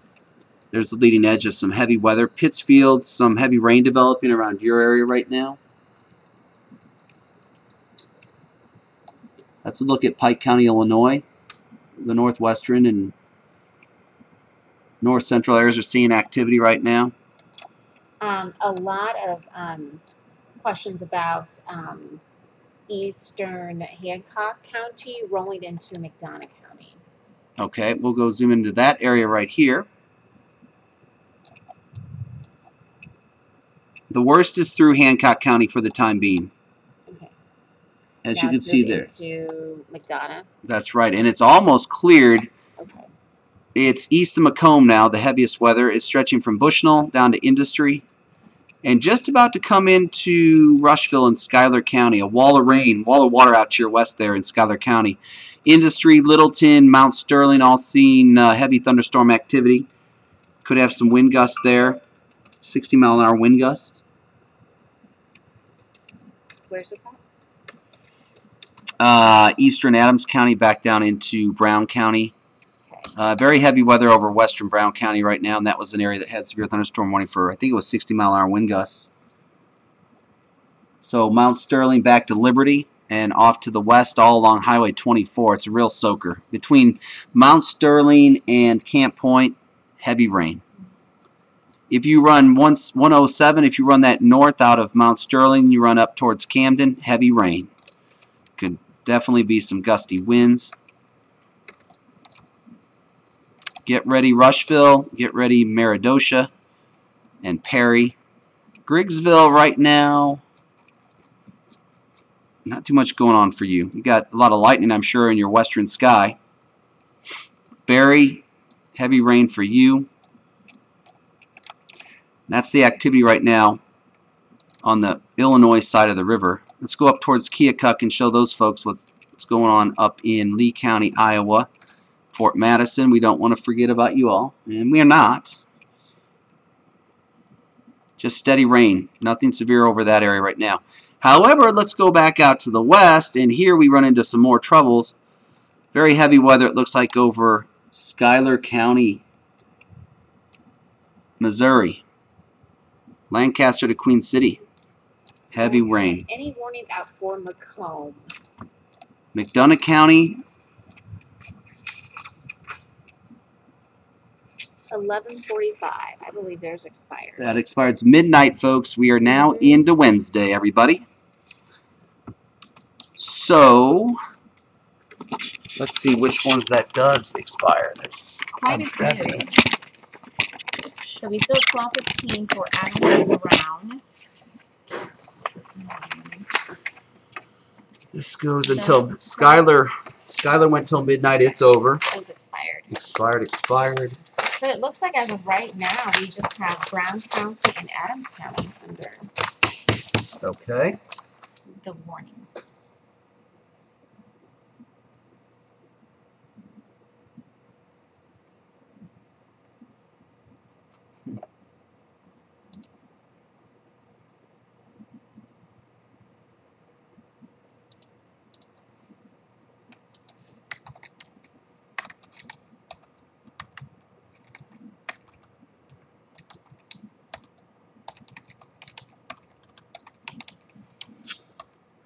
There's the leading edge of some heavy weather. Pittsfield, some heavy rain developing around your area right now. That's a look at Pike County, Illinois. The northwestern and north central areas are seeing activity right now. A lot of questions about eastern Hancock County rolling into McDonough County. Okay, we'll go zoom into that area right here. The worst is through Hancock County for the time being. Okay. As Now you can it's see moving there. to McDonough. That's right, and it's almost cleared. Okay. It's east of Macomb now. The heaviest weather is stretching from Bushnell down to Industry. And just about to come into Rushville and Schuyler County. A wall of rain, wall of water out to your west there in Schuyler County. Industry, Littleton, Mount Sterling all seeing heavy thunderstorm activity. Could have some wind gusts there. 60-mile-an-hour wind gusts. Where's this at? Eastern Adams County back down into Brown County. Very heavy weather over western Brown County right now, and that was an area that had severe thunderstorm warning for, I think it was 60-mile-an-hour wind gusts. So Mount Sterling back to Liberty and off to the west all along Highway 24. It's a real soaker. Between Mount Sterling and Camp Point, heavy rain. If you run 107, if you run that north out of Mount Sterling, you run up towards Camden, heavy rain. Could definitely be some gusty winds. Get ready Rushville, get ready Meridosha and Perry. Griggsville right now, not too much going on for you. You got a lot of lightning, I'm sure, in your western sky. Barry, heavy rain for you. That's the activity right now on the Illinois side of the river. Let's go up towards Keokuk and show those folks what's going on up in Lee County, Iowa. Fort Madison, we don't want to forget about you all, and we are not. Just steady rain, nothing severe over that area right now. However, let's go back out to the west, and here we run into some more troubles. Very heavy weather, it looks like, over Schuyler County, Missouri. Lancaster to Queen City. Heavy rain. Any warnings out for Macomb? McDonough County. 11:45. I believe theirs expired. That expired. It's midnight, folks. We are now into Wednesday, everybody. So, let's see which ones that does expire. There's quite a few. So we still have 12:15 for Adams Brown. This goes until Schuyler went till midnight. It's over. It's expired. Expired. So it looks like as of right now, we just have Brown County and Adams County under Okay. the warnings.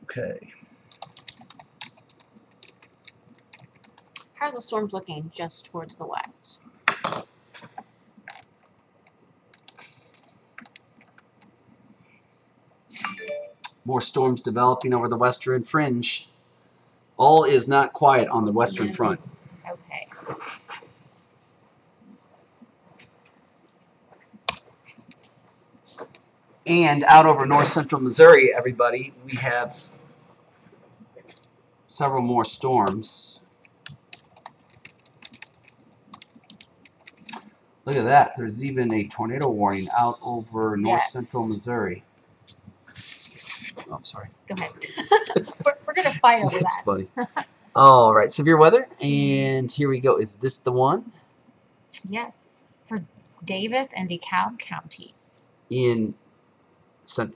Okay. How are the storms looking just towards the west? More storms developing over the western fringe. All is not quiet on the western front. Okay. And out over north central Missouri, everybody, we have several more storms. Look at that. There's even a tornado warning out over north central Missouri. Oh, I'm sorry. Go ahead. we're going to fight over It's that. funny. All right, severe weather. And here we go. Is this the one? Yes. For Davis and DeKalb counties. In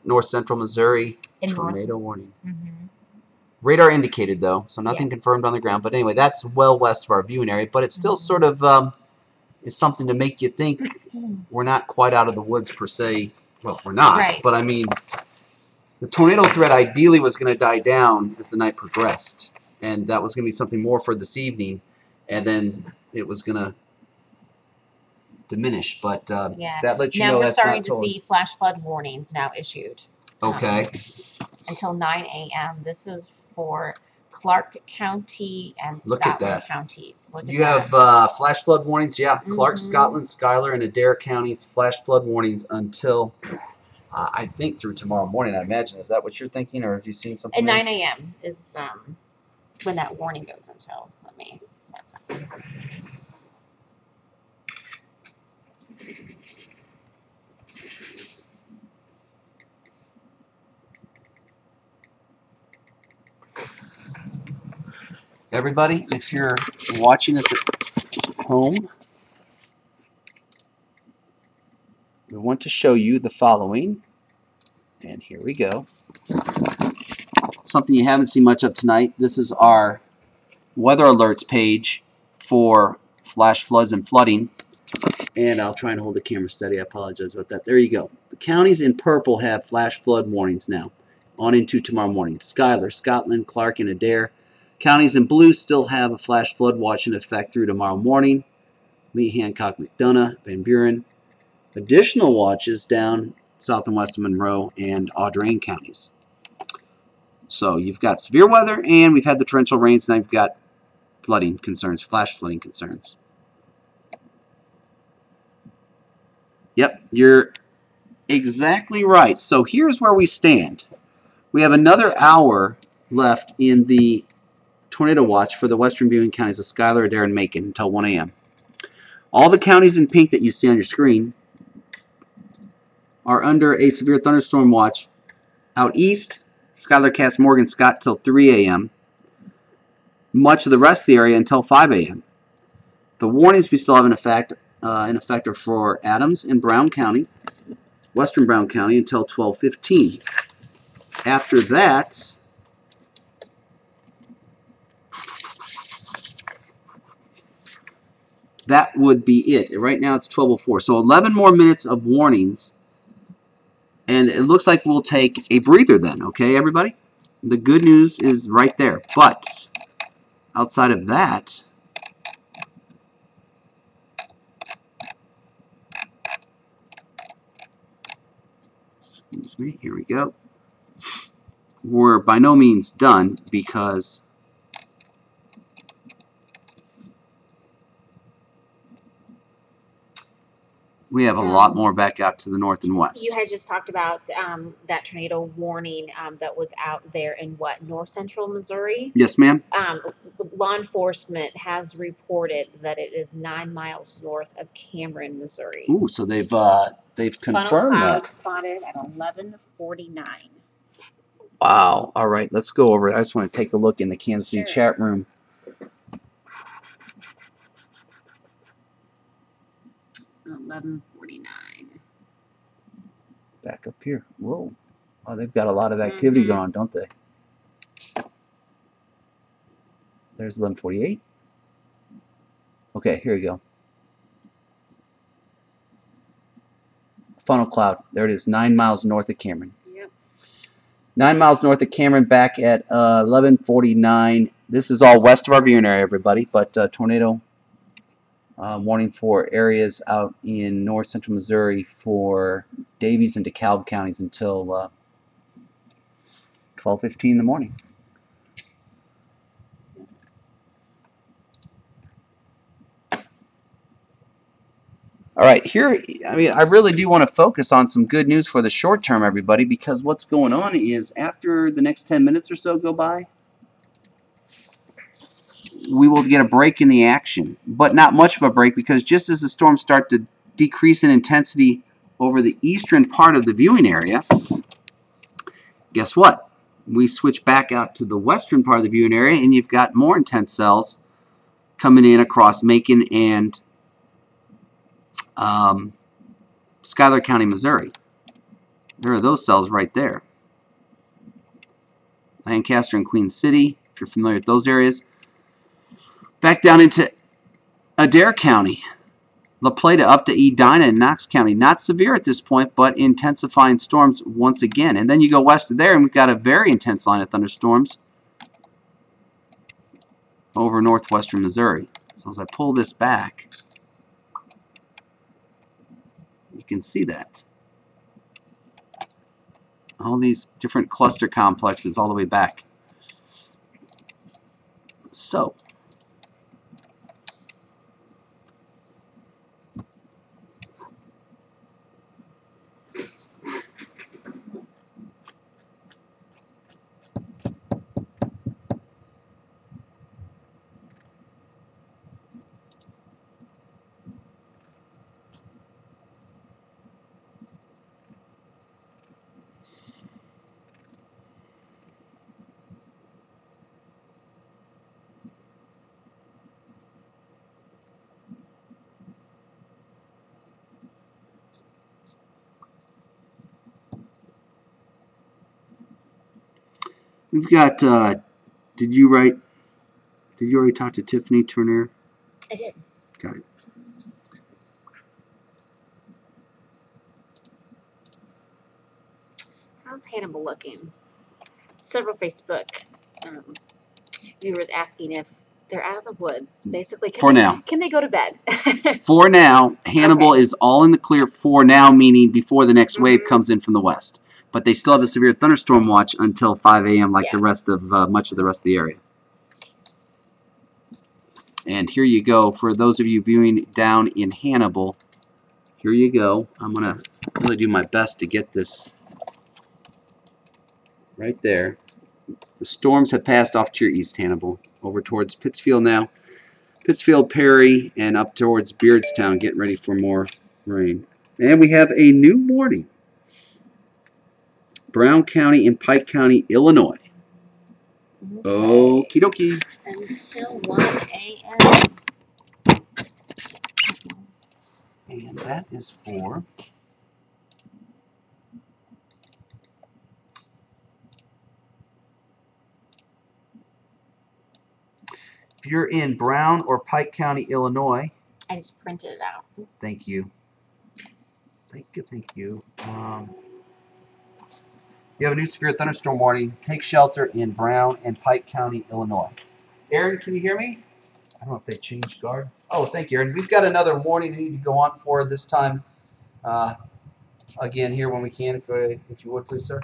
north central Missouri, In tornado warning. Mm-hmm. Radar indicated, though, so nothing Yes. confirmed on the ground. But anyway, that's well west of our viewing area. But it's still sort of is something to make you think we're not quite out of the woods per se. Well, we're not. Right. But I mean, the tornado threat ideally was going to die down as the night progressed, and that was going to be something more for this evening, and then it was going to diminish. But Yeah. that lets you Now know we're that's starting not to totally. see flash flood warnings now issued. Okay. Until 9 a.m. This is for Clark County and Look at Scotland that. counties. Look You at have flash flood warnings, yeah. Clark, Mhm. Scotland, Schuyler, and Adair counties flash flood warnings until I think through tomorrow morning. I imagine. Is that what you're thinking, or have you seen something? And there? 9 a.m. is when that warning goes until. Let me snap that. Everybody, if you're watching us at home, we want to show you the following. And here we go. Something you haven't seen much of tonight. This is our weather alerts page for flash floods and flooding. And I'll try and hold the camera steady. I apologize about that. There you go. The counties in purple have flash flood warnings now on into tomorrow morning. Schuyler, Scotland, Clark, and Adair. Counties in blue still have a flash flood watch in effect through tomorrow morning. Lee, Hancock, McDonough, Van Buren. Additional watches down south and west of Monroe and Audrain counties. So you've got severe weather, and we've had the torrential rains. Now you've got flooding concerns, flash flooding concerns. Yep, you're exactly right. So here's where we stand. We have another hour left in the tornado watch for the western viewing counties of Schuyler, Adair, and Macon until 1 a.m. All the counties in pink that you see on your screen are under a severe thunderstorm watch. Out east, Schuyler, Cass, Morgan, Scott till 3 a.m. Much of the rest of the area until 5 a.m. The warnings we still have in effect are for Adams and Brown counties, western Brown County until 12:15. After that, that would be it. Right now it's 12:04. So 11 more minutes of warnings. And it looks like we'll take a breather then, okay, everybody? The good news is right there. But outside of that, excuse me, here we go. We're by no means done because we have a lot more back out to the north and west. You had just talked about that tornado warning that was out there in what, north central Missouri? Yes, ma'am. Law enforcement has reported that it is 9 miles north of Cameron, Missouri. Ooh, so they've confirmed Funnel cloud that. spotted at 11:49. Wow. All right, let's go over it. I just want to take a look in the Kansas City chat room. So 11:49. Back up here. Whoa. Oh, they've got a lot of activity going on, don't they? There's 11:48. Okay, here we go. Funnel cloud. There it is, 9 miles north of Cameron. Yep. 9 miles north of Cameron, back at 11:49. This is all west of our viewing area, everybody, but tornado warning for areas out in north central Missouri for Davies and DeKalb counties until 12:15 in the morning. All right, here, I mean, I really do want to focus on some good news for the short term, everybody, because what's going on is after the next 10 minutes or so go by, we will get a break in the action, but not much of a break, because just as the storms start to decrease in intensity over the eastern part of the viewing area, guess what? We switch back out to the western part of the viewing area, and you've got more intense cells coming in across Macon and Schuyler County, Missouri. There are those cells right there. Lancaster and Queen City, if you're familiar with those areas. Back down into Adair County, La Plata up to Edina and Knox County. Not severe at this point, but intensifying storms once again. And then you go west of there, and we've got a very intense line of thunderstorms over northwestern Missouri. So as I pull this back, you can see that. All these different cluster complexes all the way back. So, We've got, did you already talk to Tiffany Turner? I did. Got it. How's Hannibal looking? Several Facebook viewers asking if they're out of the woods. Basically, can they go to bed? For now, Hannibal Okay. is all in the clear for now, meaning before the next wave comes in from the west. But they still have a severe thunderstorm watch until 5 a.m. like the rest of much of the rest of the area. And here you go. For those of you viewing down in Hannibal, here you go. I'm going to really do my best to get this right there. The storms have passed off to your east, Hannibal. Over towards Pittsfield now. Pittsfield, Perry, and up towards Beardstown, getting ready for more rain. And we have a new warning. Brown County and Pike County, Illinois. Okie dokie. Until 1 a.m. And that is for... If you're in Brown or Pike County, Illinois... I just printed it out. Thank you. Thank you. You have a new severe thunderstorm warning. Take shelter in Brown and Pike County, Illinois. Aaron, can you hear me? I don't know if they changed guards. Oh, thank you, Aaron. We've got another warning I need to go on for this time. Again, here when we can, if you would, please, sir.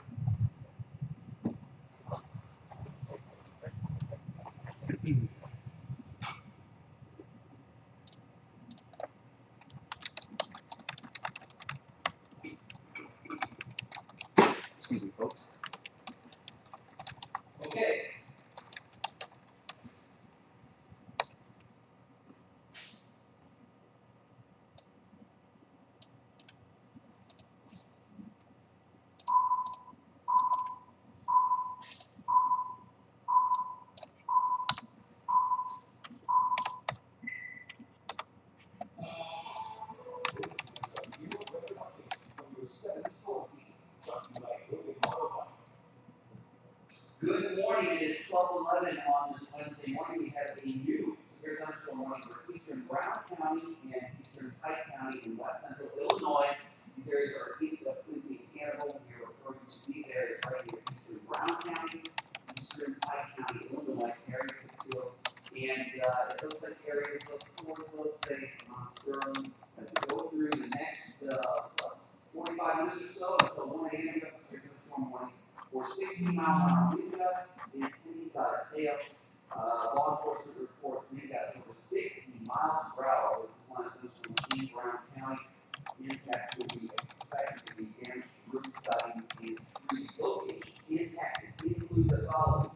Excuse me, folks. Okay. Good morning. It is 12:11 on this Wednesday morning. We have a new severe thunderstorm warning for eastern Brown County and eastern Pike County in west central Illinois. These areas are east of Quincy and Hannibal. We are referring to these areas right here: eastern Brown County, eastern Pike County, Illinois, area Pittsfield, and it looks like areas of towards, let's say, Mount Sterling. As we go through the next 45 minutes or so, until 1 a.m., we have a severe thunderstorm warning for 60-mile-an-hour wind gusts and any size hail. Law enforcement reports wind gusts over 60 miles per hour with this line of thunderstorm in Brown County. Impacts will be expected to be damaged roof siding and trees. Locations impacted include the following: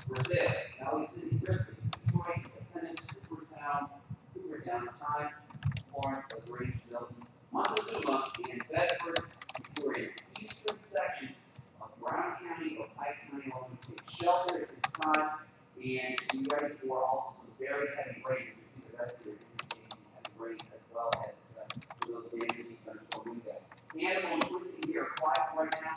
Brazil, Valley City, Ripley, Detroit, Independence, Cooperstown, Time, Florence, LaGrange, Milton, Montezuma, and Bedford. Victoria, eastern sections of Brown County or Pike County are going to take shelter at this time and be ready for also some very heavy rain. You can see the red here indicating some heavy rain as well as for those damaging thunderstorm wind gusts. Hannibal and Quincy here are quiet right now.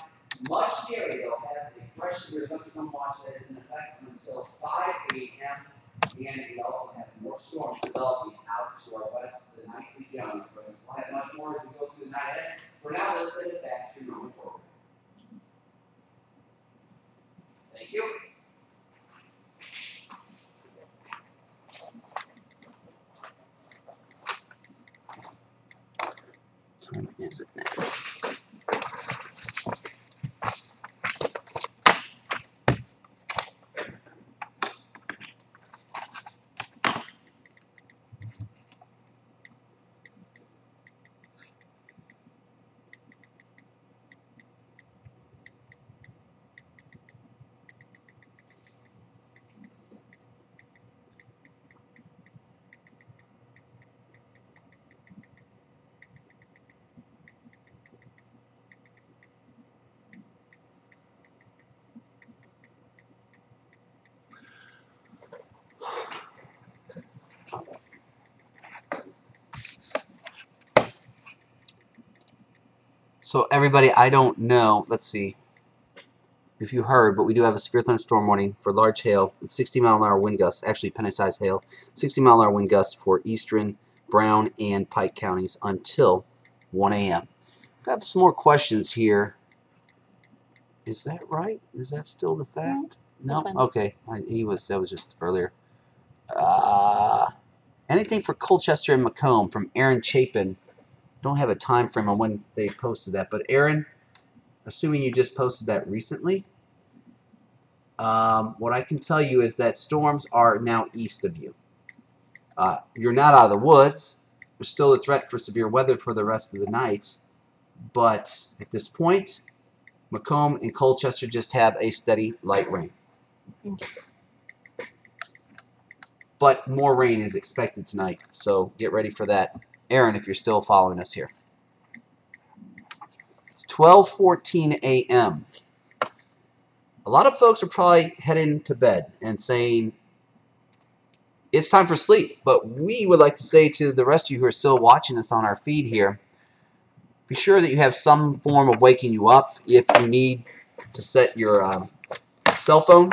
Much area though has a fresh severe thunderstorm watch that is in effect until 5 a.m. And we also have more storms developing out to our west. The night is young, but we'll have much more as we go through the night ahead. For now, let's send it back to your normal program. Thank you. What time is it now? So everybody, I don't know. Let's see. if you heard, but we do have a severe thunderstorm warning for large hail and 60-mile-an-hour wind gusts, actually penny-size hail, 60-mile-an-hour wind gusts for eastern, Brown, and Pike counties until 1 a.m. I have some more questions here. Is that right? Is that still the fact? No? Okay. That was just earlier. Anything for Colchester and Macomb from Aaron Chapin. Don't have a time frame on when they posted that, but Aaron, assuming you just posted that recently, what I can tell you is that storms are now east of you. You're not out of the woods. There's still a threat for severe weather for the rest of the night, but at this point, Macomb and Colchester just have a steady light rain. But more rain is expected tonight, so get ready for that. Aaron, if you're still following us here. It's 12:14 a.m. A lot of folks are probably heading to bed and saying, it's time for sleep. But we would like to say to the rest of you who are still watching us on our feed here, be sure that you have some form of waking you up. If you need to set your cell phone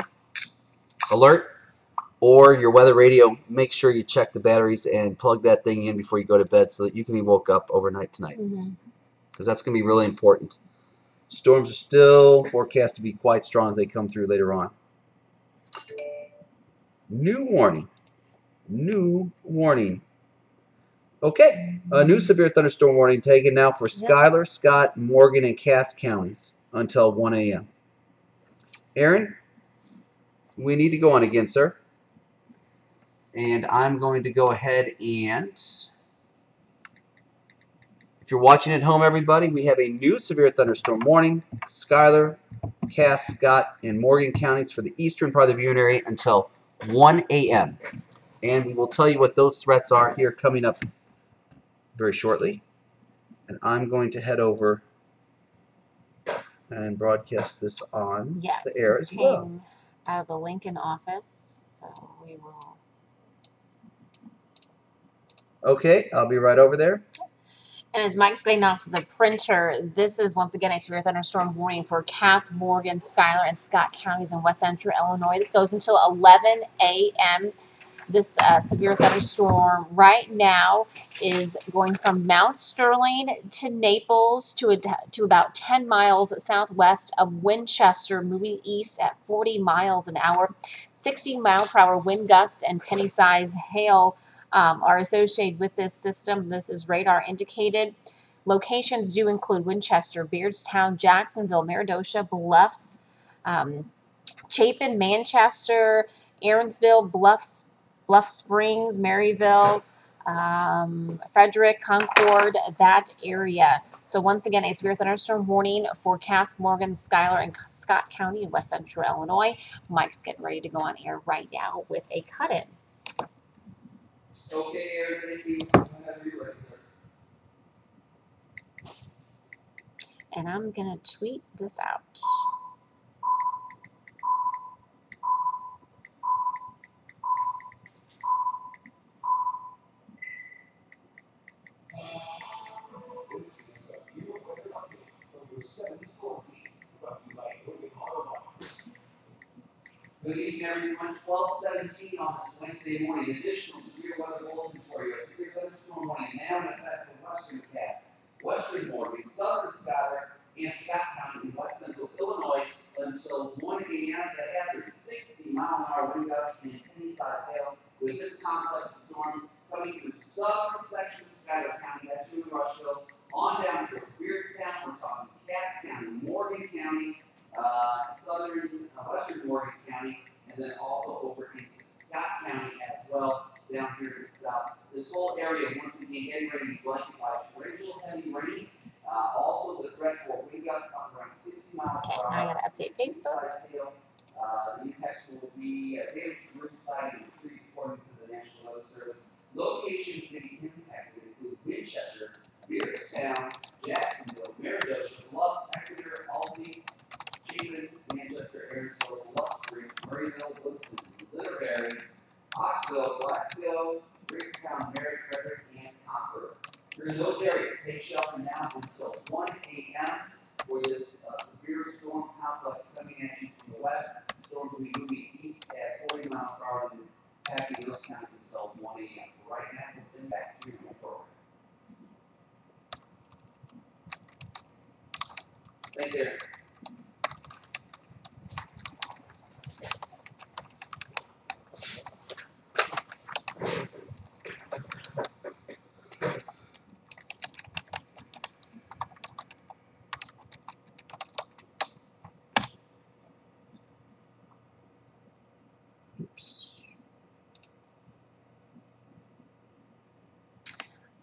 alert or your weather radio, make sure you check the batteries and plug that thing in before you go to bed so that you can be woke up overnight tonight. Because that's going to be really important. Storms are still forecast to be quite strong as they come through later on. New warning. New warning. Okay, a new severe thunderstorm warning taken now for Schuyler, Scott, Morgan, and Cass counties until 1 a.m. Aaron, we need to go on again, sir. And I'm going to go ahead and, if you're watching at home, everybody, we have a new severe thunderstorm warning. Schuyler, Cass, Scott, and Morgan counties for the eastern part of the viewing area until 1 a.m. And we will tell you what those threats are here coming up very shortly. And I'm going to head over and broadcast this on the air as well. Out of the Lincoln office, so we will. Okay, I'll be right over there. And as Mike's getting off the printer, this is once again a severe thunderstorm warning for Cass, Morgan, Schuyler, and Scott counties in west central Illinois. This goes until 11 a.m. This severe thunderstorm right now is going from Mount Sterling to Naples to about 10 miles southwest of Winchester, moving east at 40 miles an hour. 60-mile-per-hour wind gusts and penny-size hail are associated with this system. This is radar indicated. Locations do include Winchester, Beardstown, Jacksonville, Meredosia, Bluffs, Chapin, Manchester, Aaronsville, Bluff Springs, Maryville, Frederick, Concord, that area. So once again, a severe thunderstorm warning for Cass, Morgan, Schuyler, and Scott County in west central Illinois. Mike's getting ready to go on air right now with a cut-in. Okay, Aaron, thank you. Whenever you're ready, sir. And I'm going to tweet this out. Good evening, everyone. 12:17 on this Wednesday morning. Additional severe weather bulletins for you. A severe thunderstorm warning now in effect for western Cass, western Morgan, southern Schuyler, and Scott County in west central Illinois until 1 a.m. The hazard 60-mile-an-hour wind gusts and penny-size hail with this complex of storms coming through southern sections of Schuyler County, that's you in Rushville, on down to Beardstown. We're talking Cass County, Morgan County, western Morgan County, and then also over into Scott County as well, down here to the south. This whole area, once again, getting ready to be blanketed by torrential heavy rain. Also, the threat for wind gusts up around 60 miles per hour. Okay, now I got to update Facebook. The impacts will be damage to roof siding and trees, according to the National Weather Service. Locations to be impacted include Winchester, Beardstown, Jacksonville, Meredosia, Bluff, Exeter, Albany, Chapin, Manchester, Aaronsville, Bluff Springs, Murrayville, Woodson, Litterbury, Oxville, Blacksville, Brickstown, Mary, Frederick, and Concord. You're in those areas. Take shelter now until 1 a.m. for this severe storm complex coming at you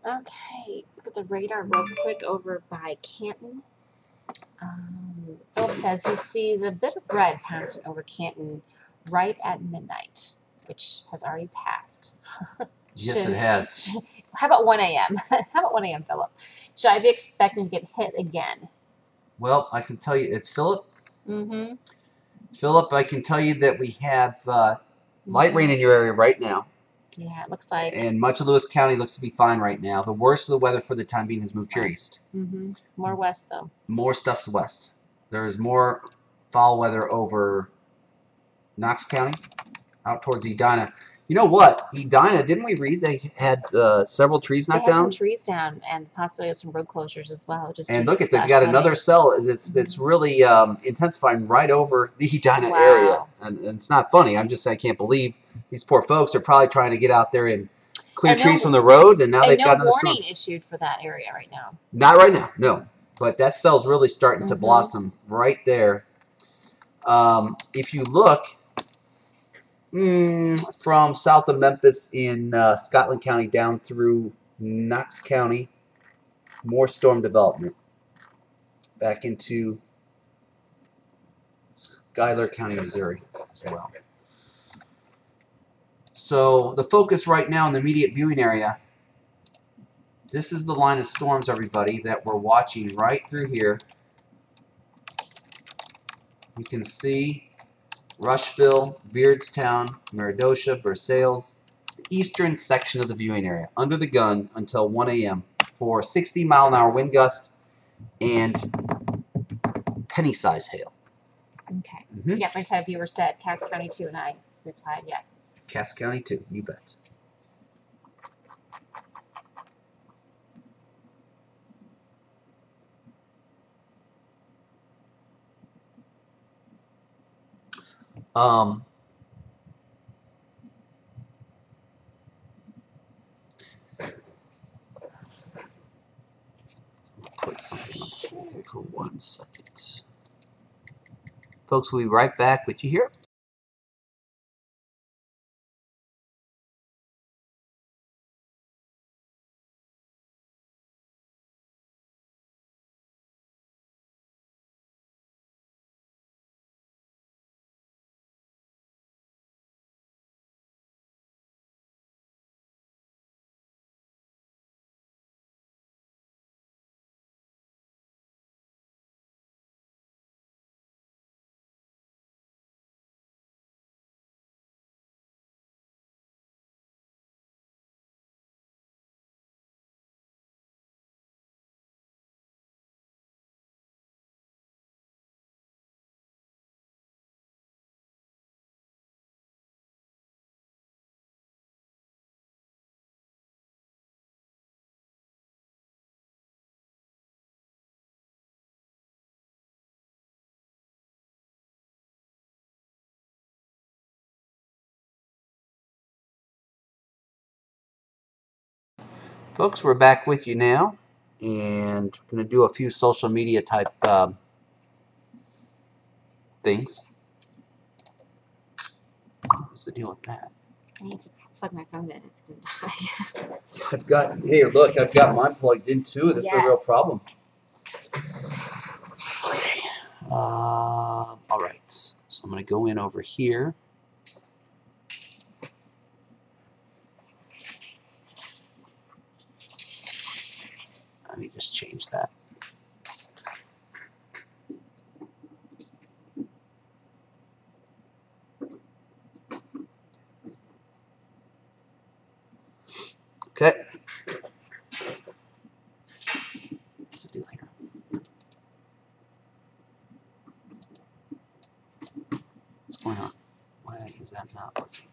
Okay, look at the radar real quick over by Canton. Philip says he sees a bit of red passing over Canton right at midnight, which has already passed. Yes, it has. How about 1 a.m.? How about 1 a.m., Philip? Should I be expecting to get hit again? Well, I can tell you, it's Philip. Mm-hmm. Philip, I can tell you that we have light rain in your area right now. Yeah, it looks like. And much of Lewis County looks to be fine right now. The worst of the weather for the time being has moved to your east. Mm-hmm. More west, though. More stuff's west. There's more foul weather over Knox County, out towards Edina. You know what? Edina, didn't we read they had several trees knocked down? They had some trees down, and the possibility of some road closures as well. Just and look at, they've got another cell that's really intensifying right over the Edina area. And it's not funny. I'm just saying, I can't believe these poor folks are probably trying to get out there and clear trees from the road, and now they've got another storm. No warning issued for that area right now. Not right now, no. But that cell's really starting to blossom right there. If you look from south of Memphis in Scotland County down through Knox County, more storm development back into Schuyler County, Missouri as well. So the focus right now in the immediate viewing area, this is the line of storms, everybody, that we're watching right through here. You can see Rushville, Beardstown, Meredosia, Versailles, the eastern section of the viewing area, under the gun until 1 a.m. for 60-mile-an-hour wind gusts and penny-size hail. Okay. Yeah, I just had a viewer said Cass County 2, and I replied yes. Cass County 2, you bet. Put something up here for 1 second. Folks, we'll be right back with you here. Folks, we're back with you now, and going to do a few social media type things. What's the deal with that? I need to plug my phone in. It's going to die. I've got, hey, look, I've got mine plugged in too. This is a real problem. Okay. All right. So I'm going to go in over here. Let me just change that. Okay. What's the deal here? What's going on? Why is that not working?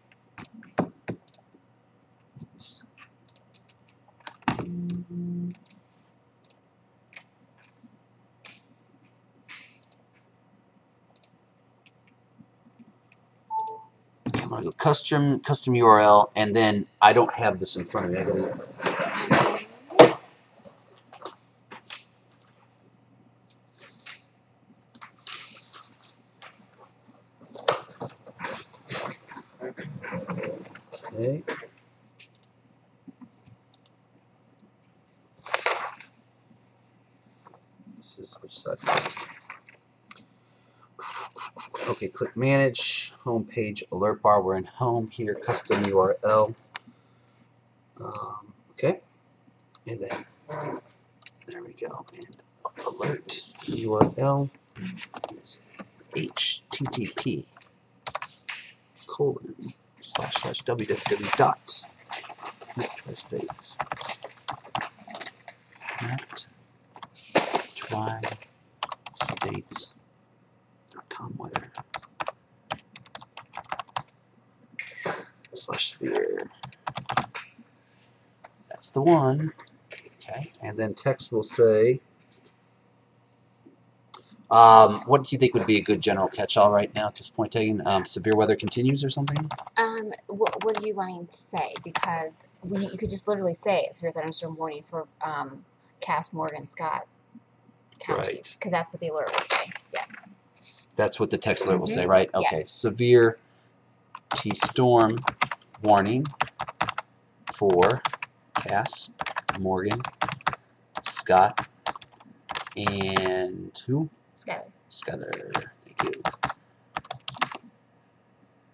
I'm going to go custom URL, and then I don't have this in front of me. A. This is which side? Okay, click manage, home page, alert bar. We're in home here, custom URL. Okay, and then there we go. And alert URL is http://www dot tri-states tri-states.com weather /sphere. That's the one. Okay, and then text will say, what do you think would be a good general catch-all right now at this point taken? Severe weather continues or something? What are you wanting to say? Because you could just literally say severe thunderstorm warning for Cass, Morgan, Scott counties. Right. Because that's what the alert will say. Yes. That's what the text alert will say, right? Okay. Yes. Severe T-storm warning for Cass, Morgan, Scott, and who? Skylar. Skylar. Thank you.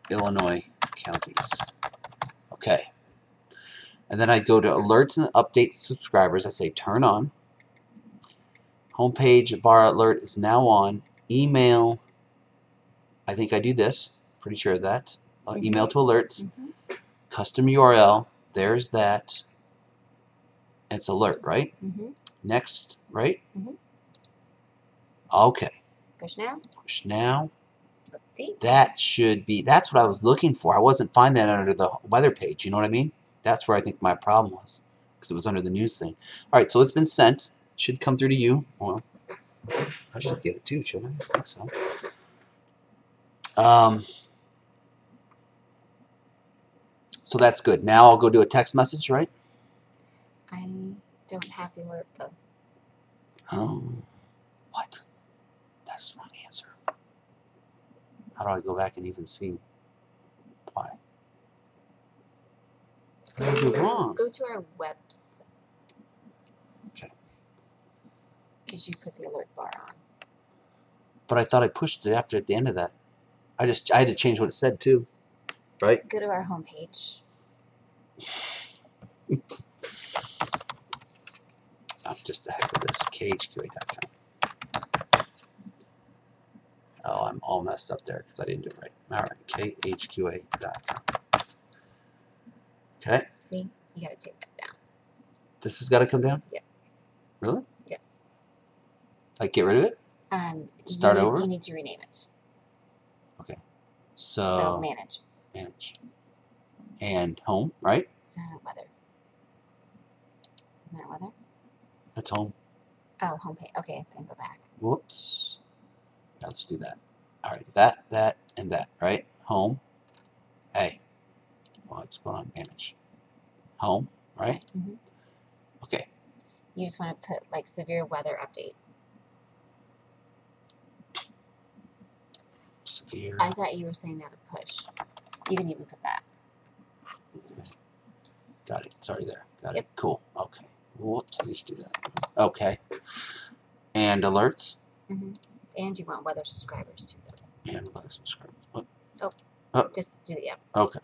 Illinois counties. Okay. And then I go to alerts and updates subscribers. I say turn on. Homepage bar alert is now on. Email. I think I do this. Pretty sure of that. Email to alerts. Custom URL. There's that. It's alert, right? Next, right? Okay. Push now. Push now. Let's see. That should be, that's what I was looking for. I wasn't finding that under the weather page. You know what I mean? That's where I think my problem was, because it was under the news thing. All right, so it's been sent. It should come through to you. Well, I should get it too, shouldn't I? I think so. So that's good. Now I'll go do a text message, right? I don't have the alert though. Oh, what? That's the wrong answer. How do I go back and even see why? What did I do wrong? Go to our website. Okay. Because you put the alert bar on. But I thought I pushed it after at the end of that. I had to change what it said too, right? Go to our homepage. Oh, just the heck of this. KHQA.com. Oh, I'm all messed up there because I didn't do it right. All right, KHQA.com. Okay. See, you got to take that down. This has got to come down? Yep. Really? Yes. Like get rid of it? Start over? You need to rename it. Okay. So manage. Manage. And home, right? Weather. Isn't that weather? That's home. Oh, homepage. Okay, then go back. Whoops. Now let's do that. All right, that, and that, right? Home. Hey. What's going on? Manage. Home, right? Okay. You just want to put like severe weather update. Severe. I thought you were saying now to push. You can even put that. Got it. It's already there. Got Yep. it. Cool. Okay. Whoops. Let's do that. Okay. And alerts. And you want weather subscribers too. And weather subscribers. Just do the app. Okay.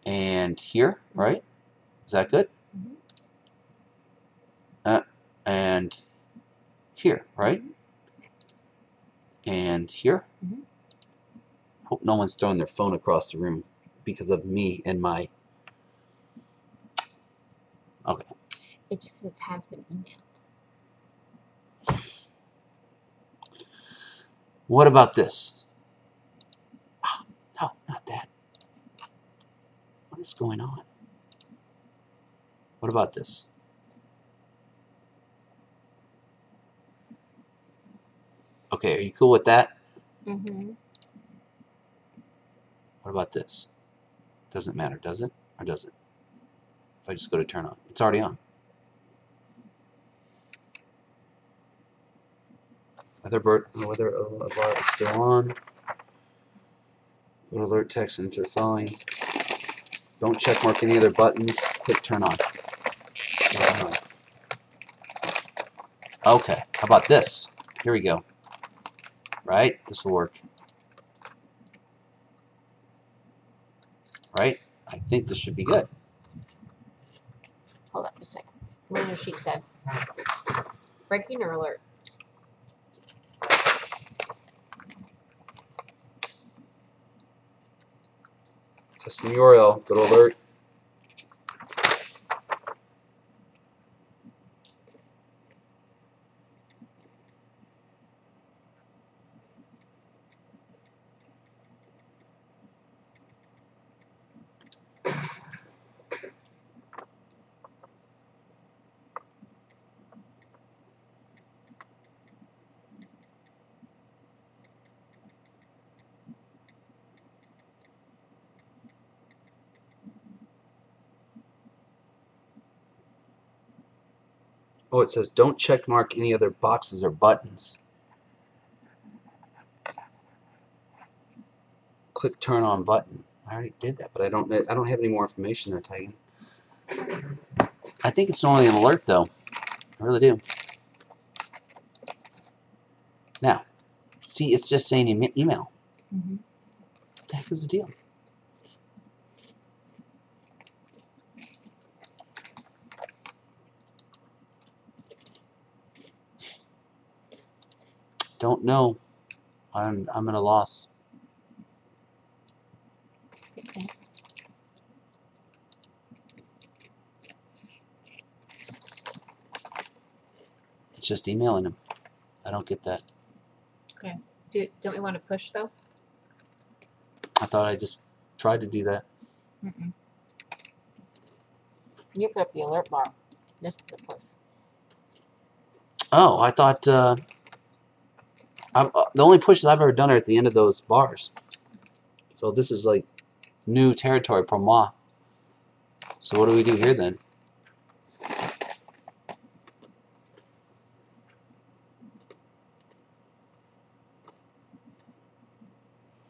And here, right? Is that good? And here, right? Next. And here. Hope no one's throwing their phone across the room because of me and my. Okay. It just says has been emailed. What about this? Oh, no, not that. What is going on? What about this? Okay, are you cool with that? What about this? Doesn't matter, does it? Or does it? If I just go to turn on. It's already on. Weather alert is still on. Go to alert text, enter following. Don't check mark any other buttons. Click turn on. Okay, how about this? Here we go. Right? This will work. Right? I think this should be good. Hold up a second. What did she say? Breaking or alert? Custom URL. Go to alert. Oh, it says don't check mark any other boxes or buttons. Click turn on button. I already did that, but I don't have any more information there, Tegan. I think it's normally an alert though. I really do. Now, see, it's just saying email. Mm-hmm. What the heck is the deal? Don't know. I'm at a loss. Next. It's just emailing him. I don't get that. Okay. Don't we want to push though? I thought I just tried to do that. Mm-mm. You put up the alert bar. This is the push. Oh, I thought the only pushes I've ever done are at the end of those bars. So this is like new territory for moi. So what do we do here then?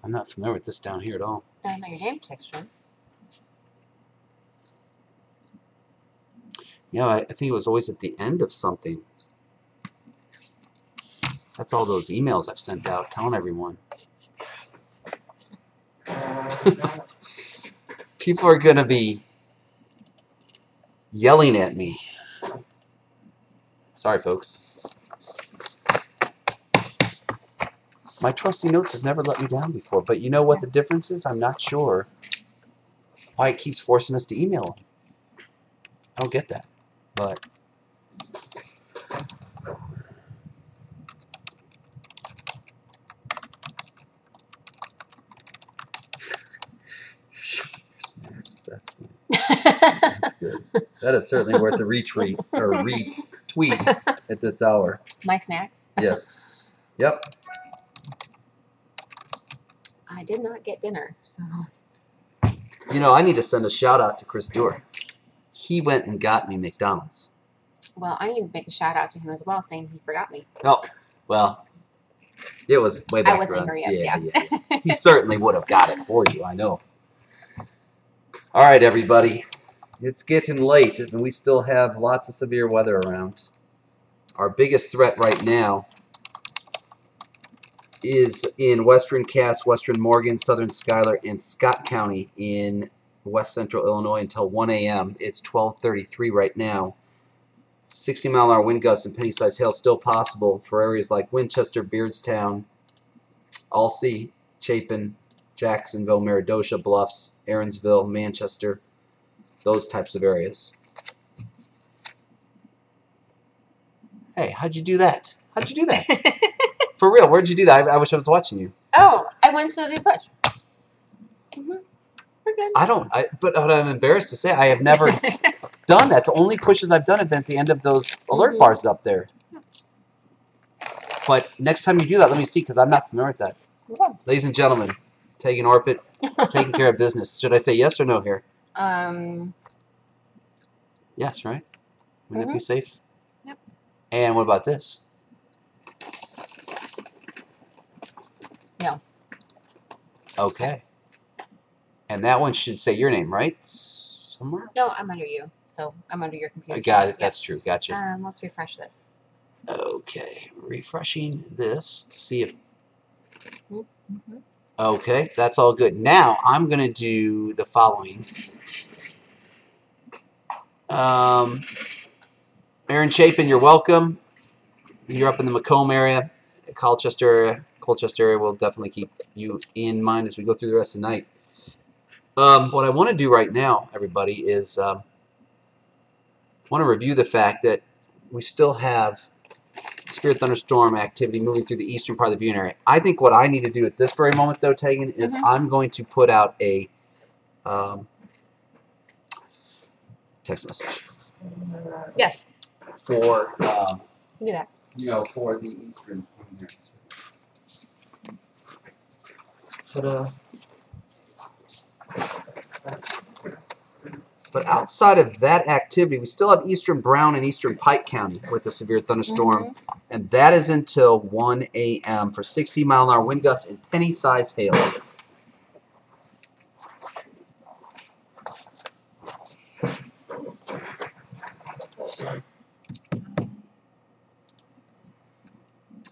I'm not familiar with this down here at all. Down on your name section. Yeah, I think it was always at the end of something. That's all those emails I've sent out telling everyone. People are going to be yelling at me. Sorry, folks. My trusty notes has never let me down before, but you know what the difference is? I'm not sure why it keeps forcing us to email them. I don't get that, but snacks, that's good. That's good. That is certainly worth a retweet or retweet at this hour. My snacks. Yes. Yep. I did not get dinner, so. You know, I need to send a shout out to Chris Dewar. He went and got me McDonald's. Well, I need to make a shout out to him as well, saying he forgot me. Oh, well, it was way back I wasn't around. here yet. Yeah. He certainly would have got it for you, I know. All right, everybody. It's getting late, and we still have lots of severe weather around. Our biggest threat right now is in western Cass, western Morgan, southern Schuyler, and Scott County in west central Illinois until 1 a.m. It's 12:33 right now. 60-mile-an-hour wind gusts and penny-sized hail still possible for areas like Winchester, Beardstown, Alsea, Chapin, Jacksonville, Meredosia, Bluffs, Aaronsville, Manchester, those types of areas. Hey, how'd you do that? How'd you do that? For real, where'd you do that? I wish I was watching you. Oh, I went to the push. We're good. But I'm embarrassed to say I have never done that. The only pushes I've done have been at the end of those alert bars up there. But next time you do that, let me see, because I'm not familiar with that. Okay. Ladies and gentlemen, Tegan Orpit, taking care of business. Should I say yes or no here? Yes, right? Wouldn't that be safe? Yep. And what about this? No. Okay. And that one should say your name, right? Somewhere? No, I'm under you. So I'm under your computer. I got it. Yep. That's true. Gotcha. Let's refresh this. Okay. Refreshing this to see if... Mm-hmm. Okay, that's all good. Now, I'm going to do the following. Aaron Chapin, you're welcome. You're up in the Macomb area. Colchester area. We'll definitely keep you in mind as we go through the rest of the night. What I want to do right now, everybody, is want to review the fact that we still have severe thunderstorm activity moving through the eastern part of the viewing area. I think what I need to do at this very moment, though, Tegan, is I'm going to put out a text message. Yes. For Do that. you know, for the eastern areas. But outside of that activity, we still have eastern Brown and eastern Pike County with a severe thunderstorm, and that is until 1 a.m. for 60-mile-an-hour wind gusts and penny-sized hail.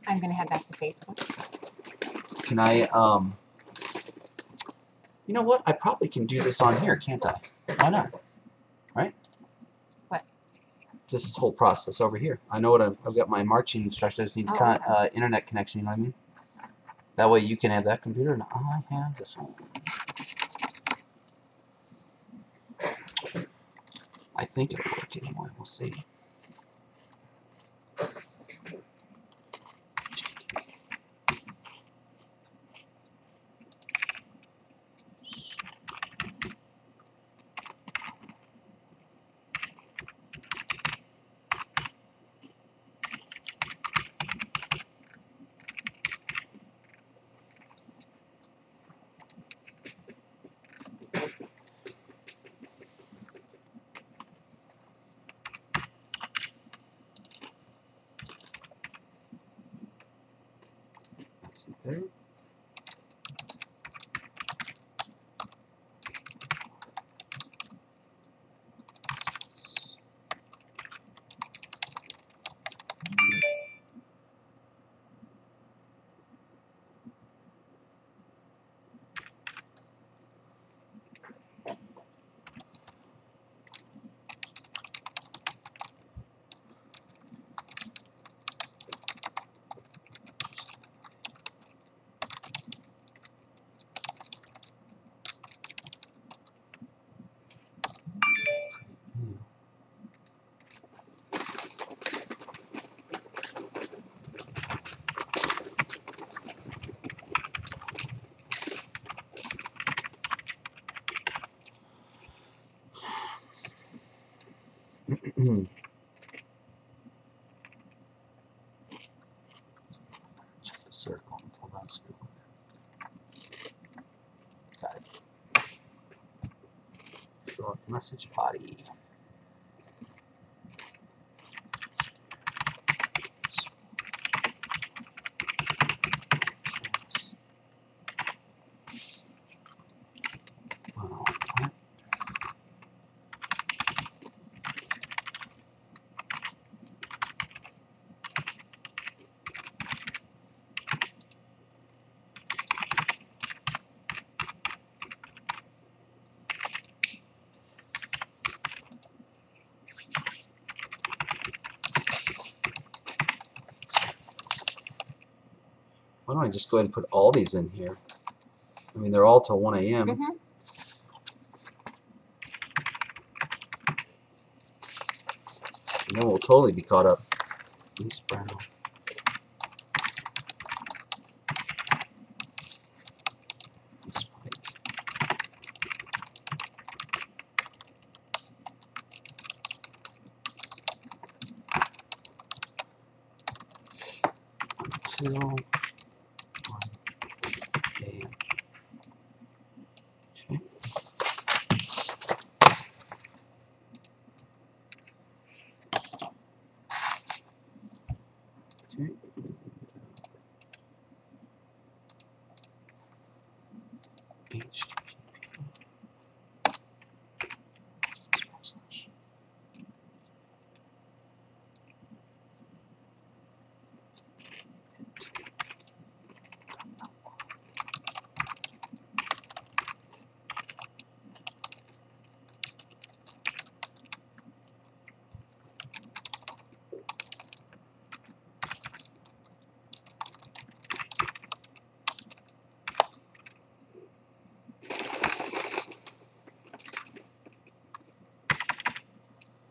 I'm going to head back to Facebook. Can I, you know what? I probably can do this on here, can't I? Why not? Right? What? This whole process over here. I know what I've got my marching instructions. I just need internet connection, you know what I mean? That way you can have that computer and I have this one. I think it'll work anyway. We'll see. That's it there. Check the circle and pull that circle. Got it. Fill out the message body. Why don't I just go ahead and put all these in here? I mean, they're all till 1 a.m. And then we'll totally be caught up. East Brown. East Pike. Until 1 a.m. Okay. Okay. HTTP.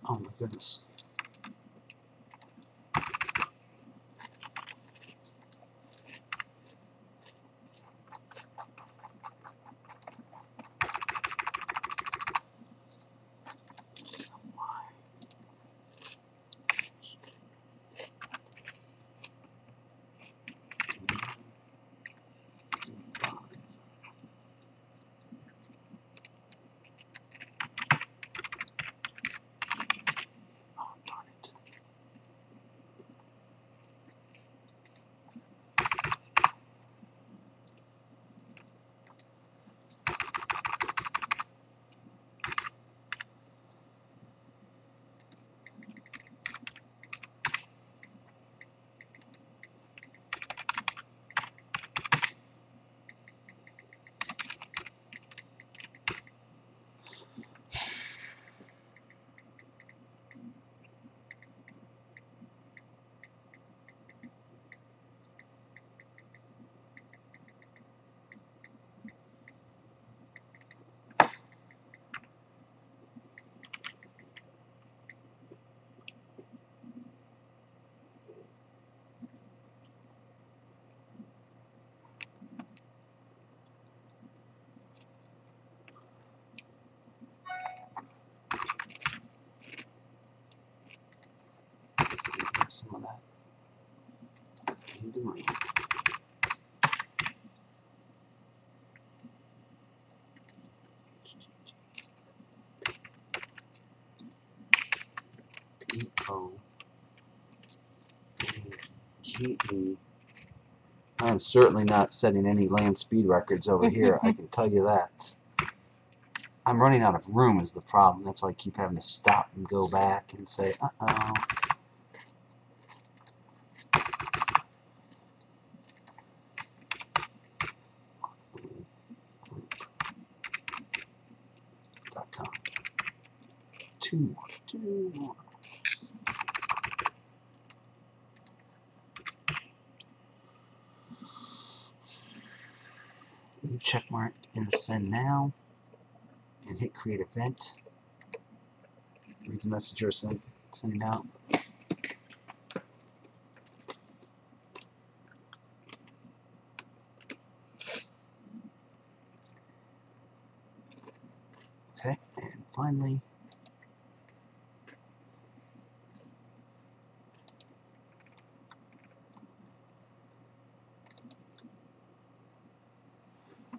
Oh my goodness. Some of that. Need the room. P-O-A-G-E. I'm certainly not setting any land speed records over here, I can tell you that. I'm running out of room is the problem. That's why I keep having to stop and go back and say, uh-oh. .com. Two more. You check mark in the send now and hit create event. Read the message you're sending out. Okay, and finally,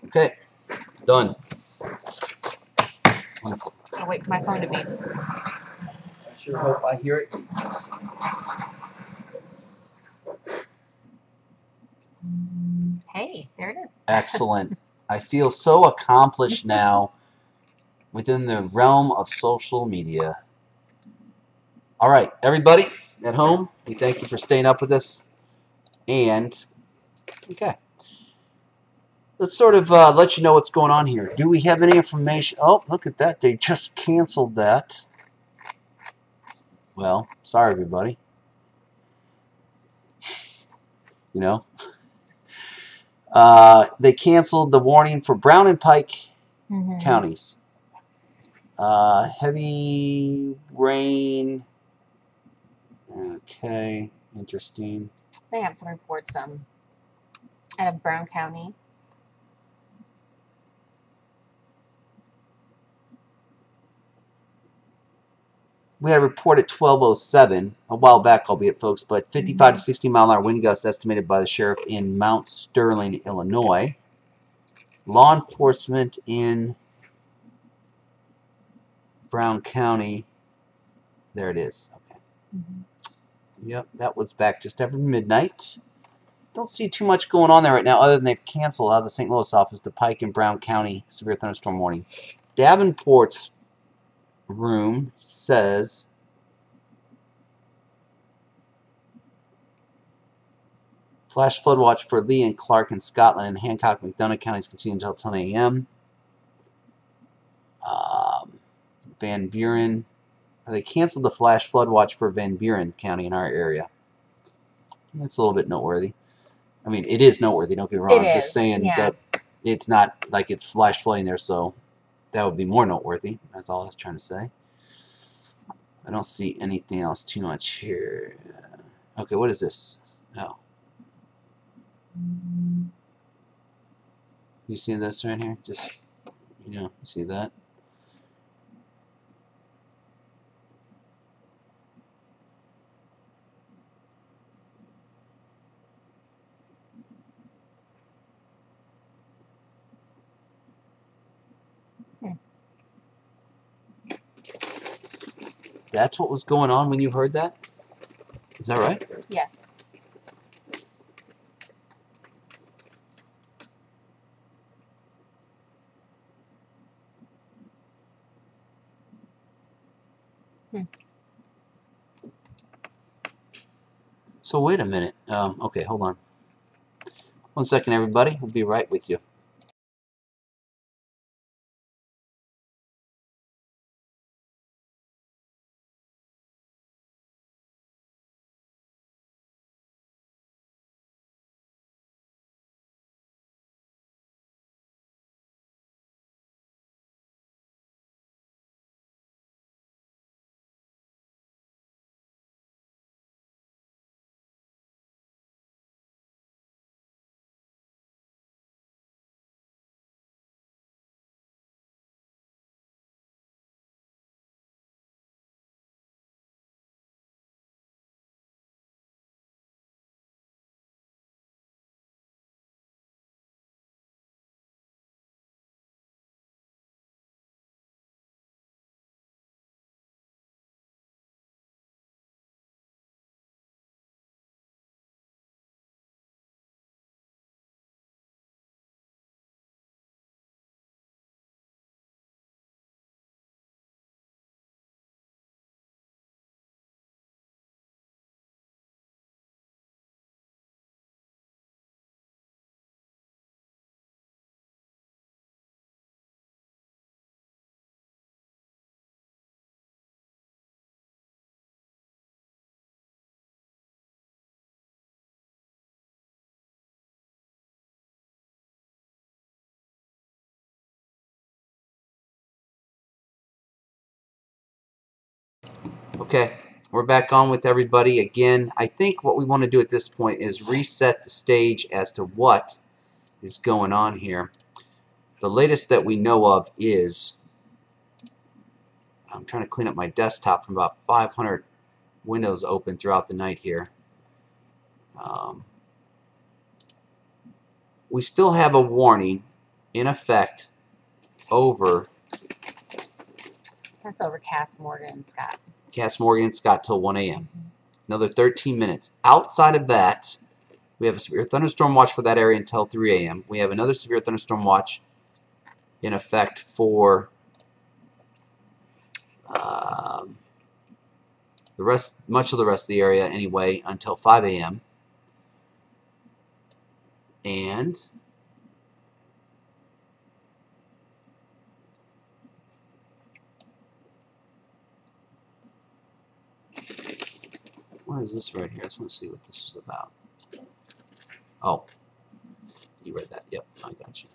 okay, done. Wonderful. I'll wait for my phone to beep. I sure hope I hear it. Hey, there it is. Excellent. I feel so accomplished now within the realm of social media. All right, everybody at home, we thank you for staying up with us. And, okay, let's sort of let you know what's going on here. Do we have any information? Oh, look at that. They just canceled that. Well, sorry, everybody. You know, they canceled the warning for Brown and Pike counties. Heavy rain. Okay, interesting. They have some reports out of Brown County. We had a report at 12:07 a while back, albeit, folks, but 55 to 60 mile an hour wind gusts estimated by the sheriff in Mount Sterling, Illinois. Law enforcement in Brown County. There it is. Okay. Yep, that was back just after midnight. Don't see too much going on there right now, other than they've canceled out of the St. Louis office the Pike and Brown County severe thunderstorm warning. Davenport's room says flash flood watch for Lee and Clark in Scotland and Hancock McDonough counties continue until 10 a.m. Van Buren. They canceled the flash flood watch for Van Buren County in our area. That's a little bit noteworthy. I mean, it is noteworthy, don't get me wrong. I'm just saying that it's not like it's flash flooding there, so that would be more noteworthy. That's all I was trying to say. I don't see anything else too much here. Okay, what is this? Oh. You see this right here? Just, you see that? That's what was going on when you heard that? Is that right? Yes. So wait a minute. Okay, hold on. 1 second, everybody. We'll be right with you. Okay, we're back on with everybody again. I think what we want to do at this point is reset the stage as to what is going on here. The latest that we know of is, I'm trying to clean up my desktop from about 500 windows open throughout the night here. We still have a warning in effect over That's over Cass, Morgan, and Scott. Cass, Morgan, and Scott till 1 a.m. Another 13 minutes. Outside of that, we have a severe thunderstorm watch for that area until 3 a.m. We have another severe thunderstorm watch in effect for much of the rest of the area anyway until 5 a.m. And what is this right here? I just want to see what this is about. Oh, you read that. Yep, I got you.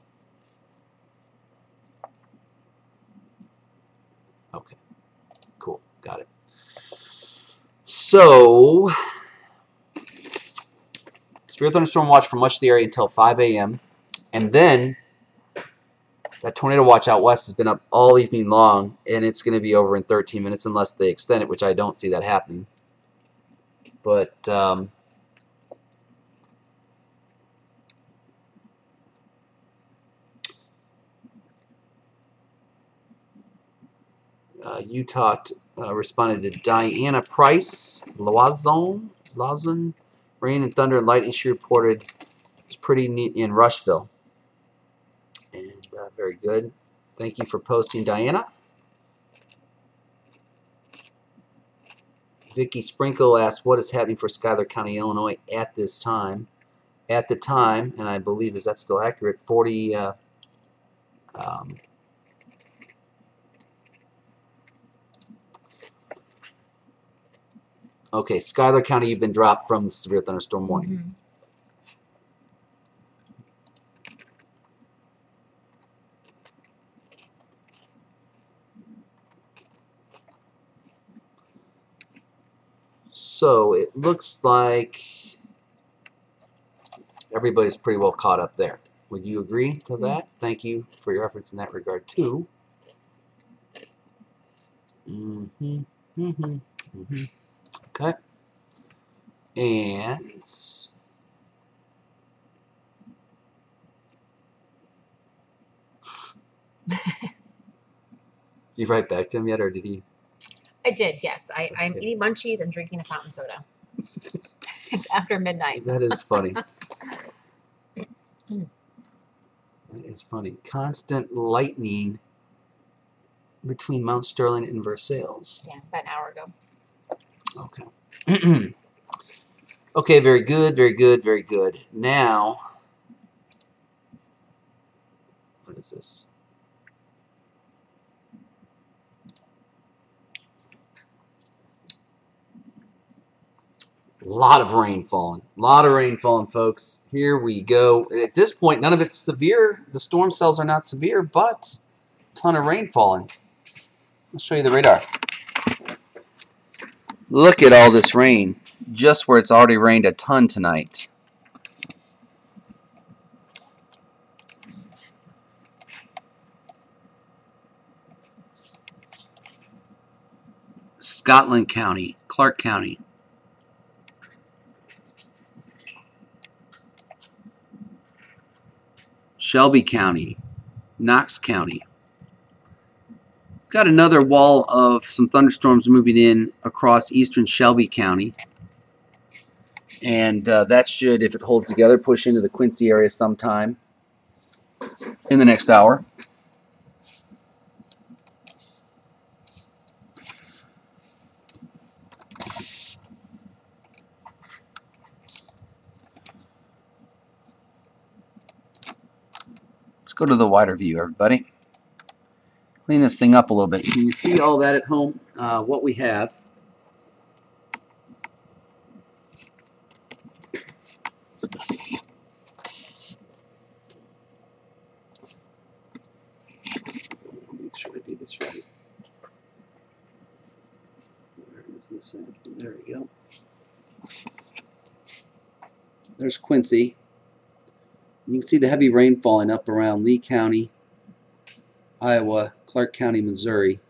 Okay, cool, got it. So, severe thunderstorm watch for much of the area until 5 a.m. And then that tornado watch out west has been up all evening long, and it's going to be over in 13 minutes unless they extend it, which I don't see that happening. But Utah responded to Diana Price, Lawson, rain and thunder and lightning she reported. It's pretty neat in Rushville. And very good. Thank you for posting, Diana. Vicky Sprinkle asked, what is happening for Schuyler County, Illinois at this time? At the time, and I believe, is that still accurate, 40... okay, Schuyler County, you've been dropped from the severe thunderstorm warning. So it looks like everybody's pretty well caught up there. Would you agree to that? Thank you for your efforts in that regard too. Okay. And did you write back to him yet, or did he? I did, yes. I'm eating munchies and drinking a fountain soda. It's after midnight. That is funny. That is funny. Constant lightning between Mount Sterling and Versailles. Yeah, about an hour ago. Okay. Okay, very good, very good, very good. Now, what is this? A lot of rain falling. A lot of rain falling, folks. Here we go. At this point, none of it's severe. The storm cells are not severe, but a ton of rain falling. I'll show you the radar. Look at all this rain, just where it's already rained a ton tonight. Scotland County, Clark County. Shelby County, Knox County. Got another wall of some thunderstorms moving in across eastern Shelby County. And that should, if it holds together, push into the Quincy area sometime in the next hour. Let's go to the wider view, everybody. Clean this thing up a little bit. Can you see all that at home? What we have. Make sure I do this right. Where is this at? There we go. There's Quincy. You can see the heavy rain falling up around Lee County, Iowa, Clark County, Missouri,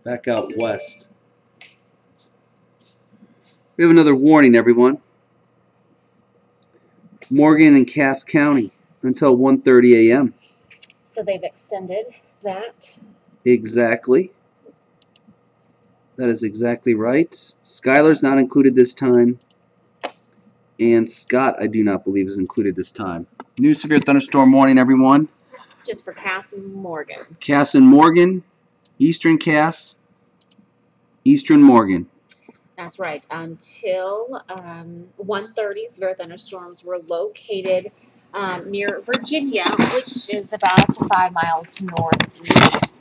back out west. We have another warning, everyone. Morgan and Cass County until 1:30 a.m. So they've extended that. Exactly. That is exactly right. Schuyler's not included this time. And Scott, I do not believe, is included this time. New severe thunderstorm warning, everyone. Just for Cass and Morgan. Cass and Morgan, Eastern Cass, Eastern Morgan. That's right. Until 1:30, severe thunderstorms were located near Virginia, which is about 5 miles northeast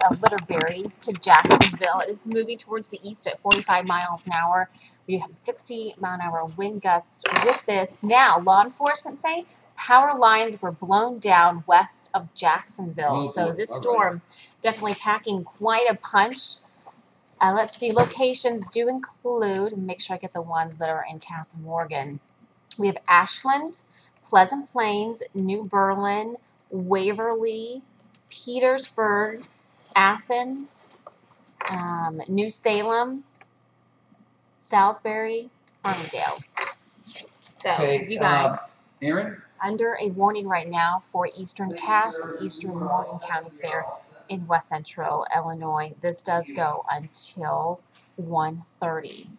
of Litterbury to Jacksonville. It is moving towards the east at 45 miles an hour. We have 60-mile-an-hour wind gusts with this. Now, law enforcement say power lines were blown down west of Jacksonville. So this storm definitely packing quite a punch. Let's see, locations do include, and make sure I get the ones that are in Cass and Morgan. We have Ashland, Pleasant Plains, New Berlin, Waverly, Petersburg, Athens, New Salem, Salisbury, Farmingdale. So, Okay, you guys, Aaron? under a warning right now for eastern Cass and eastern Morgan counties there in west central Illinois. This does go until 1:30.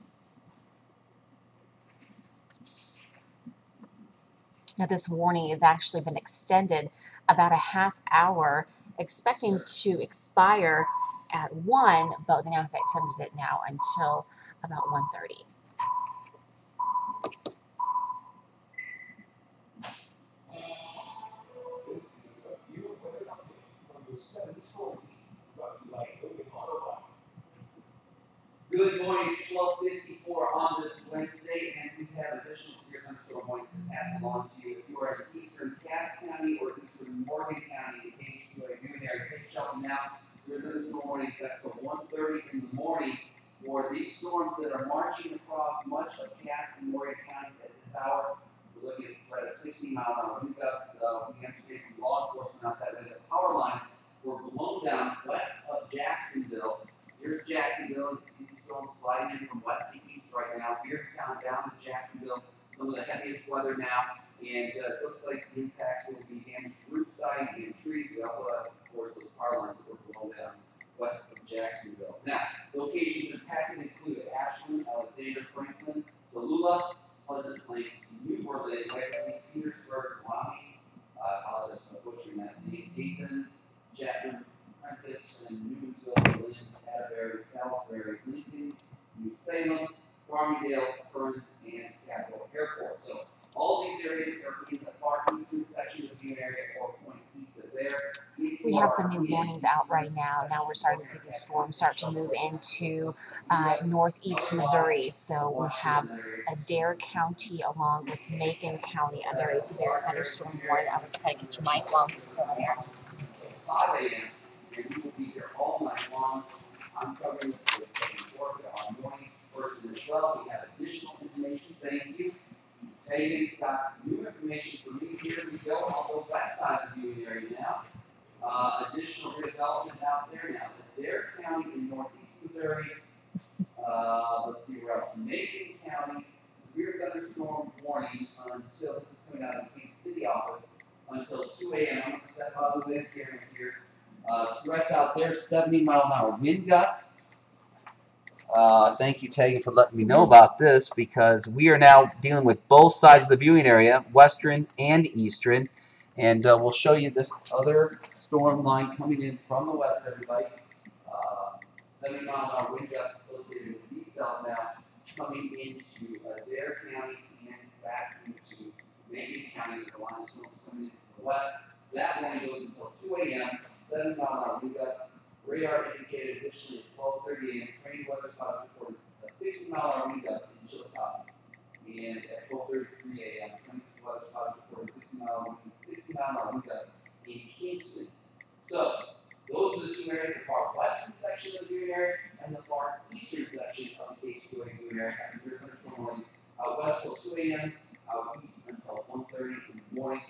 Now, this warning has actually been extended about a half hour, expecting to expire at 1, but they now have extended it now until about 1:30. Good morning, it's 12:54 on this Wednesday, and we have additional severe thunderstorm warnings to pass along to you. If you are in eastern Cass County or eastern Morgan County, the KHQA viewing area, take shelter now. Severe thunderstorm warning back till 1:30 in the morning for these storms that are marching across much of Cass and Morehead counties at this hour. We're looking at a 60-mile-an-hour wind gusts. We understand from law enforcement out that way that power lines were blown down west of Jacksonville. Here's Jacksonville. You can see the storm sliding in from west to east right now. Beardstown down to Jacksonville. Some of the heaviest weather now. And it looks like the impacts will be damaged roof siding and trees. We also have, of course, those power lines that were blown down west of Jacksonville. Now, locations impacted include Ashland, Alexander, Franklin, Tallulah, Pleasant Plains, New Orleans, Waverly, Petersburg, Wyoming, I apologize for butchering that name, Athens, Chapman, Prentice, and Newsville, Lynn, Atterbury, Salisbury, Lincoln, New Salem, Farmingdale, Vernon, and Capitol Airport. So all these areas are in the far eastern section of the Butte area or points east of there. We have some new warnings out right now. Now we're starting to see the storm start to move into northeast Missouri. So we have Adair County along with Macon County under a severe thunderstorm warning. I'm going to try to get your mic while he's still there. 5 a.m. and we will be here all night long. I'm covering this with work on morning person as well. We have additional information. Thank you. David's got new information for me. Here we go on the west side of the viewing area now. Additional redevelopment out there now. Adair County in northeast Missouri. Let's see where else. Macon County, severe thunderstorm warning until, this is coming out of the Kansas City office, until 2 a.m. I'm going to step out of the wind camera here. Threats out there, 70-mile-an-hour wind gusts. Thank you, Tegan, for letting me know about this, because we are now dealing with both sides of the viewing area, western and eastern. And we'll show you this other storm line coming in from the west, everybody. 70-mile-an-hour wind gusts associated with these cells now coming into Adair County and back into Macon County. The line storms coming in from the west. That warning goes until 2 a.m. 70-mile-an-hour wind gusts. Radar indicated additionally at 12:30 a.m. Train weather spots reported a 60-mile-an-hour wind gust in Chillicothe. And at 12:33 a.m., train weather spots reported 60-mile-an-hour wind gust in Kingston. So, those are the two areas, the far western section of the viewing area and the far eastern section of the KHQA viewing area. Severe thunderstorm warnings out west till 2 a.m., out east until 1:30 in the morning.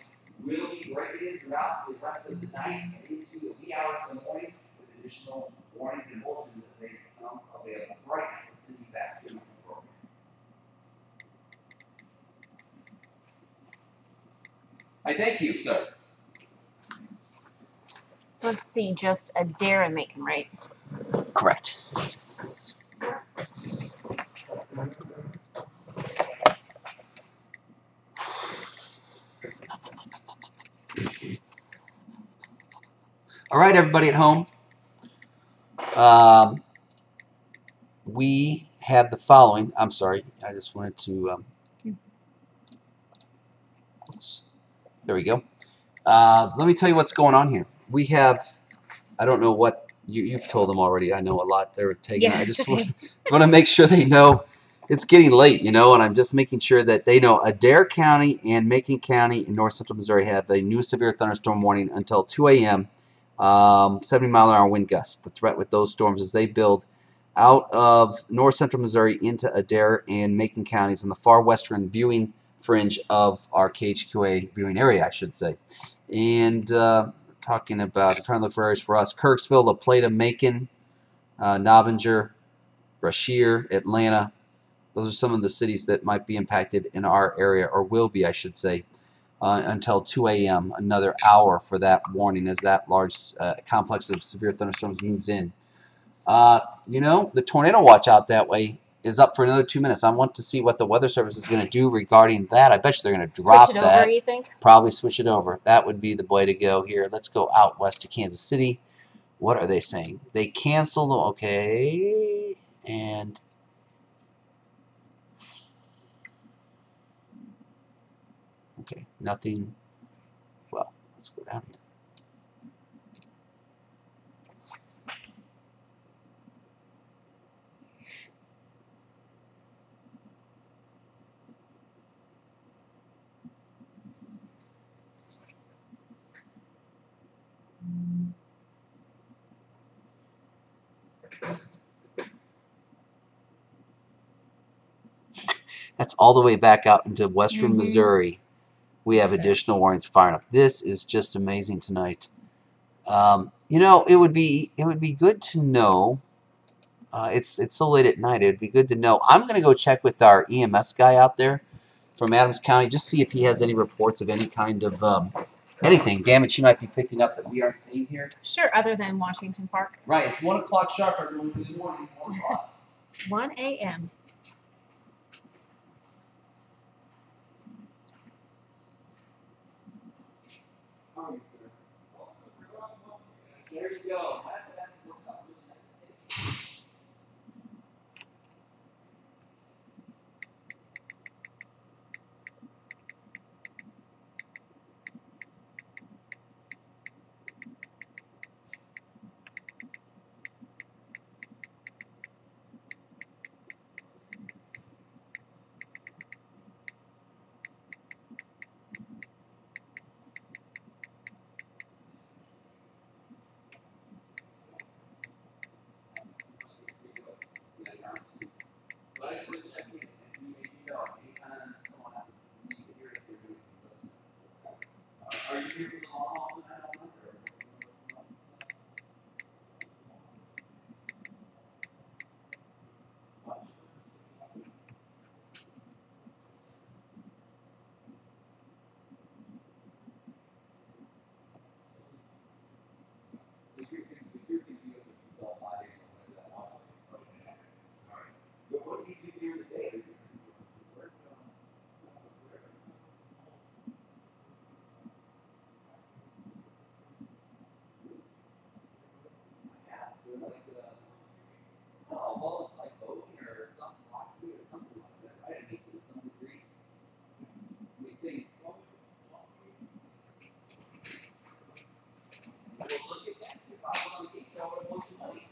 We'll be breaking in throughout the rest of the night and into the wee hours of the morning with additional warnings and bulletins as they become available. Right now, let's send you back to the program. I thank you, sir. Let's see, just Adair and Macon, right? Correct. All right, everybody at home. We have the following. I'm sorry. I just wanted to. There we go. Let me tell you what's going on here. We have. I don't know what you've told them already. I know a lot they're taking. Yeah. I just want to make sure they know it's getting late, and I'm just making sure that they know Adair County and Macon County in north central Missouri have the new severe thunderstorm warning until 2 a.m. 70-mile-an-hour wind gusts. The threat with those storms is they build out of north central Missouri into Adair and Macon counties in the far western viewing fringe of our KHQA viewing area, I should say. And talking about, trying to look for areas for us, Kirksville, La Plata, Macon, Novinger, Brashear, Atlanta. Those are some of the cities that might be impacted in our area, or will be, I should say, until 2 a.m., another hour for that warning as that large complex of severe thunderstorms moves in. The tornado watch out that way is up for another 2 minutes. I want to see what the Weather Service is going to do regarding that. I bet you they're going to drop that. Switch it over, you think? Probably switch it over. That would be the way to go here. Let's go out west to Kansas City. What are they saying? They canceled. Okay. And okay, nothing. Well, let's go down here. all the way back out into western Mhm. Missouri, we have additional warnings firing up. This is just amazing tonight. You know, it would be good to know. It's so late at night. It would be good to know. I'm gonna go check with our EMS guy out there from Adams County, just see if he has any reports of any kind of anything damage he might be picking up that we aren't seeing here. Sure, other than Washington Park. Right, it's 1 o'clock sharp, everyone. Good morning. 1 o'clock. 1 a.m. There you go. But I just want to check in, and you know, anytime someone happens, you can hear if they're doing this. Are you here for the long haul tonight on Monday? If you're going to be able to tell by that also. Okay. All right. But what do you do during the day? Work, yeah, doing like oh, well, it's like boating or something like that, or something like that, right? I mean, to some degree, we think, well, look at that. If I was on the beach, I would have won some money.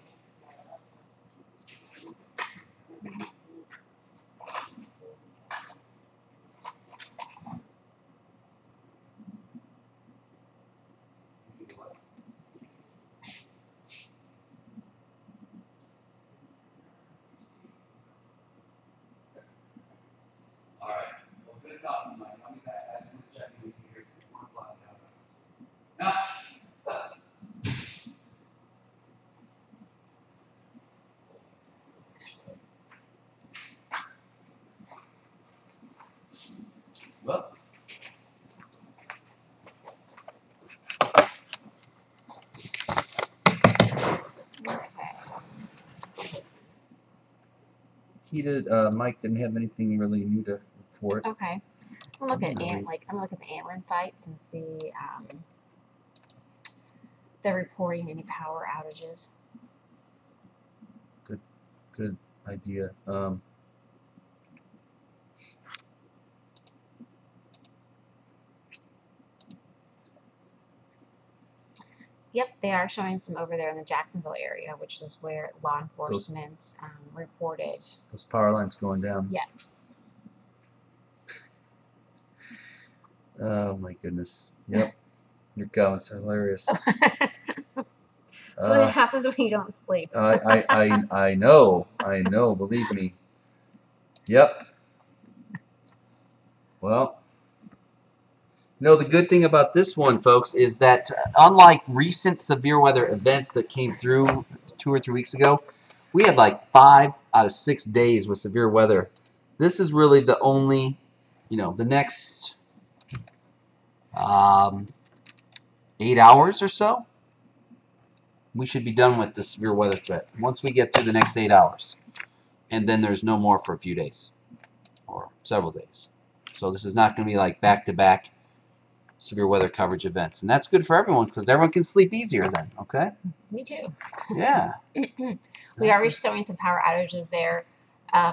All right. Well, good talking, Mike. I'll be back. I just want to check in with you here. 1 o'clock now. Well, Mike didn't have anything really new to report. Okay. I'm looking at Really? I'm looking at Ameren sites and see if they're reporting any power outages. Good idea. Yep, they are showing some over there in the Jacksonville area, which is where law enforcement reported. Those power lines going down. Yes. Oh my goodness. Yep. Your comments are hilarious. That's what happens when you don't sleep. I know. Believe me. Yep. Well, the good thing about this one, folks, is that unlike recent severe weather events that came through 2 or 3 weeks ago, we had like 5 out of 6 days with severe weather. This is really the only, the next 8 hours or so, we should be done with the severe weather threat once we get through the next 8 hours. And then there's no more for a few days or several days. So this is not going to be like back-to-back severe weather coverage events. And that's good for everyone because everyone can sleep easier then, okay? Me too. Yeah. We are showing some power outages there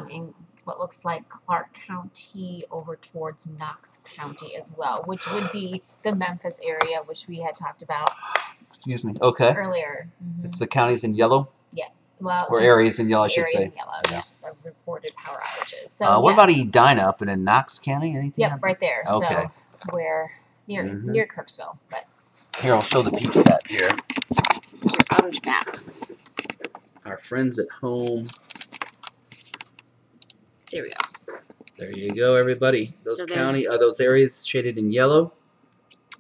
in what looks like Clark County over towards Knox County as well, which would be the Memphis area, which we had talked about. Excuse me. Okay. Earlier. It's the counties in yellow? Yes. Well, or areas in yellow, I should say. Areas in yellow, Yeah. yes. Of reported power outages. So what about Edina up in Knox County? Anything? Yep, right there. Okay. So we're near Kirksville. But here, I'll show the peeps that here. This is your outage map. Our friends at home. There we go. There you go, everybody. Those So county, there's- those areas shaded in yellow.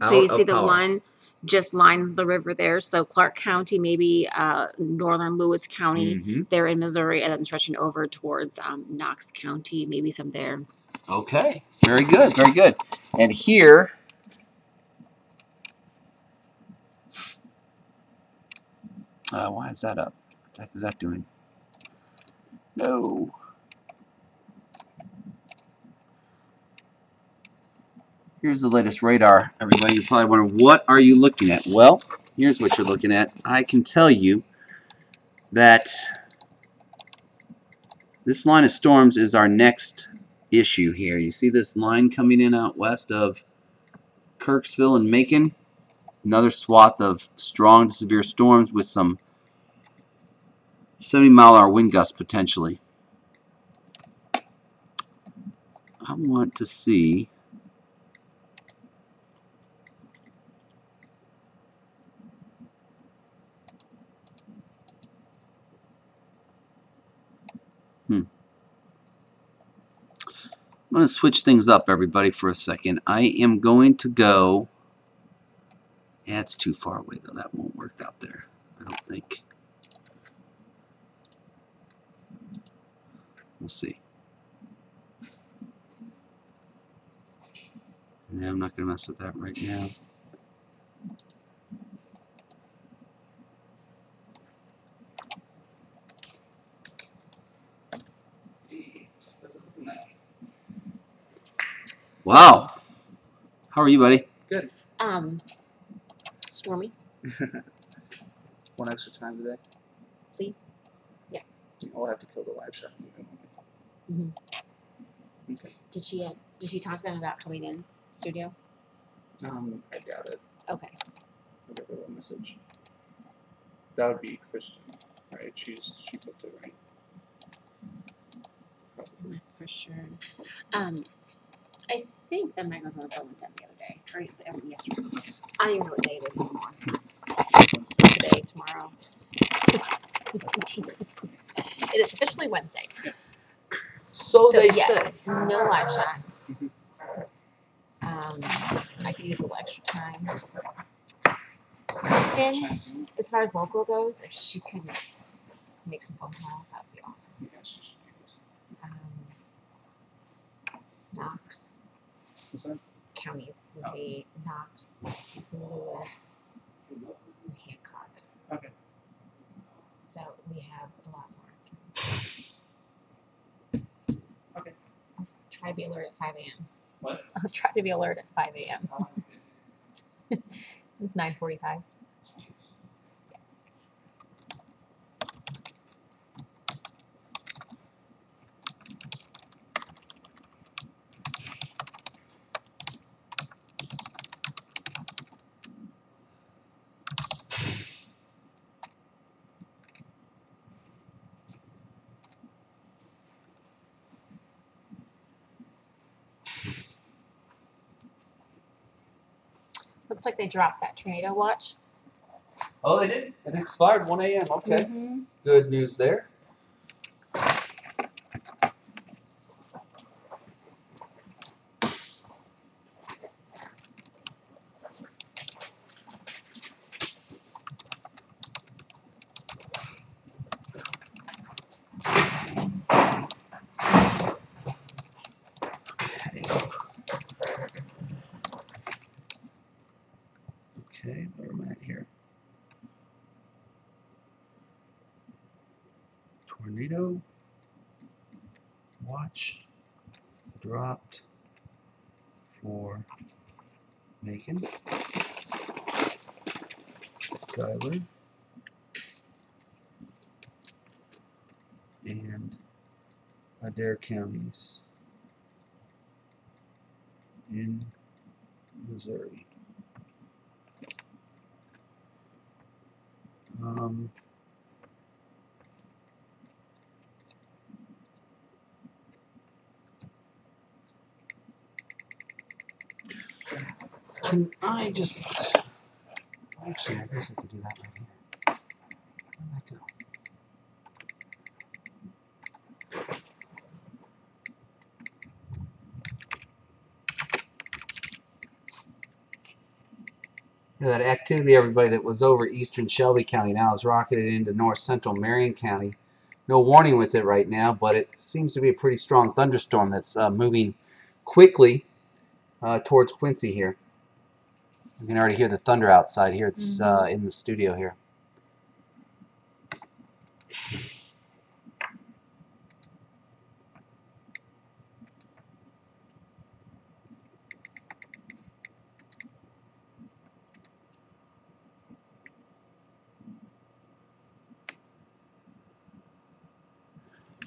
So you out see of the power. one just lines the river there. So Clark County, maybe northern Lewis County, Mhm. they're in Missouri, and then stretching over towards Knox County, maybe some there. Okay, very good, very good. And here, why is that up? What the heck is that doing? No. Here's the latest radar, everybody. You're probably wondering, what are you looking at? Well, here's what you're looking at. I can tell you that this line of storms is our next issue here. You see this line coming in out west of Kirksville and Macon? Another swath of strong to severe storms with some 70-mile-an-hour wind gusts potentially. I want to see. I'm going to switch things up, everybody, for a second. I am going to go. Yeah, it's too far away, though. That won't work out there, I don't think. We'll see. Yeah, I'm not going to mess with that right now. Wow. How are you, buddy? Good. Stormy, One extra time today. please. Yeah. I'll have to kill the live shot. Okay. Did she talk to them about coming in studio? I doubt it. Okay. I'll give her a message. That would be Christian, right? She booked it, right? Probably. Not for sure. I think that Mike was on the phone with them the other day, or yesterday. I don't even know what day it is anymore. Today, tomorrow. It is officially Wednesday. So they yes, say. no live shot. I could use a little extra time. Kristen, as far as local goes, if she could make some phone calls, that would be awesome. Yeah, she should be Knox What's that? counties would be Knox, Lewis, and Hancock. Okay. So we have a lot more. Okay. I'll try to be alert at 5 a.m. What? I'll try to be alert at 5 a.m. It's 9:45. Looks like they dropped that tornado watch. Oh, they did? It expired 1 a.m. Okay. Mm-hmm. Good news there. Okay, where am I at here? Tornado watch dropped for Macon, Schuyler, and Adair counties in Missouri. Can I just... Actually, I guess I could do that right here. Where'd that go? That activity, everybody, that was over eastern Shelby County now is rocketed into north central Marion County. No warning with it right now, but it seems to be a pretty strong thunderstorm that's moving quickly towards Quincy here. You can already hear the thunder outside here. It's in the studio here.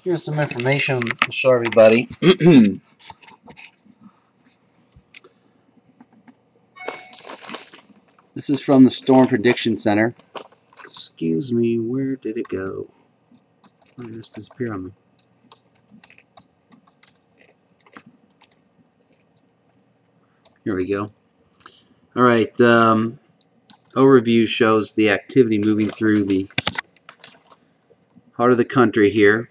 Here's some information to show everybody. This is from the Storm Prediction Center. Excuse me, where did it go? Oh, it just disappeared on me. Here we go. All right, overview shows the activity moving through the heart of the country here.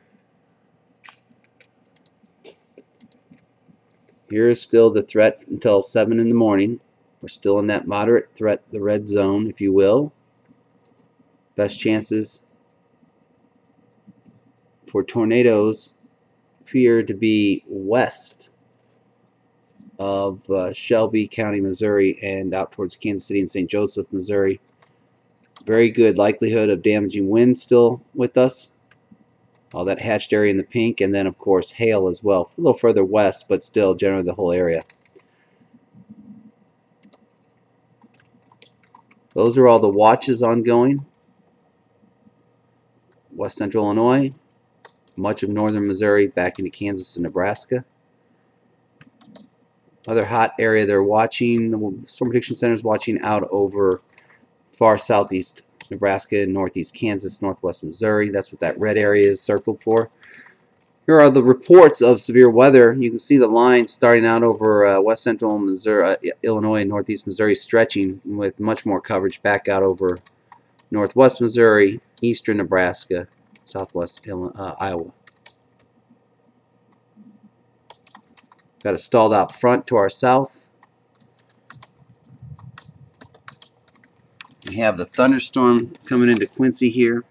Here is still the threat until 7 in the morning. We're still in that moderate threat, the red zone, if you will. Best chances for tornadoes appear to be west of Shelby County, Missouri, and out towards Kansas City and St. Joseph, Missouri. Very good likelihood of damaging wind still with us. All that hatched area in the pink, and then of course hail as well. A little further west, but still generally the whole area. Those are all the watches ongoing. West Central Illinois, much of northern Missouri, back into Kansas and Nebraska. Other hot area they're watching, the Storm Prediction Center is watching out over far southeast Nebraska, northeast Kansas, northwest Missouri. That's what that red area is circled for. Here are the reports of severe weather. You can see the lines starting out over west central Missouri, Illinois, and northeast Missouri, stretching with much more coverage back out over northwest Missouri, eastern Nebraska, southwest Iowa. Got a stalled out front to our south. We have the thunderstorm coming into Quincy here.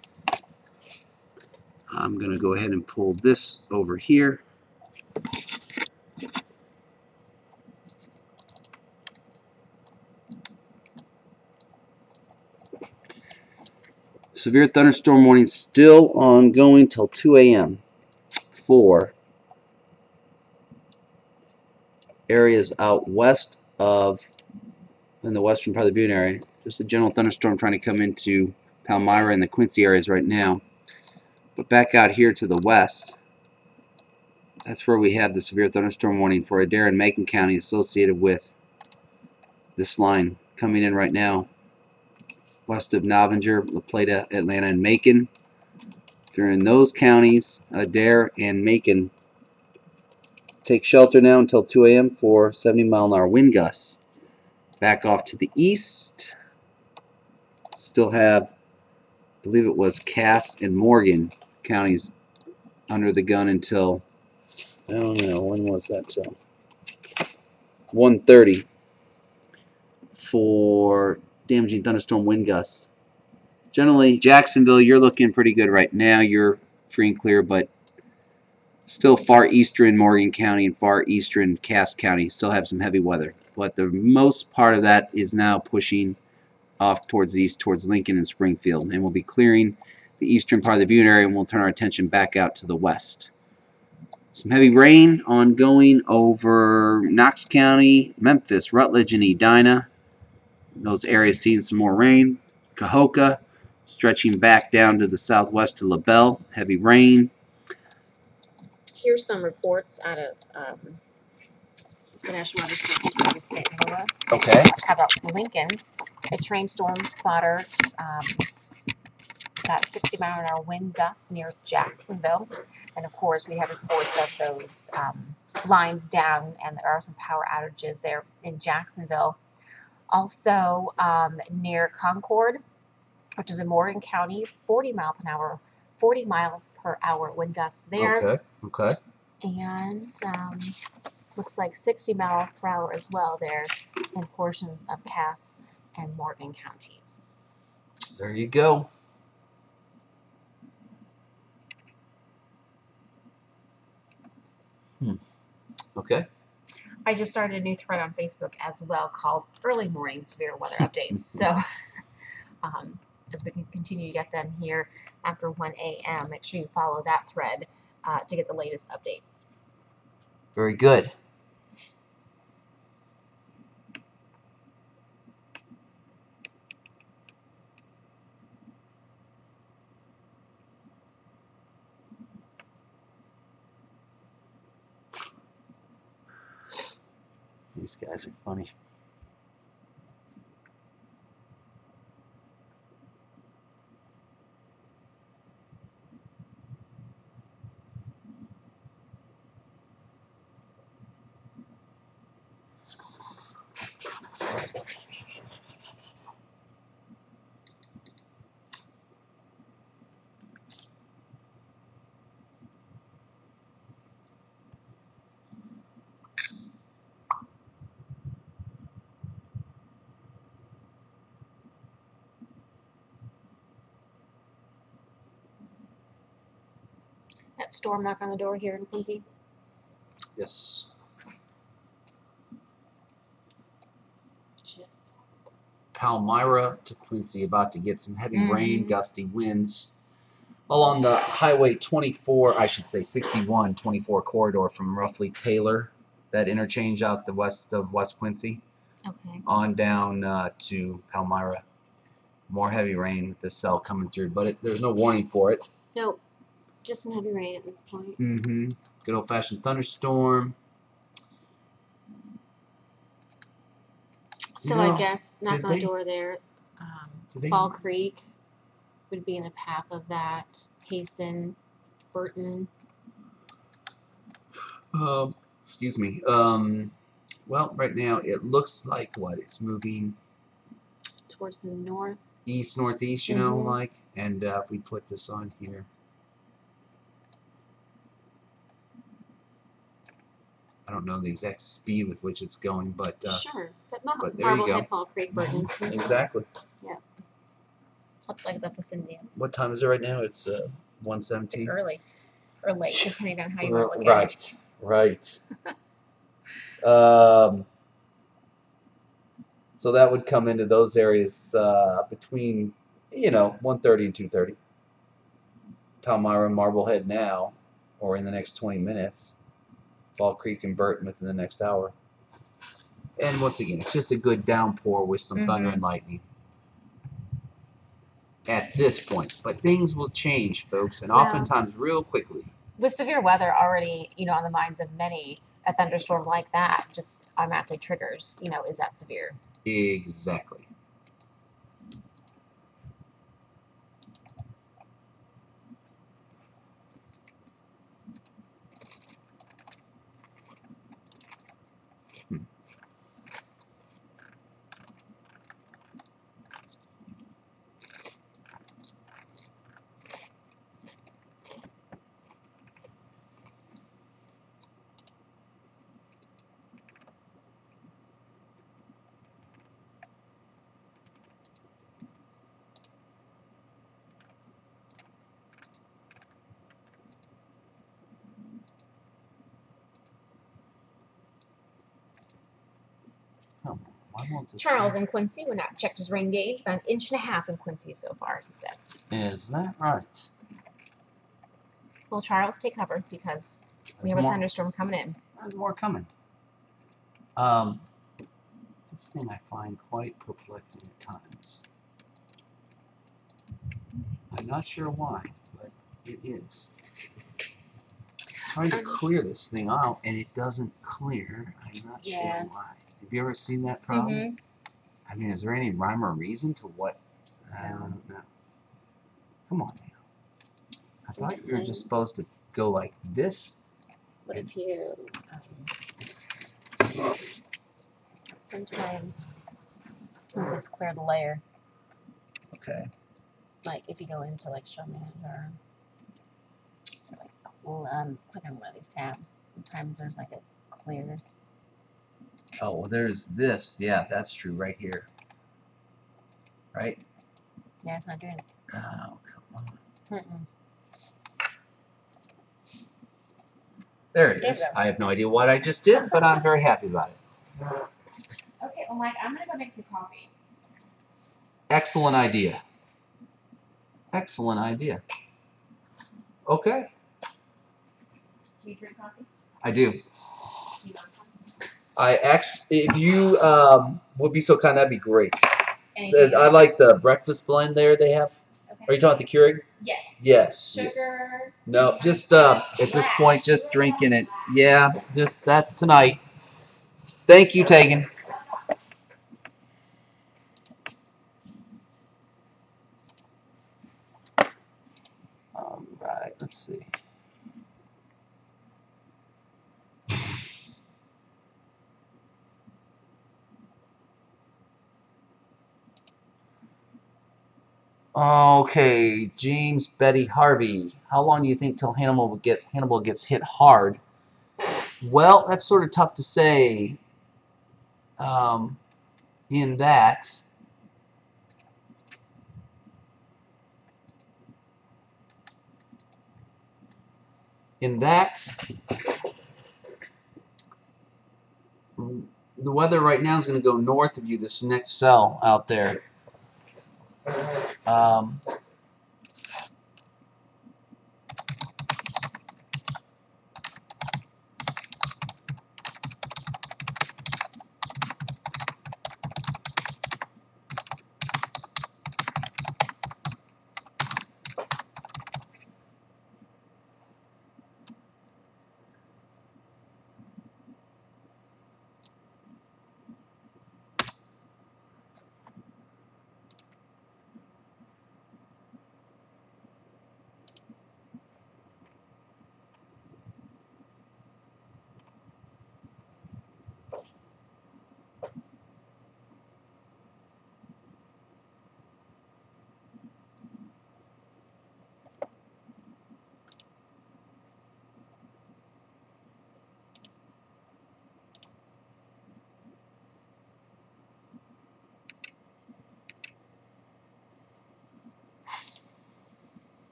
I'm going to go ahead and pull this over here. Severe thunderstorm warning still ongoing till 2 a.m. for areas out west of, in the western part of the Butte area. Just a general thunderstorm trying to come into Palmyra and the Quincy areas right now. But back out here to the west, that's where we have the severe thunderstorm warning for Adair and Macon County associated with this line coming in right now. West of Novinger, La Plata, Atlanta, and Macon. During those counties, Adair and Macon, take shelter now until 2 a.m. for 70-mile-an-hour wind gusts. Back off to the east, still have, I believe it was Cass and Morgan counties under the gun until, I don't know, when was that till? 1:30 for damaging thunderstorm wind gusts. Generally, Jacksonville, you're looking pretty good right now. You're free and clear, but still far eastern Morgan County and far eastern Cass County still have some heavy weather. But the most part of that is now pushing off towards the east, towards Lincoln and Springfield. And we'll be clearing the eastern part of the Butte area, and we'll turn our attention back out to the west. Some heavy rain ongoing over Knox County, Memphis, Rutledge, and Edina. Those areas seeing some more rain. Cahokia, stretching back down to the southwest to LaBelle, heavy rain. Here's some reports out of the National Weather Service out of St. Louis. Okay. How about Lincoln? A train storm spotters got 60-mile-an-hour wind gusts near Jacksonville. And of course, we have reports of those lines down, and there are some power outages there in Jacksonville. Also, near Concord, which is in Morgan County, 40 mile per hour wind gusts there. Okay. And looks like 60 mile per hour as well there in portions of Cass and Morgan counties. There you go. Okay. I just started a new thread on Facebook as well called Early Morning Severe Weather Updates. So as we can continue to get them here after 1 a.m., make sure you follow that thread to get the latest updates. Very good. These guys are funny. That storm knock on the door here in Quincy. Yes. Just Palmyra to Quincy, about to get some heavy rain, gusty winds. Along the Highway 24, I should say 61, 24 corridor from roughly Taylor, that interchange out the west of West Quincy, okay. on down to Palmyra. More heavy rain with this cell coming through, but there's no warning for it. Nope. Just some heavy rain at this point. Mm-hmm. Good old-fashioned thunderstorm. So I guess knock on the door there. they- Fall Creek would be in the path of that. Payson, Burton. Excuse me. Well, right now it looks like what? It's moving Towards the north. east, northeast, you know, like. And if we put this on here. I don't know the exact speed with which it's going, but Sure, but there you go. Marblehead, Fall Creek, Burton. Exactly. Yeah. Looked like the vicinity. What time is it right now? It's 1:17. It's early or late, depending on how you want to look at it. Right. So that would come into those areas between, 1:30 and 2:30. Palmyra and Marblehead now, or in the next 20 minutes. Fall Creek and Burton within the next hour. And once again, it's just a good downpour with some thunder and lightning at this point. But things will change, folks, and oftentimes real quickly. With severe weather already, on the minds of many, a thunderstorm like that just automatically triggers, is that severe? Exactly. Charles in Quincy went out and checked his rain gauge, about 1.5 inches in Quincy so far, he said. Is that right? Well, Charles, take cover because we have a thunderstorm coming in. There's more coming. This thing I find quite perplexing at times. I'm not sure why, but it is. Trying to clear this thing out and it doesn't clear. I'm not sure why. Have you ever seen that problem? I mean, is there any rhyme or reason to what? I don't know. Come on now. I thought you were just supposed to go like this. What if you sometimes just clear the layer? Okay. Like if you go into like Show Manager, so like click on one of these tabs. Sometimes there's like a clear. Oh, well, there's this. Yeah, that's true right here. right? Yeah, it's not doing it. Oh, come on. Mm-mm. There it There is. we go. I have no idea what I just did, but I'm very happy about it. Okay, well, Mike, I'm gonna go make some coffee. Excellent idea. Excellent idea. Okay. Do you drink coffee? I do. Do you want some? If you would be so kind, that'd be great. Anything I else? like the breakfast blend there they have. Okay. Are you talking about the Keurig? Yes. Yes. Yes. Sugar. No, just at this point, just drinking it. Yeah, that's tonight. Thank you, Tegan. All right, let's see. Okay, James Betty Harvey. How long do you think till Hannibal gets hit hard? Well, that's sort of tough to say. In that, the weather right now is going to go north of you. This next cell out there.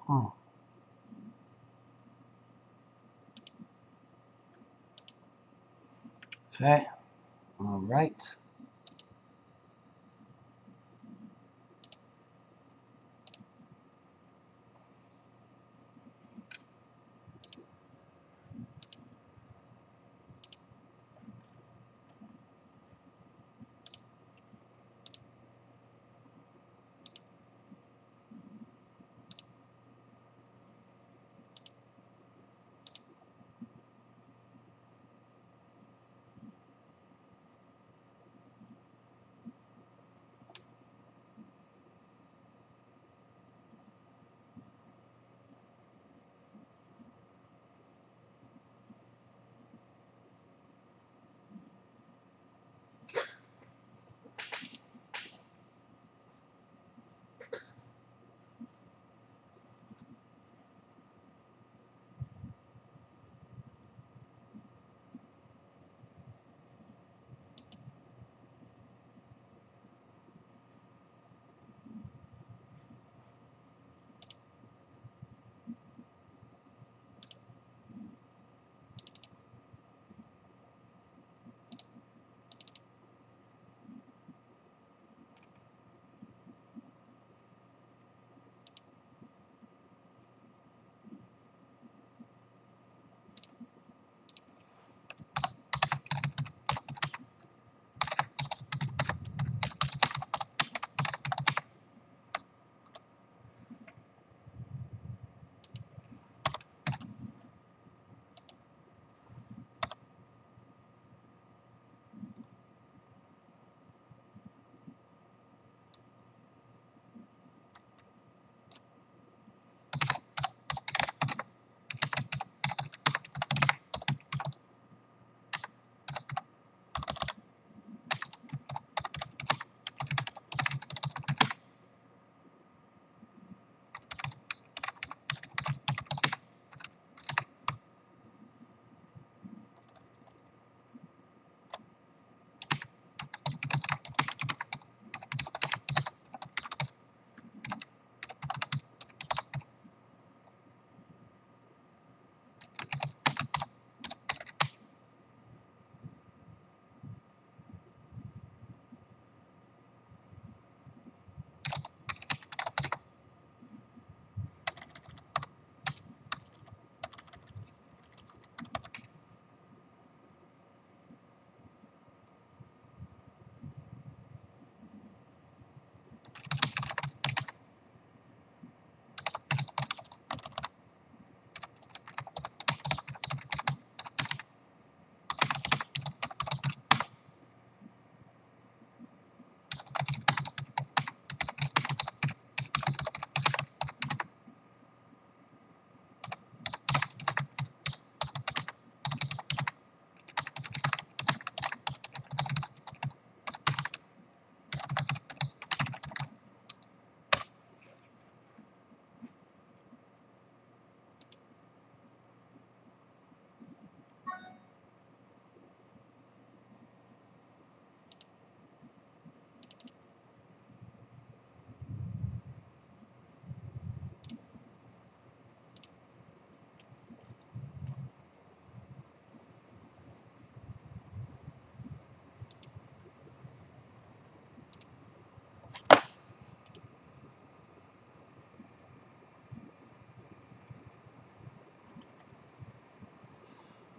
Huh. Okay. All right.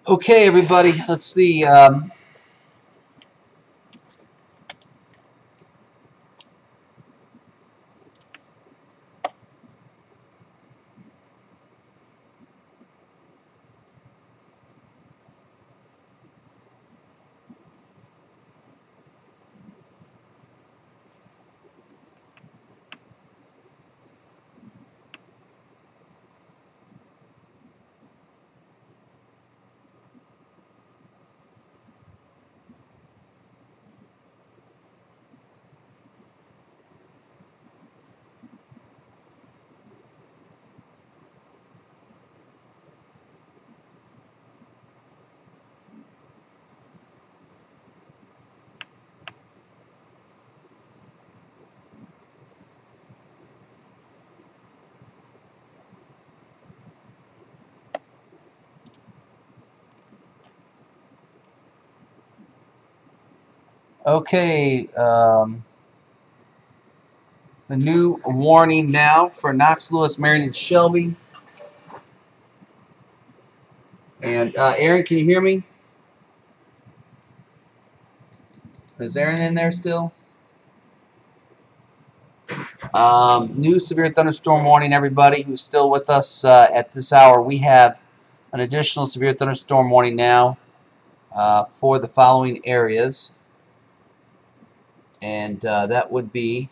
Okay, everybody, let's see. Okay, the new warning now for Knox, Lewis, Marion, and Shelby. And Aaron, can you hear me? Is Aaron in there still? New severe thunderstorm warning, everybody who's still with us at this hour. We have an additional severe thunderstorm warning now for the following areas. And that would be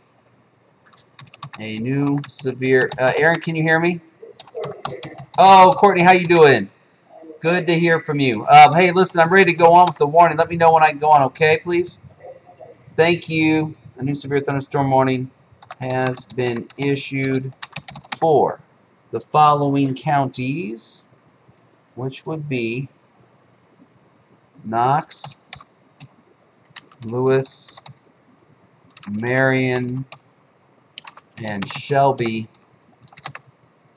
a new severe... Aaron, can you hear me? Oh, Courtney, how you doing? Good to hear from you. Hey, listen, I'm ready to go on with the warning. Let me know when I can go on, okay, please? Thank you. A new severe thunderstorm warning has been issued for the following counties, which would be Knox, Lewis, Marion, and Shelby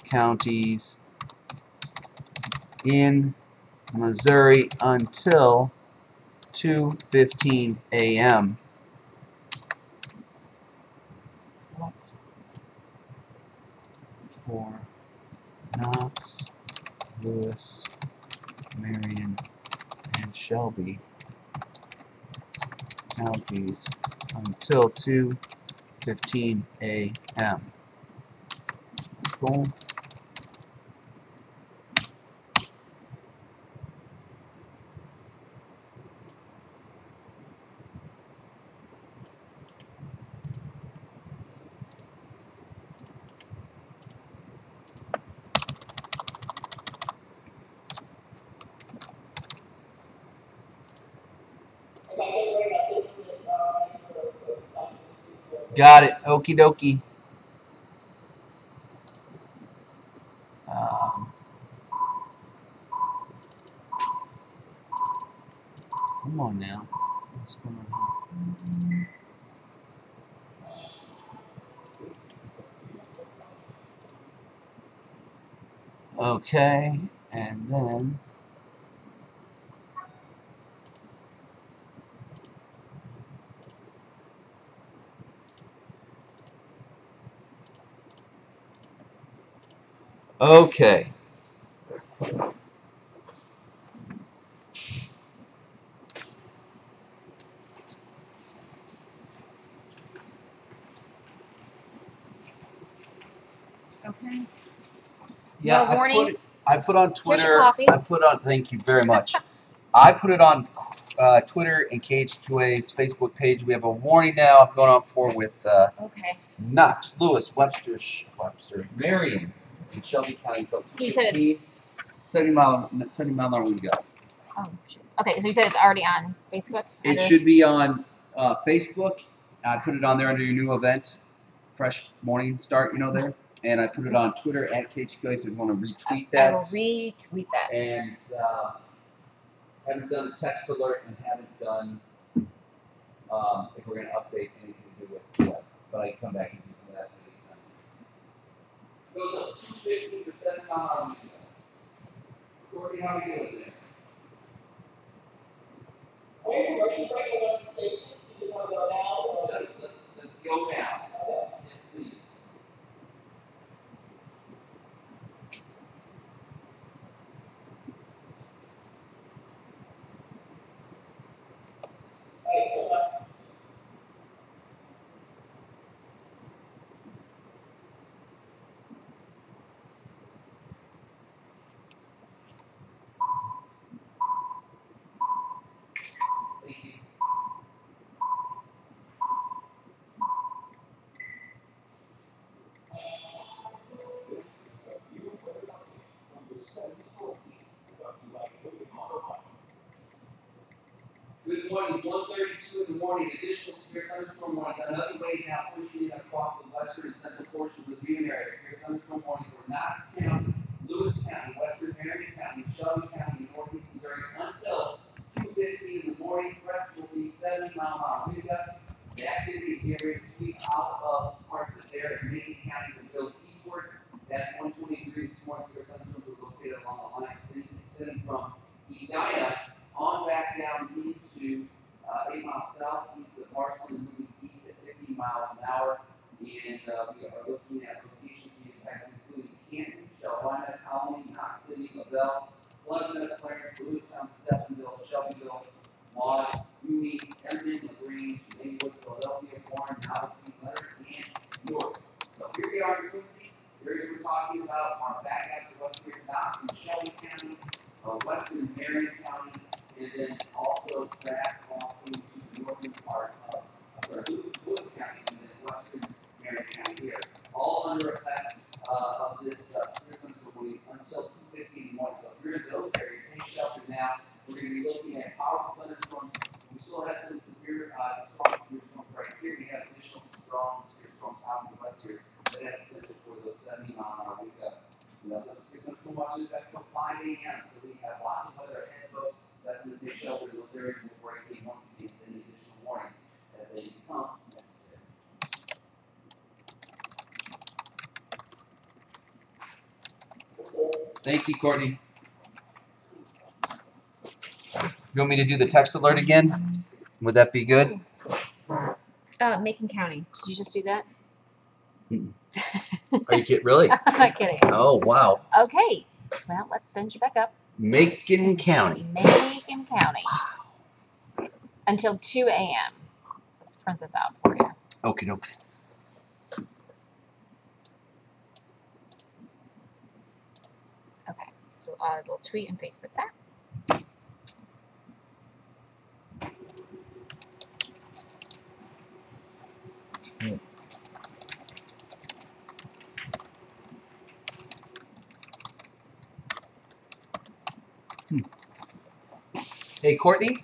counties in Missouri until 2:15 a.m. What? For Knox, Lewis, Marion, and Shelby counties until 2:15 a.m. Cool. Got it. Okie dokie. Come on now. What's going on here? Okay, and then okay. Okay. Yeah, More warnings. I put on Here's your Twitter. coffee. I put on. Thank you very much. I put it on Twitter and KHQA's Facebook page. We have a warning now. I'm going on for with Okay. Knox, Lewis, Webster, Marion, and Shelby County. You said it's 70 mile an hour wind gusts. oh shit. Okay, so you said it's already on Facebook? It should be on Facebook. I put it on there under your new event, Fresh Morning Start, you know, there. And I put it on Twitter at KHQA, so if you want to retweet that. I will retweet that. And haven't done a text alert and haven't done if we're going to update anything to do with web. But I can come back and do some of that anytime. Goes up 250 to 7 mile. Courtney, how are you doing there? Are you commercial break at one of the stations? Do you want to go now? Or? Let's go now. Yes, please. morning, 1:32 in the morning, additional severe thunderstorm warnings. Another wave now pushing in across the western and central portion of the viewing area. Severe thunderstorm warning for Knox County, Lewis County, western Marion County, Shelby County, and northeast Missouri until 2:15 in the morning. Threat will be 70-mile-an-hour wind gusts. The activity is here to sweep out of parts of the Dare and Macon counties and build eastward. At 1:23 this morning, severe thunderstorms were located along the line extending from Edina on back down into 8 miles southeast of Marston and moving east at 15 miles an hour. And we are looking at locations being impacted, including Canton, Shelby, Colony, Knox City, Lavelle, Lebanon, Clarence, Lewistown, Stephenville, Shelbyville, Maud, Uni, Emden, LaGrange, Maywood, Philadelphia, Warren, Albuquerque, Leonard, and York. So here we are in Quincy. The areas we're talking about are back out to western Knox and Shelby County, western Marion County, and then also back off into the northern part of Lewis County, and then western Marion County here. All under effect of this severe thunderstorm until 2:50 in the morning. So if you're in those areas, take shelter now. We're going to be looking at powerful thunderstorms. We still have some severe, strong severe storms right here. We have additional strong severe storms out in the west here that have potential for those 70-mile-an-hour wind gusts. We also have severe thunderstorm watches back till 5 a.m. So we have lots of weather ahead, folks. Definitely take shelter in those areas. We'll break in once again with any additional warnings as they become necessary. Thank you, Courtney. You want me to do the text alert again? Would that be good? Macon County. Did you just do that? Are you kidding? Really? I'm not kidding. Oh, wow. Okay. Well, let's send you back up. Macon County. Macon County. Until 2 a.m. Let's print this out for you. Okay, okay. Okay. So I will tweet and Facebook that. Hey, Courtney?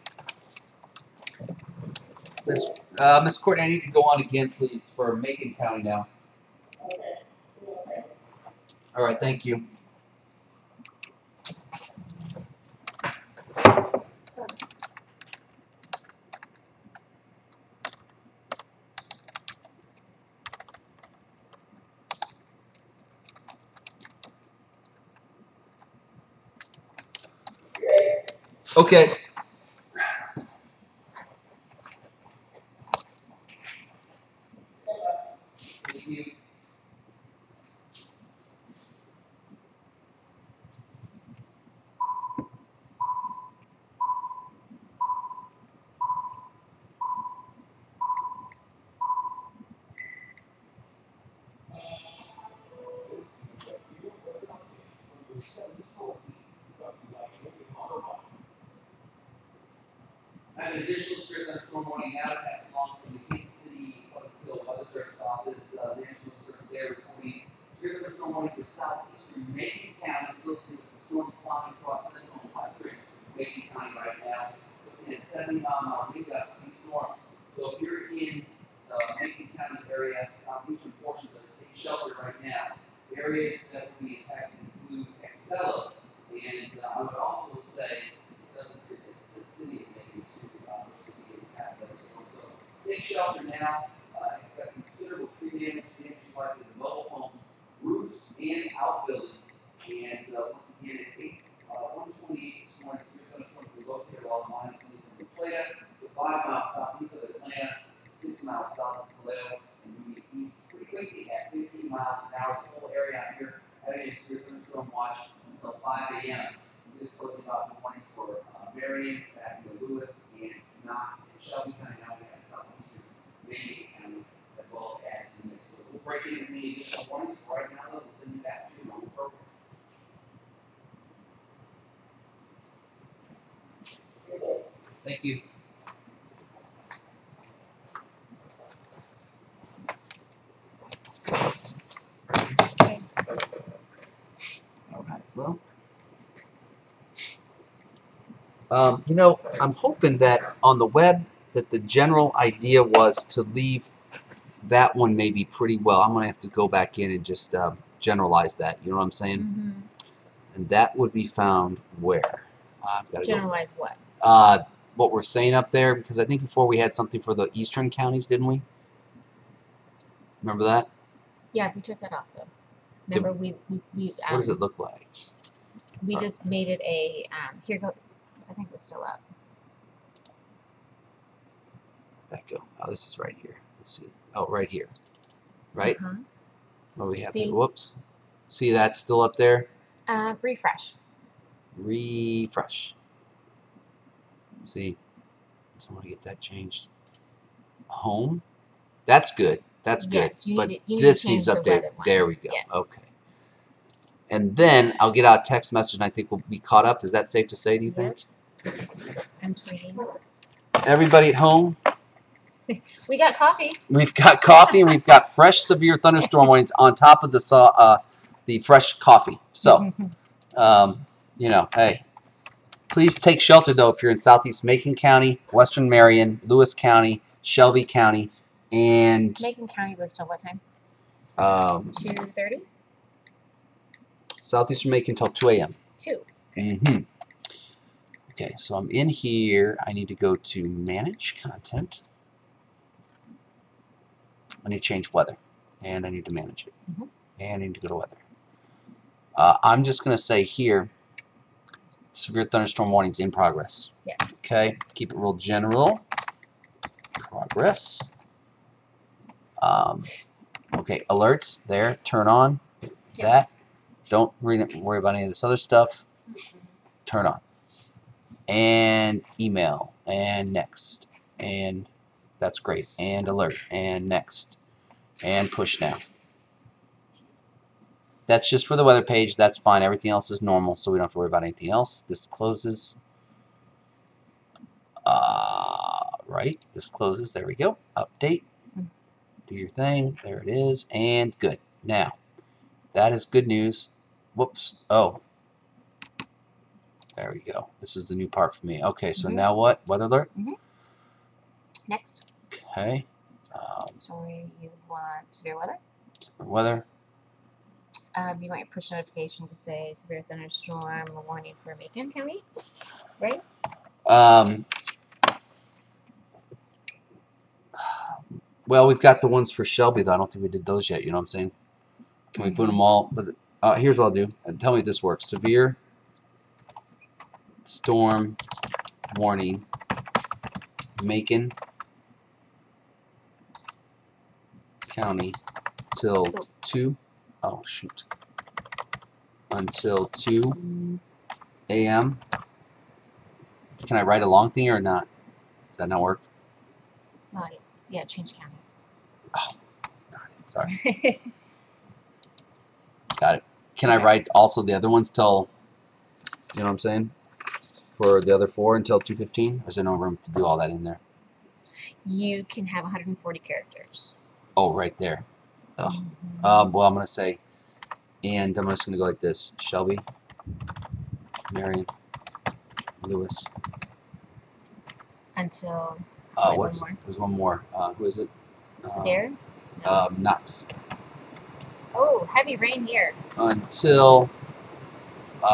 Miss Courtney, I need to go on again, please, for Macon County now. All right, thank you. Okay. Thank you. I have an additional severe thunderstorm warning now to pass along from the Kansas City Public Weather Service Office. The National Service there reporting severe thunderstorm warning for southeastern Macon County, associated with the storms flying across central and western Macon County right now. Looking at 70-mile-an-hour wind gusts for these storms. So if you're in the Macon County area, southeastern portions of it, take shelter right now. The areas that will be impacted include Excella, and I would also say the city of Macon too, which will be impacted by the storm. So take shelter now. Expect considerable tree damage likely to mobile homes, roofs, and outbuildings. And once again, at 1:28 this morning, severe thunderstorms were located along the line of City from Playa to 5 miles southeast of Atlanta, 6 miles south of Toledo, and moving east pretty quickly at 15 miles an hour. The whole area out here having a severe thunderstorm watch until 5 a.m. We just talked about the warnings for Marion, back to Lewis, and Knox, and Shelby County. Now we have southeastern Macon County as well as the mix. So we'll break into the additional warnings right now. We'll send you back to your normal program. Thank you. All right. Well. You know, I'm hoping that on the web that the general idea was to leave that one maybe pretty well. I'm gonna have to go back in and just generalize that. You know what I'm saying? Mm-hmm. And that would be found where? I've got to Generalize what? go. What we're saying up there, because I think before we had something for the eastern counties, didn't we? Remember that? Yeah, we took that off though. Remember we What does it look like? we just made it a here go. I think it's still up. Where'd that go? Oh, this is right here. Let's see. Oh, right here. Right? Uh-huh. What do we have See? here? Whoops. See that still up there? Refresh. Refresh. See? So I want to get that changed. Home. That's good. That's good. Yes, you but need to, you need this to change needs the update. weather one. There we go. Yes. Okay. And then I'll get out a text message and I think we'll be caught up. Is that safe to say, do you think? I'm tweeting. Everybody at home, We got coffee. we've got coffee and we've got fresh severe thunderstorm warnings on top of the fresh coffee. So, you know, hey, please take shelter though if you're in southeast Macon County, western Marion, Lewis County, Shelby County, and Macon County was till what time? 2:30. southeastern Macon until 2 a.m. 2. Okay, so I'm in here. I need to go to manage content. I need to change weather, and I need to manage it, and I need to go to weather. I'm just going to say here, severe thunderstorm warnings in progress. Yes. Okay, keep it real general. Progress. Okay, alerts there. Turn on that. Don't worry about any of this other stuff. Turn on. And email. And next. And that's great. And alert. And next. And push now. That's just for the weather page. That's fine. Everything else is normal, so we don't have to worry about anything else. This closes. Right. This closes. There we go. Update. Do your thing. There it is. And good. Now, that is good news. Whoops. Oh. There we go. This is the new part for me. Okay, so now what? Weather alert? Next. Okay. Sorry, you want severe weather? Weather. You want your push notification to say severe thunderstorm warning for Macon County, right? Well, we've got the ones for Shelby, though. I don't think we did those yet. You know what I'm saying? Can we put them all? But here's what I'll do. And tell me if this works. Severe storm warning, Macon County till 2. Oh shoot. Until 2 a.m. Can I write a long thing or not? Does that not work? Yeah, change county. Oh, sorry. Got it. Can I write also the other ones till, you know what I'm saying? For the other 4 until 2:15? Or is there no room to do all that in there? You can have 140 characters. Oh, right there. Well, I'm going to say, and I'm just going to go like this. Shelby, Marion, Lewis. Until There's one more. Who is it? Dare? Knox. Oh, heavy rain here. Until,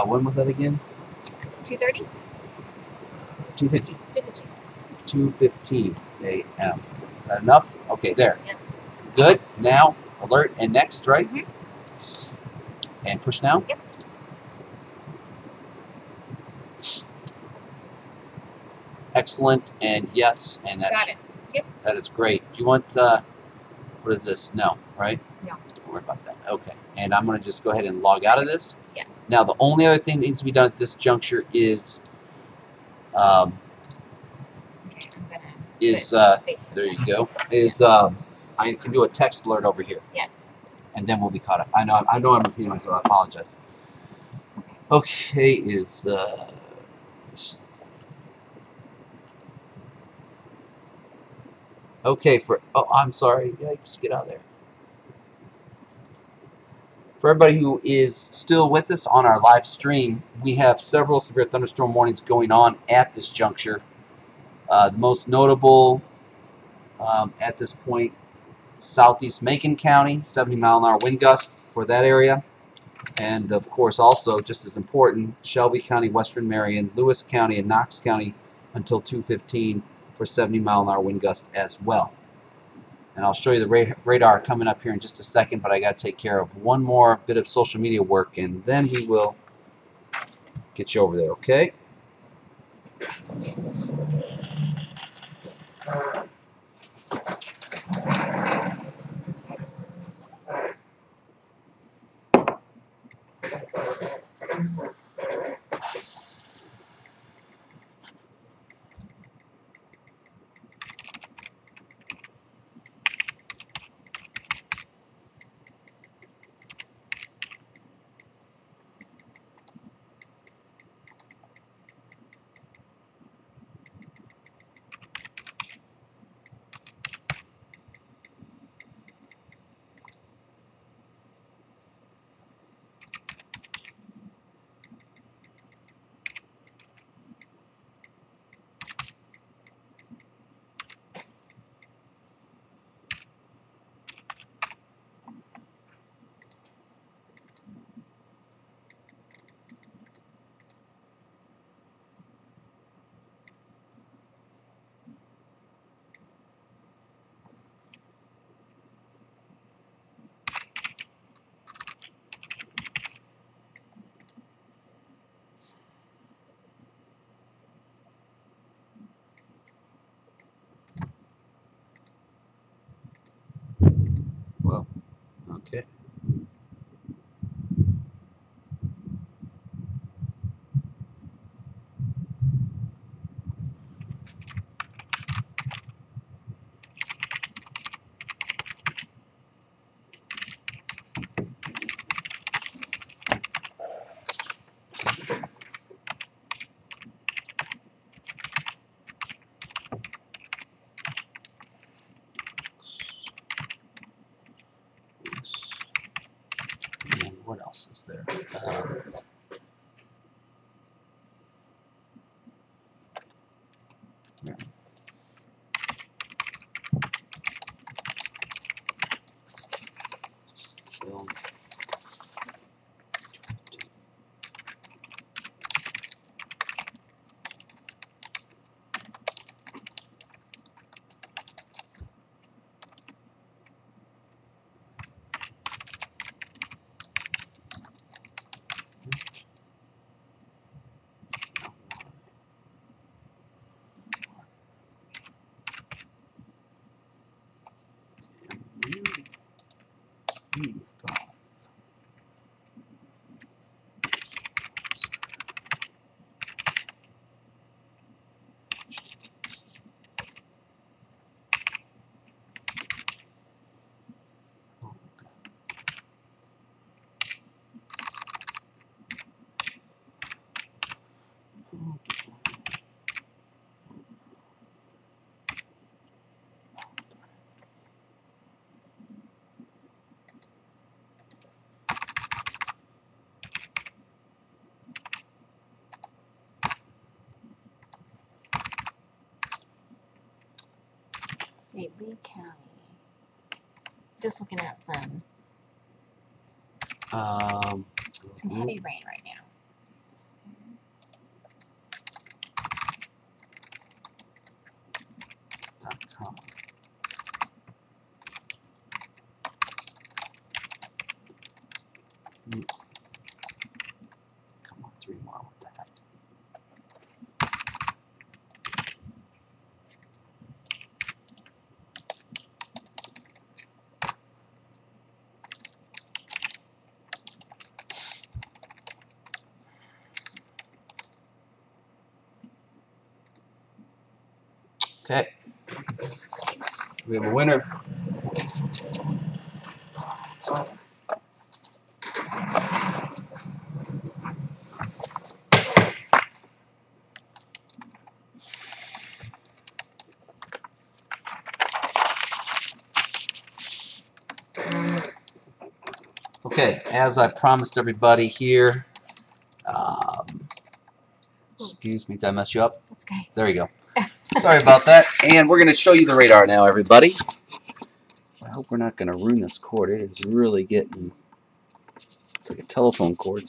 when was that again? 2:30? 2:50. 2:50. 2:15 a.m. Is that enough? Okay, there. Yep. Good. Now, alert and next, right? And push now? Yep. Excellent, and yes, and that's, Got it. Yep. That is great. Do you want, what is this? No, right? No. Don't worry about that. Okay, and I'm going to just go ahead and log out of this. Yes. Now, the only other thing that needs to be done at this juncture is, okay, I'm gonna there you go, I can do a text alert over here. Yes. And then we'll be caught up. I know I'm repeating myself. I apologize. Okay, okay, I'm sorry. Yikes, get out of there. For everybody who is still with us on our live stream, we have several severe thunderstorm warnings going on at this juncture. The most notable at this point, southeast Macon County, 70-mile-an-hour wind gusts for that area. And of course, also, just as important, Shelby County, Western Marion, Lewis County, and Knox County until 2:15 for 70-mile-an-hour wind gusts as well. And I'll show you the radar coming up here in just a second, but I got to take care of one more bit of social media work, and then we will get you over there, okay? Well, okay. And what else is there? Yeah. Film. See, Lee County. Just looking at some heavy rain right now. .com. Come on, 3 more. What the heck? Okay. We have a winner. Okay, as I promised everybody here, excuse me, did I mess you up? That's okay. There you go. Sorry about that. And we're going to show you the radar now, everybody. I hope we're not going to ruin this cord. It is really getting, it's like a telephone cord.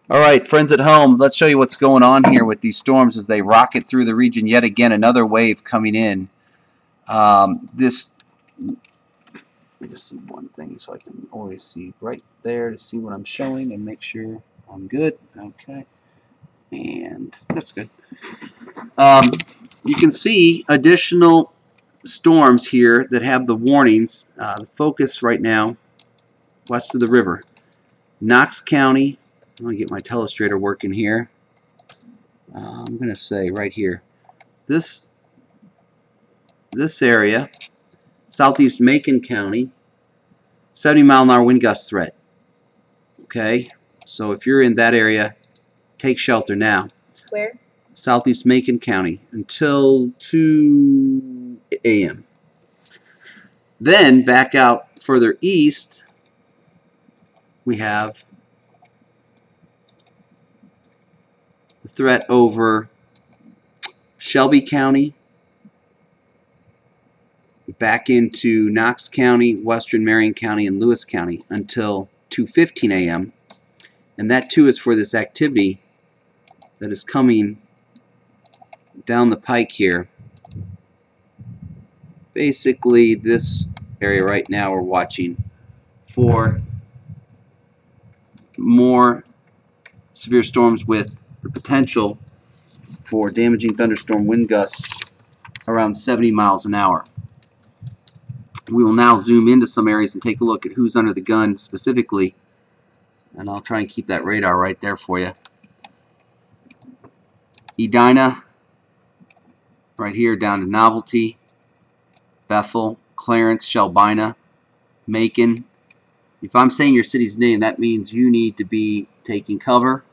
All right, friends at home, let's show you what's going on here with these storms as they rocket through the region. Yet again, another wave coming in. Let me just see one thing so I can always see right there to see what I'm showing and make sure I'm good. Okay, and that's good. You can see additional storms here that have the warnings. The focus right now west of the river, Knox County. I'm going to get my telestrator working here. I'm going to say right here, this area, southeast Macon County, 70-mile-an-hour wind gust threat. Okay, so if you're in that area, take shelter now. Where? Southeast Macon County until 2 a.m. Then back out further east, we have the threat over Shelby County, back into Knox County, Western Marion County, and Lewis County until 2:15 a.m. And that too is for this activity that is coming down the pike here. Basically, this area right now we're watching for more severe storms with the potential for damaging thunderstorm wind gusts around 70 miles an hour. We will now zoom into some areas and take a look at who's under the gun specifically, and I'll try and keep that radar right there for you. Edina, right here down to Novelty, Bethel, Clarence, Shelbina, Macon. If I'm saying your city's name, that means you need to be taking cover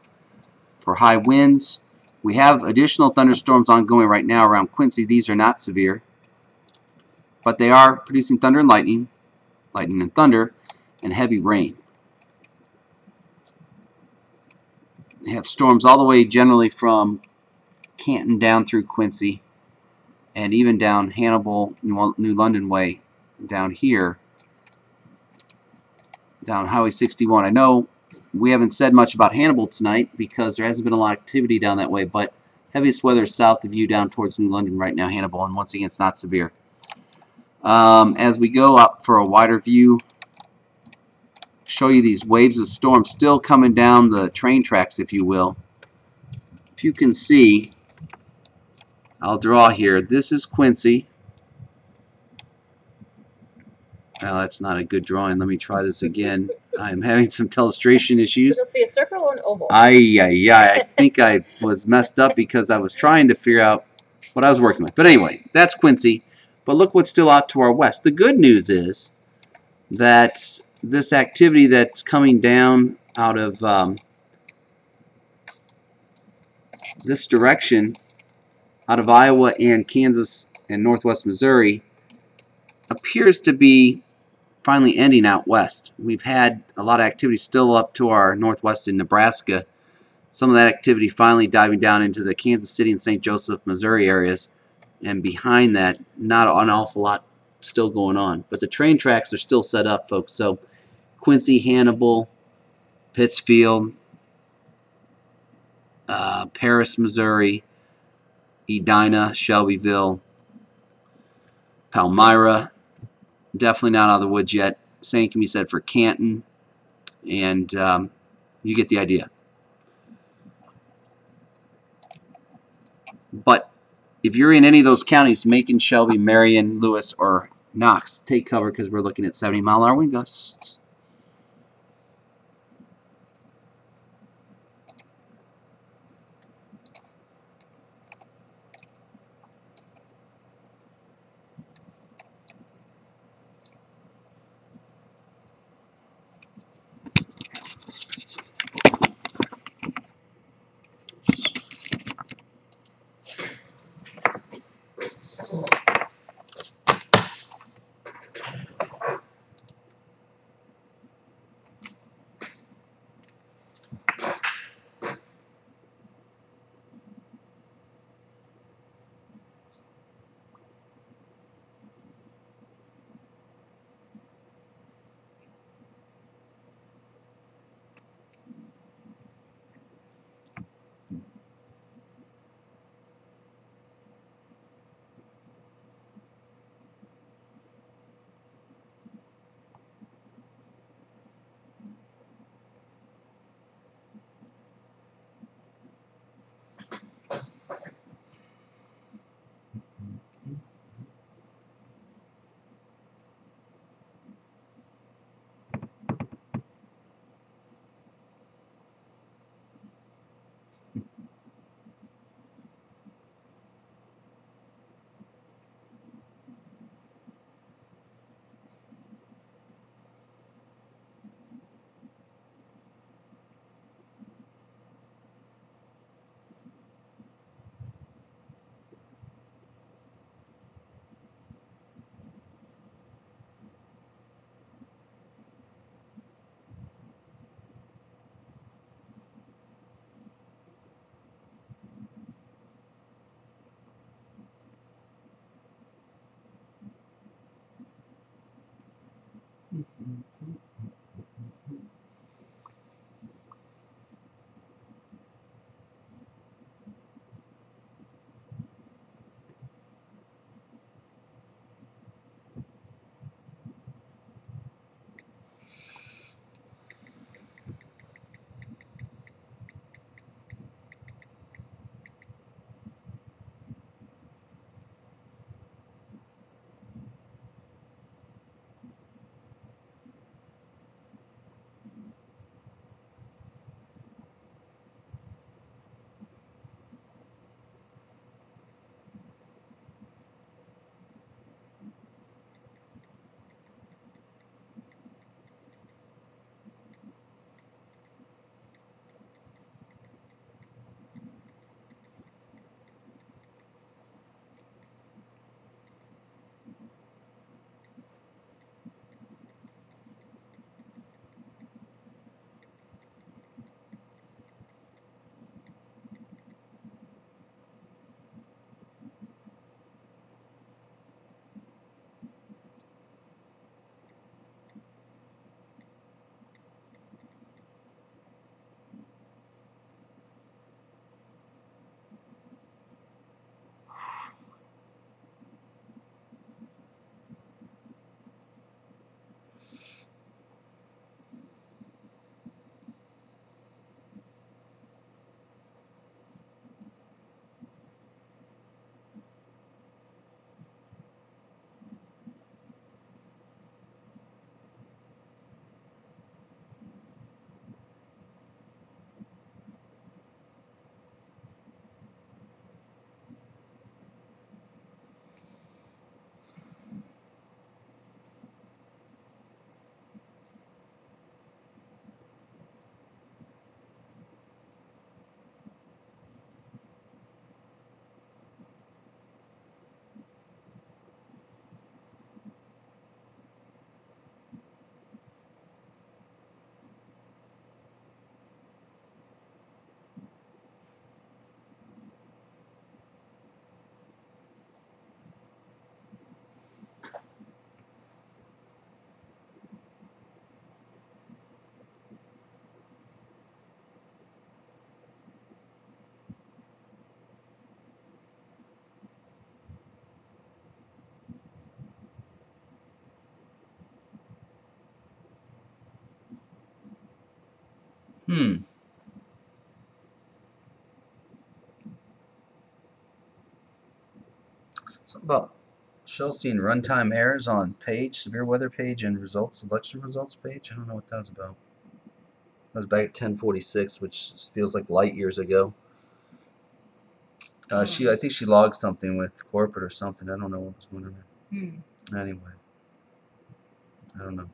for high winds. We have additional thunderstorms ongoing right now around Quincy. These are not severe, but they are producing thunder and lightning and thunder, and heavy rain. They have storms all the way generally from Canton down through Quincy, and even down Hannibal, New London way, down here, down Highway 61. I know we haven't said much about Hannibal tonight because there hasn't been a lot of activity down that way, but heaviest weather is south of you down towards New London right now, Hannibal, and once again it's not severe. As we go up for a wider view, show you these waves of storm still coming down the train tracks, if you will. If you can see, I'll draw here. This is Quincy. Well, that's not a good drawing. Let me try this again. I'm having some telestration issues. Would this be a circle or an oval? I think I was messed up because I was trying to figure out what I was working with. But anyway, that's Quincy. But look what's still out to our west. The good news is that this activity that's coming down out of this direction, out of Iowa and Kansas and northwest Missouri, appears to be finally ending out west. We've had a lot of activity still up to our northwest in Nebraska. Some of that activity finally diving down into the Kansas City and St. Joseph, Missouri areas. And behind that, not an awful lot still going on. But the train tracks are still set up, folks. So Quincy, Hannibal, Pittsfield, Paris, Missouri, Edina, Shelbyville, Palmyra, definitely not out of the woods yet. Same can be said for Canton, and you get the idea. But if you're in any of those counties, Macon, Shelby, Marion, Lewis, or Knox, take cover because we're looking at 70-mile-an-hour wind gusts. Something about Shell seeing runtime errors on page, severe weather page, and results, election results page. I don't know what that was about. That was back at 10:46, which feels like light years ago. I think she logged something with corporate or something. I don't know what was going on there. Anyway, I don't know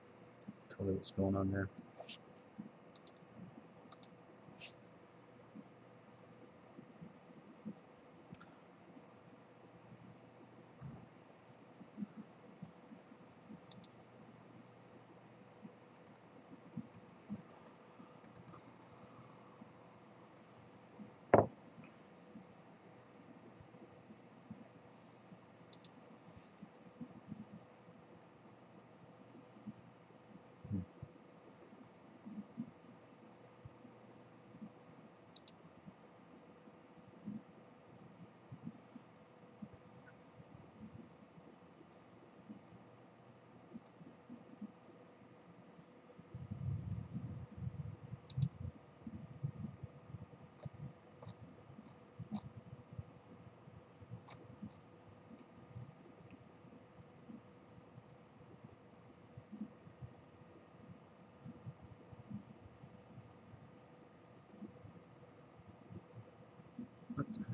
totally what's going on there. What the heck?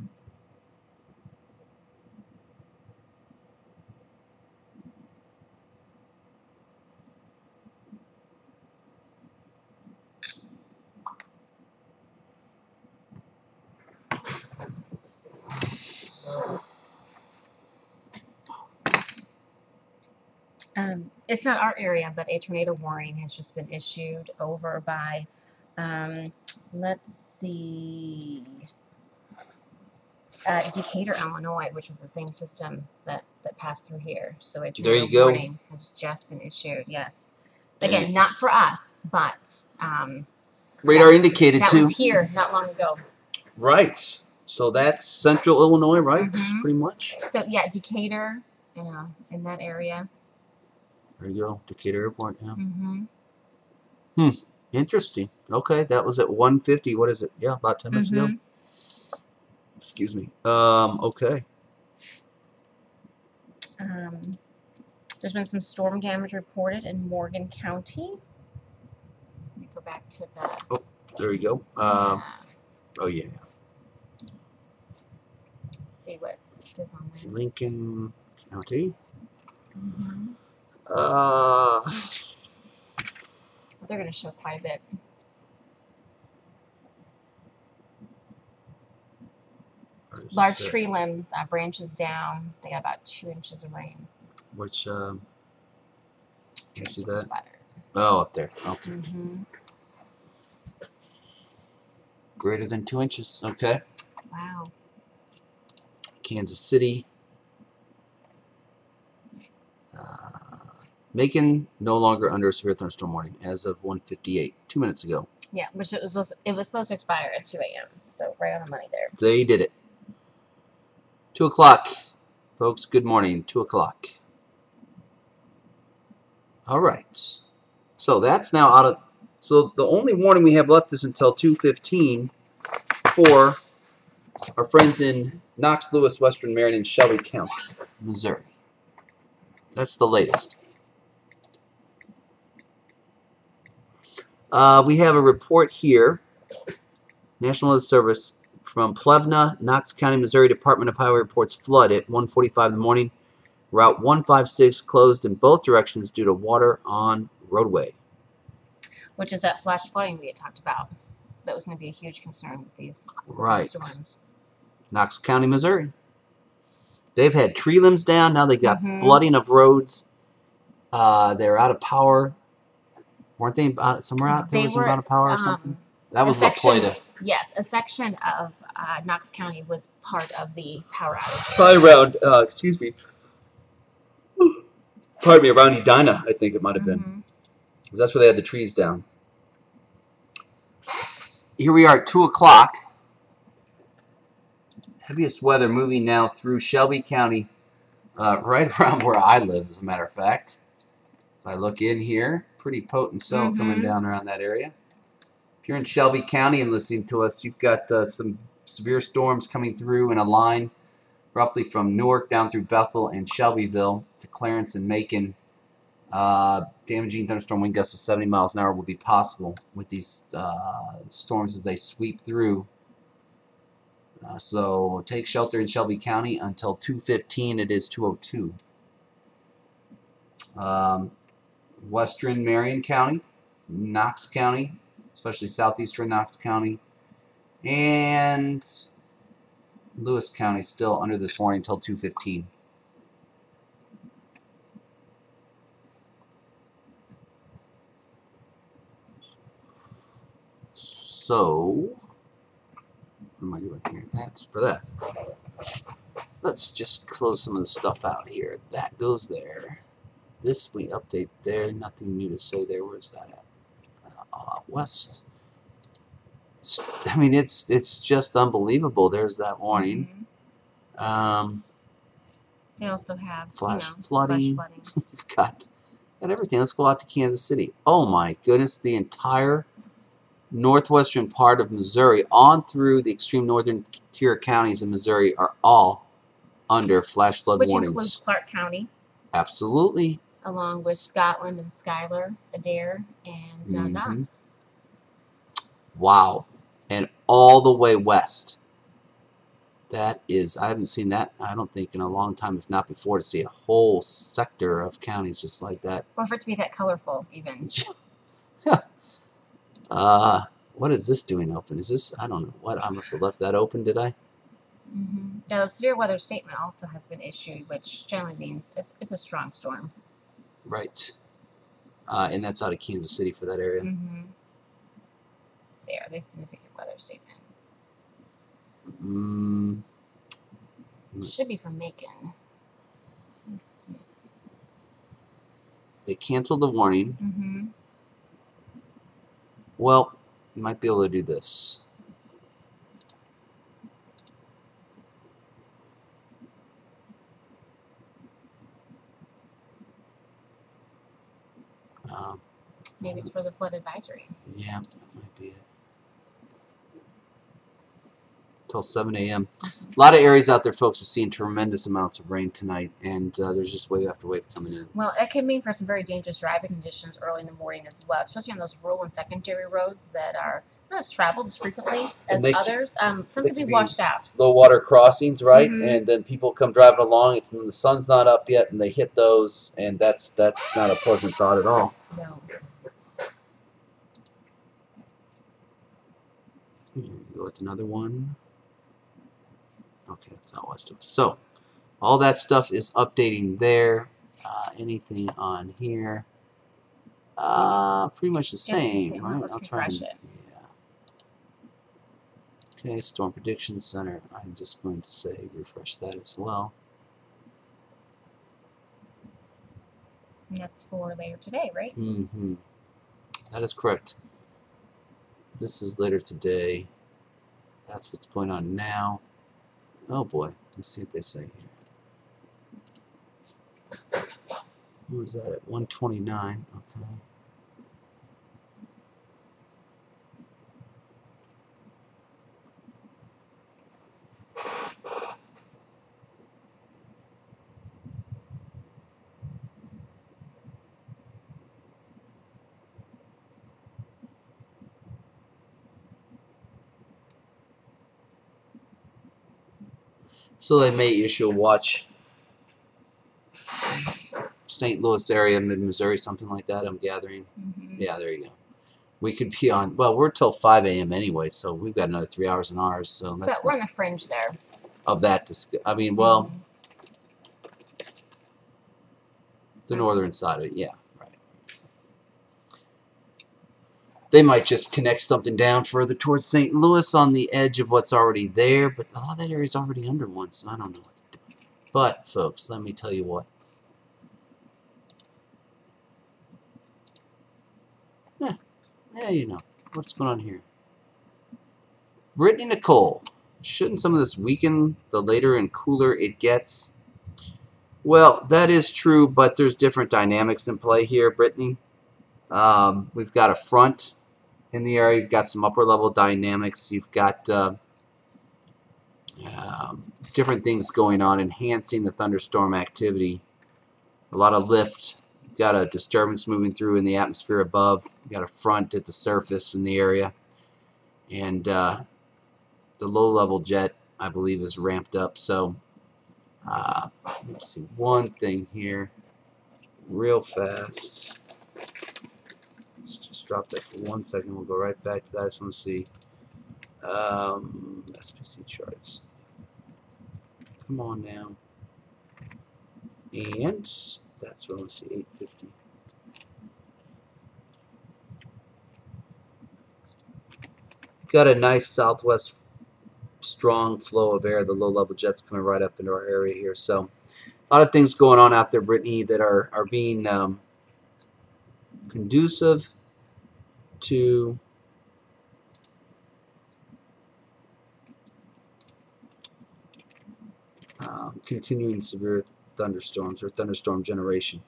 It's not our area, but a tornado warning has just been issued over by, let's see, Decatur, Illinois, which was the same system that passed through here. So a There you tornado go. warning has just been issued. Yes. Again, not for us, but Radar indicated that too. was here not long ago. Right. So that's central Illinois, right? Mhm. Pretty much. So yeah, Decatur, yeah, in that area. There you go. Decatur Airport. Yeah. Mm-hmm. Interesting. Okay, that was at 1:50. What is it? Yeah, about 10 minutes ago. Excuse me. Okay. There's been some storm damage reported in Morgan County. Let me go back to the. There you go. Oh yeah. See what is on there. Lincoln County. Well, they're going to show quite a bit. Large tree limbs, branches down. They got about 2 inches of rain. Which you see that? Spider. Oh, up there. Okay. Mm-hmm. Greater than 2 inches. Okay. Wow. Kansas City. Macon no longer under a severe thunderstorm warning as of 1:58, 2 minutes ago. Yeah, which it was supposed to expire at 2 a.m. So right on the money there. They did it. 2 o'clock, folks. Good morning. 2 o'clock. All right. So that's now out of. So the only warning we have left is until 2:15 for our friends in Knox, Lewis, Western Marion, and Shelby County, Missouri. That's the latest. We have a report here, National Weather Service, from Plevna, Knox County, Missouri. Department of Highway reports flood at 1:45 in the morning. Route 156 closed in both directions due to water on roadway. Which is that flash flooding we had talked about. That was going to be a huge concern with these storms. Knox County, Missouri. They've had tree limbs down. Now they got flooding of roads. They're out of power. Weren't they somewhere out there? Was out of power or something? That was La Plata. Yes, a section of Knox County was part of the power outage. Probably around, excuse me. Pardon me, around Edina, I think it might have been. Because that's where they had the trees down. Here we are at 2 o'clock. Heaviest weather moving now through Shelby County, right around where I live, as a matter of fact. So I look in here, pretty potent cell coming down around that area. If you're in Shelby County and listening to us, you've got some severe storms coming through in a line roughly from Newark down through Bethel and Shelbyville to Clarence and Macon. Damaging thunderstorm wind gusts of 70 miles an hour will be possible with these storms as they sweep through. So take shelter in Shelby County until 2:15. It is 2:02. Western Marion County, Knox County, especially southeastern Knox County, and Lewis County still under this warning until 2:15. So, what am I doing here? That's for that. Let's just close some of the stuff out here. That goes there. This we update there. Nothing new to say there. Where's that at? West. I mean, it's just unbelievable. There's that warning. They also have Flash flooding. We've got everything. Let's go out to Kansas City. Oh my goodness, the entire northwestern part of Missouri on through the extreme northern tier counties in Missouri are all under flash flood warnings. Which includes Clark County. Absolutely. Along with Scotland and Schuyler, Adair, and Dobbs. Wow. And all the way west. That is, I haven't seen that, I don't think, in a long time, if not before, to see a whole sector of counties just like that. Or for it to be that colorful, even. What is this doing open? Is this, I don't know, what, I must have left that open, did I? Now, the severe weather statement also has been issued, which generally means it's a strong storm. Right. And that's out of Kansas City for that area. There, the significant weather statement. Should be from Macon. Let's see. They canceled the warning. Well, you might be able to do this. Maybe it's for the flood advisory. Yeah, that might be it. Till 7 a.m. A lot of areas out there, folks, are seeing tremendous amounts of rain tonight, and there's just wave after wave coming in. Well, it could mean for some very dangerous driving conditions early in the morning as well, especially on those rural and secondary roads that are not as traveled as frequently as others. Some could be washed out. Low water crossings, right? And then people come driving along, and the sun's not up yet, and they hit those, and that's not a pleasant thought at all. No. Here we go with another one. Okay, that's out west of us. So, all that stuff is updating there. Anything on here? Pretty much the same, right? Let's refresh it. Yeah. Okay, Storm Prediction Center. I'm just going to say refresh that as well. And that's for later today, right? That is correct. This is later today. That's what's going on now. Oh boy, let's see what they say here. What was that at 129? Okay. So they may issue a watch. St. Louis area, mid-Missouri, something like that, I'm gathering. Yeah, there you go. We could be on, well, we're till 5 a.m. anyway, so we've got another 3 hours in ours. So that's but we're on the fringe there. Of that, I mean, well, the northern side of it, yeah, right. They might just connect something down further towards St. Louis on the edge of what's already there, but a lot of that area is already under one, so I don't know what they're doing. But, folks, let me tell you what. Yeah, you know. What's going on here? Brittany Nicole. Shouldn't some of this weaken the later and cooler it gets? Well, that is true, but there's different dynamics in play here, Brittany. We've got a front in the area. You've got some upper level dynamics. You've got different things going on, enhancing the thunderstorm activity. A lot of lift. You've got a disturbance moving through in the atmosphere above. You've got a front at the surface in the area. And the low-level jet, I believe, is ramped up. So let's see one thing here real fast. Let's just drop that for 1 second. We'll go right back to that. I just want to see SPC charts. Come on now. And that's what I want to see, 850. Got a nice southwest strong flow of air. The low-level jet's coming right up into our area here. So a lot of things going on out there, Brittany, that are being conducive to continuing severe thunderstorms or thunderstorm generation.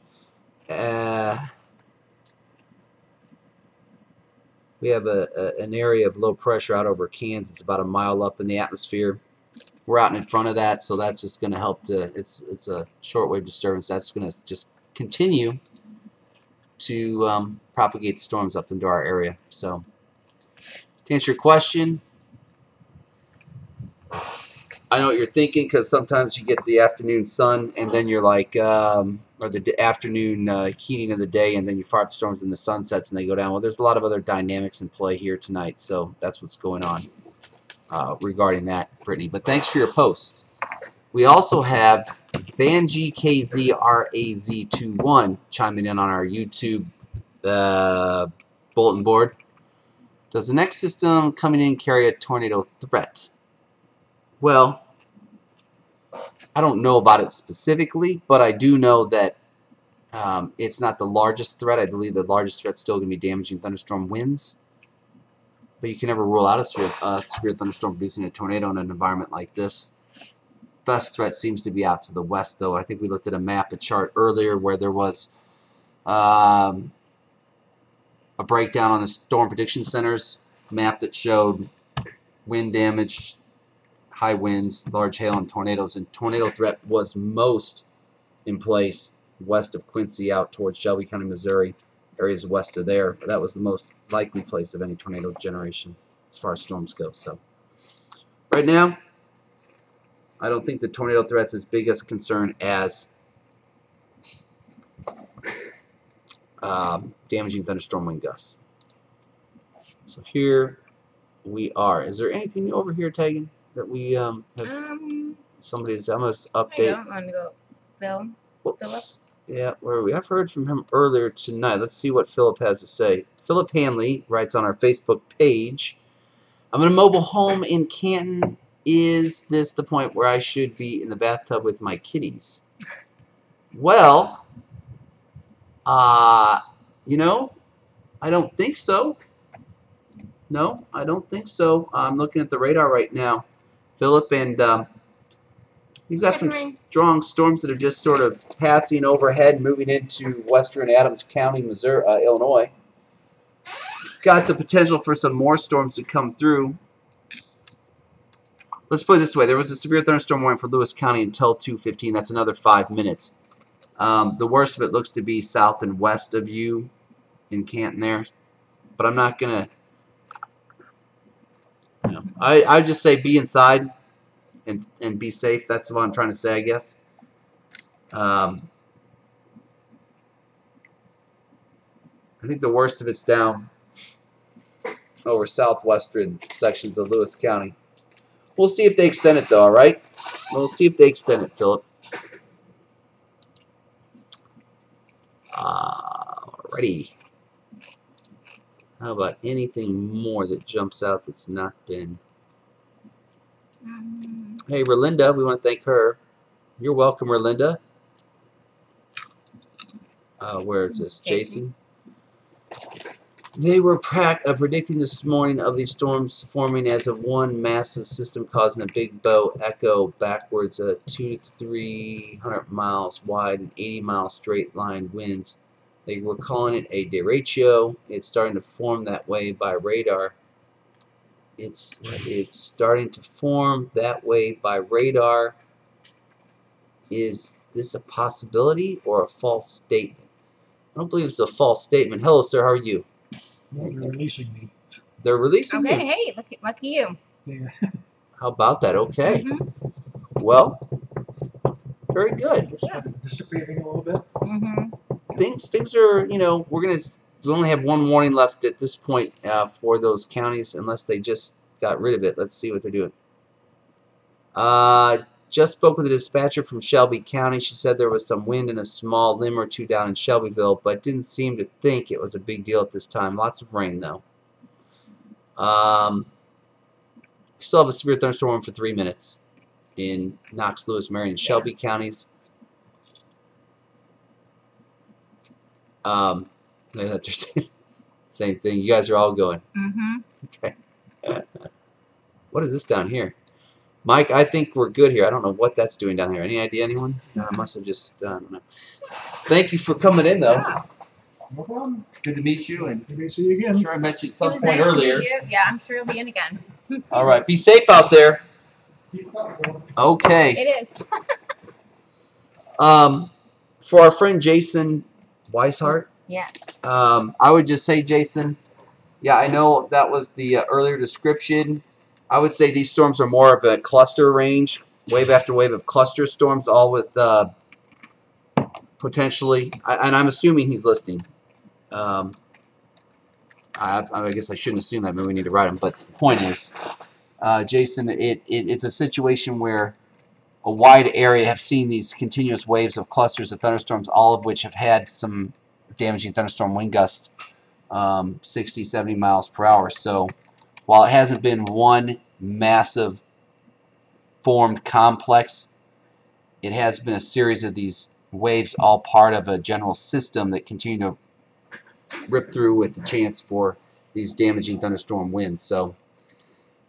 We have an area of low pressure out over Kansas, about a mile up in the atmosphere. We're out in front of that, so that's just going to help to, it's a shortwave disturbance. That's going to just continue to propagate the storms up into our area. So to answer your question, I know what you're thinking, because sometimes you get the afternoon sun and then you're like, or the afternoon heating of the day, and then you fart storms and the sun sets and they go down. Well, there's a lot of other dynamics in play here tonight, so that's what's going on regarding that, Brittany. But thanks for your post. We also have Banji KZRAZ21 chiming in on our YouTube bulletin board. Does the next system coming in carry a tornado threat? Well, I don't know about it specifically, but I do know that it's not the largest threat. I believe the largest threat is still going to be damaging thunderstorm winds. But you can never rule out a severe thunderstorm producing a tornado in an environment like this. Best threat seems to be out to the west, though. I think we looked at a chart earlier where there was a breakdown on the Storm Prediction Center's map that showed wind damage, high winds, large hail, and tornadoes. And tornado threat was most in place west of Quincy out towards Shelby County, Missouri, areas west of there. That was the most likely place of any tornado generation as far as storms go. So right now, I don't think the tornado threat's as big a concern as damaging thunderstorm wind gusts. So here we are. Is there anything over here, Tegan, that we have somebody that's almost update? I'm going to go Phil. Whoops. Philip? Yeah, where are we? I've heard from him earlier tonight. Let's see what Philip has to say. Philip Hanley writes on our Facebook page, I'm in a mobile home in Canton. Is this the point where I should be in the bathtub with my kitties? Well, you know, I don't think so. No, I don't think so. I'm looking at the radar right now, Philip, and you've got some strong storms that are just sort of passing overhead, moving into western Adams County, Missouri, Illinois. Got the potential for some more storms to come through. Let's put it this way. There was a severe thunderstorm warning for Lewis County until 2:15. That's another 5 minutes. The worst of it looks to be south and west of you in Canton there. But I'm not going to... You know, I just say be inside and be safe. That's what I'm trying to say, I guess. I think the worst of it's down over southwestern sections of Lewis County. We'll see if they extend it, though, all right? We'll see if they extend it, Philip. Alrighty. How about anything more that jumps out that's not been... Hey, Relinda, we want to thank her. You're welcome, Relinda. Where is this? Jason? They were predicting this morning of these storms forming as of one massive system causing a big bow echo backwards at 200 to 300 miles wide and 80-mile straight line winds They were calling it a derecho. It's starting to form that way by radar. It's starting to form that way by radar. Is this a possibility or a false statement? I don't believe it's a false statement. Hello, sir. How are you? Well, they're releasing me. They're releasing Okay, you. hey, lucky you. Yeah. How about that? Okay. Mm-hmm. Well, very good. It's disappearing a little bit. Mm-hmm. Things are, we only have one warning left at this point for those counties, unless they just got rid of it. Let's see what they're doing. Just spoke with a dispatcher from Shelby County. She said there was some wind and a small limb or two down in Shelbyville, but didn't seem to think it was a big deal at this time. Lots of rain, though. We still have a severe thunderstorm for 3 minutes in Knox, Lewis, Marion, and Shelby counties. Same thing. You guys are all going. Mm-hmm. Okay. What is this down here? Mike, I think we're good here. I don't know what that's doing down here. Any idea, anyone? No, I must have just, I don't know. Thank you for coming in, though. Yeah. No problem. It's good to meet you, and Good to see you again. I'm sure I met you at It some was point nice earlier. to meet you. Yeah, I'm sure you'll be in again. All right. Be safe out there. Keep up, Bill. Okay. It is. For our friend Jason Weishart, Yes. I would just say, Jason, yeah, I know that was the earlier description. I would say these storms are more of a cluster range, wave after wave of cluster storms, all with potentially, and I'm assuming he's listening. I guess I shouldn't assume that. Maybe we need to write him. But the point is, Jason, it's a situation where a wide area have seen these continuous waves of clusters of thunderstorms, all of which have had some damaging thunderstorm wind gusts, 60, 70 miles per hour. So while it hasn't been one massive formed complex, it has been a series of these waves, all part of a general system that continue to rip through with the chance for these damaging thunderstorm winds. So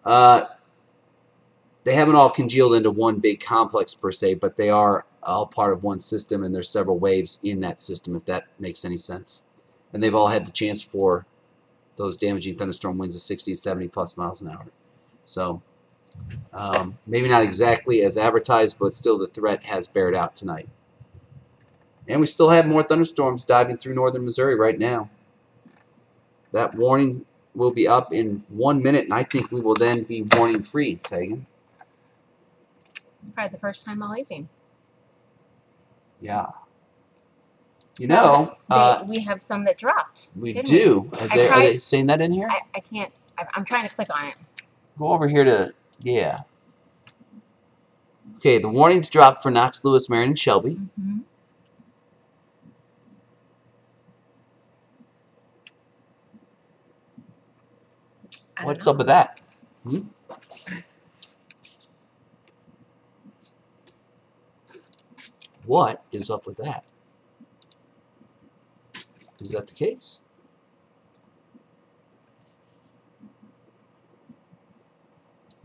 they haven't all congealed into one big complex per se, but they are all part of one system, and there's several waves in that system, if that makes any sense. And they've all had the chance for those damaging thunderstorm winds of 60 to 70 plus miles an hour. So maybe not exactly as advertised, but still the threat has bared out tonight. And we still have more thunderstorms diving through northern Missouri right now. That warning will be up in 1 minute, and I think we will then be warning free, Tegan. It's probably the first time all evening. Yeah. You know, we have some that dropped. we do. Are they saying that in here? I can't. I'm trying to click on it. Go over here to, yeah. Okay, the warnings dropped for Knox, Lewis, Marion, and Shelby. Mm-hmm. What's up with that? What is up with that? Is that the case?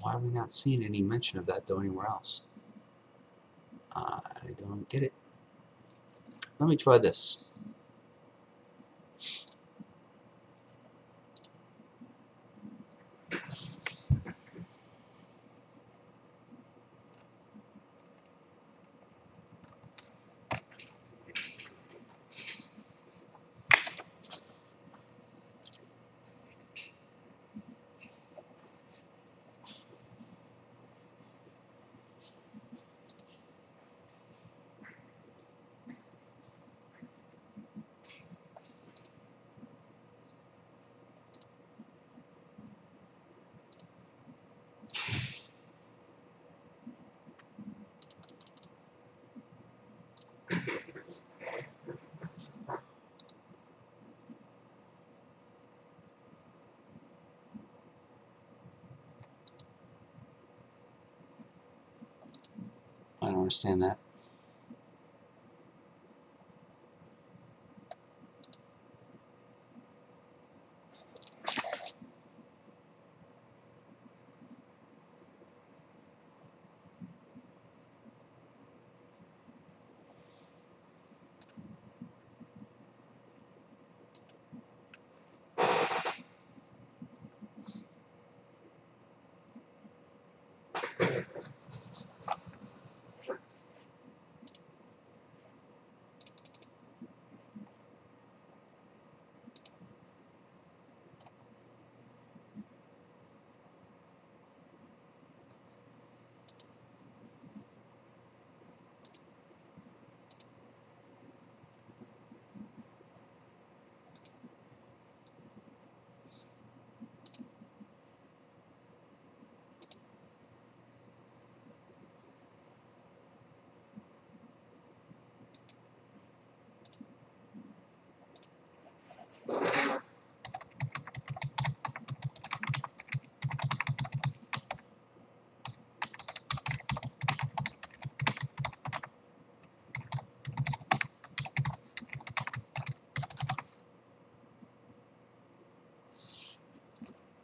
Why are we not seeing any mention of that, though, anywhere else? I don't get it. Let me try this. I don't understand that.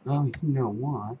Oh, you know what?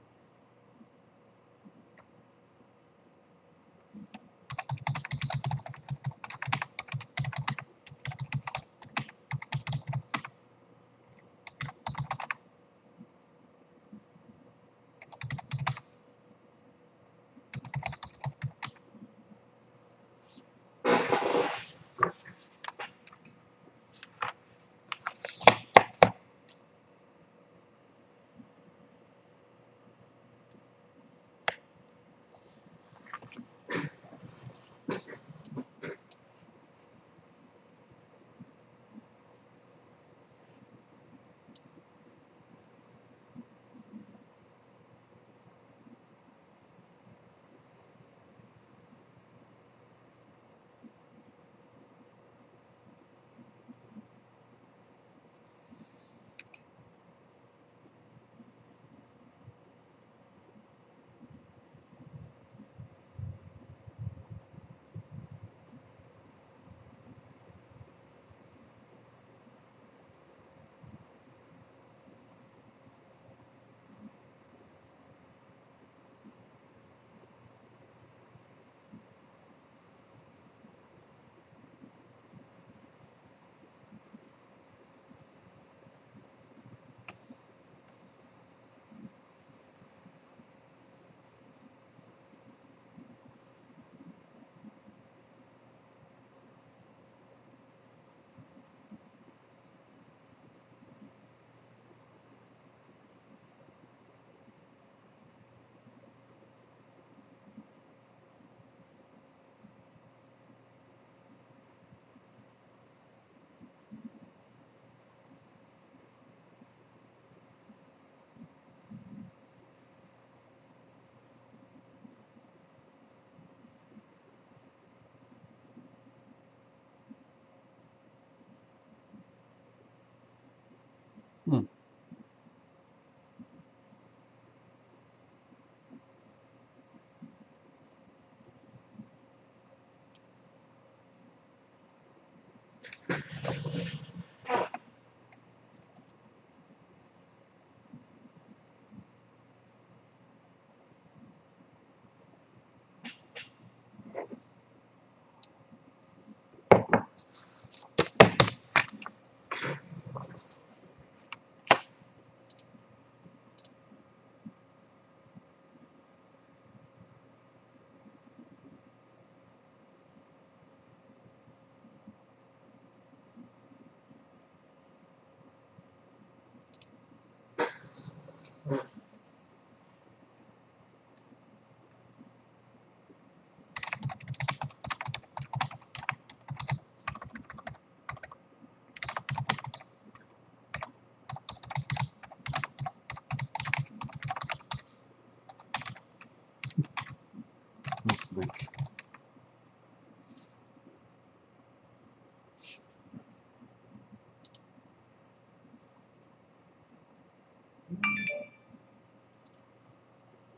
Like,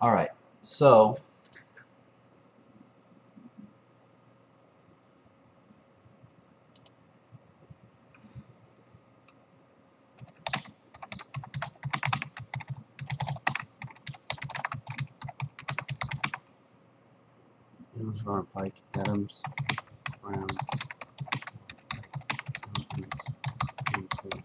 all right, so Adams, Varner, Pike, Adams, Brown, Hopkins, Hinckley.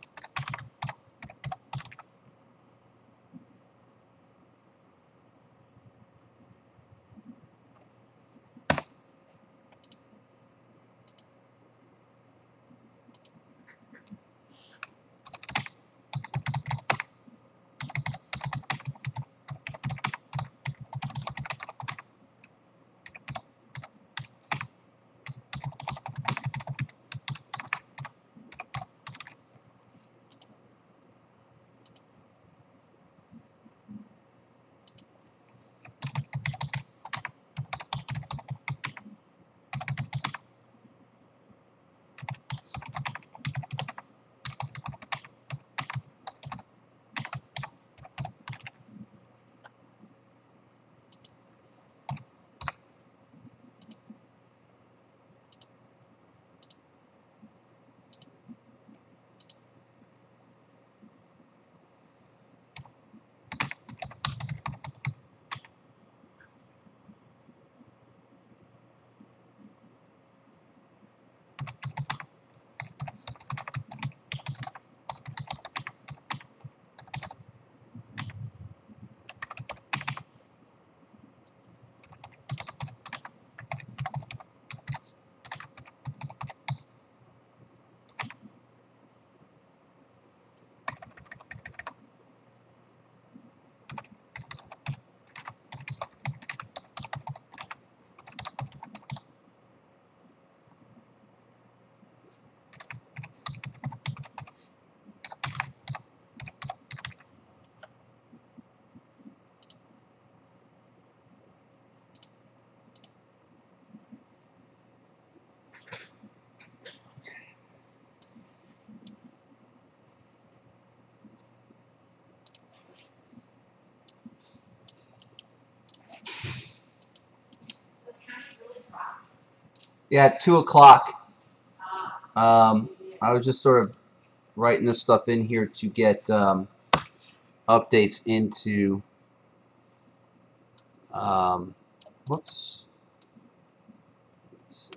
Yeah, at 2 o'clock. I was just sort of writing this stuff in here to get updates into. Whoops. Let's see.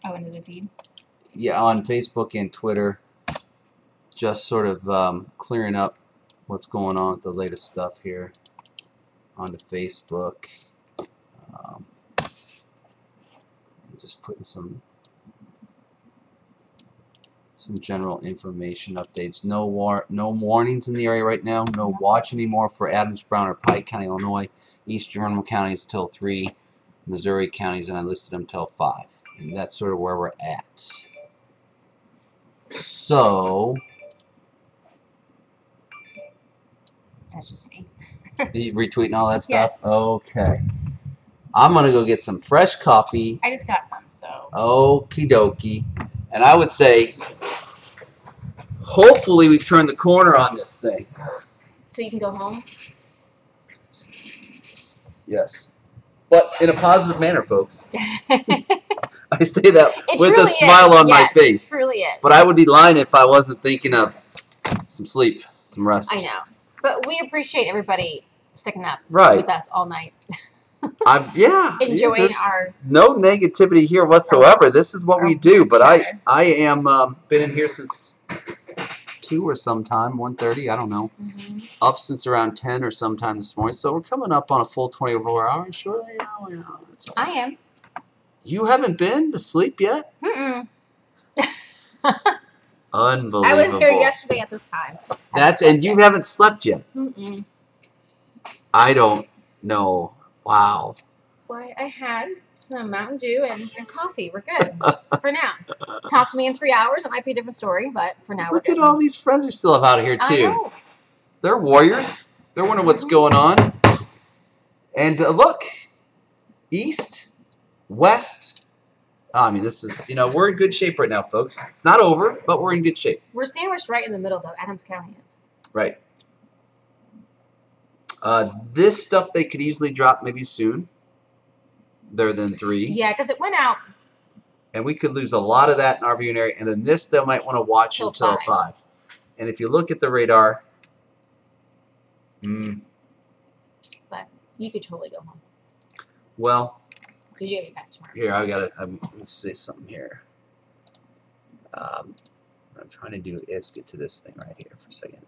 Oh, into the feed. Yeah, on Facebook and Twitter. Just sort of clearing up what's going on with the latest stuff here onto Facebook. Just putting some general information updates. No warnings in the area right now. No watch anymore for Adams, Brown, or Pike County, Illinois. East Geronimo County is till 3. Missouri counties, and I listed them till 5. And that's sort of where we're at. So, That's just me. you retweeting all that stuff? Yes. Okay. I'm going to go get some fresh coffee. I just got some, so. Okie dokie. And I would say, hopefully we've turned the corner on this thing. So you can go home? Yes. But in a positive manner, folks. I say that with a smile on my face. It truly is. But I would be lying if I wasn't thinking of some sleep, some rest. I know. But we appreciate everybody sticking up with us all night. Enjoying our... No negativity here whatsoever. This is what we do. But I am been in here since 2 or sometime, 1:30, I don't know. Up since around 10 or sometime this morning. So we're coming up on a full 24 hours. Sure, I am. You haven't been to sleep yet? Unbelievable. I was here yesterday at this time. And you haven't slept yet? Mm-mm. I don't know. Wow. That's why I had some Mountain Dew and coffee. We're good for now. Talk to me in 3 hours. It might be a different story, but for now we're good. Look at all these friends you still have out here, too. I know. They're warriors. They're wondering what's going on. And look, east, west. I mean, this is, we're in good shape right now, folks. It's not over, but we're in good shape. We're sandwiched right in the middle, though. Adams County is. Right. This stuff they could easily drop maybe soon. There than 3. Yeah, because it went out. And we could lose a lot of that in our viewing area. And then this they might want to watch until 5. And if you look at the radar, but you could totally go home. Well, because you have to be back tomorrow. Here, let's say something here. What I'm trying to do is get to this thing right here for a second.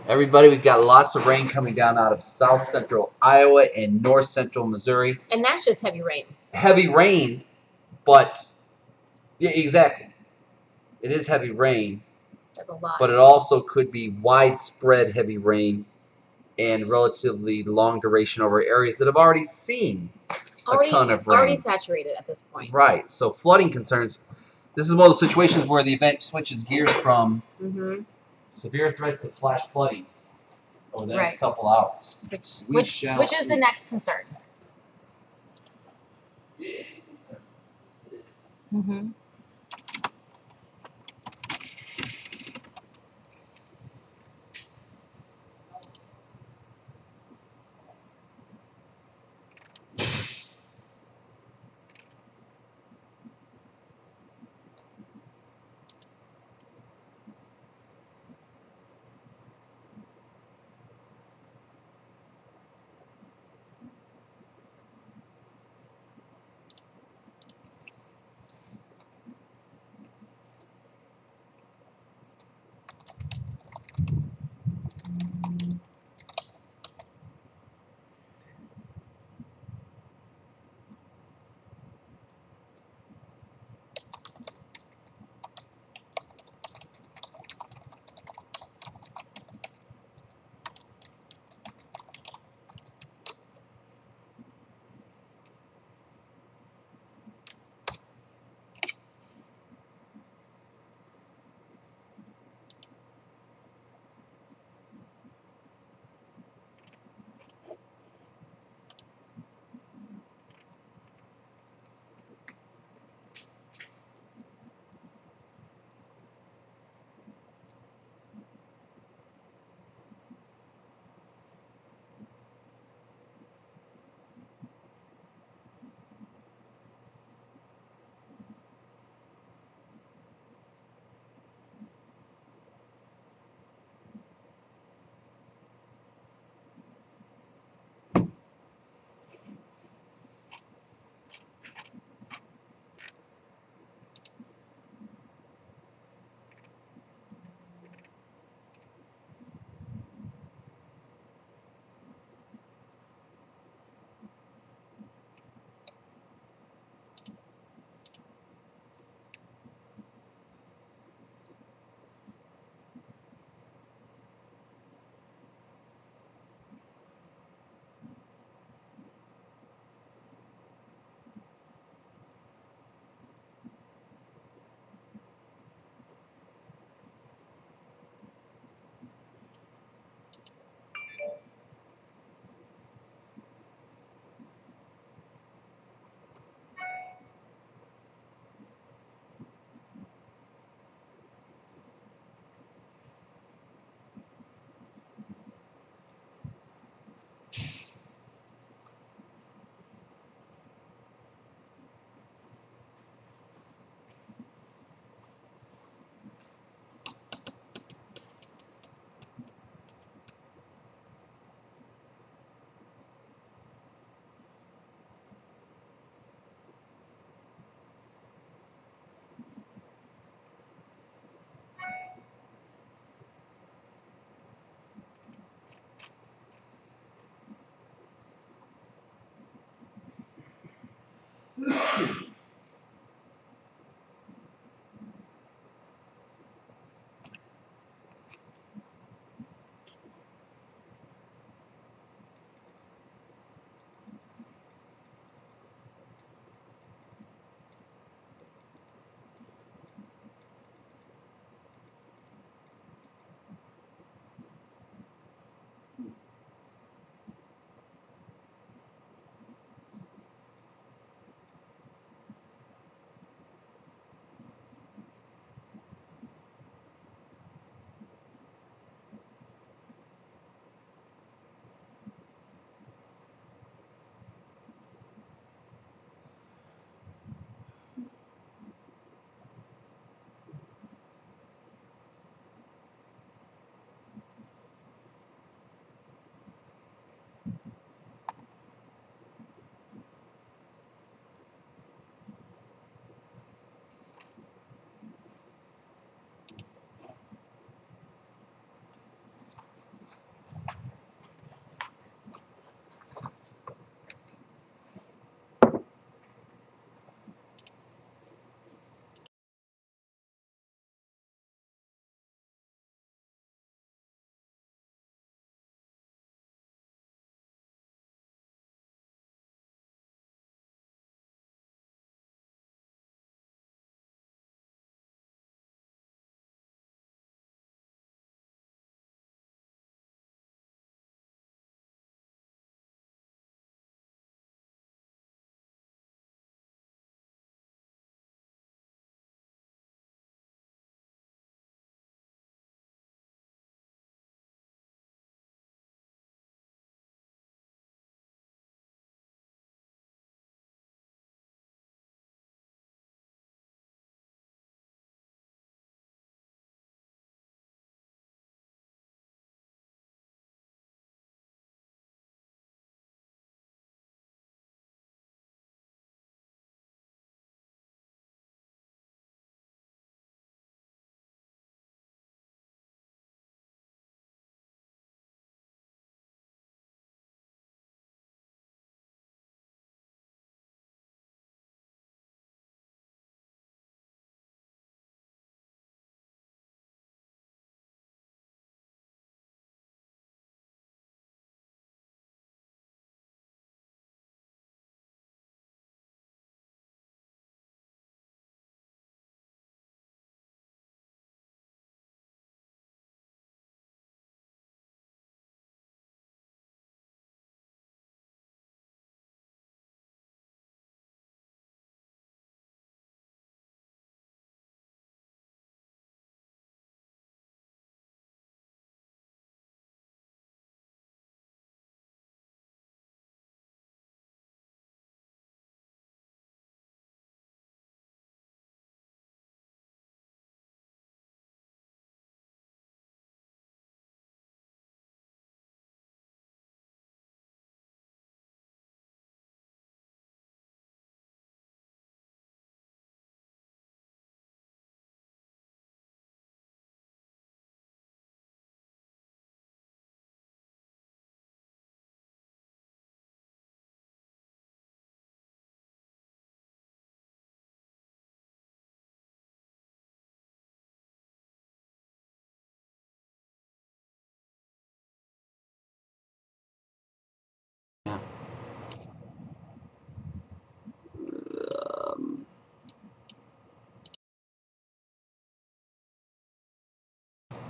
Everybody, we've got lots of rain coming down out of south central Iowa and north central Missouri. And that's just heavy rain. Heavy rain, but yeah, exactly. It is heavy rain. That's a lot. But it also could be widespread heavy rain and relatively long duration over areas that have already seen a ton of rain. Already saturated at this point. Right. So flooding concerns. This is one of those situations where the event switches gears from severe threat to flash flooding over the next couple hours. Which is the next concern.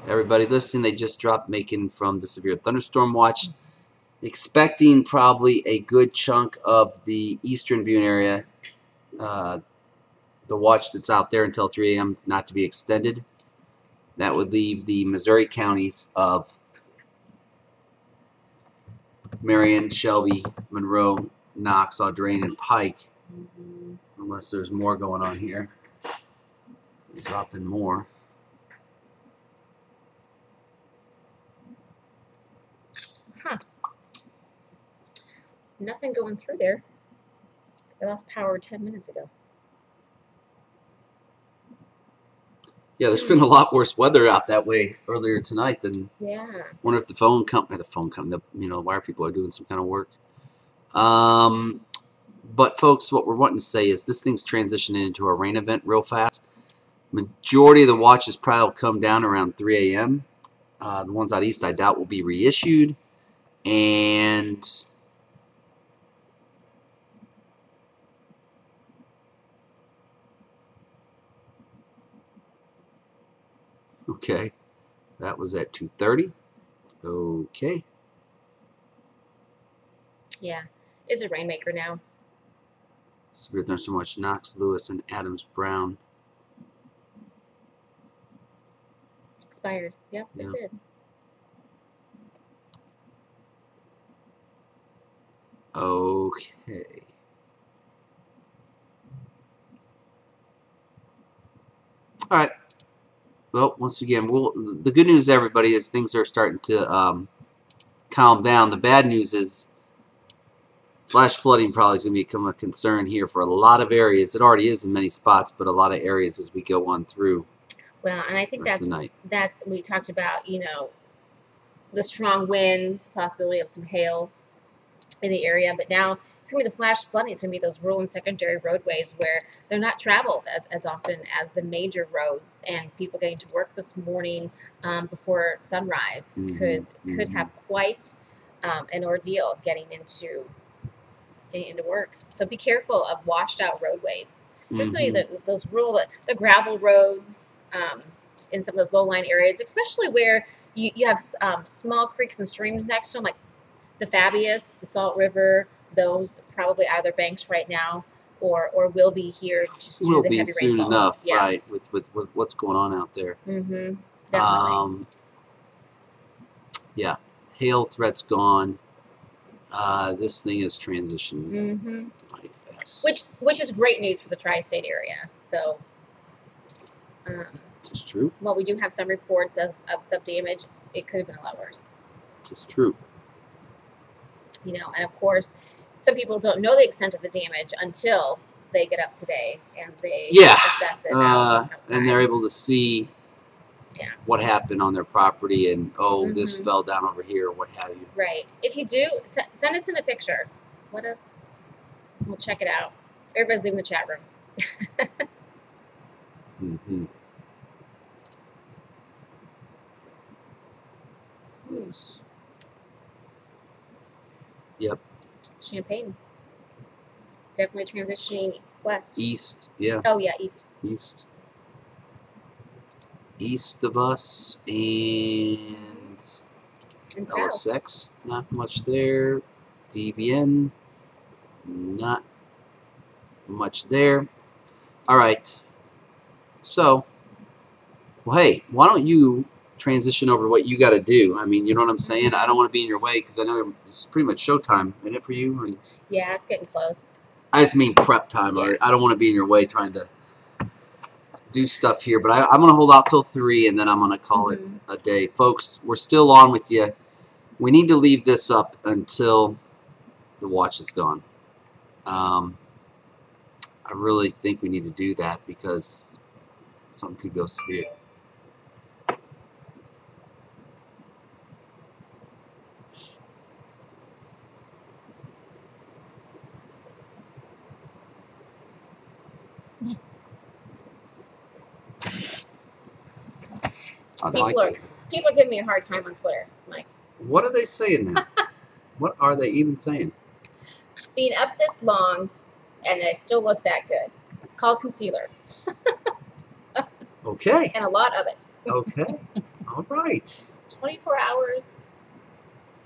Everybody listening, they just dropped Macon from the severe thunderstorm watch. Expecting probably a good chunk of the eastern Butte area, the watch that's out there until 3 a.m. not to be extended. That would leave the Missouri counties of Marion, Shelby, Monroe, Knox, Audrain, and Pike. Unless there's more going on here. Dropping more. Huh. Nothing going through there. They lost power 10 minutes ago. Yeah, there's been a lot worse weather out that way earlier tonight than. Yeah. Wonder if the phone company, the wire people are doing some kind of work. But folks, what we're wanting to say is this thing's transitioning into a rain event real fast. Majority of the watches probably will come down around 3 a.m. The ones out east, I doubt, will be reissued. And okay, that was at 2:30. Okay. Yeah. It's a rainmaker now. Severe thunderstorm watch Knox, Lewis, and Adams Brown. Expired. Yep, Yeah. it did. Okay. All right. Well, once again, the good news, everybody, is things are starting to calm down. The bad news is flash flooding probably is going to become a concern here for a lot of areas. It already is in many spots, but a lot of areas as we go on through. Well, and I think the rest of the night. that's we talked about, the strong winds, possibility of some hail in the area, but now it's going to be the flash flooding. It's going to be those rural and secondary roadways where they're not traveled as often as the major roads, and people getting to work this morning before sunrise could have quite an ordeal getting into work. So be careful of washed out roadways, especially those rural, the gravel roads in some of those low-lying areas, especially where you have small creeks and streams next to them, like the Fabius, the Salt River. Those probably either banks right now or will be here just due to the heavy soon rainfall. enough, Yeah. right, with what's going on out there. Definitely. Yeah, hail threat's gone. This thing is transitioning mighty fast. Which is great news for the tri-state area. So It's true. while we do have some reports of some damage, it could have been a lot worse. It's true. And of course, some people don't know the extent of the damage until they get up today and they assess it outside. And they're able to see what happened on their property and this fell down over here, what have you. Right. If you do, send us in a picture. We'll check it out. Everybody's leaving the chat room. Yep. Champaign. Definitely transitioning west. East, yeah. Oh, yeah, east. East of us and LSX, not much there. DBN, not much there. All right. So, well, hey, why don't you transition over to what you got to do? I mean, you know what I'm saying? I don't want to be in your way because I know it's pretty much showtime, isn't it for you? And yeah, it's getting close. I just mean prep time. Yeah. I don't want to be in your way trying to do stuff here, but I'm going to hold out till 3, and then I'm going to call it a day. Folks, we're still on with you. We need to leave this up until the watch is gone. I really think we need to do that because something could go severe. People are giving me a hard time on Twitter, Mike. What are they saying now? What are they even saying? Being up this long, and they still look that good. It's called concealer. Okay. And a lot of it. Okay. All right. 24 hours.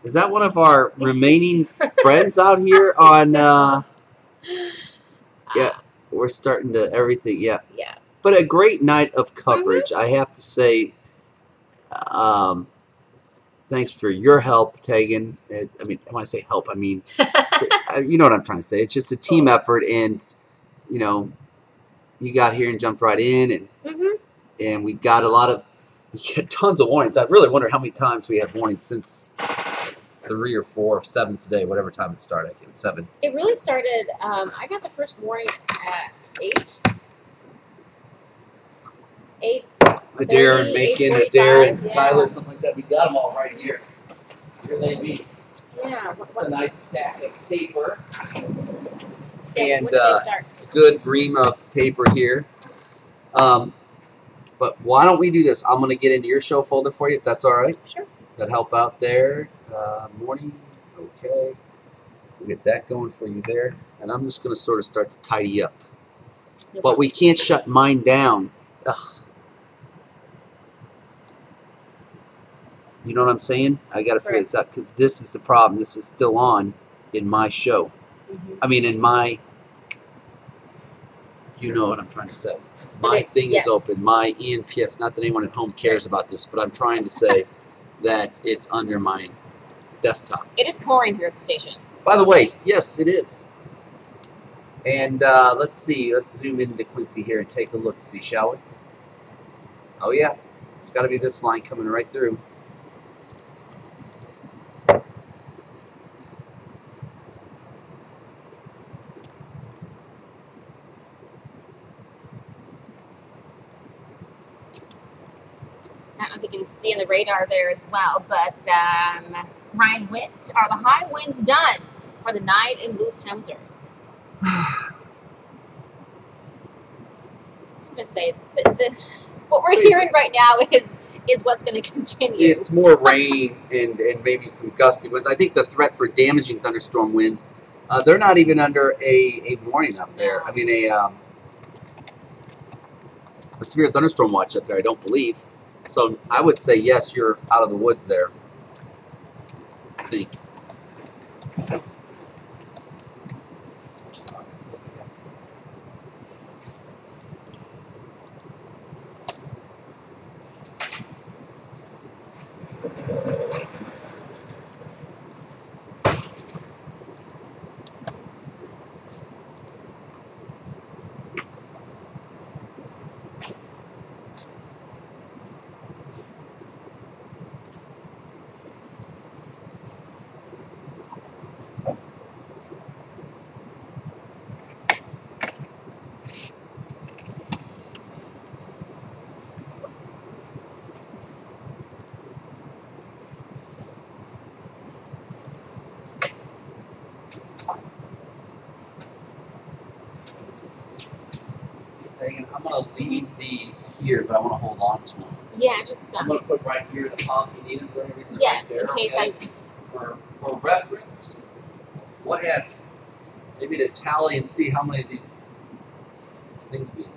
Is that one of our remaining friends out here on? Yeah, we're starting to everything. Yeah. Yeah. But a great night of coverage, I have to say. Thanks for your help, Tegan. I mean, when I say help, I mean, you know what I'm trying to say. It's just a team effort, and you know, you got here and jumped right in, and we got we get tons of warnings. I really wonder how many times we have warnings since 3 or 4 or 7 today, whatever time it started. I can't 7. It really started. I got the first warning at 8. 8. Adair and Macon, Adair and yeah. Skylar, something like that. We got them all right here. Here they be. Yeah. It's a nice stack of paper. Yeah, And when did they start? a good ream of paper here. But why don't we do this? I'm going to get into your show folder for you, if that's all right. Sure. That help out there. Morning. Okay. We'll get that going for you there. And I'm just going to sort of start to tidy up. But we can't shut mine down. Ugh. You know what I'm saying? I got to figure this out because this is the problem. This is still on in my show. I mean, in my, you know what I'm trying to say. My thing is open. My ENPS, not that anyone at home cares about this, but I'm trying to say that it's under my desktop. It is pouring here at the station. By the way, yes, it is. And let's see. Let's zoom into Quincy here and take a look, see, shall we? Oh, yeah. It's got to be this line coming right through. I don't know if you can see in the radar there as well, but Ryan Witt, are the high winds done for the night in Lewistown, Missouri? I'm going to say that what we're hearing right now is what's going to continue. It's more rain and maybe some gusty winds. I think the threat for damaging thunderstorm winds, they're not even under a warning up there. I mean, a severe thunderstorm watch up there, I don't believe. So I would say, yes, you're out of the woods there, I think. I'm going to leave these here, but I want to hold on to them. Yeah, just I'm going to put right here the top you need for everything. Yes, right there, in case okay? For reference, what have maybe to tally and see how many of these things we have.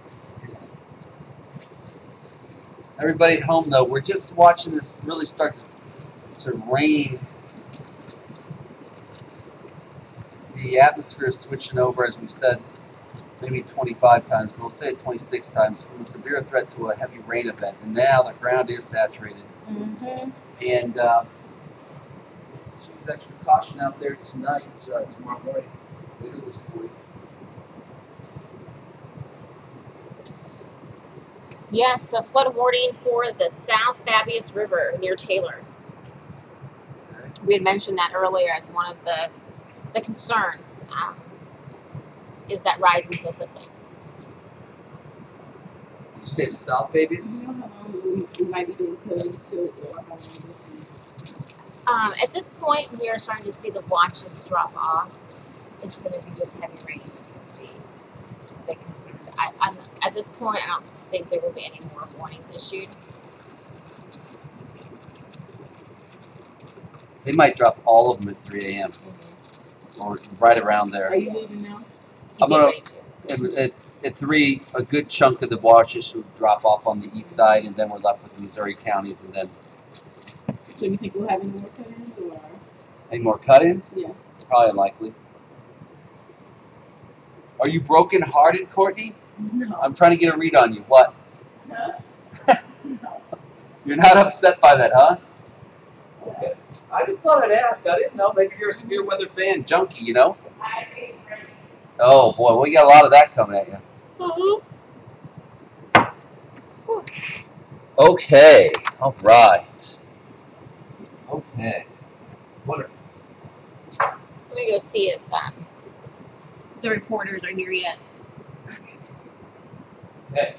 Everybody at home, though, we're just watching this really start to rain. The atmosphere is switching over, as we said, maybe 25 times, but we'll say it 26 times, from a severe threat to a heavy rain event. And now the ground is saturated. And use extra caution out there tonight, tomorrow morning, later this morning. yes, a flood warning for the South Fabius River near Taylor. We had mentioned that earlier as one of the concerns is that rising so quickly. Did you say the South Fabius? You know how long we might be doing cuttings too, or how long this is? At this point, we are starting to see the watches drop off. It's going to be with heavy rain. It's going to be a big concern. At this point, I don't think there will be any more warnings issued. They might drop all of them at 3 a.m. Or right around there. Are you leaving now? I'm gonna, at 3, a good chunk of the watches will drop off on the east side, and then we're left with the Missouri counties, and then So you think we'll have any more cut-ins or? Any more cut-ins? Yeah. It's probably unlikely. Are you broken-hearted, Courtney? No. I'm trying to get a read on you. What? No. No. You're not upset by that, huh? Okay. I just thought I'd ask. I didn't know. Maybe you're a severe weather fan junkie, you know? I hate rain. Oh, boy. We got a lot of that coming at you. Okay. All right. Okay. Wonderful. Let me go see if the reporters are here yet. Okay.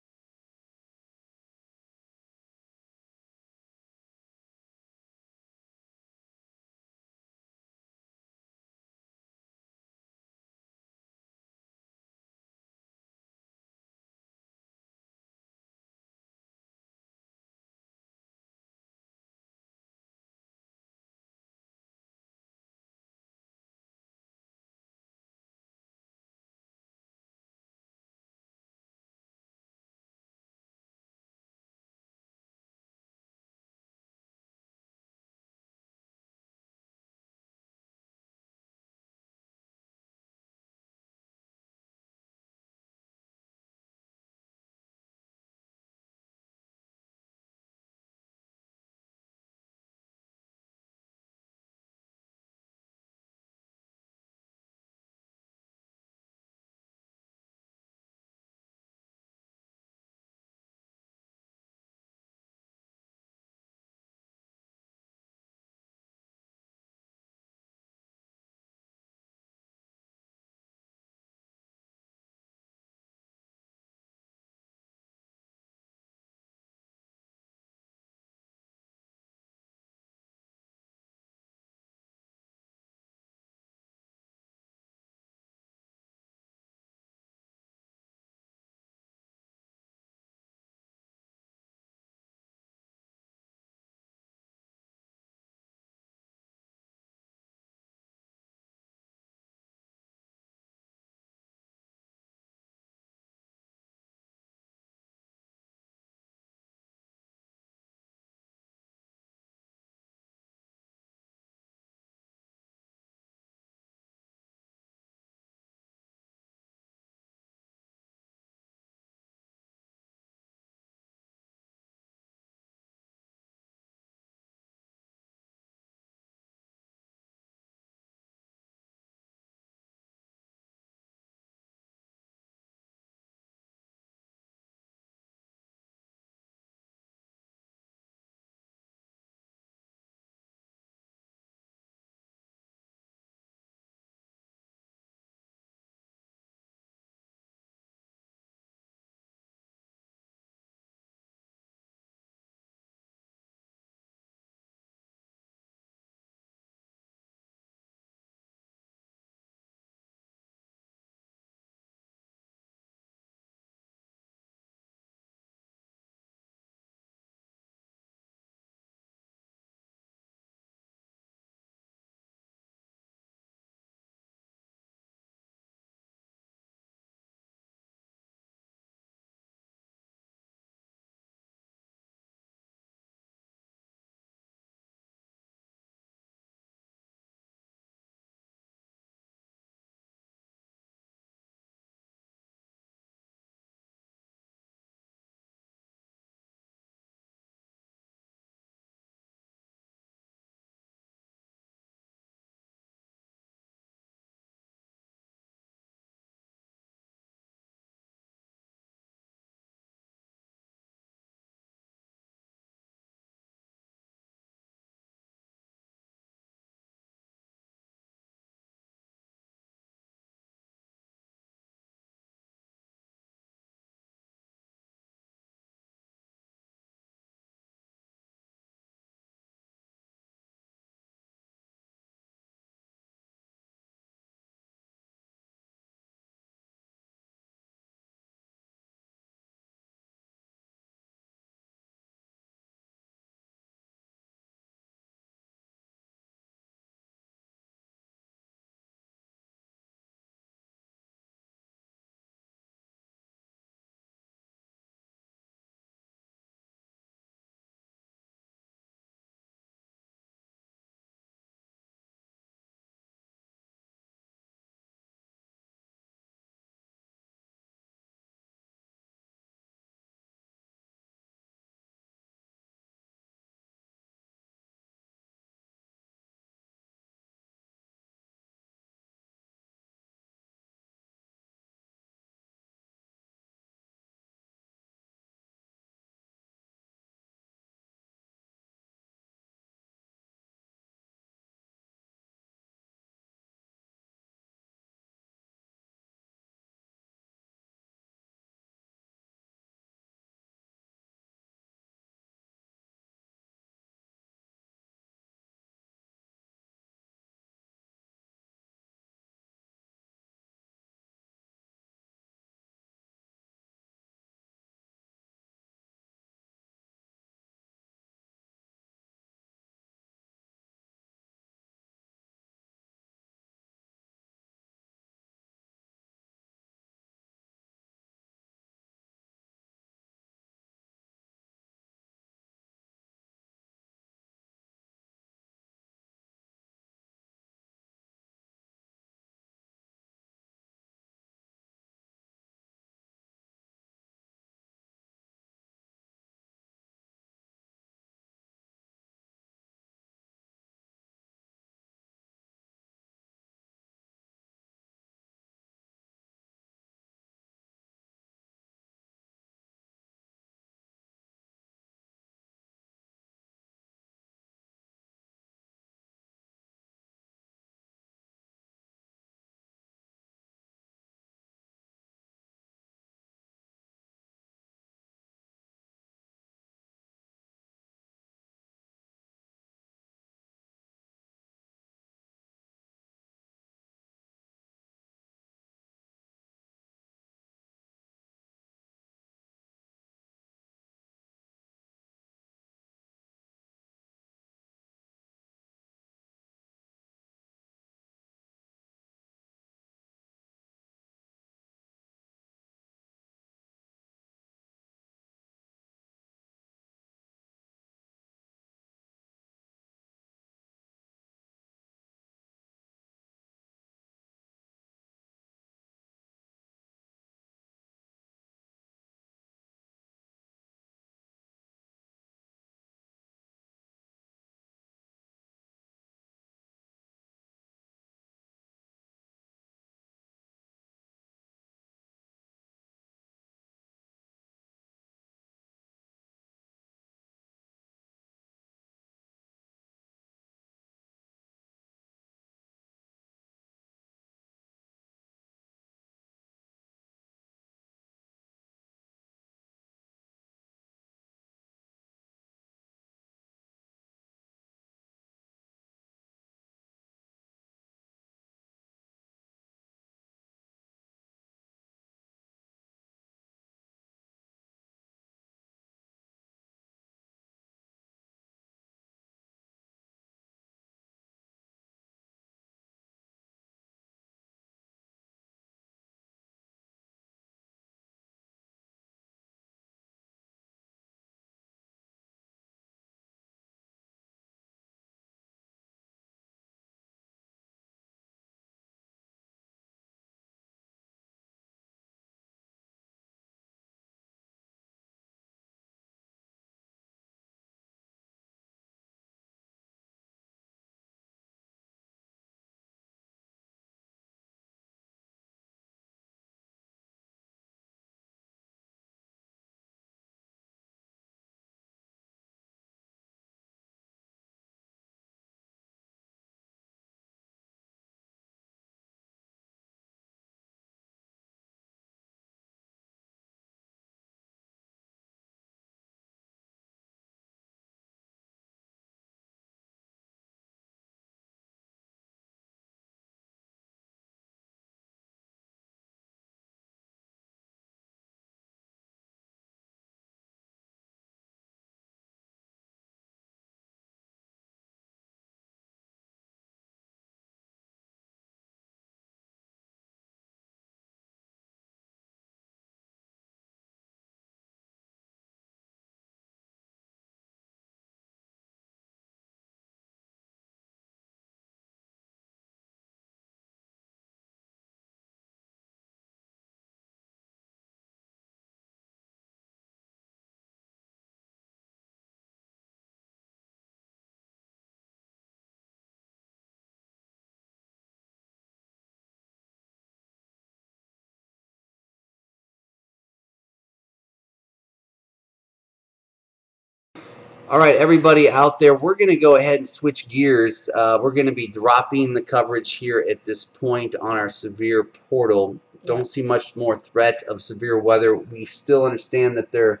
All right, everybody out there, we're going to go ahead and switch gears. We're going to be dropping the coverage here at this point on our severe portal. Don't see much more threat of severe weather. We still understand that there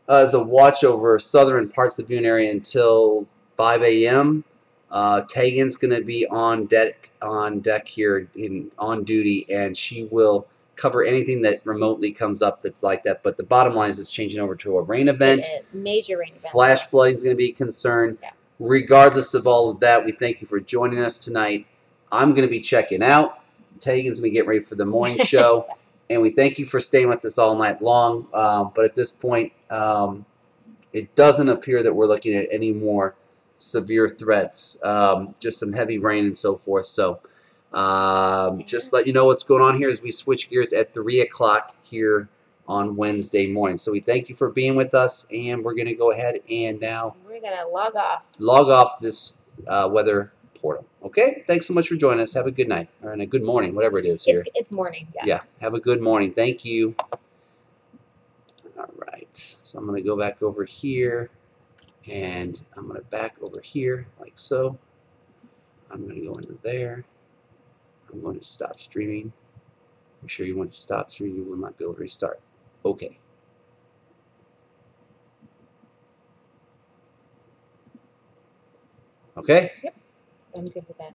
is a watch over southern parts of the viewing area until 5 a.m. Tegan's going to be on deck here on duty, and she will cover anything that remotely comes up that's like that. But the bottom line is it's changing over to a rain event. Major rain event. Flash flooding is going to be a concern. Yeah. Regardless of all of that, we thank you for joining us tonight. I'm going to be checking out. Tegan's going to get ready for the morning show. Yes. And we thank you for staying with us all night long. But at this point, it doesn't appear that we're looking at any more severe threats. Just some heavy rain and so forth. So just let you know what's going on here as we switch gears at 3 o'clock here on Wednesday morning. So we thank you for being with us, and we're going to go ahead and now We're going to log off this weather portal. Okay? Thanks so much for joining us. Have a good night, or a good morning, whatever it is here. It's morning, yes. Yeah, have a good morning. Thank you. All right, so I'm going to go back over here, and I'm going to back over here like so. I'm going to go into there. I'm going to stop streaming. Make sure you want to stop streaming. You will not be able to restart. Okay. Okay? Yep, I'm good with that.